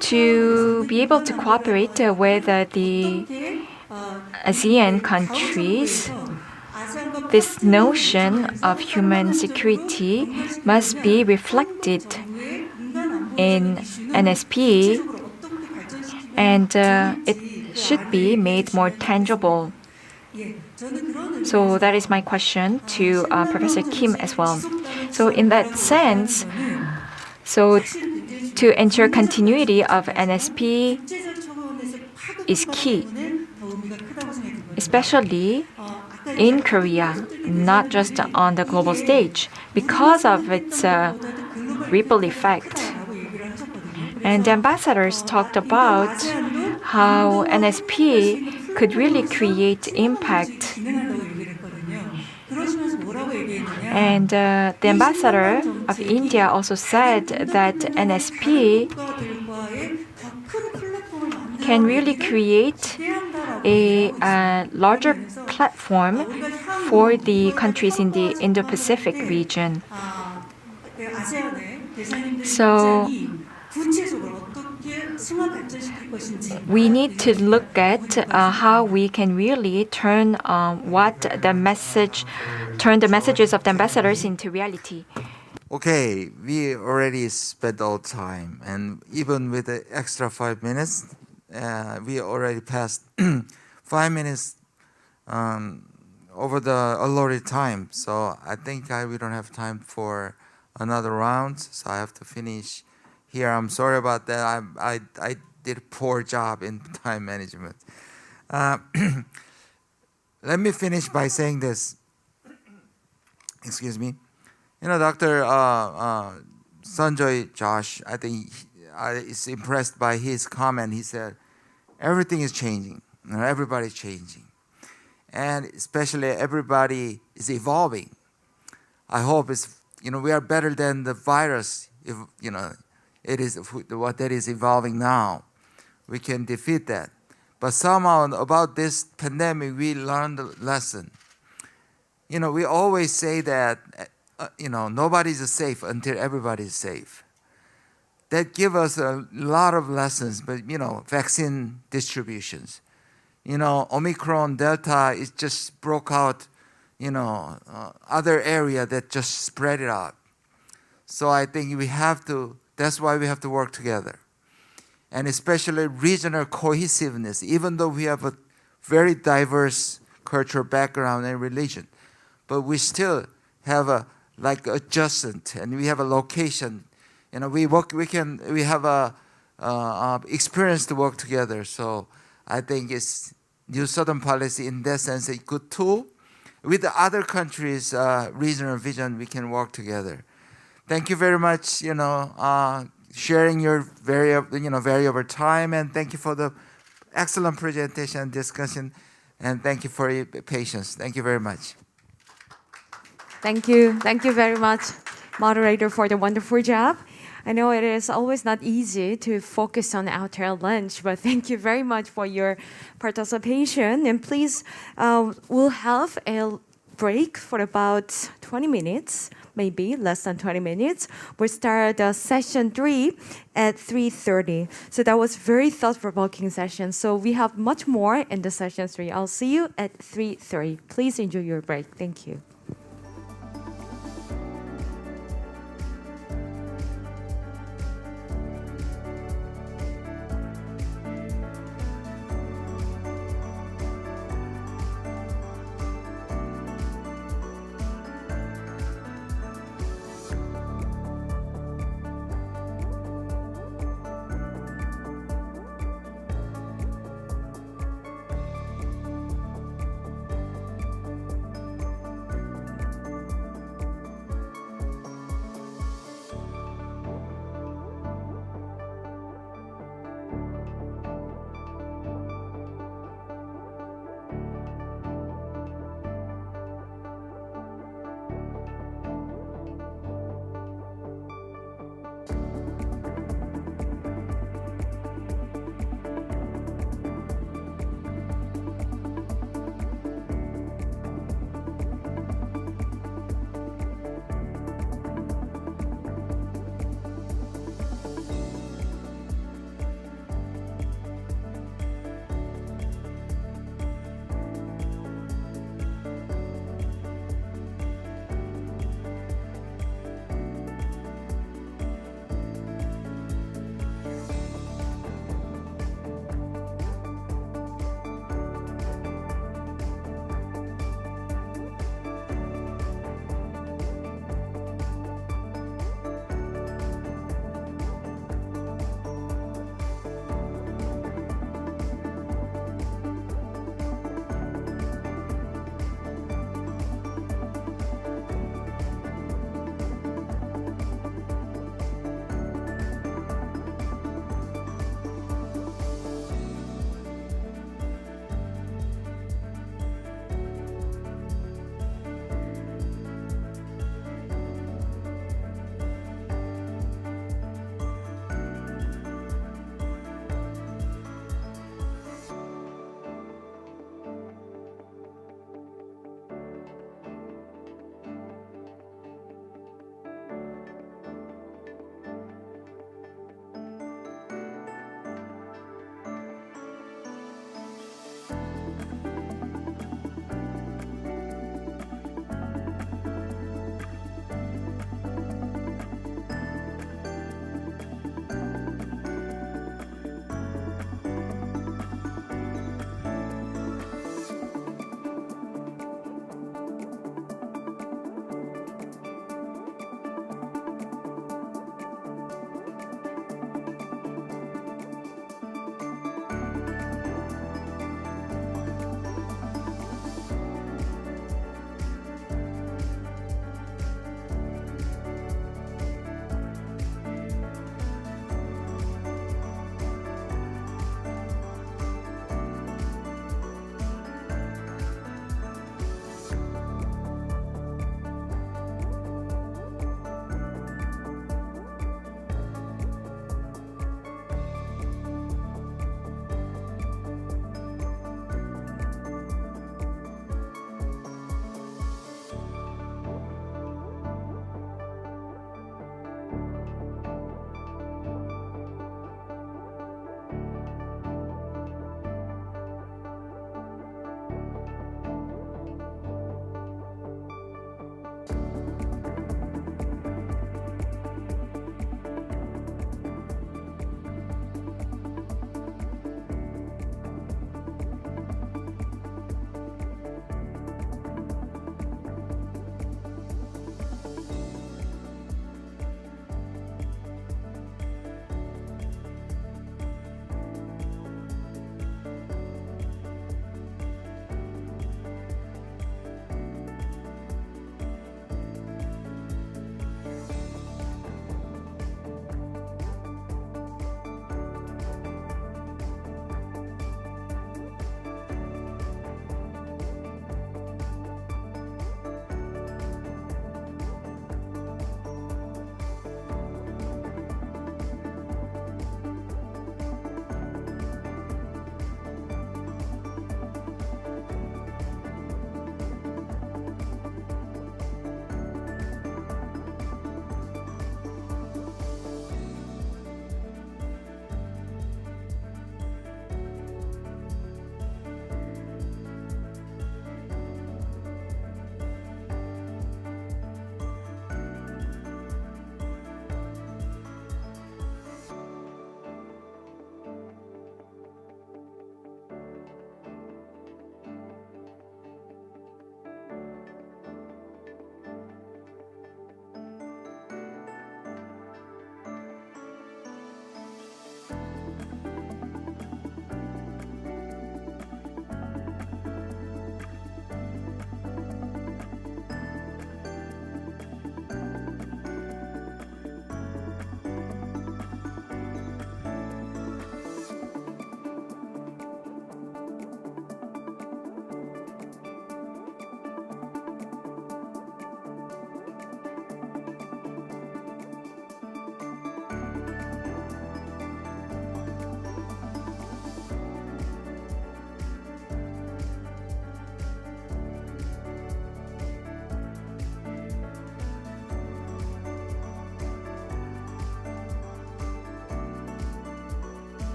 to be able to cooperate with the ASEAN countries, this notion of human security must be reflected in NSP, and it should be made more tangible. So that is my question to Professor Kim as well. So in that sense, so to ensure continuity of NSP is key, especially in Korea, not just on the global stage, because of its ripple effect. And the ambassadors talked about how NSP could really create impact. And the ambassador of India also said that NSP can really create a larger platform for the countries in the Indo-Pacific region. So we need to look at how we can really turn the messages of the ambassadors into reality. Okay, we already spent all time, and even with the extra 5 minutes, we already passed 5 minutes over the allotted time. So I think we don't have time for another round, so I have to finish here. I'm sorry about that. I did a poor job in time management. Let me finish by saying this. Excuse me. You know, Dr. Sanjoy Josh, I think is impressed by his comment. He said, everything is changing. You know, everybody's changing. And especially everybody is evolving. I hope we are better than the virus. If, it is what that is evolving now. We can defeat that. But somehow about this pandemic, we learned a lesson. We always say that, nobody's safe until everybody's safe. That gives us a lot of lessons, but, vaccine distributions. Omicron, Delta, it just broke out, other area that just spread it out. So I think that's why we have to work together. And especially regional cohesiveness, even though we have a very diverse cultural background and religion, but we still have adjacent, and we have a location. We have a experience to work together. So I think it's New Southern Policy in that sense a good tool. With the other countries' regional vision, we can work together. Thank you very much. Sharing your valuable time, and thank you for the excellent presentation and discussion, and thank you for your patience. Thank you very much. Thank you very much, moderator, for the wonderful job. I know it is always not easy to focus on our lunch, but thank you very much for your participation. And please, we'll have a break for about 20 minutes, maybe less than 20 minutes. We'll start session 3 at 3:30. So that was very thought-provoking session. So we have much more in the session 3. I'll see you at 3:30. Please enjoy your break. Thank you.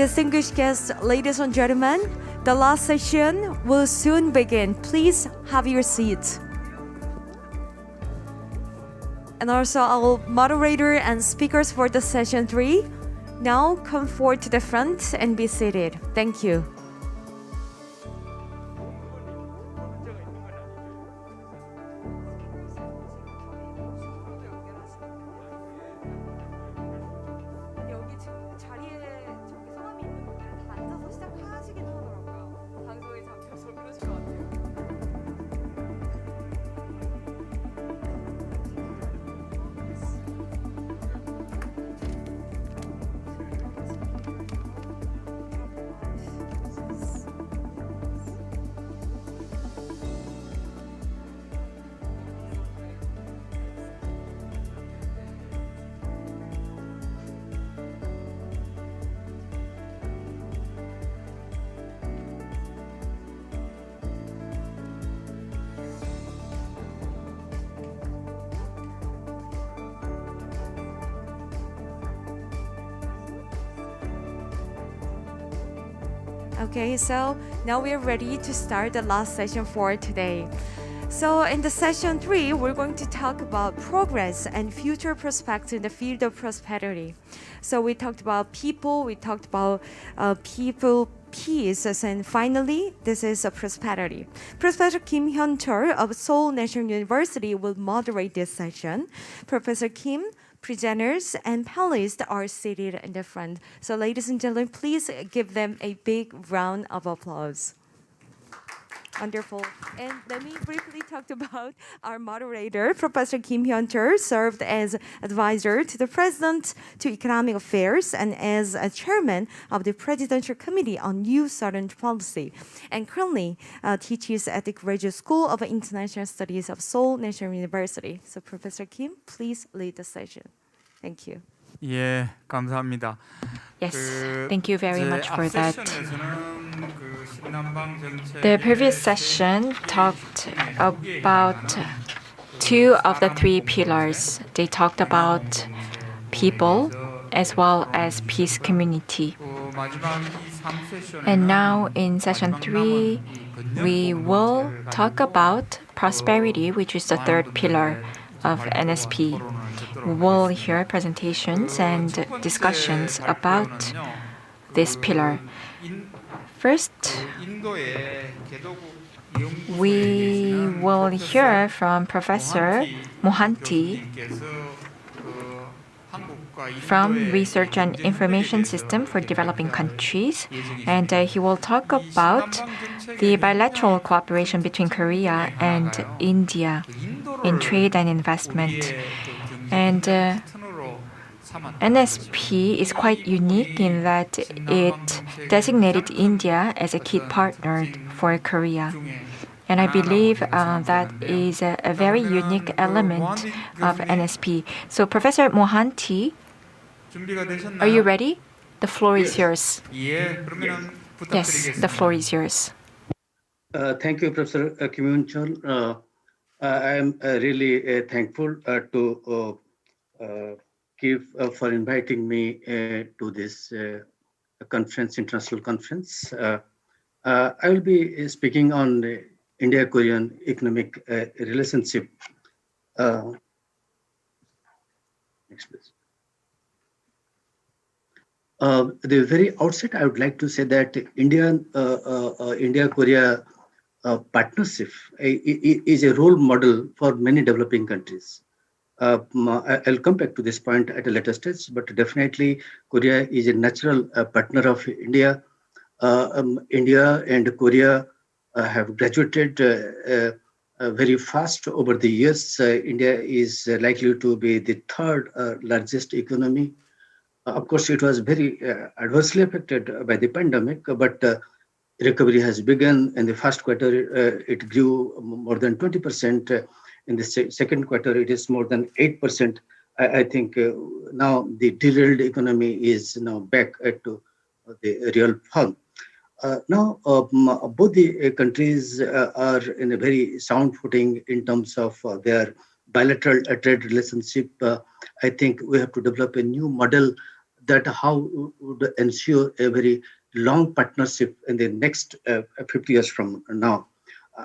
distinguished guests, ladies and gentlemen, the last session will soon begin. Please have your seats. And also our moderator and speakers for the session 3 now come forward to the front and be seated. Thank you. Okay, so now we are ready to start the last session for today. So in the session 3, we're going to talk about progress and future prospects in the field of prosperity. So we talked about people, we talked about people, peace, and finally, this is a prosperity. Professor Kim Hyun-chul of Seoul National University will moderate this session. Professor Kim, presenters and panelists are seated in the front. So ladies and gentlemen, please give them a big round of applause. Wonderful. And let me briefly talk about our moderator. Professor Kim Hyun-chul served as advisor to the President to Economic Affairs and as a chairman of the Presidential Committee on New Southern Policy, and currently teaches at the Graduate School of International Studies of Seoul National University. So Professor Kim, please lead the session. Thank you. 예, 감사합니다. Yes, thank you very much for that. 그 신남방정책 The previous session talked about 2 of the 3 pillars. They talked about people as well as peace community. And now in session 3, we will talk about prosperity, which is the 3rd pillar of NSP. We will hear presentations and discussions about this pillar. First, we will hear from Professor Mohanty from Research and Information System for Developing Countries, and he will talk about the bilateral cooperation between Korea and India in trade and investment. And NSP is quite unique in that it designated India as a key partner for Korea. And I believe that is a very unique element of NSP. So Professor Mohanty, are you ready? The floor is yours. Yes, the floor is yours. Thank you, Professor Kim Hyun-chul. I am really thankful to KIEP for inviting me to this conference, international conference. I will be speaking on the India-Korean economic relationship. Next, please. The very outset, I would like to say that India-Korea partnership is a role model for many developing countries. I'll come back to this point at a later stage, but definitely Korea is a natural partner of India. India and Korea have graduated very fast over the years. India is likely to be the 3rd largest economy. Of course, it was very adversely affected by the pandemic, but recovery has begun. In the first quarter, it grew more than 20%. In the second quarter, it is more than 8%. I think now the derailed economy is now back to the real form. Now, both the countries are in a very sound footing in terms of their bilateral trade relationship. I think we have to develop a new model that how would ensure a very long partnership in the next 50 years from now.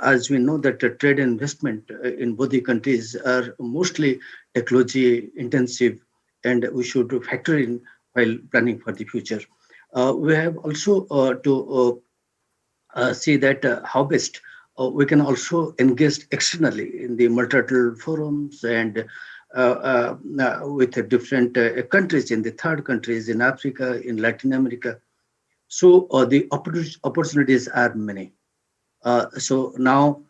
As we know that trade and investment in both the countries are mostly technology intensive, and we should factor in while planning for the future. We have also to see that how best we can also engage externally in the multilateral forums and with different countries in the third countries, in Africa, in Latin America. So the opportunities are many. So now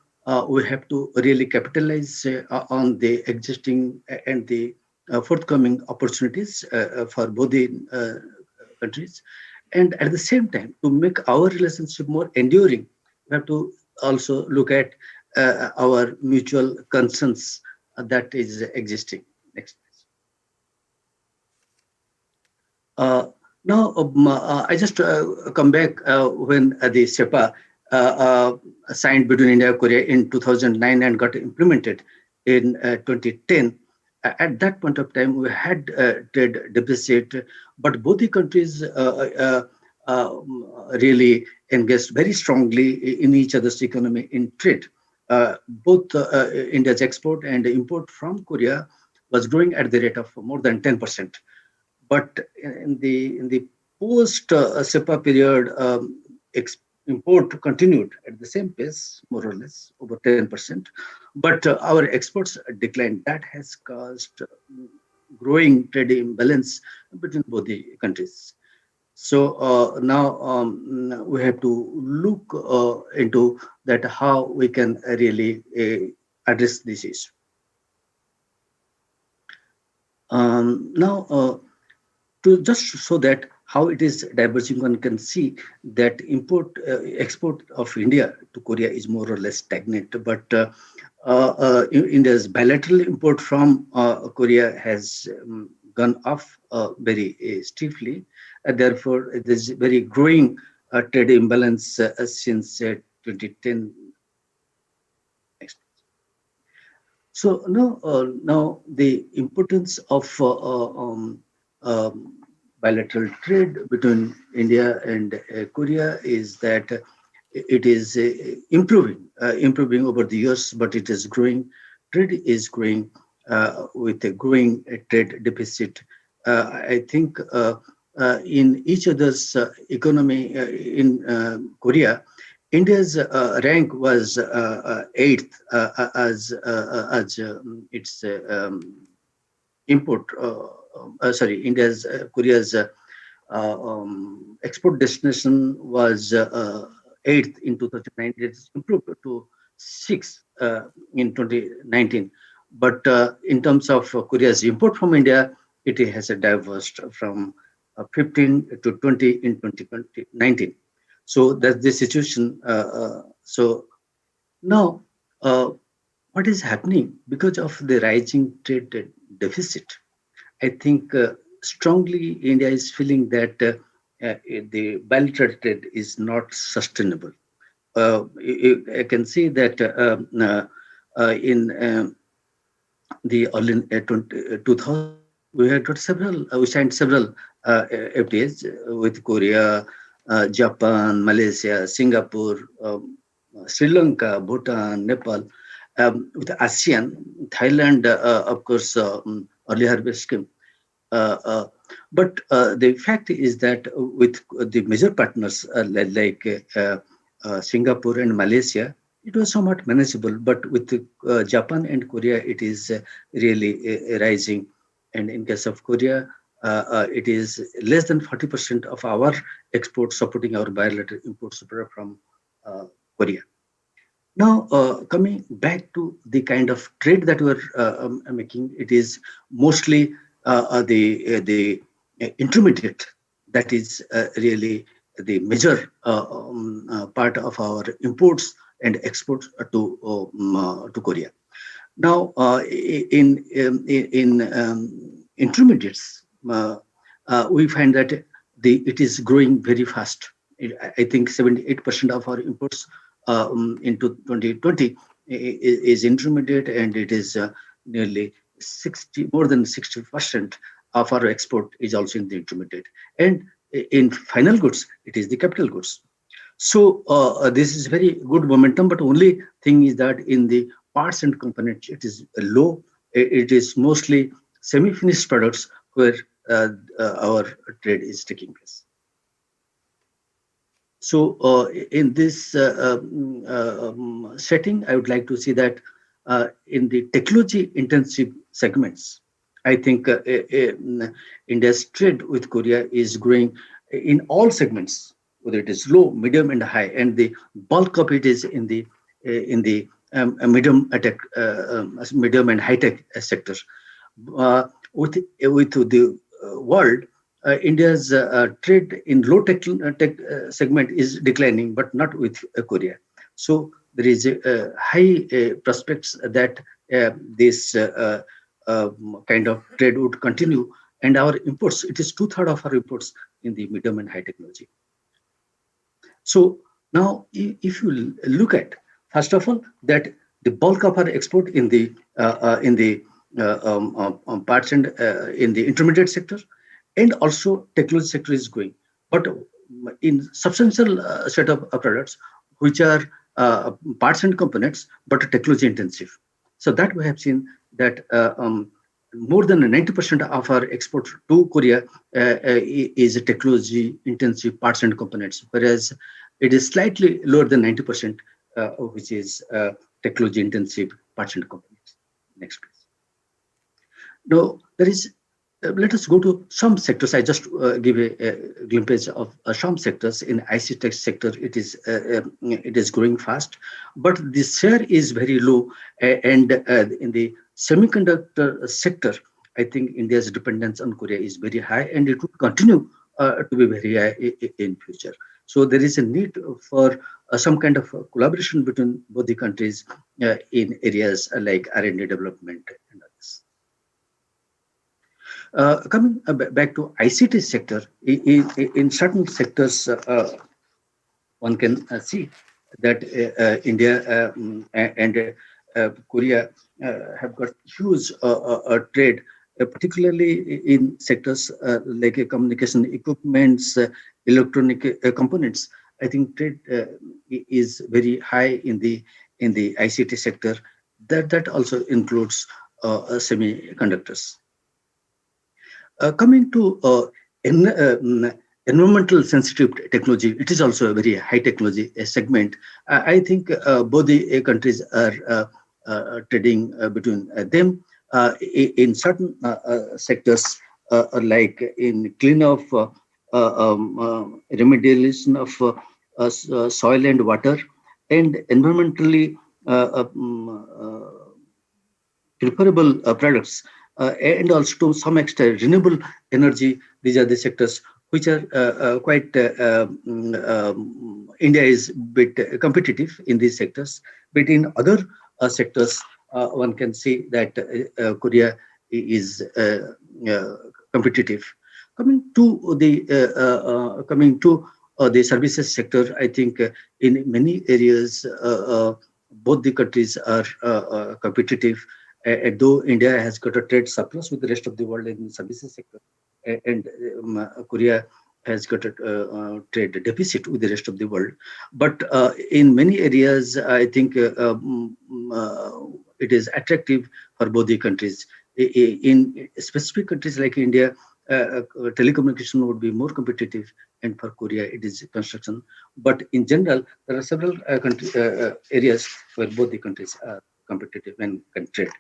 we have to really capitalize on the existing and the forthcoming opportunities for both the countries. And at the same time, to make our relationship more enduring, we have to also look at our mutual concerns that is existing. Next, please. Now, I just come back when the SEPA signed between India and Korea in 2009 and got implemented in 2010. At that point of time, we had trade deficit, but both the countries really engaged very strongly in each other's economy in trade. Both India's export and import from Korea was growing at the rate of more than 10%. But in the post SEPA period, import continued at the same pace, more or less, over 10%. But our exports declined. That has caused growing trade imbalance between both the countries. So now we have to look into that how we can really address this issue. Now, to just show that how it is diverging, one can see that export of India to Korea is more or less stagnant, but India's bilateral import from Korea has gone off very steeply. Therefore, there's very growing trade imbalance since 2010. Next. So now the importance of bilateral trade between India and Korea is that it is improving over the years, but it is growing. Trade is growing with a growing trade deficit. I think in each other's economy in Korea, India's rank was 8th as its import. India's Korea's export destination was 8th in 2009. It's improved to 6th in 2019. But in terms of Korea's import from India, it has diverged from 15 to 20 in 2019. So that's the situation. So now, what is happening because of the rising trade deficit? I think strongly India is feeling that the bilateral trade is not sustainable. I can see that in the early 2000, we signed several FTAs with Korea, Japan, Malaysia, Singapore, Sri Lanka, Bhutan, Nepal, with ASEAN, Thailand, of course, early harvest scheme. But the fact is that with the major partners like Singapore and Malaysia, it was somewhat manageable. But with Japan and Korea, it is really rising. And in case of Korea, it is less than 40% of our exports supporting our bilateral imports from Korea. Now, coming back to the kind of trade that we're making, it is mostly the intermediate that is really the major part of our imports and exports to Korea. Now, in intermediates, we find that it is growing very fast. I think 78% of our imports into 2020 is intermediate, and it is nearly more than 60% of our export is also in the intermediate. And in final goods, it is the capital goods. So this is very good momentum, but only thing is that in the parts and components, it is low. It is mostly semi-finished products where our trade is taking place. So in this setting, I would like to see that in the technology-intensive segments, I think India's trade with Korea is growing in all segments, whether it is low, medium, and high, and the bulk of it is in the medium and high tech sector. With the world, India's trade in low tech segment is declining, but not with Korea. So there is a high prospects that this kind of trade would continue, and our imports, it is 2/3 of our imports in the medium and high technology. So now, if you look at, first of all, that the bulk of our export in the parts and in the intermediate sector, and also technology sector is going, but in substantial set of products which are parts and components, but technology intensive. So that we have seen that more than 90% of our export to Korea is technology intensive parts and components, whereas it is slightly lower than 90%, which is technology intensive parts and components. Next, please. Now, there is, let us go to some sectors. I just give a glimpse of some sectors. In ICT sector, it is growing fast, but the share is very low. And in the semiconductor sector, I think India's dependence on Korea is very high, and it will continue to be very high in future. So there is a need for some kind of collaboration between both the countries in areas like R&D development and others. Coming back to ICT sector, in certain sectors, one can see that India and Korea have got huge trade, particularly in sectors like communication equipments, electronic components. I think trade is very high in the ICT sector. That also includes semiconductors. Coming to environmental sensitive technology, it is also a very high technology segment. I think both the countries are trading between them in certain sectors, like in cleanup, remediation of soil and water, and environmentally preferable products, and also to some extent renewable energy. These are the sectors which are quite, India is a bit competitive in these sectors, but in other sectors, one can see that Korea is competitive. Coming to the services sector, I think in many areas, both the countries are competitive. Though India has got a trade surplus with the rest of the world in the services sector, and Korea has got a trade deficit with the rest of the world. But in many areas, I think it is attractive for both the countries. In specific countries like India, telecommunication would be more competitive, and for Korea, it is construction. But in general, there are several areas where both the countries are competitive and can trade.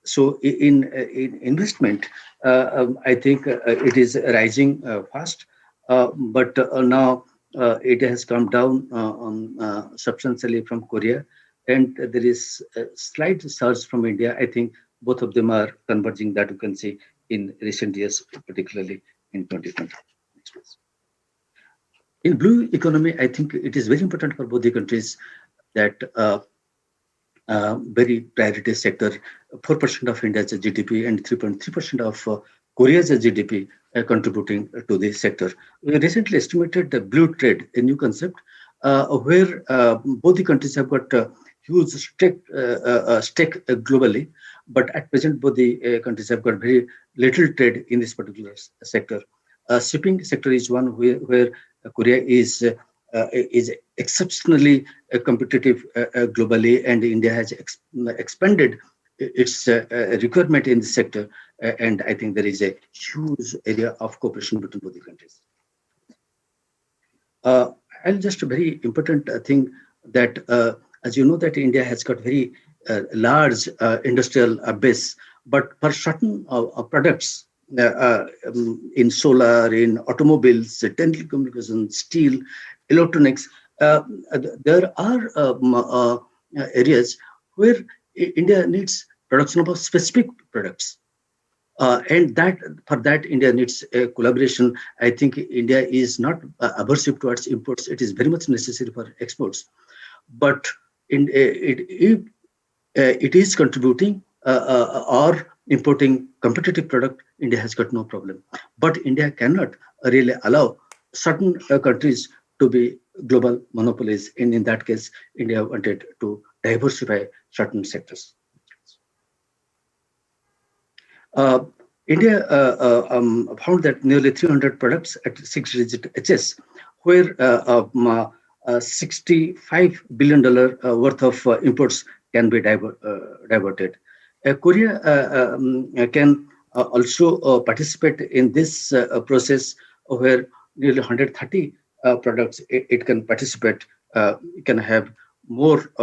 So in investment, I think it is rising fast, but now it has come down substantially from Korea, and there is a slight surge from India. I think both of them are converging, that you can see in recent years, particularly in 2020. In blue economy, I think it is very important for both the countries that very priority sector, 4% of India's GDP and 3.3% of Korea's GDP contributing to this sector. We recently estimated the blue trade, a new concept, where both the countries have got huge stake globally, But at present, both the countries have got very little trade in this particular sector. Shipping sector is one where Korea is exceptionally competitive globally, and India has expanded its requirement in this sector, and I think there is a huge area of cooperation between both the countries. And just a very important thing that, as you know, that India has got very large industrial base, but for certain products in solar, in automobiles, telecommunications, steel, electronics, there are areas where India needs production of specific products. And that for that, India needs a collaboration. I think India is not aversive towards imports. It is very much necessary for exports. But if it is contributing or importing competitive product, India has got no problem. But India cannot really allow certain countries to be global monopolies. And in that case, India wanted to diversify certain sectors. India found that nearly 300 products at 6-digit HS, where $65 billion worth of imports can be diverted. Korea can also participate in this process, where nearly 130 products it can participate. It can have more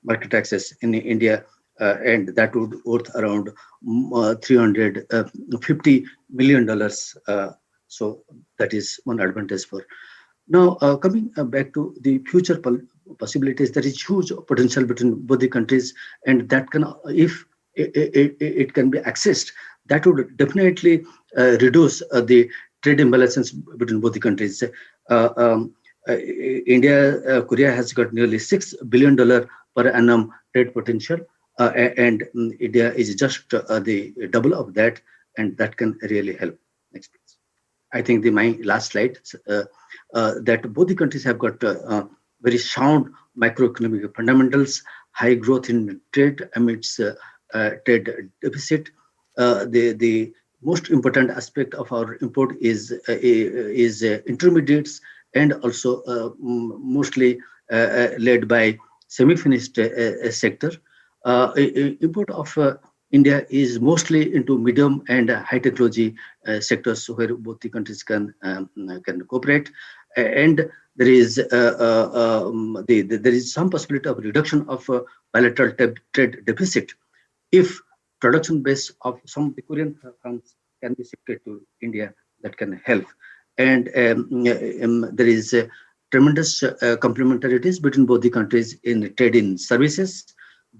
market access in India. And that would worth around $350 million. So that is one advantage for. Now, coming back to the future possibilities, there is huge potential between both the countries, and that can, if it can be accessed, that would definitely reduce the trade imbalances between both the countries. Korea has got nearly $6 billion per annum trade potential. And India is just the double of that, and that can really help. Next, please. I think my last slide, that both the countries have got very sound macroeconomic fundamentals, high growth in trade amidst trade deficit. The most important aspect of our import is intermediates, and also mostly led by semi-finished sector. Import of India is mostly into medium and high technology sectors, where both the countries can cooperate, and there is some possibility of reduction of bilateral trade deficit if production base of some of the Korean firms can be shifted to India. That can help, and there is tremendous complementarities between both the countries in trade in services.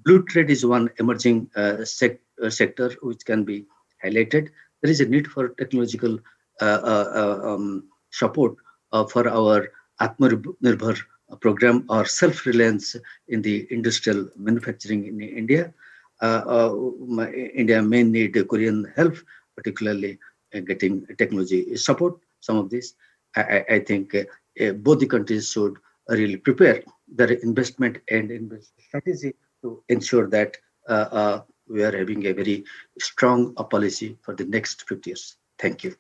Blue trade is one emerging sector which can be highlighted. There is a need for technological support for our Atmanirbhar program or self-reliance in the industrial manufacturing in India. India may need Korean help, particularly getting technology support. Some of this, I think both the countries should really prepare their investment and investment strategy to ensure that we are having a very strong policy for the next 50 years. Thank you.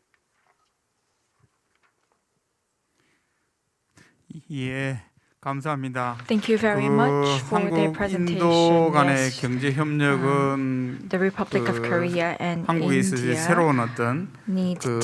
예, 감사합니다. Thank you very much for their presentation. 인도 간의 Yes. 경제 협력은 The Republic of Korea and 한국에 있어서 India 새로운 어떤 need to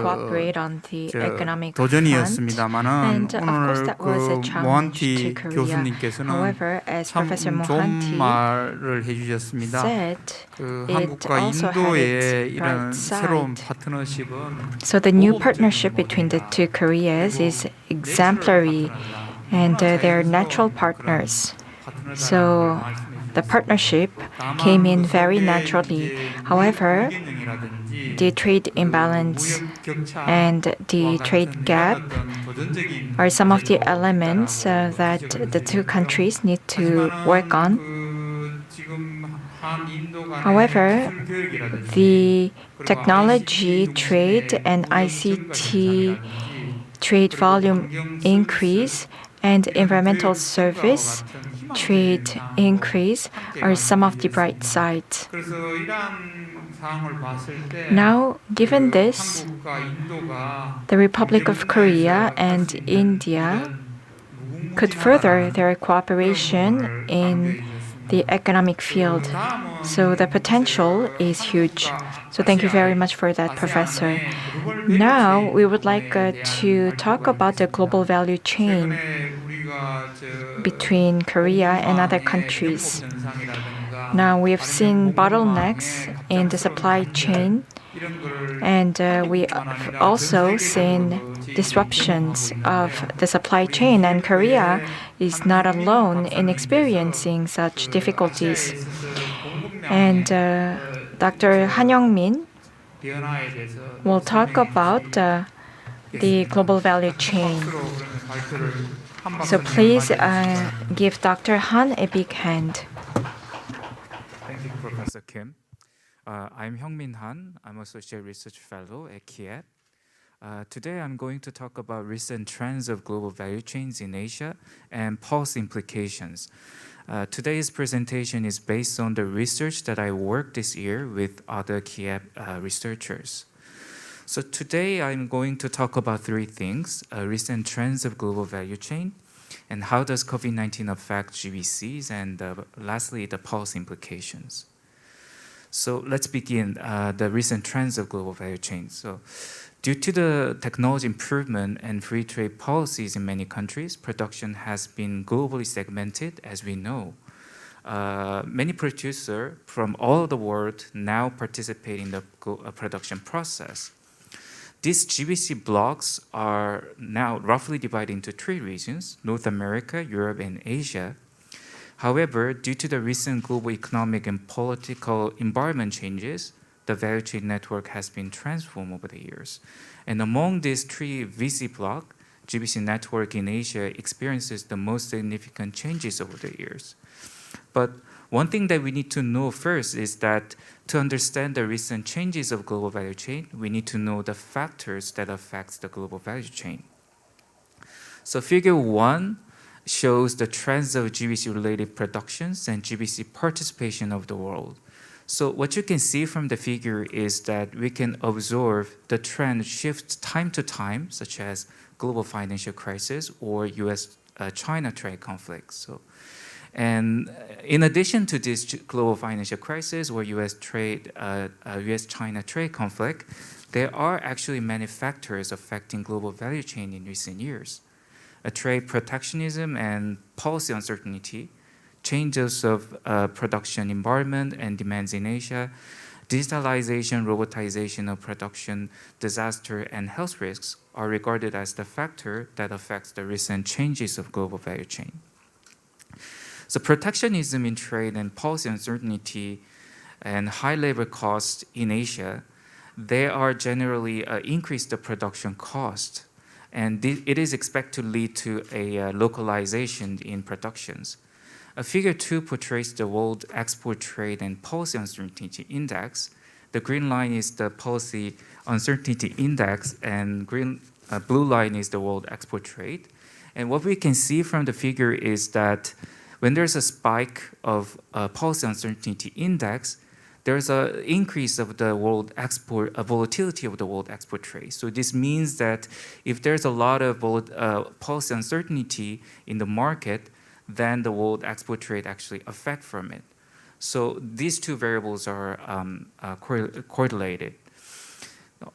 cooperate on the economic front. 도전이었습니다만은 And of course 오늘 that was a 그 challenge to 모한티 Korea. 교수님께서는 However, as 참 Professor 좋은 Mohanty 말을 해주셨습니다. said, 그 it 한국과 also had 인도의 its 이런 bright 새로운 side. 파트너십은 So the new partnership between the two Koreas is exemplary, and they're natural partners. So the partnership came in very naturally. However, the trade imbalance and the trade gap are some of the elements that the two countries need to work on. However, the technology trade and ICT trade volume increase and environmental service trade increase are some of the bright sides. Now, given this, the Republic of Korea and India could further their cooperation in the economic field. So the potential is huge. So thank you very much for that, Professor. Now, we would like to talk about the global value chain between Korea and other countries. Now, we have seen bottlenecks in the supply chain, and we have also seen disruptions of the supply chain, and Korea is not alone in experiencing such difficulties. And Dr. Han Young-min will talk about the global value chain. So please give Dr. Han a big hand. Thank you, Professor Kim. I'm Hyung-min Han. I'm Associate Research Fellow at KIEP. Today I'm going to talk about recent trends of global value chains in Asia and policy implications. Today's presentation is based on the research that I worked this year with other KIEP researchers. So today I'm going to talk about three things: recent trends of global value chain, and how does COVID-19 affect GVCs, and lastly, the policy implications. So let's begin the recent trends of global value chain. So due to the technology improvement and free trade policies in many countries, production has been globally segmented, as we know. Many producers from all over the world now participate in the production process. These GVC blocks are now roughly divided into three regions: North America, Europe, and Asia. However, due to the recent global economic and political environment changes, the value chain network has been transformed over the years. And among these three VC blocks, GVC network in Asia experiences the most significant changes over the years. But one thing that we need to know first is that to understand the recent changes of global value chain, we need to know the factors that affect the global value chain. So figure 1 shows the trends of GVC-related productions and GVC participation of the world. So what you can see from the figure is that we can observe the trend shift time to time, such as global financial crisis or US-China trade conflicts. And in addition to this global financial crisis or US-China trade conflict, there are actually many factors affecting global value chain in recent years. Trade protectionism and policy uncertainty, changes of production environment and demands in Asia, digitalization, robotization of production, disaster, and health risks are regarded as the factor that affects the recent changes of global value chain. So protectionism in trade and policy uncertainty and high labor costs in Asia, they are generally increase the production cost, and it is expected to lead to a localization in productions. Figure 2 portrays the World Export Trade and Policy Uncertainty Index. The green line is the Policy Uncertainty Index, and blue line is the World Export Trade. And what we can see from the figure is that when there's a spike of Policy Uncertainty Index, there's an increase of the world export volatility of the world export trade. So this means that if there's a lot of policy uncertainty in the market, then the world export trade actually affect from it. So these two variables are correlated.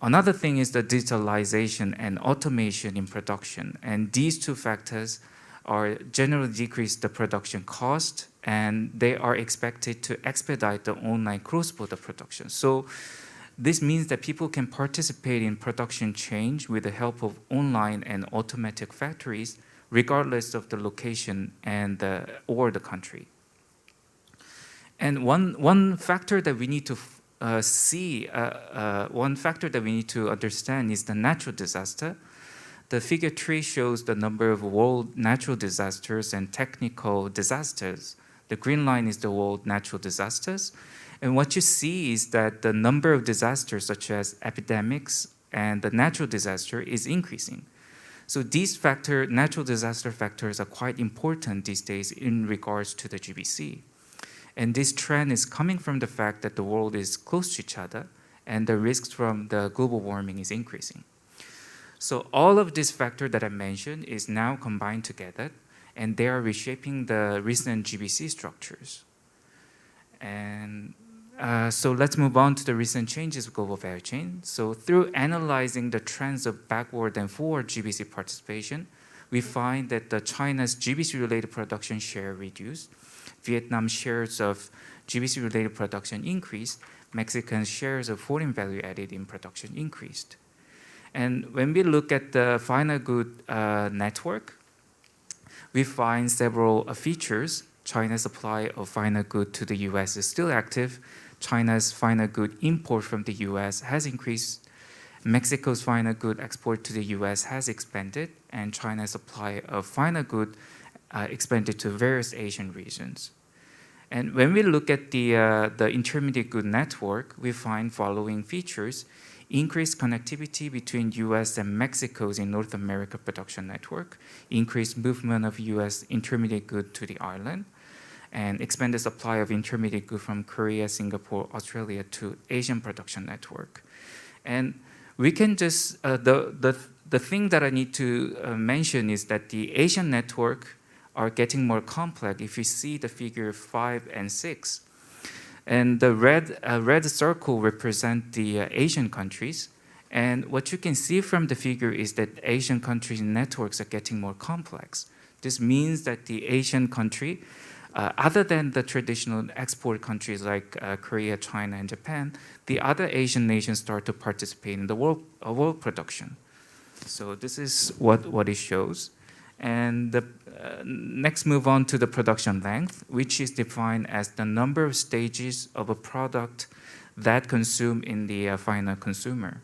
Another thing is the digitalization and automation in production, and these two factors are generally decrease the production cost, and they are expected to expedite the online cross-border production. So this means that people can participate in production change with the help of online and automatic factories, regardless of the location and or the country. And one factor that we need to one factor that we need to understand is the natural disaster. The figure 3 shows the number of world natural disasters and technical disasters. The green line is the world natural disasters. And what you see is that the number of disasters such as epidemics and the natural disaster is increasing. So these natural disaster factors are quite important these days in regards to the GBC. And this trend is coming from the fact that the world is close to each other and the risks from the global warming is increasing. So all of these factors that I mentioned is now combined together, and they are reshaping the recent GBC structures. And so let's move on to the recent changes of global value chain. So through analyzing the trends of backward and forward GBC participation, we find that China's GBC-related production share reduced, Vietnam's shares of GBC-related production increased, Mexican's shares of foreign value added in production increased. And when we look at the final good network, we find several features. China's supply of final good to the US is still active. China's final good import from the US has increased. Mexico's final good export to the US has expanded, and China's supply of final good expanded to various Asian regions. And when we look at the intermediate good network, we find following features: increased connectivity between US and Mexico's in North America production network, increased movement of US intermediate good to the island, and expanded supply of intermediate good from Korea, Singapore, Australia to Asian production network. And we can just, the thing that I need to mention is that the Asian network are getting more complex if you see the figure 5 and 6. And the red circle represent the Asian countries. And what you can see from the figure is that Asian countries' networks are getting more complex. This means that the Asian country, other than the traditional export countries like Korea, China, and Japan, the other Asian nations start to participate in the world production. So this is what it shows. And next move on to the production length, which is defined as the number of stages of a product that consumed in the final consumer.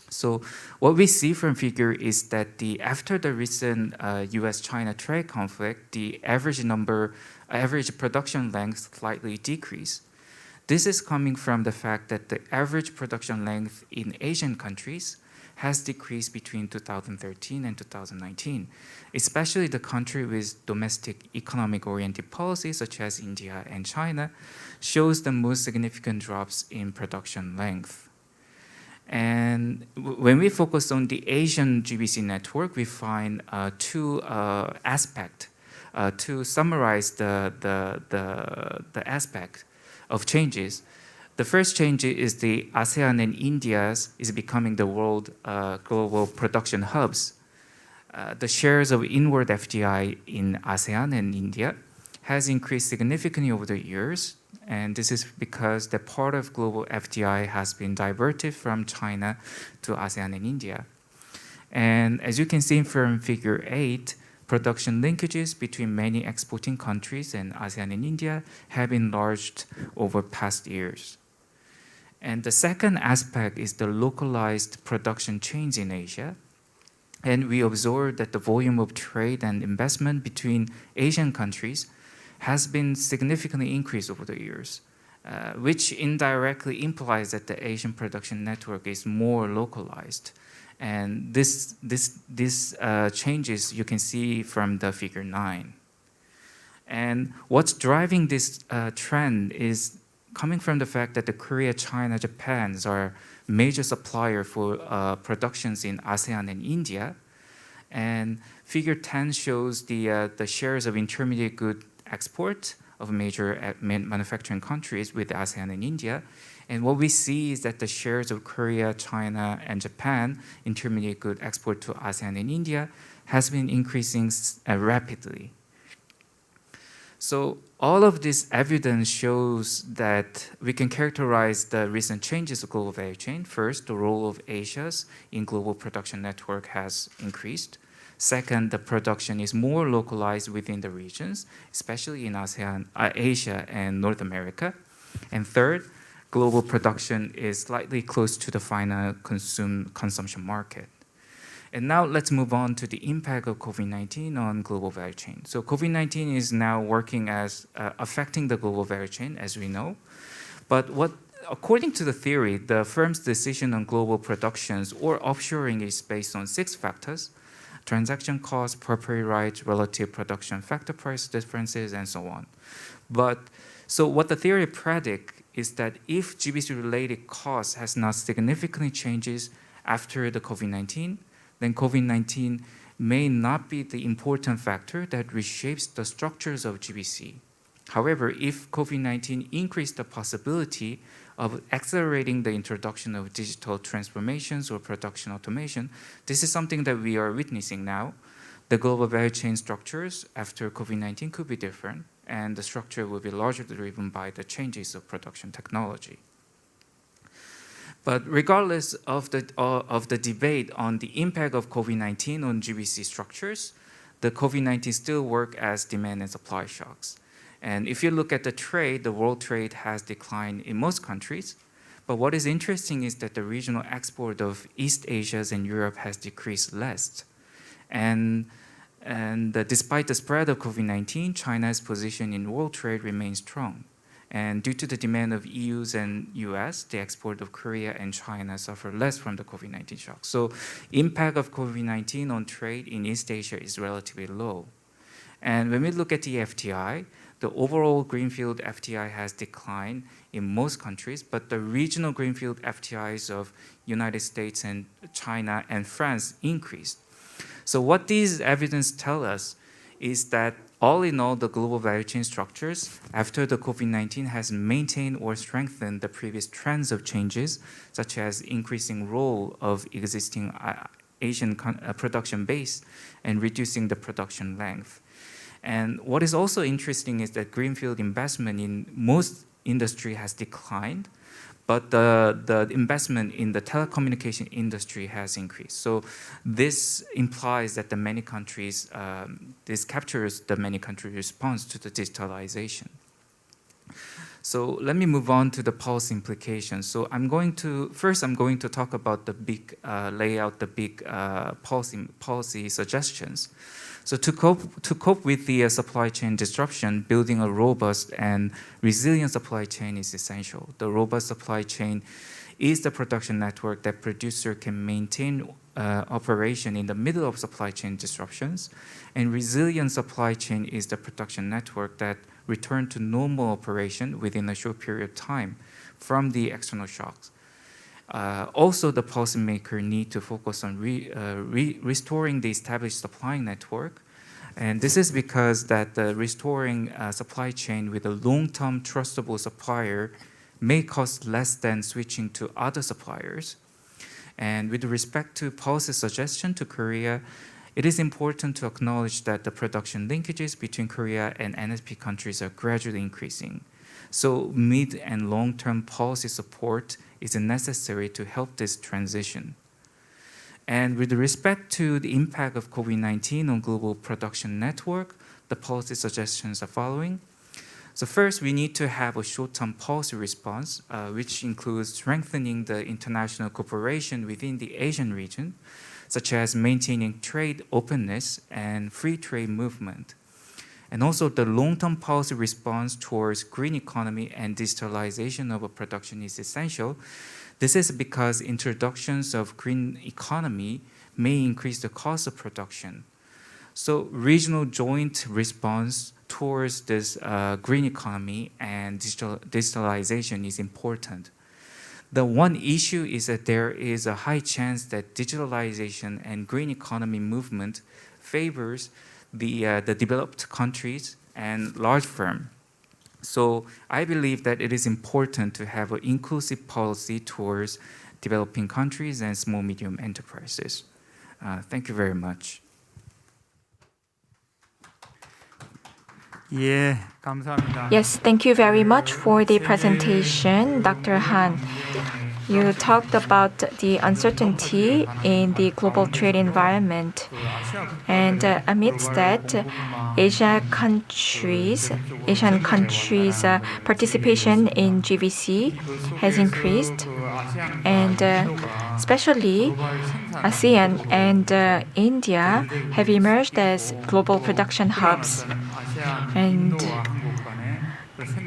So what we see from figure is that after the recent US-China trade conflict, the average production length slightly decreased. This is coming from the fact that the average production length in Asian countries has decreased between 2013 and 2019, especially the country with domestic economic-oriented policies such as India and China shows the most significant drops in production length. And when we focus on the Asian GBC network, we find two aspects to summarize the aspect of changes. The first change is the ASEAN and India is becoming the world global production hubs. The shares of inward FDI in ASEAN and India has increased significantly over the years, and this is because the part of global FDI has been diverted from China to ASEAN and India. And as you can see from figure 8, production linkages between many exporting countries and ASEAN and India have enlarged over past years. And the second aspect is the localized production chains in Asia. And we observed that the volume of trade and investment between Asian countries has been significantly increased over the years, which indirectly implies that the Asian production network is more localized. And this changes you can see from the figure 9. And what's driving this trend is coming from the fact that the Korea, China, Japan are major supplier for productions in ASEAN and India. And figure 10 shows the shares of intermediate good export of major manufacturing countries with ASEAN and India. And what we see is that the shares of Korea, China, and Japan intermediate good export to ASEAN and India has been increasing rapidly. So all of this evidence shows that we can characterize the recent changes of global value chain. First, the role of Asia's in global production network has increased. Second, the production is more localized within the regions, especially in ASEAN, Asia and North America. And third, global production is slightly close to the final consumption market. And now let's move on to the impact of COVID-19 on global value chain. So COVID-19 is now working as affecting the global value chain, as we know. But according to the theory, the firm's decision on global productions or offshoring is based on 6 factors. transaction costs, property rights, relative production factor price differences, and so on. So what the theory predicts is that if GBC-related costs has not significantly changes after the COVID-19, then COVID-19 may not be the important factor that reshapes the structures of GBC. However, if COVID-19 increased the possibility of accelerating the introduction of digital transformations or production automation, this is something that we are witnessing now. The global value chain structures after COVID-19 could be different, and the structure will be largely driven by the changes of production technology. But regardless of the debate on the impact of COVID-19 on GBC structures, the COVID-19 still work as demand and supply shocks. And if you look at the trade, the world trade has declined in most countries. But what is interesting is that the regional export of East Asia and Europe has decreased less. And despite the spread of COVID-19, China's position in world trade remains strong. And due to the demand of EUs and US, the export of Korea and China suffer less from the COVID-19 shock. So impact of COVID-19 on trade in East Asia is relatively low. And when we look at the FTI, the overall greenfield FTI has declined in most countries, but the regional greenfield FTIs of United States and China and France increased. So what these evidence tell us is that all in all, the global value chain structures after the COVID-19 has maintained or strengthened the previous trends of changes, such as increasing role of existing Asian production base and reducing the production length. And what is also interesting is that greenfield investment in most industry has declined, but the investment in the telecommunication industry has increased. So this implies that the many countries, this captures the many countries' response to the digitalization. So let me move on to the policy implications. So first I'm going to talk about the big layout, the big policy suggestions. So to cope with the supply chain disruption, building a robust and resilient supply chain is essential. The robust supply chain is the production network that producer can maintain operation in the middle of supply chain disruptions, and resilient supply chain is the production network that return to normal operation within a short period of time from the external shocks. Also, the policymaker need to focus on restoring the established supply network, and this is because that restoring supply chain with a long-term trustable supplier may cost less than switching to other suppliers. And with respect to policy suggestion to Korea, it is important to acknowledge that the production linkages between Korea and NSP countries are gradually increasing. So mid and long-term policy support is necessary to help this transition. And with respect to the impact of COVID-19 on global production network, the policy suggestions are following. So first, we need to have a short-term policy response, which includes strengthening the international cooperation within the Asian region, such as maintaining trade openness and free trade movement. And also the long-term policy response towards green economy and digitalization of a production is essential. This is because introductions of green economy may increase the cost of production. So regional joint response towards this green economy and digitalization is important. The one issue is that there is a high chance that digitalization and green economy movement favors the developed countries and large firms. So I believe that it is important to have an inclusive policy towards developing countries and small medium enterprises. Thank you very much. 예, 감사합니다. Yes, thank you very much for the presentation, Dr. Han. You talked about the uncertainty in the global trade environment, and amidst that, Asian countries' participation in GVC has increased, and especially ASEAN and India have emerged as global production hubs. And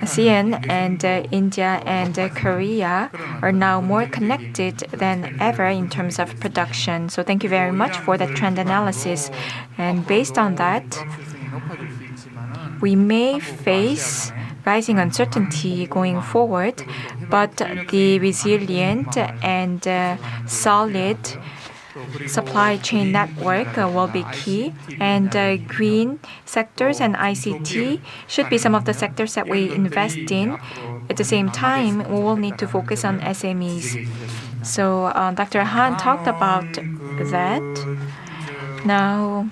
ASEAN and India and Korea are now more connected than ever in terms of production. So thank you very much for the trend analysis. And based on that, we may face rising uncertainty going forward, but the resilient and solid supply chain network will be key, and green sectors and ICT should be some of the sectors that we invest in. At the same time, we will need to focus on SMEs. So Dr. Han talked about that. Now,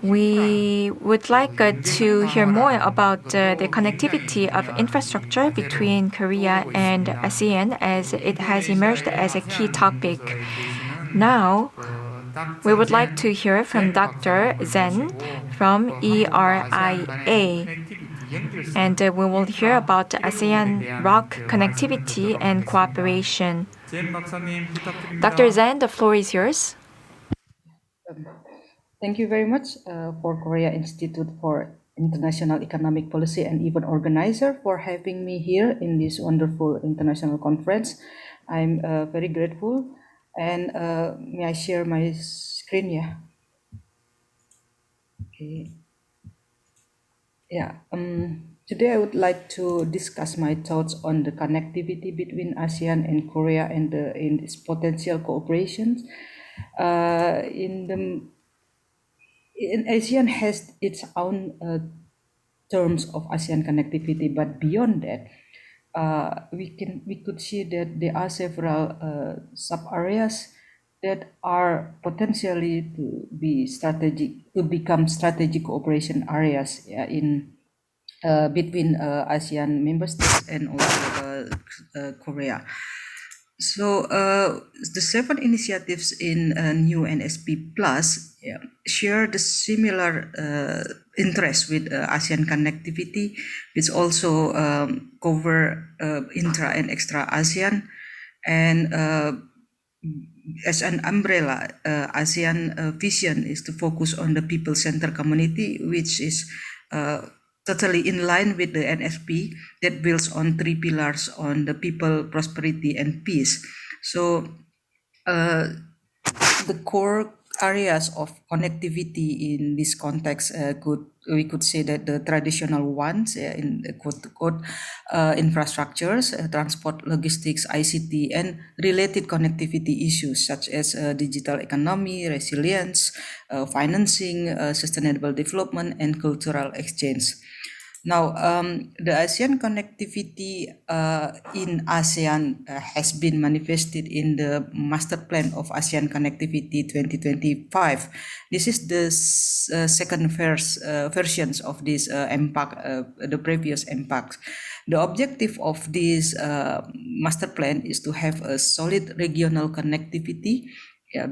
we would like to hear more about the connectivity of infrastructure between Korea and ASEAN, as it has emerged as a key topic. Now, we would like to hear from Dr. Zen from ERIA, and we will hear about ASEAN ROC connectivity and cooperation. Dr. Zen, the floor is yours. Thank you very much for Korea Institute for International Economic Policy and event organizer for having me here in this wonderful international conference. I'm very grateful, and may I share my screen? Yeah. Okay. Yeah. Today I would like to discuss my thoughts on the connectivity between ASEAN and Korea and in its potential cooperation. ASEAN has its own terms of ASEAN connectivity, but beyond that, we could see that there are several sub areas that are potentially to become strategic cooperation areas in between ASEAN member states and also Korea. So the 7 initiatives in new NSP Plus share the similar interest with ASEAN connectivity, which also cover intra and extra ASEAN. And as an umbrella, ASEAN vision is to focus on the people-centered community, which is totally in line with the NSP that builds on 3 pillars on the people, prosperity, and peace. So the core areas of connectivity in this context we could say that the traditional ones, in quote infrastructures, transport, logistics, ICT, and related connectivity issues such as digital economy, resilience, financing, sustainable development, and cultural exchange. Now, the ASEAN connectivity in ASEAN has been manifested in the Master Plan of ASEAN Connectivity 2025. This is the second versions of this MPAC, the previous MPAC. The objective of this Master Plan is to have a solid regional connectivity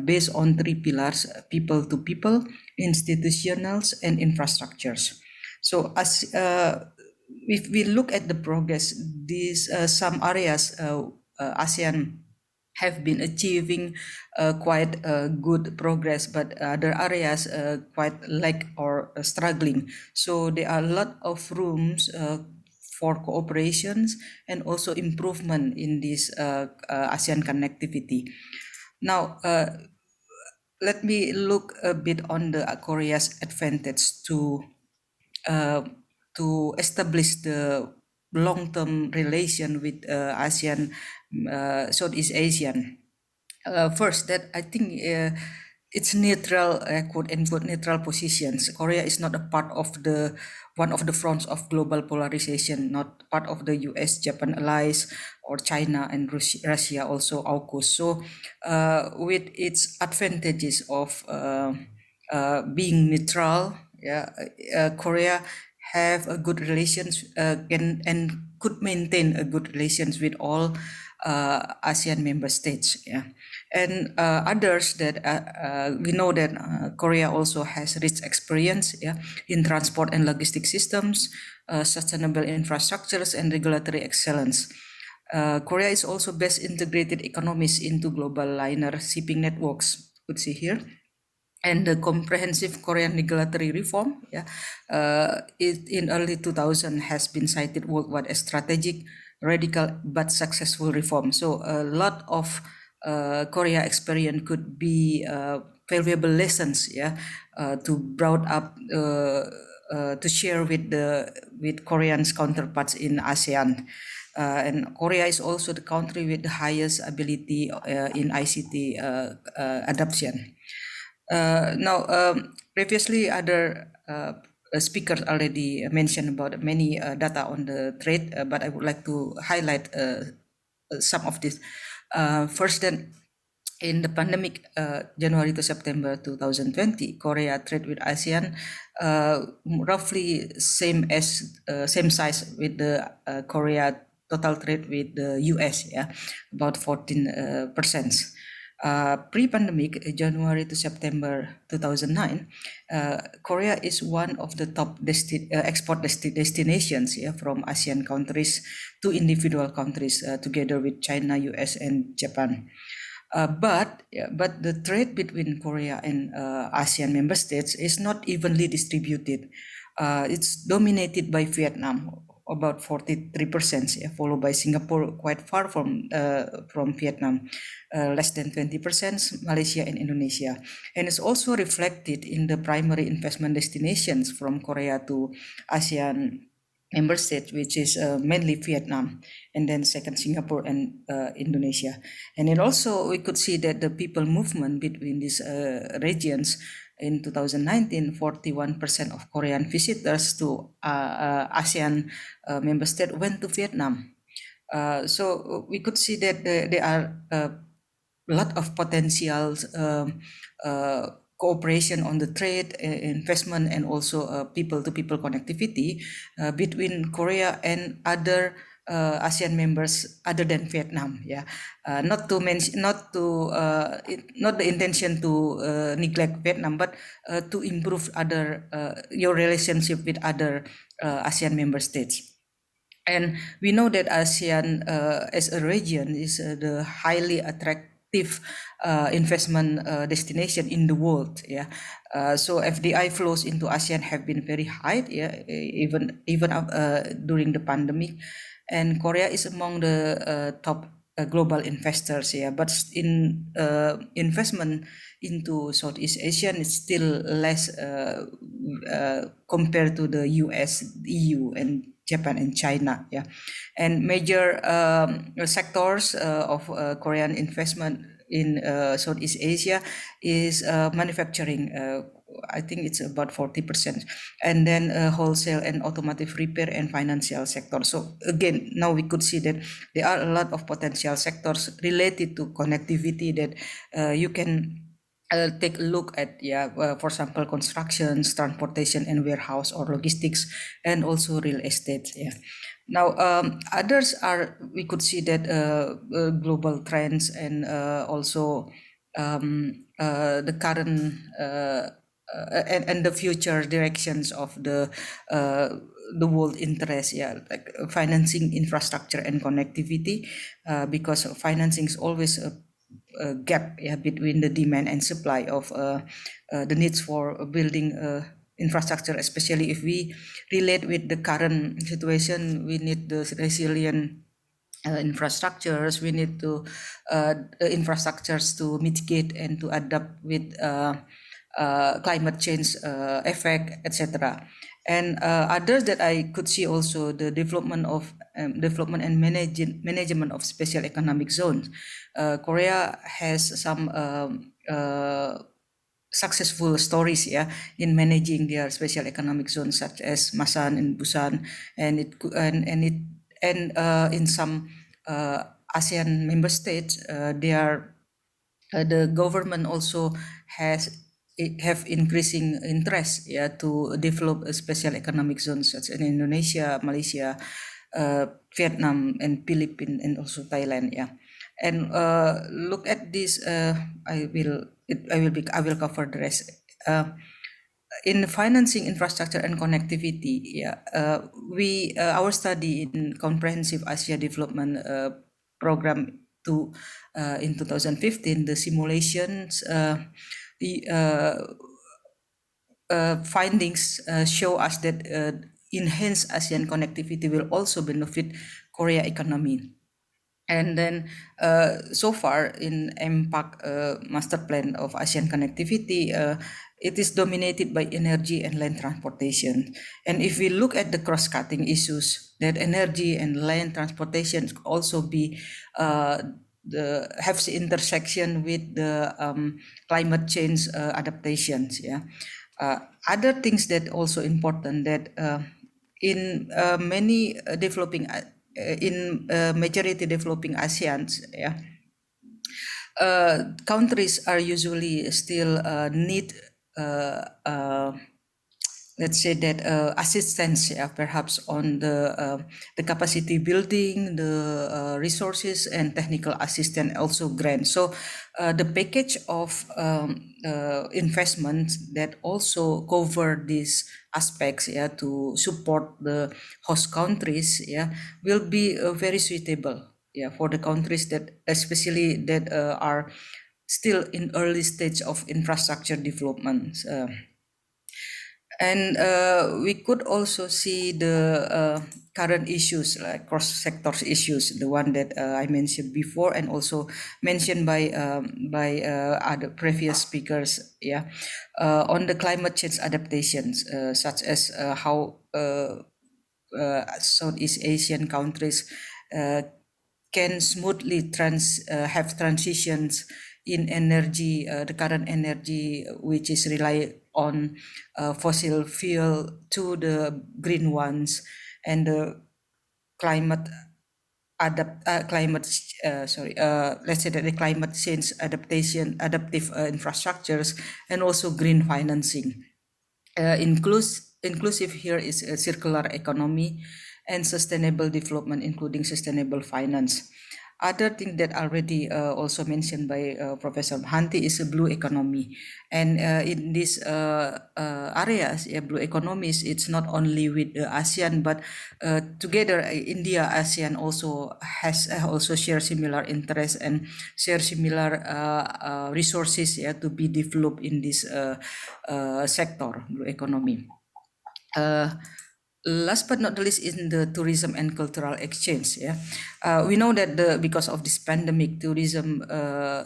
based on 3 pillars: people to people, institutionals, and infrastructures. So as if we look at the progress, these some areas ASEAN have been achieving quite good progress, but other areas quite lack or struggling. So there are a lot of rooms for cooperations and also improvement in this ASEAN connectivity. Now, let me look a bit on the Korea's advantage to establish the long-term relation with ASEAN, Southeast Asian. First, that I think it's neutral, quote-unquote neutral positions. Korea is not a part of one of the fronts of global polarization, not part of the US-Japan allies or China and Russia also AUKUS. So with its advantages of being neutral, Korea have a good relations and could maintain a good relations with all ASEAN member states. And others that we know that Korea also has rich experience in transport and logistics systems, sustainable infrastructures, and regulatory excellence. Korea is also best integrated economies into global liner shipping networks. You could see here. and the comprehensive Korean regulatory reform, in early 2000 has been cited worldwide as strategic, radical, but successful reform. So a lot of Korea experience could be valuable lessons, to brought up to share with Koreans counterparts in ASEAN. And Korea is also the country with the highest ability in ICT adoption. Previously, other speakers already mentioned about many data on the trade, but I would like to highlight some of this. First, then, in the pandemic, January to September 2020, Korea trade with ASEAN roughly same size with the Korea total trade with the US, about 14%. Pre-pandemic, January to September 2009, Korea is one of the top export destinations from ASEAN countries to individual countries, together with China, US, and Japan. But the trade between Korea and ASEAN member states is not evenly distributed. It's dominated by Vietnam, about 43%, followed by Singapore, quite far from Vietnam, less than 20%, Malaysia and Indonesia. And it's also reflected in the primary investment destinations from Korea to ASEAN member states, which is mainly Vietnam, and then second Singapore and Indonesia. And then also we could see that the people movement between these regions in 2019, 41% of Korean visitors to ASEAN member state went to Vietnam. So we could see that there are a lot of potential cooperation on the trade, investment, and also people-to-people connectivity between Korea and other ASEAN members other than Vietnam. Not the intention to neglect Vietnam, but to improve your relationship with other ASEAN member states. And we know that ASEAN as a region is the highly attractive investment destination in the world. So FDI flows into ASEAN have been very high, even during the pandemic. And Korea is among the top global investors. But in investment into Southeast Asia, it's still less compared to the US, EU, and Japan and China. And major sectors of Korean investment in Southeast Asia is manufacturing. I think it's about 40%, and then wholesale and automotive repair and financial sector. So again, now we could see that there are a lot of potential sectors related to connectivity that you can take a look at. For example, constructions, transportation and warehouse or logistics, and also real estate. Now, others are, we could see that global trends and also the current and the future directions of the world interest, like financing infrastructure and connectivity, because financing is always a gap between the demand and supply of the needs for building infrastructure, especially if we relate with the current situation. We need the resilient infrastructures. We need to infrastructures to mitigate and to adapt with climate change effect, etc. And others that I could see also the development and management of special economic zones. Korea has some successful stories in managing their special economic zones, such as Masan and Busan, and in some ASEAN member states, the government also have increasing interest to develop a special economic zones such as in Indonesia, Malaysia, Vietnam, and Philippines, and also Thailand. And look at this. I will cover the rest. In financing infrastructure and connectivity, our study in Comprehensive Asia Development Program in 2015, the simulations findings show us that enhanced ASEAN connectivity will also benefit Korea economy. And then so far in MPAC master plan of ASEAN connectivity, it is dominated by energy and land transportation. And if we look at the cross-cutting issues, that energy and land transportation also be have the intersection with the climate change adaptations. Yeah, other things that also important that in many developing majority developing ASEANs, yeah, countries are usually still need let's say that assistance, yeah, perhaps on the capacity building, the resources and technical assistance, also grants. So the package of investments that also cover these aspects, yeah, to support the host countries, yeah, will be very suitable, yeah, for the countries that especially that are still in early stage of infrastructure development. And we could also see the current issues like cross-sector issues, the one that I mentioned before, and also mentioned by other previous speakers. Yeah, on the climate change adaptations, such as how Southeast Asian countries can smoothly have transitions in energy, the current energy which is rely on fossil fuel to the green ones, and the climate let's say that the climate change adaptive infrastructures, and also green financing. Inclusive here is a circular economy and sustainable development, including sustainable finance. Other thing that already also mentioned by Professor Bhanti is a blue economy. And in these areas, yeah, blue economies, it's not only with ASEAN, but together India, ASEAN also share similar interests and share similar resources, yeah, to be developed in this sector, blue economy. Last but not the least, in the tourism and cultural exchange. Yeah, we know that because of this pandemic, tourism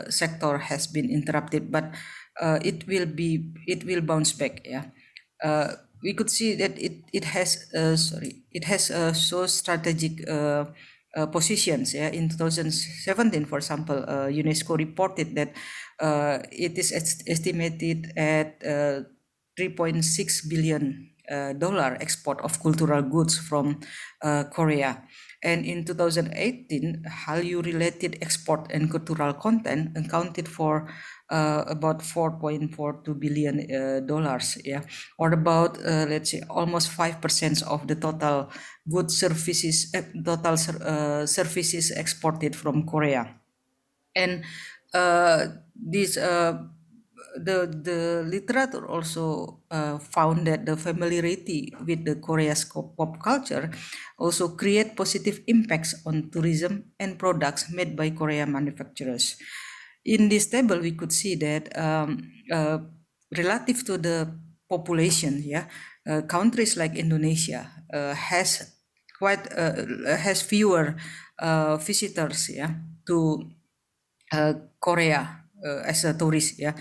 sector has been interrupted, but it will bounce back. Yeah, we could see that it has so strategic positions. Yeah, in 2017, for example, UNESCO reported that it is estimated at $3.6 billion export of cultural goods from Korea. And in 2018, Hallyu-related export and cultural content accounted for about $4.42 billion, yeah, or about let's say almost 5% of the total goods services services exported from Korea. And this the literature also found that the familiarity with the Korea's pop culture also create positive impacts on tourism and products made by Korean manufacturers. In this table, we could see that relative to the population, yeah, countries like Indonesia has fewer visitors, yeah, to Korea as a tourist, yeah.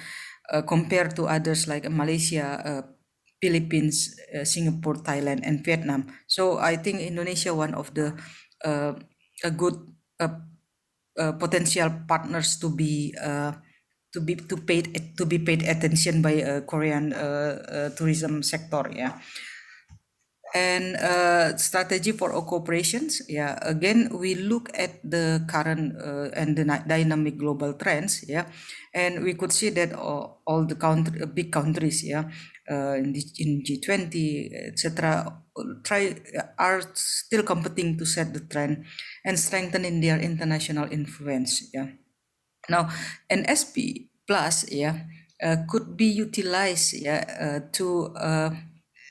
Compared to others like Malaysia, Philippines, Singapore, Thailand, and Vietnam. So I think Indonesia one of the a good potential partners to be paid attention by Korean tourism sector. Yeah. And strategy for cooperations, yeah, again we look at the current and the dynamic global trends, yeah, and we could see that all the big countries, yeah, in G20, etc., are still competing to set the trend and strengthening their international influence. Yeah. Now, NSP Plus, yeah, could be utilized, yeah, to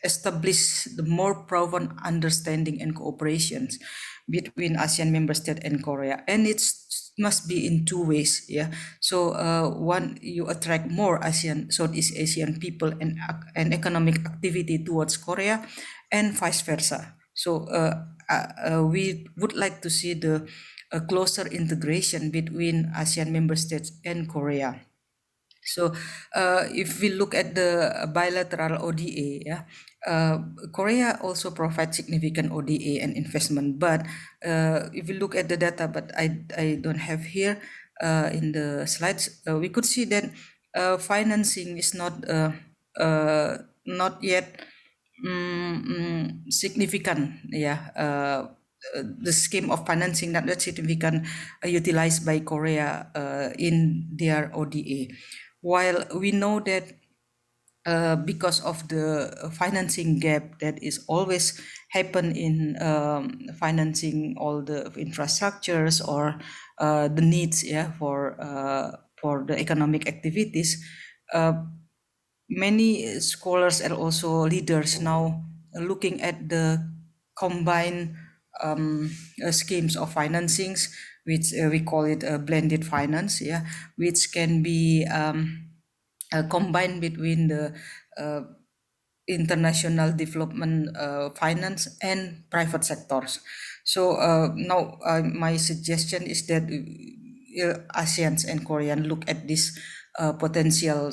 establish the more proven understanding and cooperations between ASEAN member state and Korea, and it must be in two ways. Yeah. So one, you attract more ASEAN, Southeast Asian people and economic activity towards Korea, and vice versa. So we would like to see the closer integration between ASEAN member states and Korea. So if we look at the bilateral ODA, yeah, Korea also provides significant ODA and investment. But if we look at the data, but I don't have here in the slides, we could see that financing is not yet significant. Yeah. The scheme of financing not that significant utilized by Korea in their ODA. While we know that because of the financing gap that is always happen in financing all the infrastructures or the needs, yeah, for the economic activities, many scholars and also leaders now looking at the combined schemes of financings, which we call it blended finance, yeah, which can be combined between the international development finance and private sectors. So now my suggestion is that ASEANs and Korean look at these potential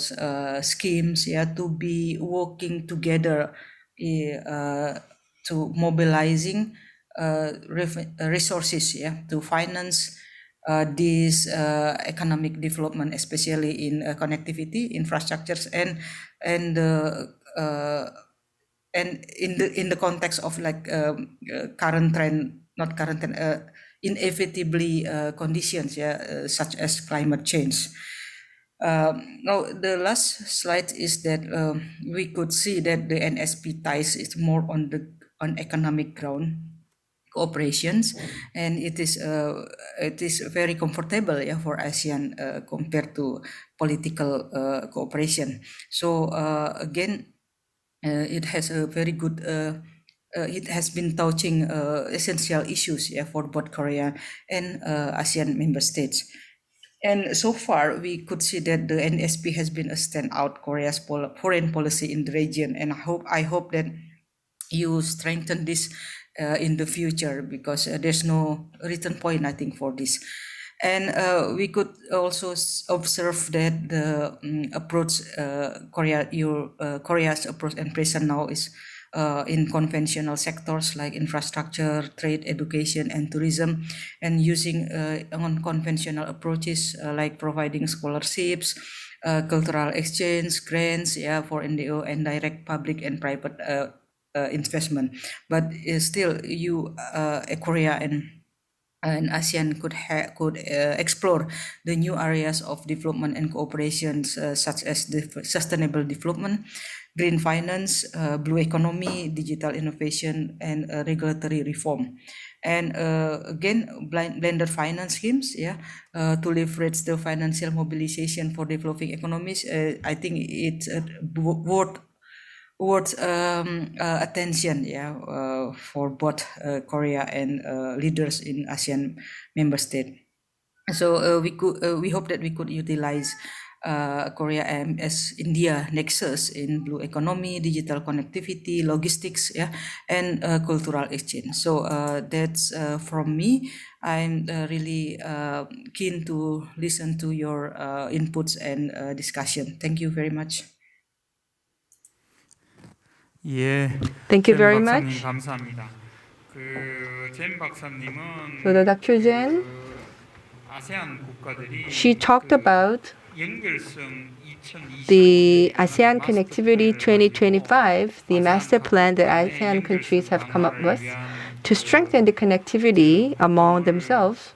schemes, yeah, to be working together to mobilizing resources, yeah, to finance this economic development, especially in connectivity infrastructures and in the context of like current trend, not current trend, inevitably conditions, yeah, such as climate change. Now the last slide is that we could see that the NSP ties is more on economic ground operations, and it is very comfortable, yeah, for ASEAN compared to political cooperation. So again, it has a very good. It has been touching essential issues, yeah, for both Korea and ASEAN member states. And so far, we could see that the NSP has been a standout Korea's foreign policy in the region, and I hope that you strengthen this in the future, because there's no return point, I think, for this. And we could also observe that the approach Korea's approach and present now is in conventional sectors like infrastructure, trade, education, and tourism, and using unconventional approaches like providing scholarships, cultural exchange, grants, yeah, for NGO, and direct public and private investment. But still, Korea and ASEAN could explore the new areas of development and cooperation, such as the sustainable development, green finance, blue economy, digital innovation, and regulatory reform. And again, blended finance schemes, yeah, to leverage the financial mobilization for developing economies. I think it's worth attention, yeah, for both Korea and leaders in ASEAN member state. So we hope that we could utilize Korea as India nexus in blue economy, digital connectivity, logistics, yeah, and cultural exchange. So that's from me. I'm really keen to listen to your inputs and discussion. Thank you very much. 예. Thank you very much. 감사합니다. 젠 박사님은 So Dr. Jen, she talked about the ASEAN Connectivity 2025, the master plan that ASEAN countries have come up with to strengthen the connectivity among themselves.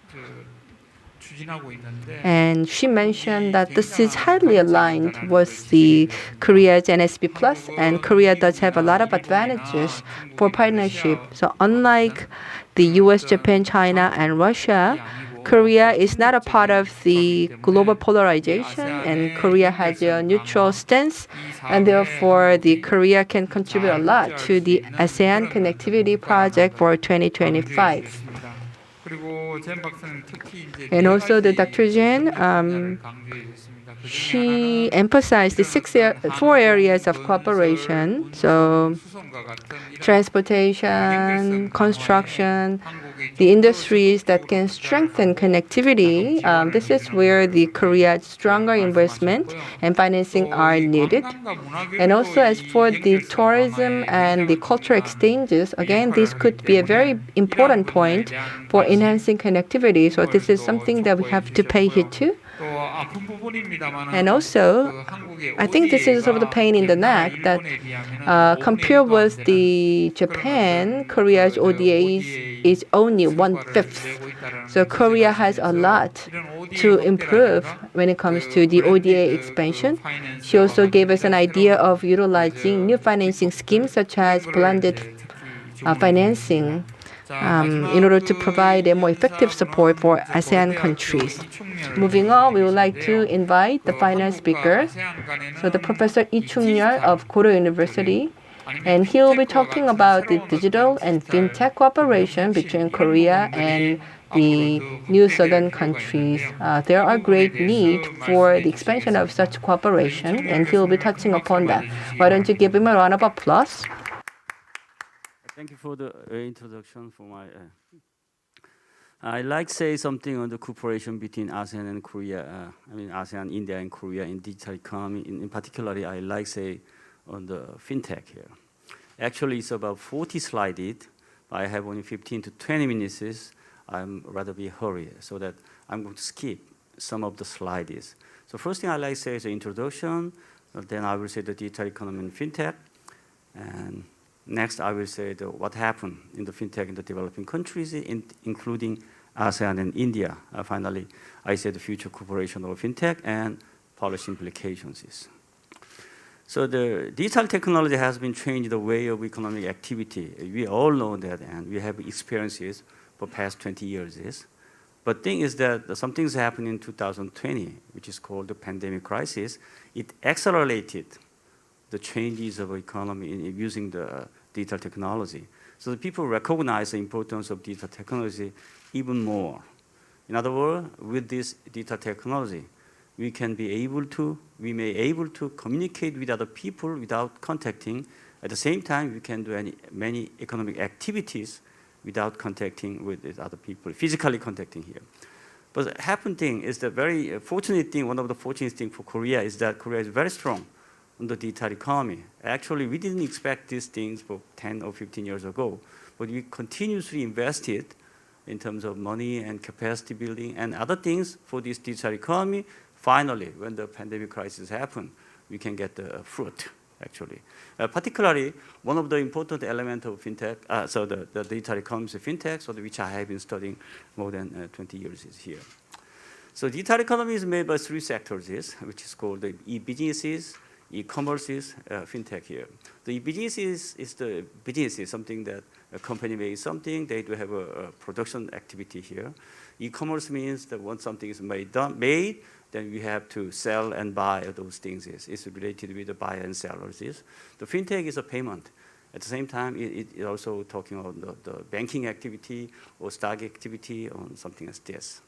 And she mentioned that this is highly aligned with the Korea's NSP Plus, and Korea does have a lot of advantages for partnership. So unlike the US, Japan, China, and Russia, Korea is not a part of the global polarization, and Korea has a neutral stance, and therefore the Korea can contribute a lot to the ASEAN connectivity project for 2025. And also the Dr. Jen, she emphasized the four areas of cooperation. So transportation, construction, the industries that can strengthen connectivity. This is where the Korea's stronger investment and financing are needed. And also as for the tourism and the cultural exchanges, again, this could be a very important point for enhancing connectivity. So this is something that we have to pay heed to. And also, I think this is sort of the pain in the neck that compared with the Japan, Korea's ODA is only 1/5. So Korea has a lot to improve when it comes to the ODA expansion. She also gave us an idea of utilizing new financing schemes such as blended financing in order to provide a more effective support for ASEAN countries. Moving on, we would like to invite the final speaker. So the Professor Lee Chung-yeol of Korea University, and he will be talking about the digital and fintech cooperation between Korea and the new southern countries. There are great need for the expansion of such cooperation, and he will be touching upon that. Why don't you give him a round of applause? Thank you for the introduction. I'd like to say something on the cooperation between ASEAN and Korea. ASEAN, India, and Korea in digital economy. In particular, I like to say on the fintech here. Actually, it's about 40 slides. I have only 15 to 20 minutes. I'm rather be hurried, so that I'm going to skip some of the slides. So first thing I like to say is the introduction. Then I will say the digital economy and fintech. And next, I will say what happened in the fintech in the developing countries, including ASEAN and India. Finally, I say the future cooperation of fintech and policy implications. So the digital technology has been changing the way of economic activity. We all know that, and we have experiences for past 20 years. But thing is that something's happened in 2020, which is called the pandemic crisis. It accelerated the changes of economy in using the digital technology. So the people recognize the importance of digital technology even more. In other words, with this digital technology, we may able to communicate with other people without contacting. At the same time, we can do many economic activities without contacting with other people, physically contacting here. But the happened thing is the very fortunate thing, one of the fortunate things for Korea is that Korea is very strong on the digital economy. Actually, we didn't expect these things for 10 or 15 years ago, but we continuously invested in terms of money and capacity building and other things for this digital economy. Finally, when the pandemic crisis happened, we can get the fruit, actually. Particularly, one of the important elements of fintech, so the digital economy is fintech, so which I have been studying more than 20 years is here. So digital economy is made by three sectors, which is called the e-businesses, e-commerce, fintech here. The e-business is the business, something that a company makes something, they do have a production activity here. E-commerce means that once something is made, then we have to sell and buy those things. It's related with the buyer and sellers. The fintech is a payment. At the same time, it also talking about the banking activity or stock activity or something like this.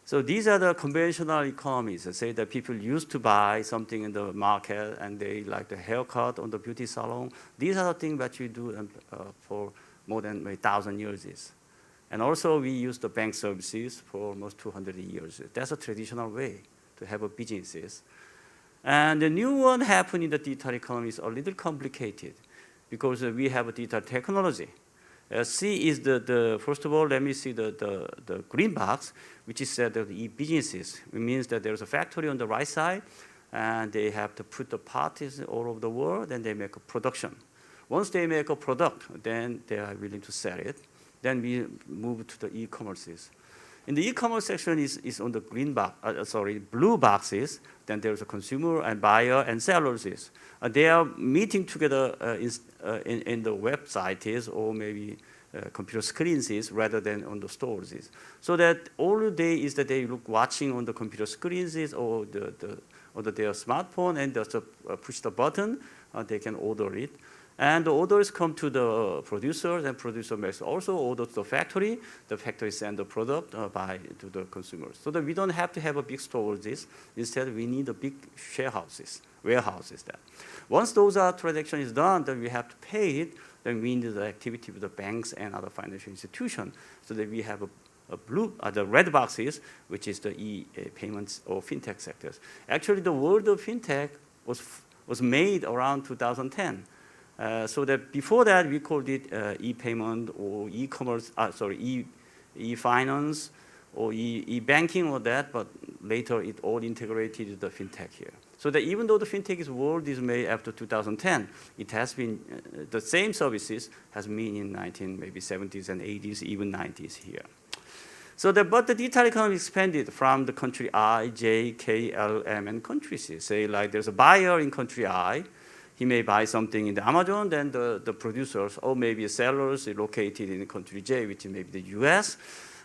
So these are the conventional economies. Say that people used to buy something in the market and they like the haircut on the beauty salon. These are the things that you do for more than 1,000 years. And also we use the bank services for almost 200 years. That's a traditional way to have a businesses. And the new one happened in the digital economy is a little complicated because we have a digital technology. C is first of all, let me see the green box, which is the e-businesses. It means that there's a factory on the right side, and they have to put the parts all over the world, and they make a production. Once they make a product, then they are willing to sell it. Then we move to the e-commerces. In the e-commerce section is on the blue boxes. Then there's a consumer and buyer and sellers. They are meeting together in the websites or maybe computer screens is rather than on the stores is. So that all day is that they look watching on the computer screens is or their smartphone and just push the button, they can order it. And the orders come to the producers, and producer makes also order to the factory send the product to the consumers. So that we don't have to have a big storage. Instead, we need a big warehouses there. Once those transaction is done, then we have to pay it. Then we need the activity with the banks and other financial institutions, so that we have the red boxes, which is the e-payments or fintech sectors. Actually, the world of fintech was made around 2010. So that before that, we called it e-payment or e-commerce, e-finance or e-banking or that, but later it all integrated the fintech here. So that even though the fintech world is made after 2010, it has been, the same services has been in maybe 70s and 80s, even 90s here. So but the digital economy expanded from the country I, J, K, L, M, and country C. Say like there's a buyer in country I, he may buy something in the Amazon, then the producers, or maybe sellers located in country J, which is maybe the US.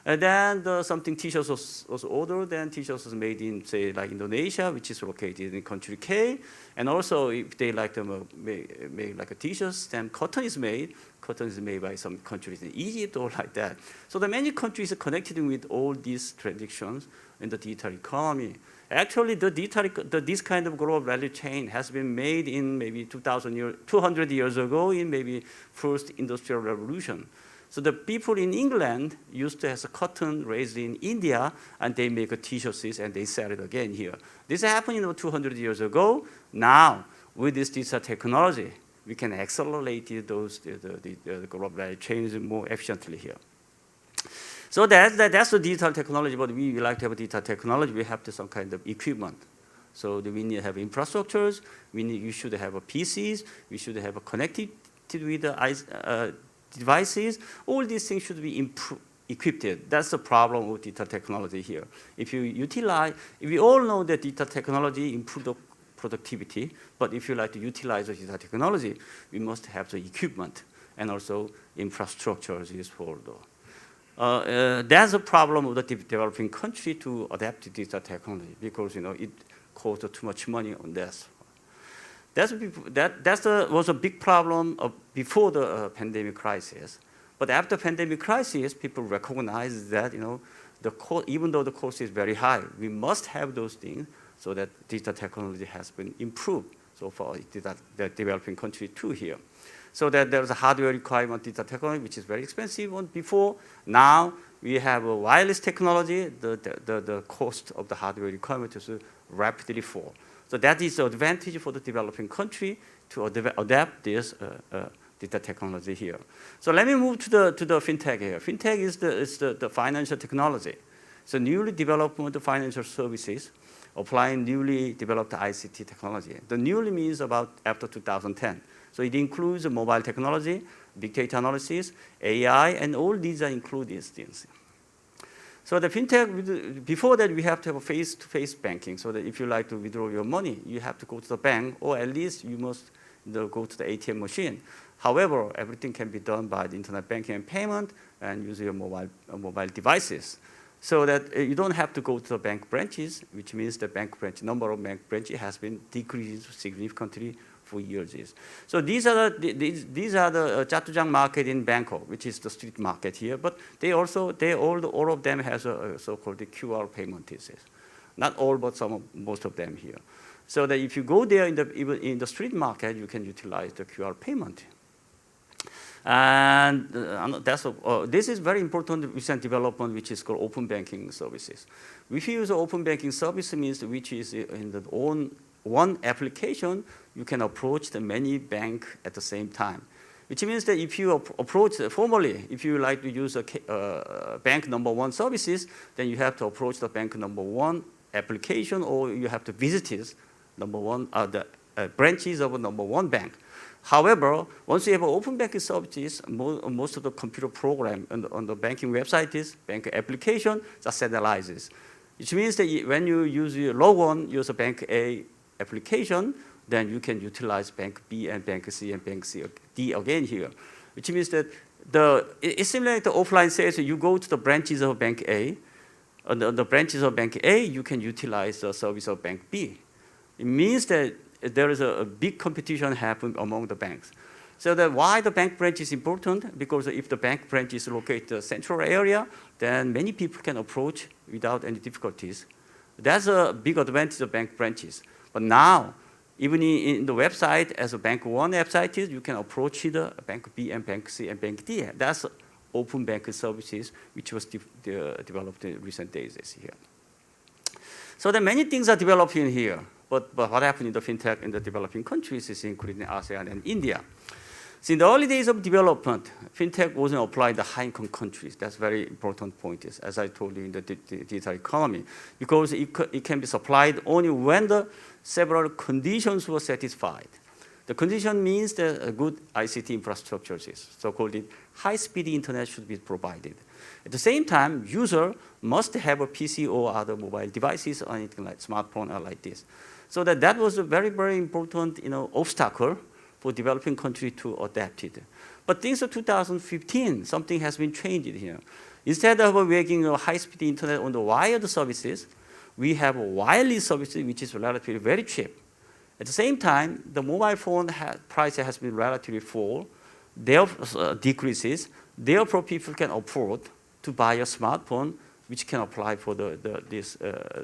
And then something T-shirts was ordered, then T-shirts was made in, say, like Indonesia, which is located in country K. And also, if they like to make like a T-shirts, then cotton is made by some countries in Egypt or like that. So the many countries are connected with all these traditions in the digital economy. Actually, this kind of global value chain has been made in maybe 200 years ago in maybe first industrial revolution. So the people in England used to have cotton raised in India, and they make T-shirts and they sell it again here. This happened 200 years ago. Now, with this digital technology, we can accelerate the global value chains more efficiently here. So that's the digital technology, but we like to have a digital technology. We have some kind of equipment. So we need to have infrastructures. You should have PCs. We should have connected with the devices. All these things should be equipped. That's the problem with digital technology here. If we all know that digital technology improves the productivity, but if you like to utilize the digital technology, we must have the equipment and also infrastructures is for that's a problem of the developing country to adapt to digital technology because it costs too much money on this. That was a big problem before the pandemic crisis. But after pandemic crisis, people recognize that even though the cost is very high, we must have those things so that digital technology has been improved so far. The developing country too here. So that there's a hardware requirement digital technology, which is very expensive before. Now we have a wireless technology. The cost of the hardware requirement is rapidly fall. So that is the advantage for the developing country to adapt this digital technology here. So let me move to the fintech here. Fintech is the financial technology. So newly developed financial services applying newly developed ICT technology. The newly means about after 2010. So it includes mobile technology, big data analysis, AI, and all these are included things. So the fintech, before that, we have to have a face-to-face banking. So that if you like to withdraw your money, you have to go to the bank, or at least you must go to the ATM machine. However, everything can be done by the internet banking and payment and using your mobile devices. So that you don't have to go to the bank branches, which means the number of bank branches has been decreased significantly for years. So these are the Jatujang market in Bangkok, which is the street market here. But all of them has a so-called QR payment. Not all, but most of them here. So that if you go there even in the street market, you can utilize the QR payment. And this is very important recent development, which is called open banking services. If you use open banking service, means which is in the one application, you can approach the many banks at the same time. Which means that if you approach formally, if you like to use a bank number one services, then you have to approach the bank number one application, or you have to visit the branches of number one bank. However, once you have open banking services, most of the computer program on the banking website is bank application that centralizes. Which means that when you use a bank A application, then you can utilize bank B and bank C and bank D again here. Which means that it's similar to offline sales. You go to the branches of Bank A. On the branches of Bank A, you can utilize the service of Bank B. It means that there is a big competition happening among the banks. So that why the bank branch is important? Because if the bank branch is located in the central area, then many people can approach without any difficulties. That's a big advantage of bank branches. But now, even in the website, as a Bank 1 website is, you can approach the Bank B and Bank C and Bank D. That's open banking services, which was developed in recent days here. So there are many things are developing here. But what happened in the fintech in the developing countries is including ASEAN and India. So in the early days of development, fintech wasn't applied to high-income countries. That's a very important point, as I told you in the digital economy, because it can be supplied only when the several conditions were satisfied. The condition means that a good ICT infrastructures, so-called high-speed internet, should be provided. At the same time, user must have a PC or other mobile devices or anything like smartphone or like this. So that was a very, very important obstacle for developing countries to adapt it. But since 2015, something has been changed here. Instead of making a high-speed internet on the wired services, we have a wireless services which is relatively very cheap. At the same time, the mobile phone price has been relatively fall, decreases. Therefore, people can afford to buy a smartphone which can apply for these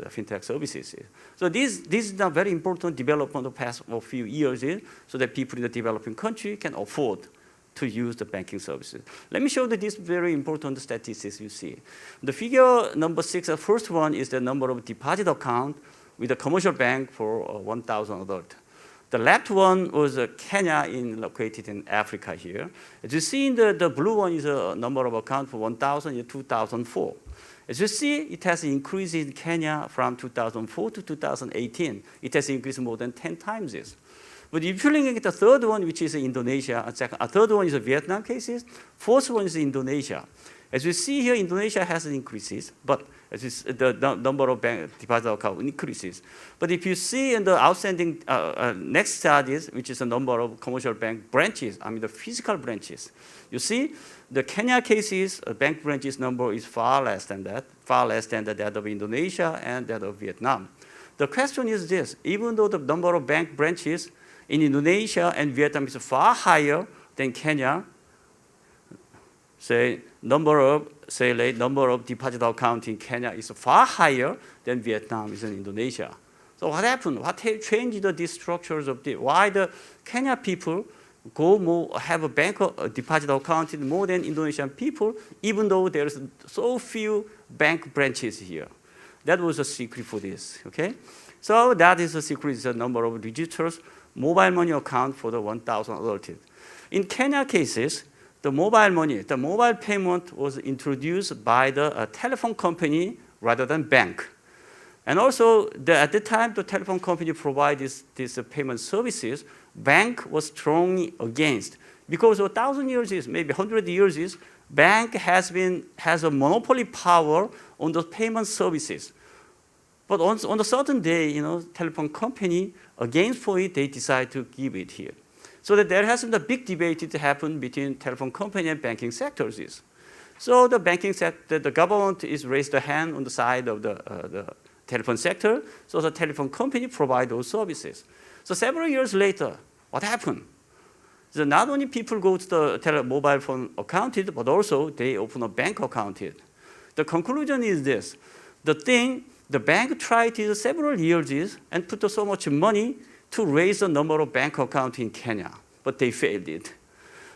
fintech services. So this is a very important development of the past few years so that people in the developing country can afford to use the banking services. Let me show you this very important statistics you see. The figure number 6, the first one is the number of deposit account with a commercial bank for 1,000 adults. The left one was Kenya located in Africa here. As you see, the blue one is a number of accounts for 1,000 in 2004. As you see, it has increased in Kenya from 2004 to 2018. It has increased more than 10 times this. But if you look at the third one, which is Indonesia, a third one is Vietnam cases, fourth one is Indonesia. As you see here, Indonesia has increases, but the number of bank deposit account increases. But if you see in the outstanding next studies, which is the number of commercial bank branches, I mean the physical branches, you see the Kenya cases, bank branches number is far less than that of Indonesia and that of Vietnam. The question is this: even though the number of bank branches in Indonesia and Vietnam is far higher than Kenya, number of deposit account in Kenya is far higher than Vietnam is in Indonesia. So what happened? What changed these structures of why the Kenya people have a bank deposit account more than Indonesian people, even though there's so few bank branches here? That was a secret for this. Okay, so that is the secret: is the number of registers mobile money account for the 1,000 adults. In Kenya cases, the mobile payment was introduced by the telephone company rather than bank. And also, at the time the telephone company provided these payment services, bank was strongly against. Because 1,000 years maybe 100 years bank has a monopoly power on the payment services. But on a certain day, telephone company, against for it, they decide to give it here. So that there has been a big debate to happen between telephone company and banking sectors. So the banking sector, the government is raised a hand on the side of the telephone sector. So the telephone company provide those services. So several years later, what happened? So not only people go to the mobile phone account, but also they open a bank account. The conclusion is this: the bank tried it several years and put so much money to raise the number of bank accounts in Kenya, but they failed it.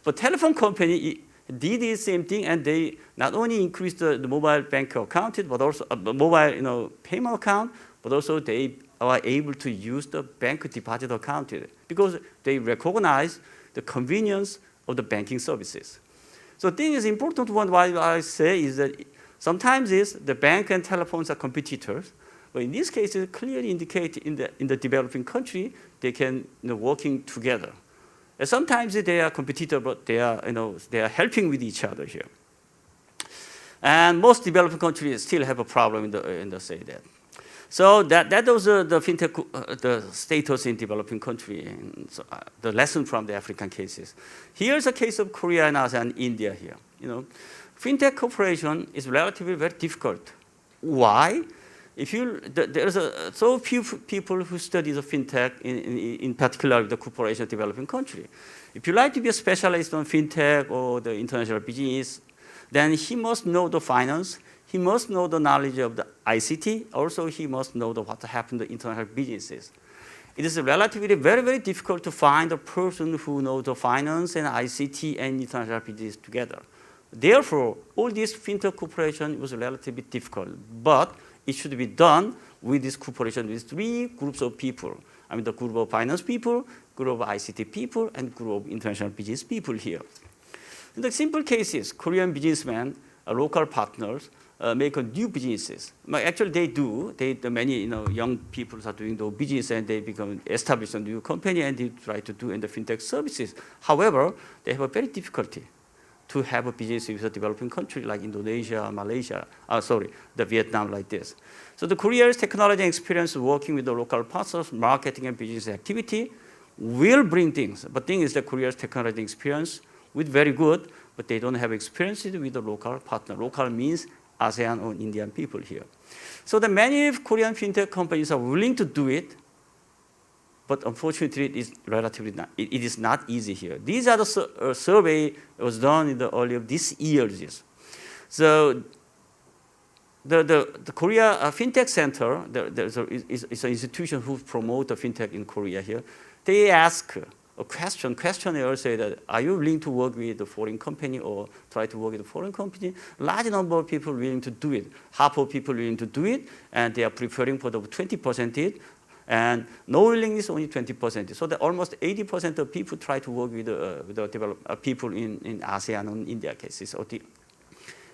But telephone company did the same thing, and they not only increased the mobile bank account, but also mobile payment account, but also they are able to use the bank deposit account because they recognize the convenience of the banking services. So the thing is important one why I say is that sometimes the bank and telephones are competitors, but in this case it clearly indicates in the developing country they can working together. And sometimes they are competitors, but they are helping with each other here. And most developing countries still have a problem in the say that. So that was the fintech the status in developing country, and so, the lesson from the African cases. Here's a case of Korea and ASEAN, India here. Fintech cooperation is relatively very difficult. Why? There's so few people who study the fintech, in particular the cooperation of developing country. If you like to be a specialist on fintech or the international business, then he must know the finance. He must know the knowledge of the ICT. Also, he must know what happened to international businesses. It is relatively very, very difficult to find a person who knows the finance and ICT and international business together. Therefore, all this fintech cooperation was relatively difficult, but it should be done with this cooperation with three groups of people. I mean, the group of finance people, group of ICT people, and group of international business people here. In the simple cases, Korean businessmen, local partners, make new businesses. Actually, they do. Many young people are doing the business, and they establish a new company, and they try to do in the fintech services. However, they have a very difficulty to have a business with a developing country like Indonesia, Malaysia, the Vietnam like this. So the Korea's technology and experience working with the local partners, marketing and business activity will bring things. But thing is that Korea's technology experience with very good, but they don't have experience with the local partner. Local means ASEAN or Indian people here. So the many Korean fintech companies are willing to do it, but unfortunately, it is not easy here. These are the survey that was done in the early of this year. So the Korea FinTech Center, is an institution who promote the fintech in Korea here. They ask a question. Questionnaire say that, are you willing to work with a foreign company or try to work with a foreign company? Large number of people willing to do it. Half of people willing to do it, and they are preferring for the 20%. And no willingness only 20%. So that almost 80% of people try to work with the people in ASEAN and India cases or the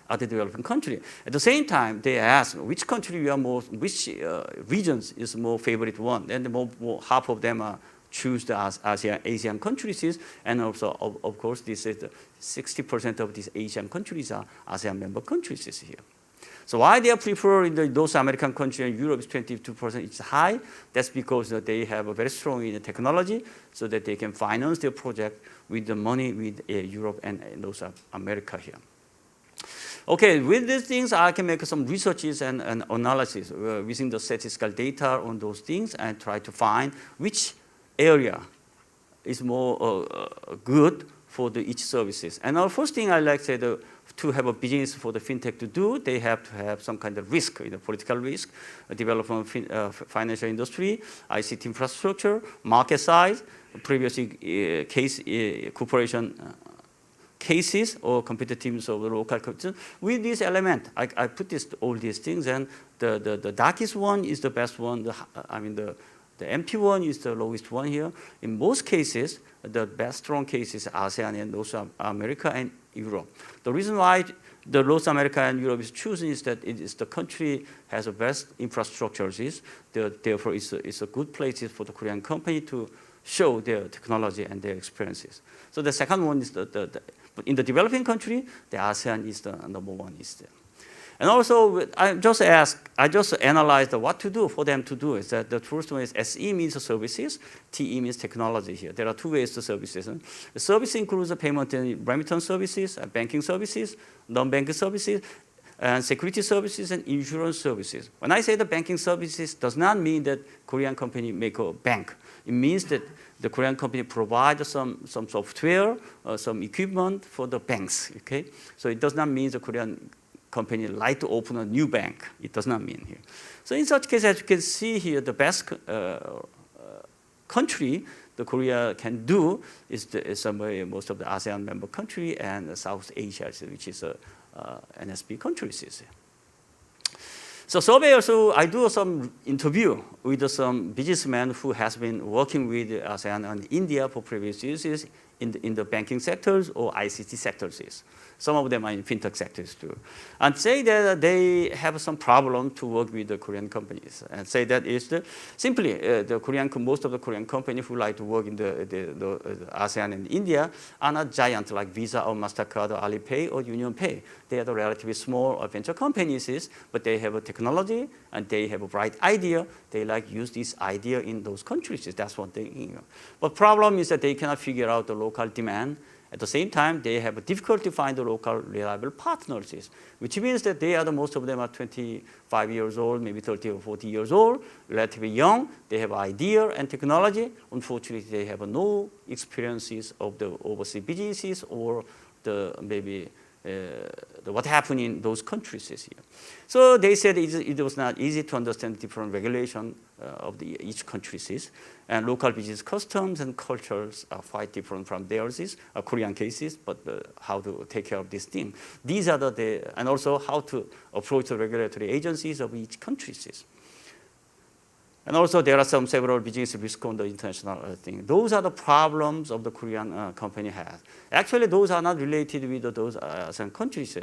other developing country. At the same time, they ask which country which regions is more favorite one, and half of them choose the Asian countries, and also of course this is 60% of these Asian countries are ASEAN member countries here. So why they prefer in the North American country and Europe is 22%, it's high. That's because they have a very strong in technology, so that they can finance their project with the money with Europe and North America here. Okay, with these things, I can make some researches and analysis using the statistical data on those things and try to find which area is more good for each services. And our first thing I like to say, to have a business for the fintech to do, they have to have some kind of risk, political risk, development of financial industry, ICT infrastructure, market size, previously cooperation cases or competitiveness of the local competition. With this element, I put all these things, and the darkest one is the best one. The empty one is the lowest one here. In most cases, the best strong cases are ASEAN and North America and Europe. The reason why the North America and Europe is chosen is that it is the country has the best infrastructures. Therefore, it's a good place for the Korean company to show their technology and their experiences. So the second one is but in the developing country, the ASEAN is the number one is there. And also, I just analyzed what to do for them to do. Is that the first one is SE means services, TE means technology here. There are two ways to services. The service includes the payment and remittance services, banking services, non-banking services, and security services and insurance services. When I say the banking services, does not mean that Korean company make a bank. It means that the Korean company provides some software, some equipment for the banks. Okay, so it does not mean the Korean company like to open a new bank. It does not mean here. So in such case, as you can see here, the best country the Korea can do is somewhere most of the ASEAN member country and South Asia, which is NSP countries. So survey also, I do some interview with some businessmen who has been working with ASEAN and India for previous years in the banking sectors or ICT sectors. some of them are in fintech sectors too, and say that they have some problem to work with the Korean companies, and say that is simply most of the Korean companies who like to work in the ASEAN and India are not giant like Visa or MasterCard or Alipay or UnionPay. They are the relatively small venture companies, but they have a technology and they have a bright idea. They like use this idea in those countries. That's what they. But problem is that they cannot figure out the local demand. At the same time, they have a difficulty to find the local reliable partners, which means that they are most of them are 25 years old, maybe 30 or 40 years old, relatively young. They have idea and technology. Unfortunately, they have no experiences of the overseas businesses or maybe what happened in those countries here. So they said it was not easy to understand different regulation of each countries, and local business customs and cultures are quite different from theirs, Korean cases, but how to take care of this thing. These are and also how to approach the regulatory agencies of each countries. And also there are several business risks on the international thing. Those are the problems of the Korean company has. Actually, those are not related with those ASEAN countries.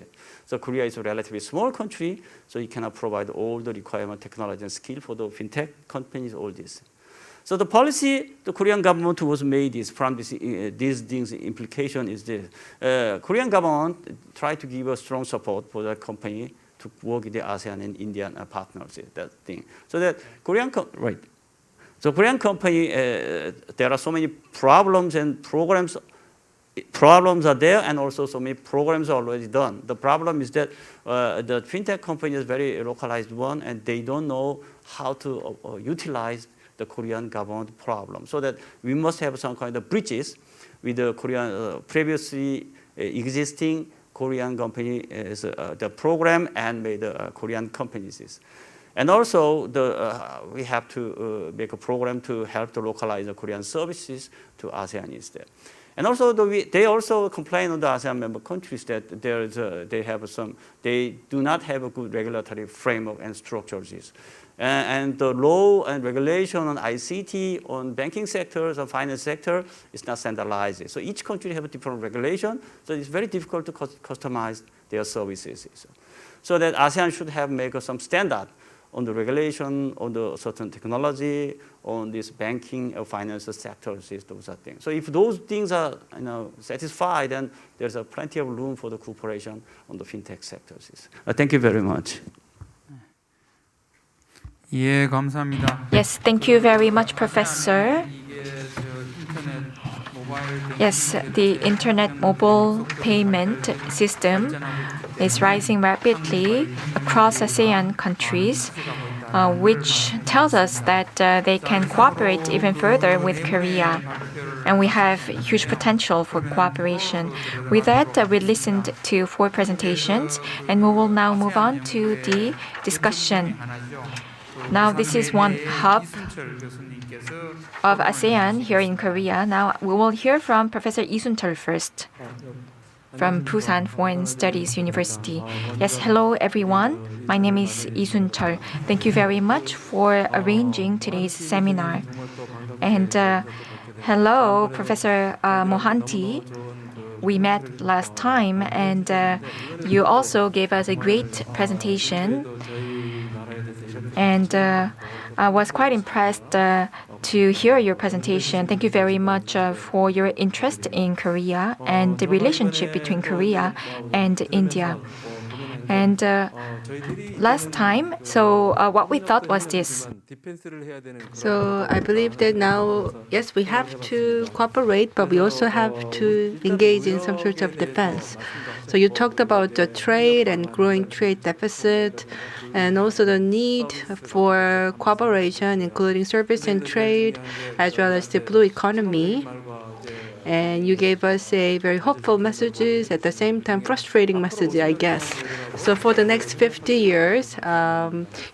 So Korea is a relatively small country, so it cannot provide all the requirement, technology, and skill for the fintech companies, all this. So the policy the Korean government was made is from these things implication is this. Korean government tried to give a strong support for the company to work with the ASEAN and Indian partners, that thing. So that Korean company, there are so many problems and programs. Problems are there, and also so many programs are already done. The problem is that the fintech company is very localized one, and they don't know how to utilize the Korean government problem. So that we must have some kind of bridges with the Korean previously existing Korean company the program and made the Korean companies. And also we have to make a program to help to localize the Korean services to ASEAN instead. And also they also complain on the ASEAN member countries that they do not have a good regulatory framework and structures. And the law and regulation on ICT, on banking sectors, on finance sector is not standardized. So each country have a different regulation, so it's very difficult to customize their services. So that ASEAN should have made some standard on the regulation, on the certain technology, on this banking or financial sectors, those are things. So if those things are satisfied, then there's plenty of room for the cooperation on the fintech sectors. Thank you very much. 예, 감사합니다. Yes, thank you very much, Professor. Yes, the internet mobile payment system is rising rapidly across ASEAN countries, which tells us that they can cooperate even further with Korea. And we have huge potential for cooperation. With that, we listened to 4 presentations, and we will now move on to the discussion. Now, this is one hub of ASEAN here in Korea. Now, we will hear from Professor Lee Sun-chul first from Busan Foreign Studies University. Yes, hello, everyone. My name is Lee Sun-chul. Thank you very much for arranging today's seminar. And hello, Professor Mohanty. We met last time, and you also gave us a great presentation. And I was quite impressed to hear your presentation. Thank you very much for your interest in Korea and the relationship between Korea and India. And last time, so what we thought was this. So I believe that now, yes, we have to cooperate, but we also have to engage in some sort of defense. So you talked about the trade and growing trade deficit, and also the need for cooperation, including service and trade, as well as the blue economy. And you gave us a very hopeful messages, at the same time frustrating message, I guess. So for the next 50 years,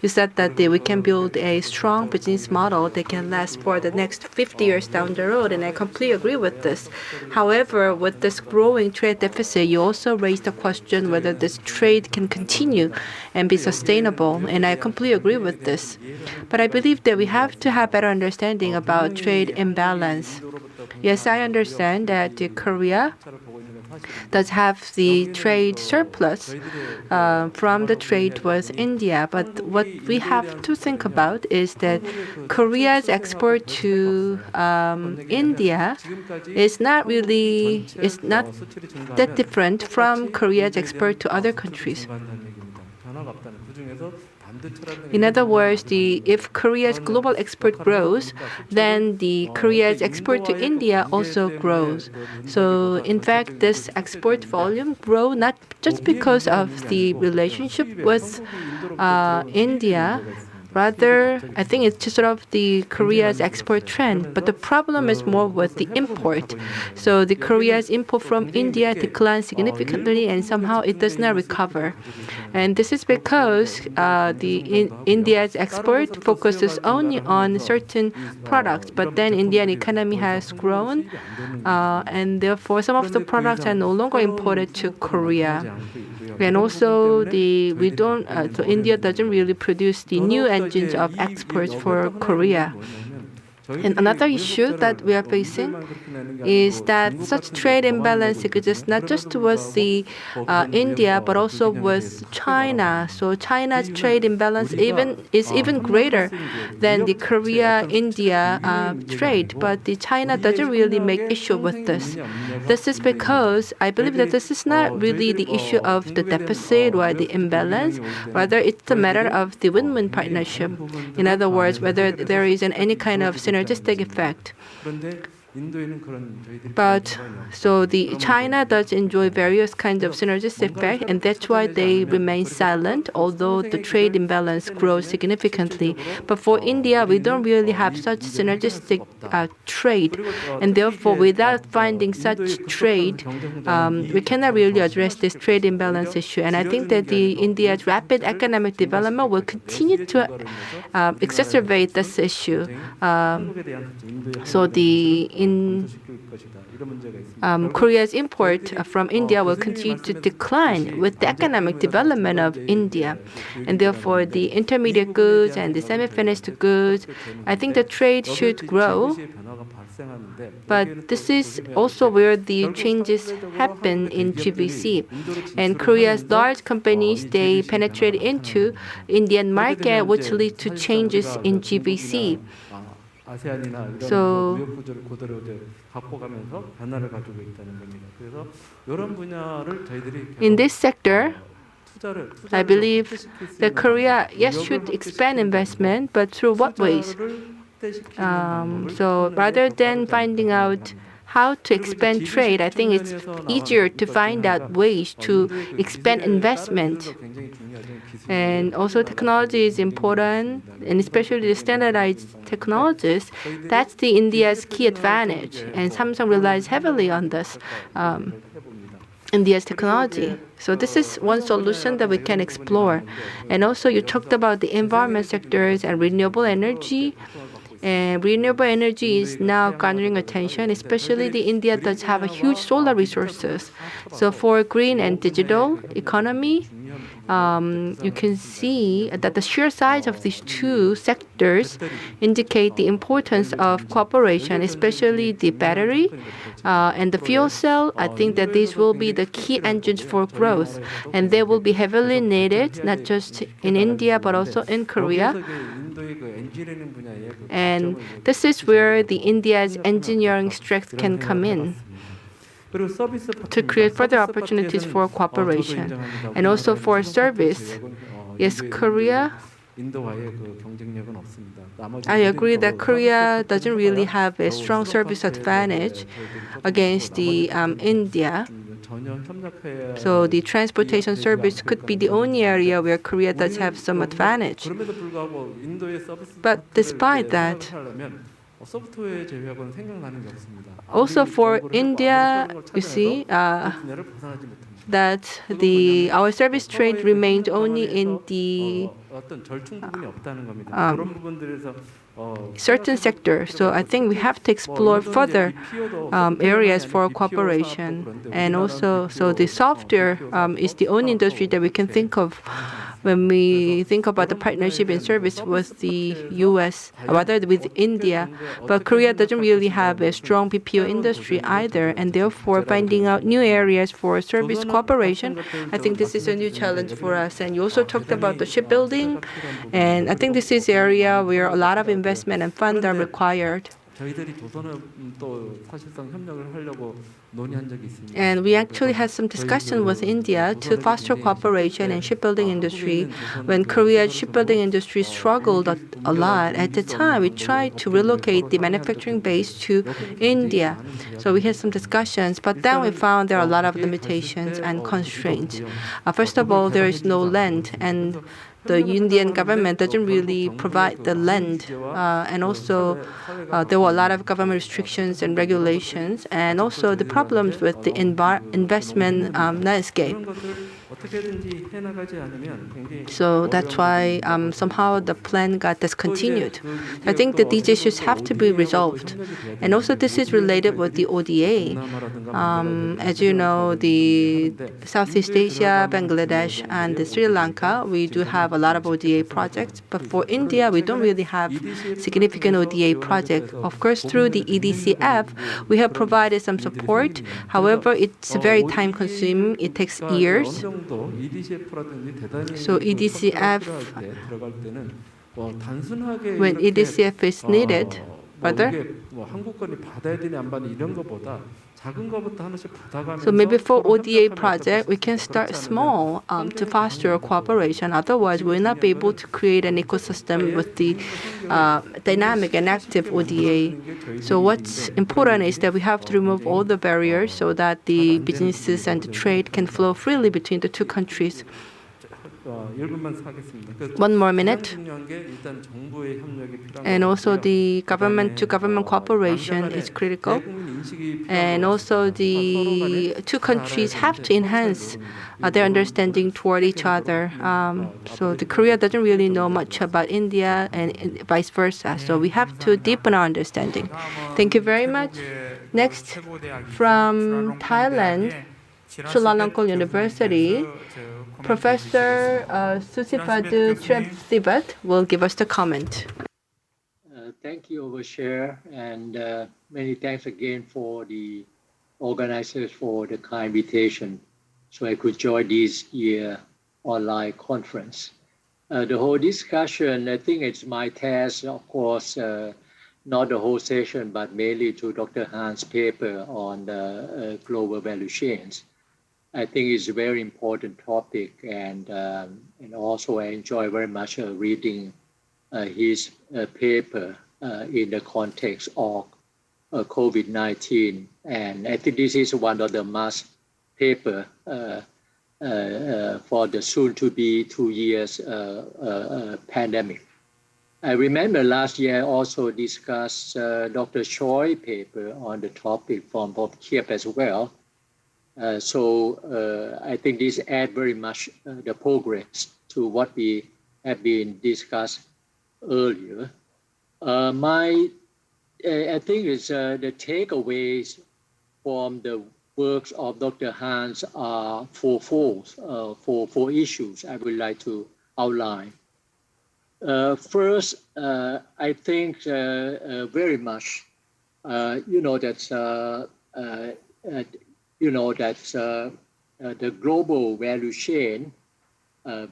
you said that we can build a strong business model that can last for the next 50 years down the road, and I completely agree with this. However, with this growing trade deficit, you also raised the question whether this trade can continue and be sustainable, and I completely agree with this. But I believe that we have to have better understanding about trade imbalance. Yes, I understand that Korea does have the trade surplus from the trade with India. But what we have to think about is that Korea's export to India is not that different from Korea's export to other countries. In other words, if Korea's global export grows, then the Korea's export to India also grows. So in fact, this export volume grow not just because of the relationship with India. Rather, I think it's just sort of the Korea's export trend. But the problem is more with the import. So the Korea's import from India declined significantly, and somehow it does not recover. And this is because India's export focuses only on certain products. But then Indian economy has grown, and therefore some of the products are no longer imported to Korea. And also, so India doesn't really produce the new engines of exports for Korea. And another issue that we are facing is that such trade imbalance exists not just with India, but also with China. So China's trade imbalance is even greater than the Korea-India trade. But China doesn't really make issue with this. This is because I believe that this is not really the issue of the deficit or the imbalance. Rather, it's a matter of the win-win partnership. In other words, whether there is any kind of synergistic effect. But so China does enjoy various kinds of synergistic effect, and that's why they remain silent, although the trade imbalance grows significantly. But for India, we don't really have such synergistic trade, and therefore, without finding such trade, we cannot really address this trade imbalance issue. And I think that India's rapid economic development will continue to exacerbate this issue. So Korea's import from India will continue to decline with the economic development of India. And therefore, the intermediate goods and the semi-finished goods, I think the trade should grow. But this is also where the changes happen in GVC. And Korea's large companies, they penetrate into Indian market, which leads to changes in GVC. So in this sector, I believe that Korea, yes, should expand investment, but through what ways? So rather than finding out how to expand trade, I think it's easier to find out ways to expand investment. And also technology is important, and especially the standardized technologies. That's India's key advantage, and Samsung relies heavily on this. India's technology. So this is one solution that we can explore. And also you talked about the environment sectors and renewable energy. And renewable energy is now garnering attention, especially India does have a huge solar resources. So for green and digital economy, you can see that the sheer size of these two sectors indicate the importance of cooperation, especially the battery and the fuel cell. I think that these will be the key engines for growth, and they will be heavily needed, not just in India, but also in Korea. And this is where India's engineering strength can come in to create further opportunities for cooperation and also for service. Yes, Korea. I agree that Korea doesn't really have a strong service advantage against India. So the transportation service could be the only area where Korea does have some advantage. But despite that, also for India, you see that our service trade remained only in the certain sectors. So I think we have to explore further areas for cooperation. And also, so the software is the only industry that we can think of when we think about the partnership and service with the US, rather with India. But Korea doesn't really have a strong BPO industry either, and therefore finding out new areas for service cooperation, I think this is a new challenge for us. And you also talked about the shipbuilding, and I think this is an area where a lot of investment and funds are required. And we actually had some discussion with India to foster cooperation in shipbuilding industry. When Korea's shipbuilding industry struggled a lot at the time, we tried to relocate the manufacturing base to India. So we had some discussions, but then we found there are a lot of limitations and constraints. First of all, there is no land, and the Indian government doesn't really provide the land, and also there were a lot of government restrictions and regulations, and also the problems with the investment landscape. So that's why somehow the plan got discontinued. I think that these issues have to be resolved. And also this is related with the ODA. As you know, the Southeast Asia, Bangladesh, and Sri Lanka, we do have a lot of ODA projects. But for India, we don't really have significant ODA projects. Of course, through the EDCF, we have provided some support. However, it's very time-consuming. It takes years. So EDCF, when EDCF is needed, so maybe for ODA project, we can start small to foster cooperation. Otherwise, we'll not be able to create an ecosystem with the dynamic and active ODA. So what's important is that we have to remove all the barriers so that the businesses and the trade can flow freely between the two countries. 1 more minute. And also the government-to-government cooperation is critical. And also the two countries have to enhance their understanding toward each other. So the Korea doesn't really know much about India and vice versa. So we have to deepen our understanding. Thank you very much. Next, from Thailand, Chulalongkorn University, Professor Susipadu Trepsibat will give us the comment. Thank you, Overshare, and many thanks again for the organizers for the kind invitation so I could join this year online conference. The whole discussion, I think it's my task, of course, not the whole session, but mainly to Dr. Han's paper on the global value chains. I think it's a very important topic, and also I enjoy very much reading his paper in the context of COVID-19. And I think this is one of the must paper for the soon-to-be 2 years pandemic. I remember last year I also discussed Dr. Choi paper on the topic from both KIEP as well. So I think this adds very much the progress to what we have been discussed earlier. I think it's the takeaways from the works of Dr. Hans are fourfold, four issues I would like to outline. First, I think very much, the global value chain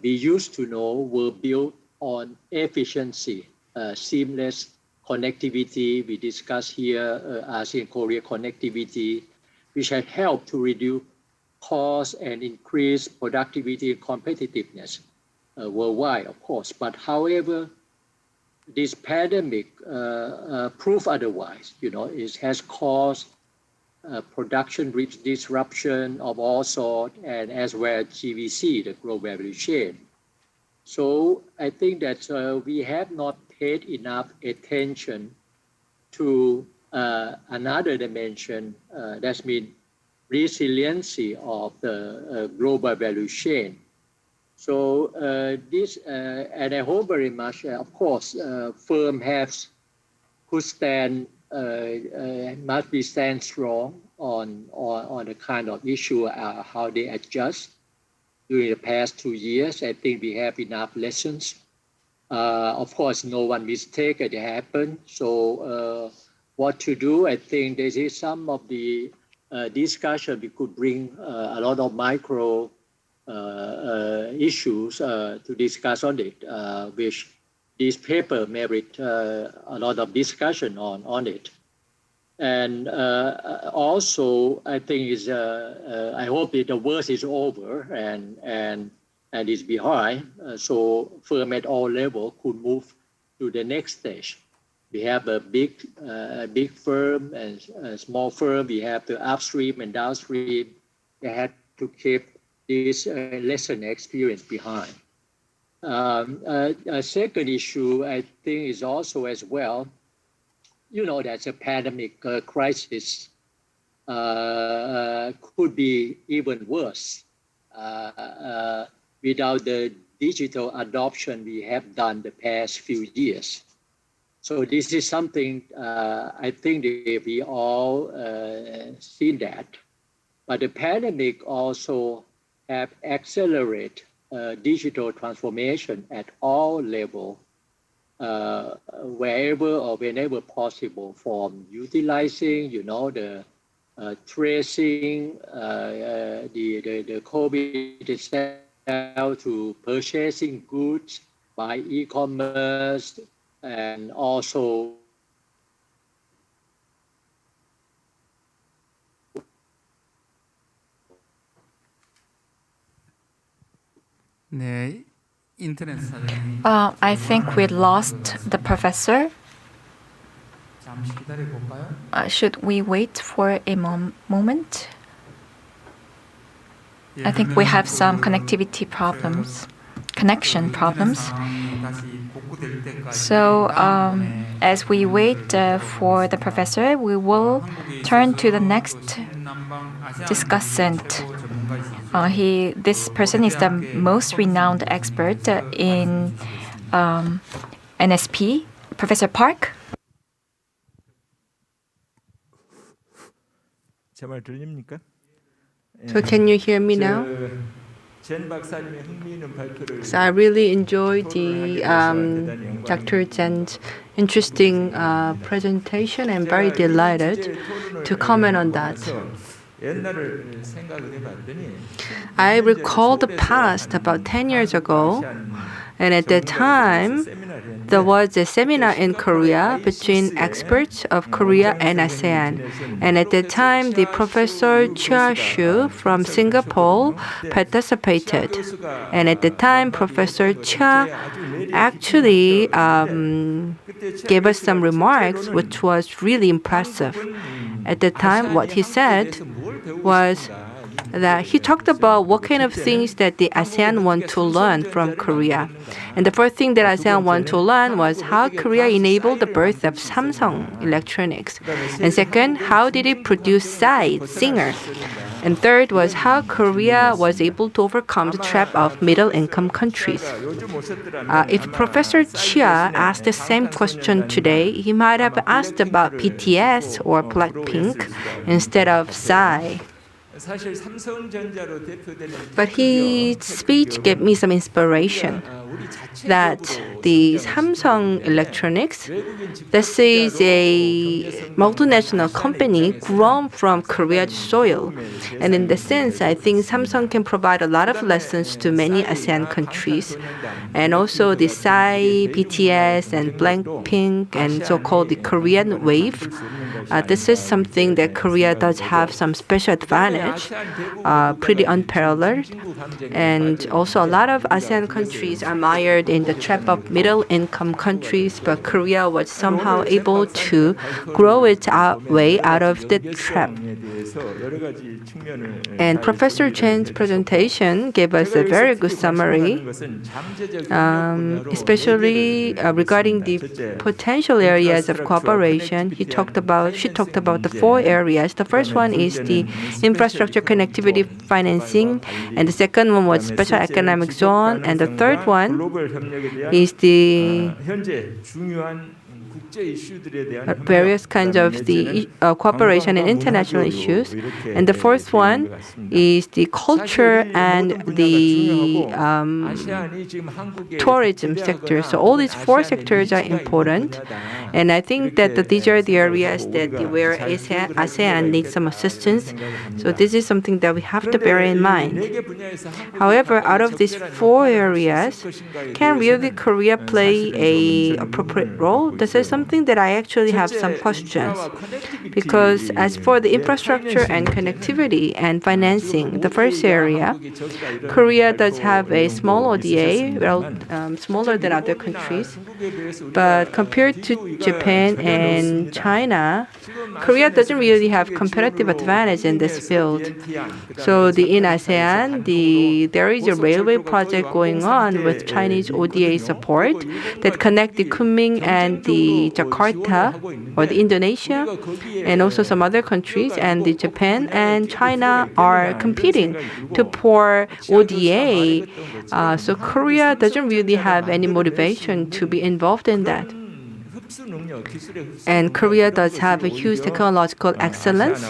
we used to know were built on efficiency, seamless connectivity. We discussed here ASEAN-Korea connectivity, which had helped to reduce costs and increase productivity and competitiveness worldwide, of course. But however, this pandemic proved otherwise. It has caused production disruption of all sorts, and as well as GVC, the global value chain. So I think that we have not paid enough attention to another dimension, that's mean resiliency of the global value chain. So and I hope very much, of course, firm could stand, must be stand strong on the kind of issue, how they adjust. during the past 2 years. I think we have enough lessons. Of course, no one mistake it happened. So what to do? I think this is some of the discussion. We could bring a lot of micro issues to discuss on it, which this paper merit a lot of discussion on it. And also, I think is I hope that the worst is over and is behind. So firm at all level could move to the next stage. We have a big firm and a small firm. We have the upstream and downstream. They had to keep this lesson experience behind. A second issue, I think, is also as well, that's a pandemic crisis could be even worse without the digital adoption we have done the past few years. So this is something I think that we all seen that. But the pandemic also have accelerated digital transformation at all levels, wherever or whenever possible, from utilizing, the tracing, the COVID itself, to purchasing goods by e-commerce, and also I think we lost the professor. Should we wait for a moment? I think we have some connectivity problems, connection problems. So as we wait for the professor, we will turn to the next discussant. This person is the most renowned expert in NSP, Professor Park. So can you hear me now? So I really enjoyed the Dr. Chen's interesting presentation. I'm very delighted to comment on that. I recall the past about 10 years ago, and at that time, there was a seminar in Korea between experts of Korea and ASEAN. And at that time, the Professor Chia Shu from Singapore participated. And at the time, Professor Chia actually gave us some remarks, which was really impressive. At the time, what he said was that he talked about what kind of things that the ASEAN want to learn from Korea. And the first thing that ASEAN want to learn was how Korea enabled the birth of Samsung Electronics. And second, how did it produce Psy, Singer? And third was how Korea was able to overcome the trap of middle-income countries. If Professor Chia asked the same question today, he might have asked about BTS or Blackpink instead of Psy. But his speech gave me some inspiration that the Samsung Electronics, this is a multinational company grown from Korea's soil. And in the sense, I think Samsung can provide a lot of lessons to many ASEAN countries. And also the Psy, BTS, and Blackpink, and so-called the Korean wave. This is something that Korea does have some special advantage, pretty unparalleled. And also a lot of ASEAN countries are mired in the trap of middle-income countries, but Korea was somehow able to grow its way out of the trap. And Professor Chen's presentation gave us a very good summary, especially regarding the potential areas of cooperation. She talked about the 4 areas. The first one is the infrastructure connectivity financing, and the second one was special economic zone, and the third one is the various kinds of the cooperation in international issues. issues. And the fourth one is the culture and the tourism sector. So all these four sectors are important. And I think that these are the areas where ASEAN needs some assistance. So this is something that we have to bear in mind. However, out of these four areas, can really Korea play an appropriate role? This is something that I actually have some questions. Because as for the infrastructure and connectivity and financing, the first area, Korea does have a small ODA, smaller than other countries. But compared to Japan and China, Korea doesn't really have competitive advantage in this field. So in ASEAN, there is a railway project going on with Chinese ODA support that connect the Kunming and the Jakarta or the Indonesia and also some other countries, and the Japan and China are competing to pour ODA. So Korea doesn't really have any motivation to be involved in that. And Korea does have a huge technological excellence.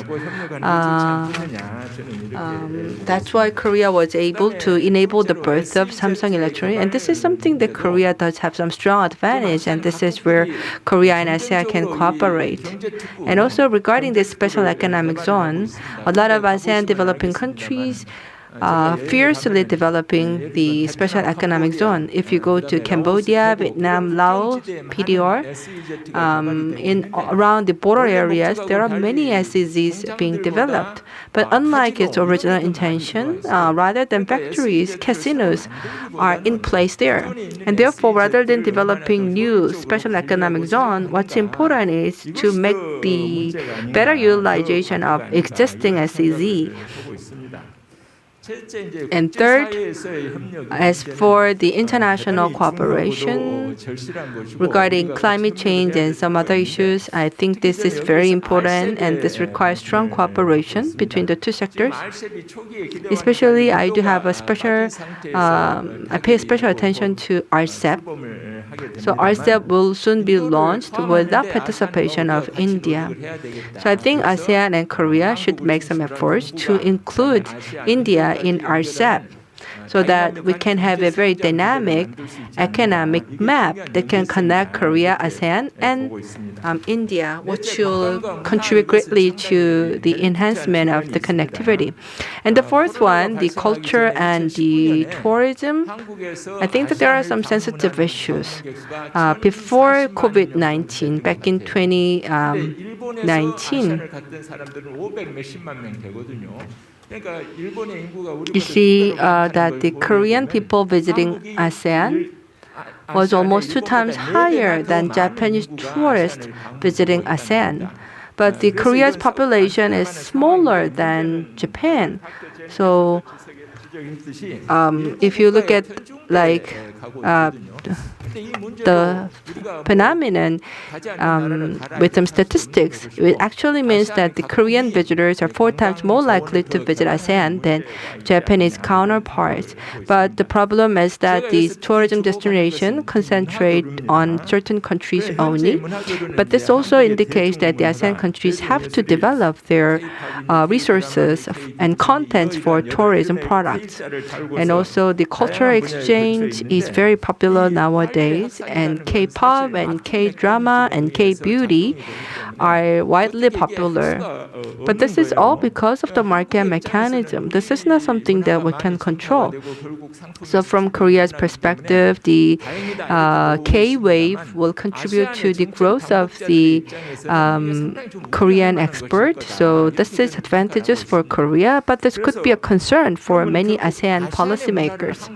That's why Korea was able to enable the birth of Samsung Electronics. And this is something that Korea does have some strong advantage. And this is where Korea and ASEAN can cooperate. And also regarding this special economic zone, a lot of ASEAN developing countries fiercely developing the special economic zone. If you go to Cambodia, Vietnam, Laos, PDR, around the border areas, there are many SEZs being developed. But unlike its original intention, rather than factories, casinos are in place there. And therefore, rather than developing new special economic zone, what's important is to make the better utilization of existing SEZ. And third, as for the international cooperation regarding climate change and some other issues, I think this is very important and this requires strong cooperation between the two sectors. Especially, I do have I pay special attention to RCEP. So RCEP will soon be launched without participation of India. So I think ASEAN and Korea should make some efforts to include India in RCEP so that we can have a very dynamic economic map that can connect Korea, ASEAN, and India, which will contribute greatly to the enhancement of the connectivity. And the fourth one, the culture and the tourism, I think that there are some sensitive issues. Before COVID-19, back in 2019, you see that the Korean people visiting ASEAN was almost 2 times higher than Japanese tourists visiting ASEAN. But the Korea's population is smaller than Japan. So if you look at the phenomenon with some statistics, it actually means that the Korean visitors are 4 times more likely to visit ASEAN than Japanese counterparts. But the problem is that these tourism destinations concentrate on certain countries only. But this also indicates that the ASEAN countries have to develop their resources and contents for tourism products. And also the cultural exchange is very popular nowadays. And K-pop and K-drama and K-beauty are widely popular. But this is all because of the market mechanism. This is not something that we can control. So from Korea's perspective, the K-wave will contribute to the growth of the Korean export. So this is advantageous for Korea, but this could be a concern for many ASEAN policymakers.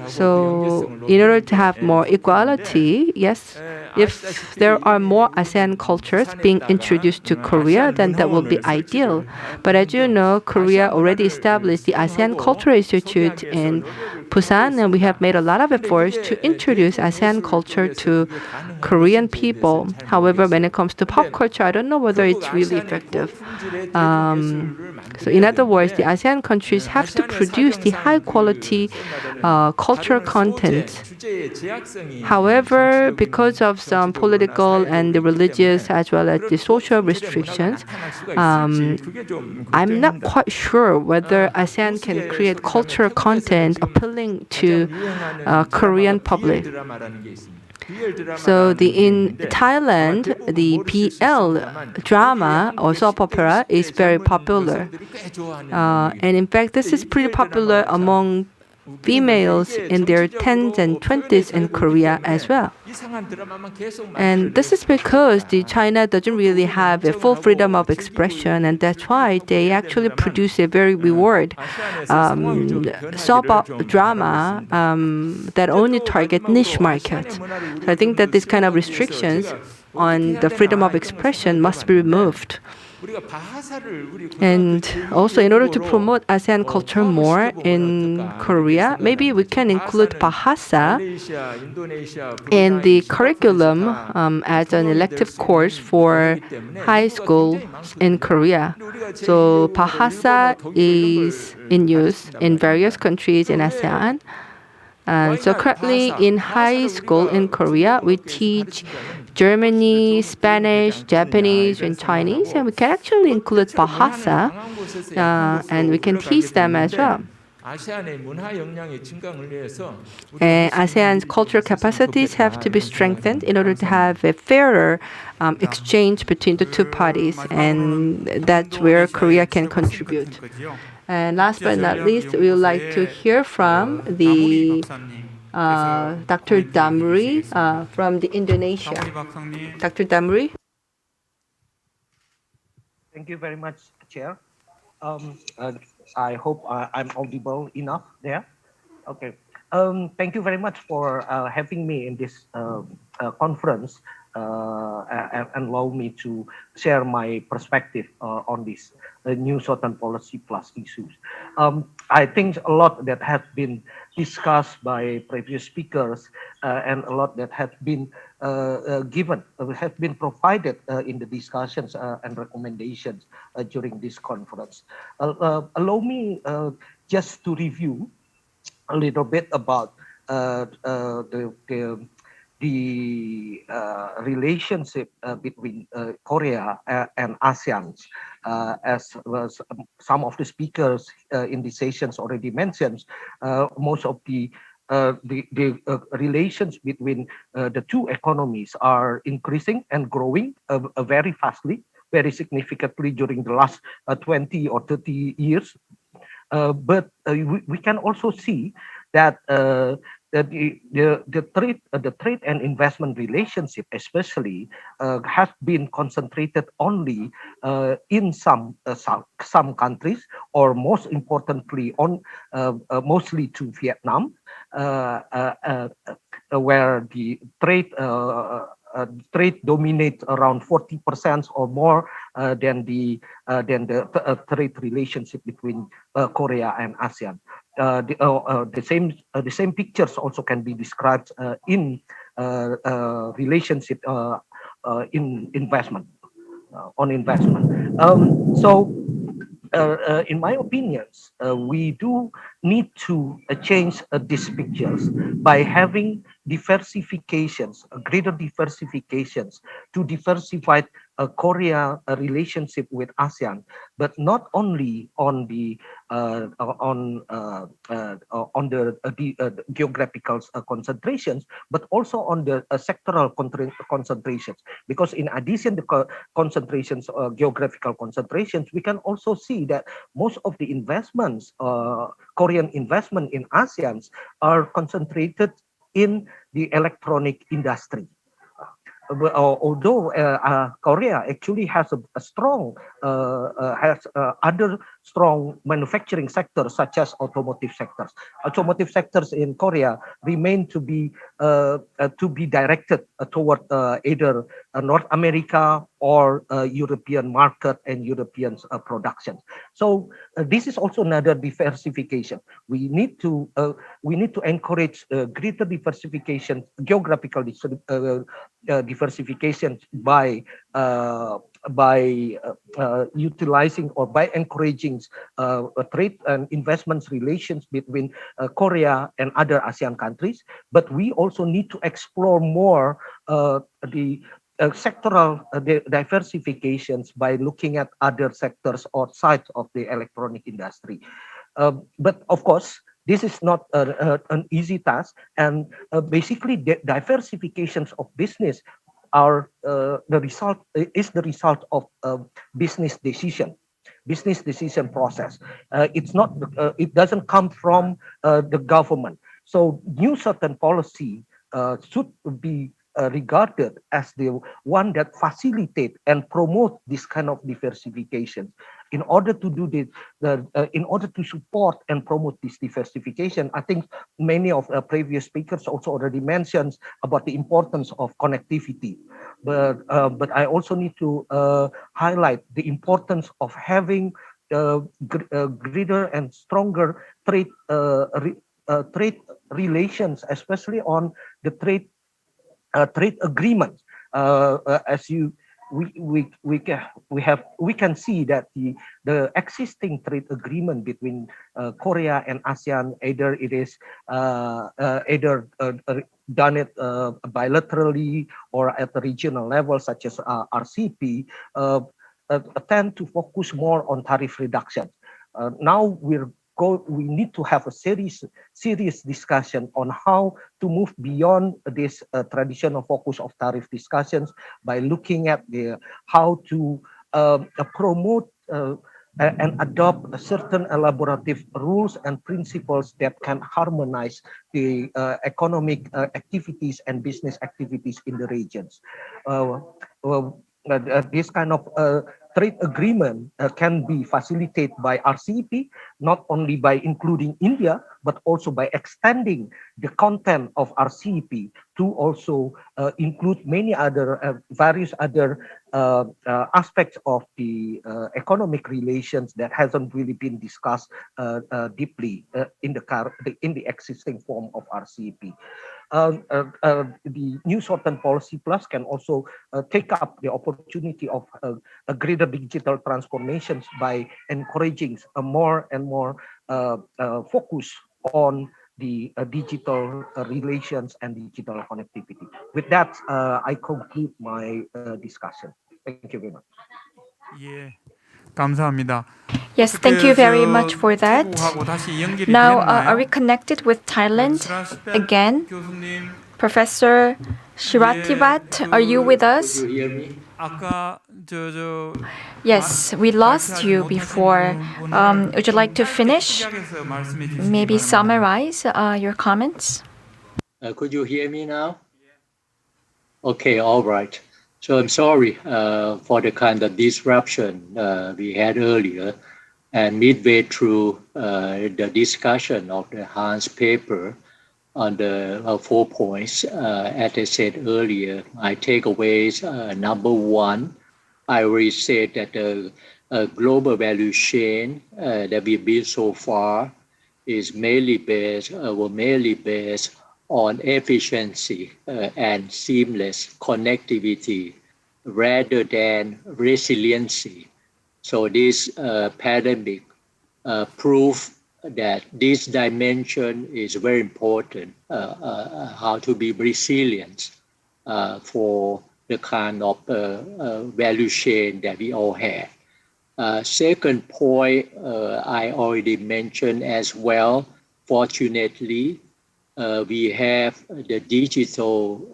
So in order to have more equality, yes, if there are more ASEAN cultures being introduced to Korea, then that will be ideal. But as you know, Korea already established the ASEAN Cultural Institute in Busan, and we have made a lot of efforts to introduce ASEAN culture to Korean people. However, when it comes to pop culture, I don't know whether it's really effective. So in other words, the ASEAN countries have to produce the high quality cultural content. However, because of some political and the religious as well as the social restrictions, I'm not quite sure whether ASEAN can create cultural content appealing to Korean public. So in Thailand, the BL drama or soap opera is very popular. And in fact, this is pretty popular among females in their 10s and 20s in Korea as well. And this is because China doesn't really have a full freedom of expression, and that's why they actually produce a very reward soap drama that only target niche markets. So I think that this kind of restrictions on the freedom of expression must be removed. And also, in order to promote ASEAN culture more in Korea, maybe we can include Bahasa in the curriculum as an elective course for high school in Korea. So Bahasa is in use in various countries in ASEAN. So currently in high school in Korea, we teach Germany, Spanish, Japanese, and Chinese, and we can actually include Bahasa, and we can teach them as well. And ASEAN's cultural capacities have to be strengthened in order to have a fairer exchange between the two parties, and that's where Korea can contribute. And last but not least, we would like to hear from the Dr. Damri from the Indonesia. Dr. Damri? Thank you very much, Chair. I hope I'm audible enough there. Okay. Thank you very much for having me in this conference and allow me to share my perspective on this new Southern Policy Plus issues. I think a lot that has been discussed by previous speakers and a lot that has been provided in the discussions and recommendations during this conference. Allow me just to review a little bit about the relationship between Korea and ASEAN, as some of the speakers in the sessions already mentioned. Most of the relations between the two economies are increasing and growing very fastly, very significantly during the last 20 or 30 years. But we can also see that the trade and investment relationship, especially, has been concentrated only in some countries, or most importantly, on mostly to Vietnam, where the trade dominates around 40% or more than the trade relationship between Korea and ASEAN. The same pictures also can be described in relationship in investment, on investment. In my opinions, we do need to change these pictures by having diversifications, greater diversifications, to diversify Korea relationship with ASEAN, but not only on the geographical concentrations, but also on the sectoral concentrations. Because in addition to concentrations, geographical concentrations, we can also see that most of the investments, Korean investment in ASEAN, are concentrated in the electronic industry. Although Korea actually has a strong, other strong manufacturing sectors such as automotive sectors. Automotive sectors in Korea remain to be directed toward either North America or European market and European production. So this is also another diversification. We need to encourage greater diversification, geographical diversification by by utilizing or by encouraging trade and investments relations between Korea and other ASEAN countries, but we also need to explore more the sectoral diversifications by looking at other sectors outside of the electronic industry. But of course, this is not an easy task, and basically the diversifications of business are the result of business decision process. It doesn't come from the government. So new certain policy should be regarded as the one that facilitate and promote this kind of diversification. In order to do this, in order to support and promote this diversification, I think many of the previous speakers also already mentioned about the importance of connectivity. But I also need to highlight the importance of having greater and stronger trade relations, especially on the trade agreements. As we can see that the existing trade agreement between Korea and ASEAN, either it is done it bilaterally or at the regional level, such as RCEP, tend to focus more on tariff reduction. Now we need to have a serious discussion on how to move beyond this traditional focus of tariff discussions by looking at how to promote and adopt certain elaborative rules and principles that can harmonize the economic activities and business activities in the regions. This kind of trade agreement can be facilitated by RCEP, not only by including India, but also by extending the content of RCEP to also include many other, various other aspects of the economic relations that hasn't really been discussed deeply in the existing form of RCEP. The New Southern Policy Plus can also take up the opportunity of a greater digital transformations by encouraging a more and more focus on the digital relations and digital connectivity. With that, I conclude my discussion. Thank you very much. 예, 감사합니다. Yes, thank you very much for that. Now, are we connected with Thailand again? Professor Shirativat, are you with us? 아까 Yes, we lost you before. Would you like to finish? Maybe summarize your comments? Could you hear me now? Okay, all right. So I'm sorry for the kind of disruption we had earlier. And midway through the discussion of the Hans paper on the 4 points, as I said earlier, my takeaways, number one, I already said that the global value chain that we built so far is mainly based on efficiency and seamless connectivity rather than resiliency. So this pandemic proved that this dimension is very important, how to be resilient for the kind of value chain that we all have. Second point, I already mentioned as well, fortunately, we have the digital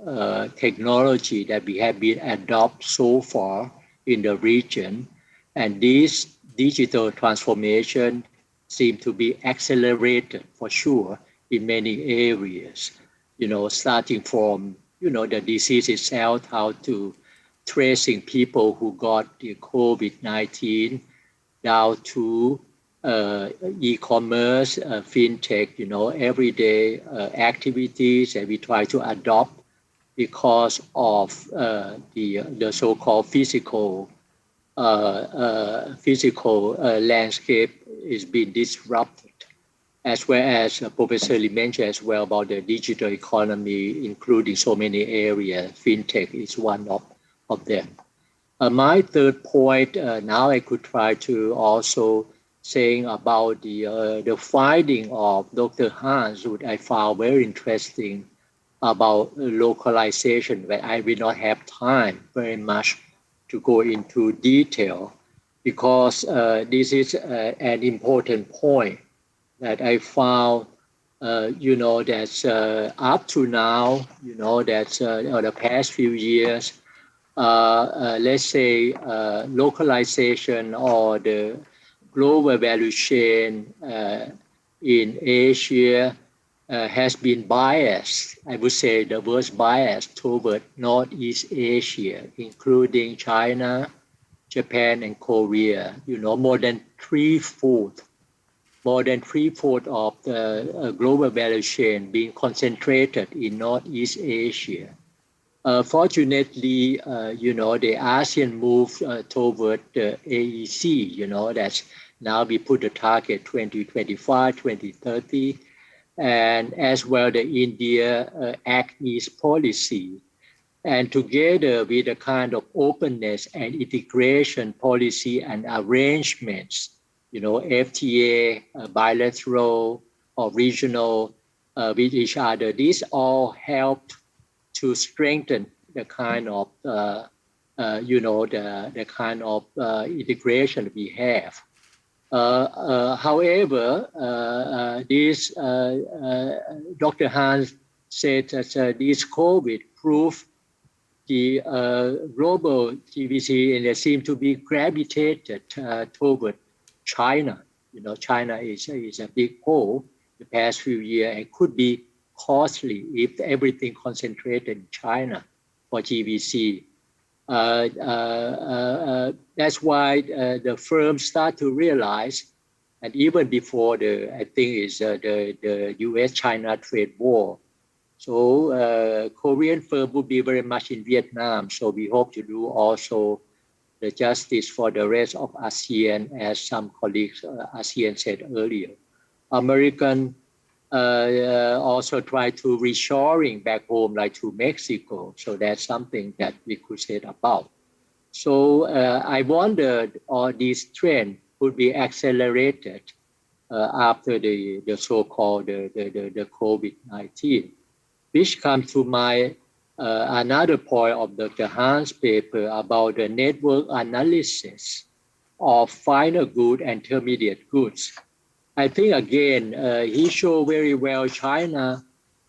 technology that we have been adopted so far in the region. And this digital transformation seems to be accelerated for sure in many areas, starting from, the disease itself, how to tracing people who got the COVID-19 down to e-commerce, fintech, everyday activities that we try to adopt because of the so-called physical landscape is being disrupted, as well as Professor Lee mentioned as well about the digital economy, including so many areas. Fintech is one of them. My third point, now I could try to also saying about the finding of Dr. Hans, which I found very interesting about localization, but I will not have time very much to go into detail because this is an important point that I found, that up to now, that the past few years, let's say localization or the global value chain in Asia has been biased, I would say the worst bias toward Northeast Asia, including China, Japan, and Korea. More than three-fourths of the global value chain being concentrated in Northeast Asia. Fortunately, the ASEAN moved toward the AEC, that's now we put the target 2025, 2030, and as well the India Act East policy. And together with the kind of openness and integration policy and arrangements, FTA, bilateral or regional with each other, these all helped to strengthen the kind of, the kind of integration we have. However, this Dr. Hans said that this COVID proved the global GVC and they seem to be gravitated toward China. China is a big pole the past few years and could be costly if everything concentrated in China for GVC. That's why the firms start to realize, and even before the U.S.-China trade war. So Korean firm will be very much in Vietnam. So we hope to do also the justice for the rest of ASEAN, as some colleagues ASEAN said earlier. American also try to reshoring back home, like to Mexico. So that's something that we could say about. So I wondered, all these trends could be accelerated after the so-called the COVID-19, which comes to my another point of Dr. Hans' paper about the network analysis of final good and intermediate goods. I think, again, he showed very well China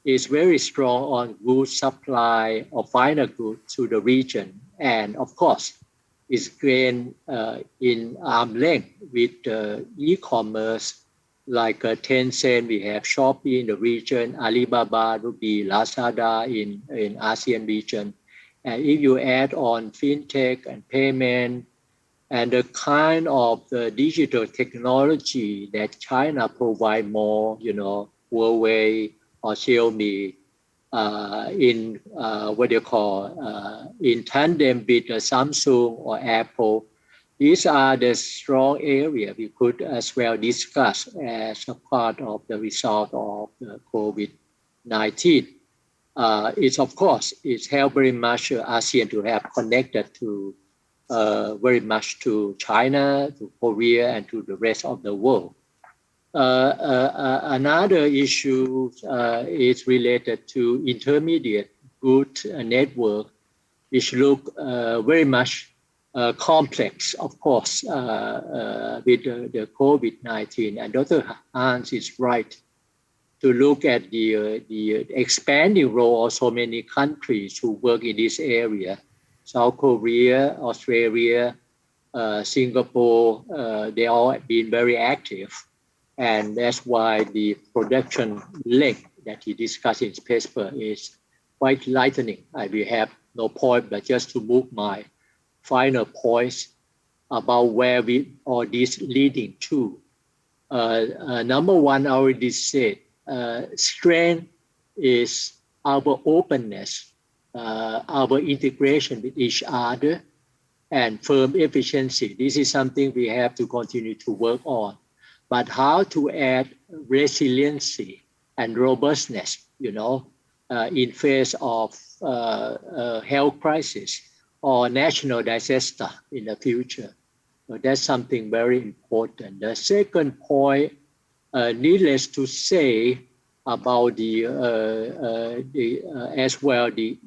is very strong on goods supply of final goods to the region. And of course, is gained in arm's length with e-commerce like Tencent. We have Shopee in the region, Alibaba would be Lazada in ASEAN region. And if you add on fintech and payment, and the kind of digital technology that China provide more, Huawei or Xiaomi in in tandem with Samsung or Apple. These are the strong area we could as well discuss as a part of the result of the COVID-19. It's of course, it's helped very much ASEAN to have connected to very much to China, to Korea, and to the rest of the world. Another issue is related to intermediate good network, which look very much complex, of course, with the COVID-19. And Dr. Hans is right to look at the expanding role of so many countries who work in this area. South Korea, Australia, Singapore, they all have been very active. And that's why the production link that he discussed in his paper is quite lightening. I will have no point, but just to move my final points about where we all this leading to. Number one, I already said, strength is our openness, our integration with each other, and firm efficiency. This is something we have to continue to work on. But how to add resiliency and robustness, in face of health crisis or national disaster in the future. So that's something very important. The second point, needless to say, about the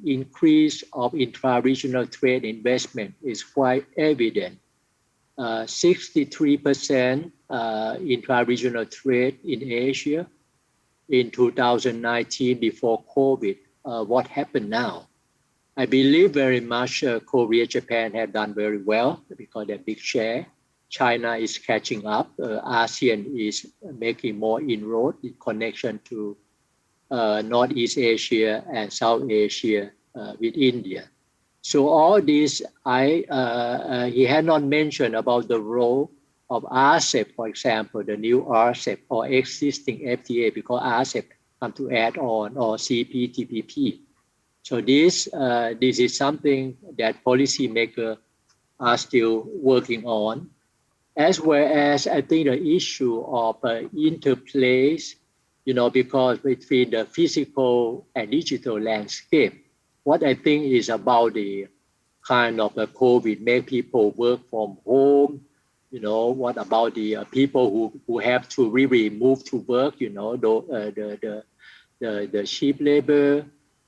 increase of intra-regional trade investment is quite evident. 63% intra-regional trade in Asia in 2019 before COVID. What happened now? I believe very much Korea, Japan have done very well because they're big share. China is catching up. ASEAN is making more inroad in connection to Northeast Asia and South Asia with India. So all this, he had not mentioned about the role of RCEP, for example, the new RCEP or existing FTA, because RCEP come to add on, or CPTPP. So this is something that policymakers are still working on, as well as I think the issue of interplays, because between the physical and digital landscape. What I think is about the kind of COVID make people work from home. What about the people who have to really move to work? The cheap labor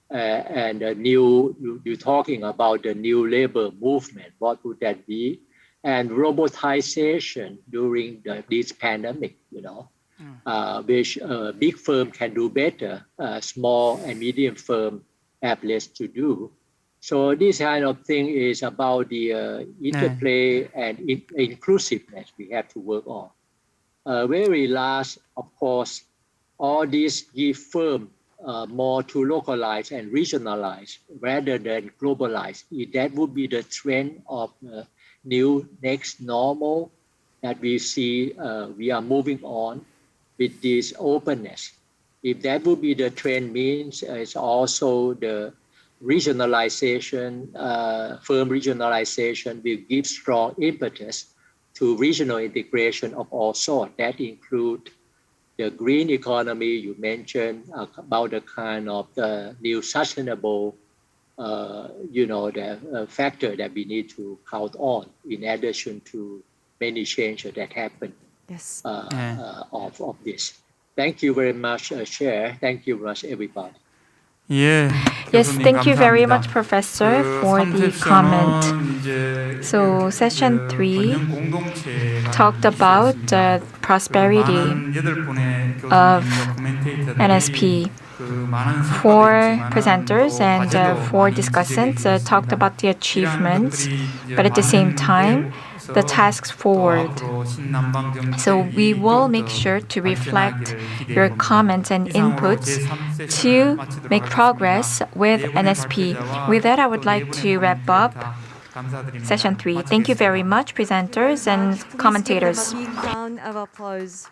and the new. You're talking about the new labor movement. What would that be? And robotization during this pandemic. Which big firm can do better. Small and medium firm have less to do. So this kind of thing is about the interplay and inclusiveness we have to work on. Very last, of course, all these give firm more to localize and regionalize rather than globalize. That would be the trend of new next normal that we see we are moving on with this openness. If that would be the trend, means it's also the regionalization, firm regionalization will give strong impetus to regional integration of all sorts. That include the green economy you mentioned, about the kind of new sustainable, the factor that we need to count on in addition to many changes that happen of this. Thank you very much, Chair. Thank you very much, everybody. Yes, thank you very much, Professor, for the comment. So, session 3 talked about the prosperity of NSP. 4 presenters and 4 discussants talked about the achievements, but at the same time, the tasks forward. So we will make sure to reflect your comments and inputs to make progress with NSP. With that, I would like to wrap up session 3. Thank you very much, presenters and commentators. Round of applause.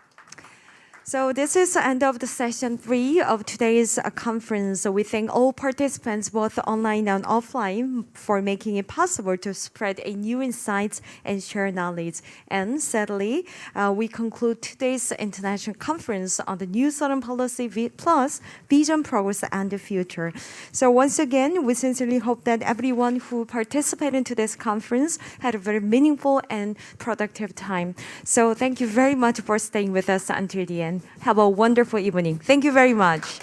So this is the end of the session 3 of today's conference. So we thank all participants, both online and offline, for making it possible to spread a new insights and share knowledge. And sadly, we conclude today's international conference on the new Southern Policy plus Vision, Progress, and the Future. So once again, we sincerely hope that everyone who participated in today's conference had a very meaningful and productive time. So thank you very much for staying with us until the end. Have a wonderful evening. Thank you very much.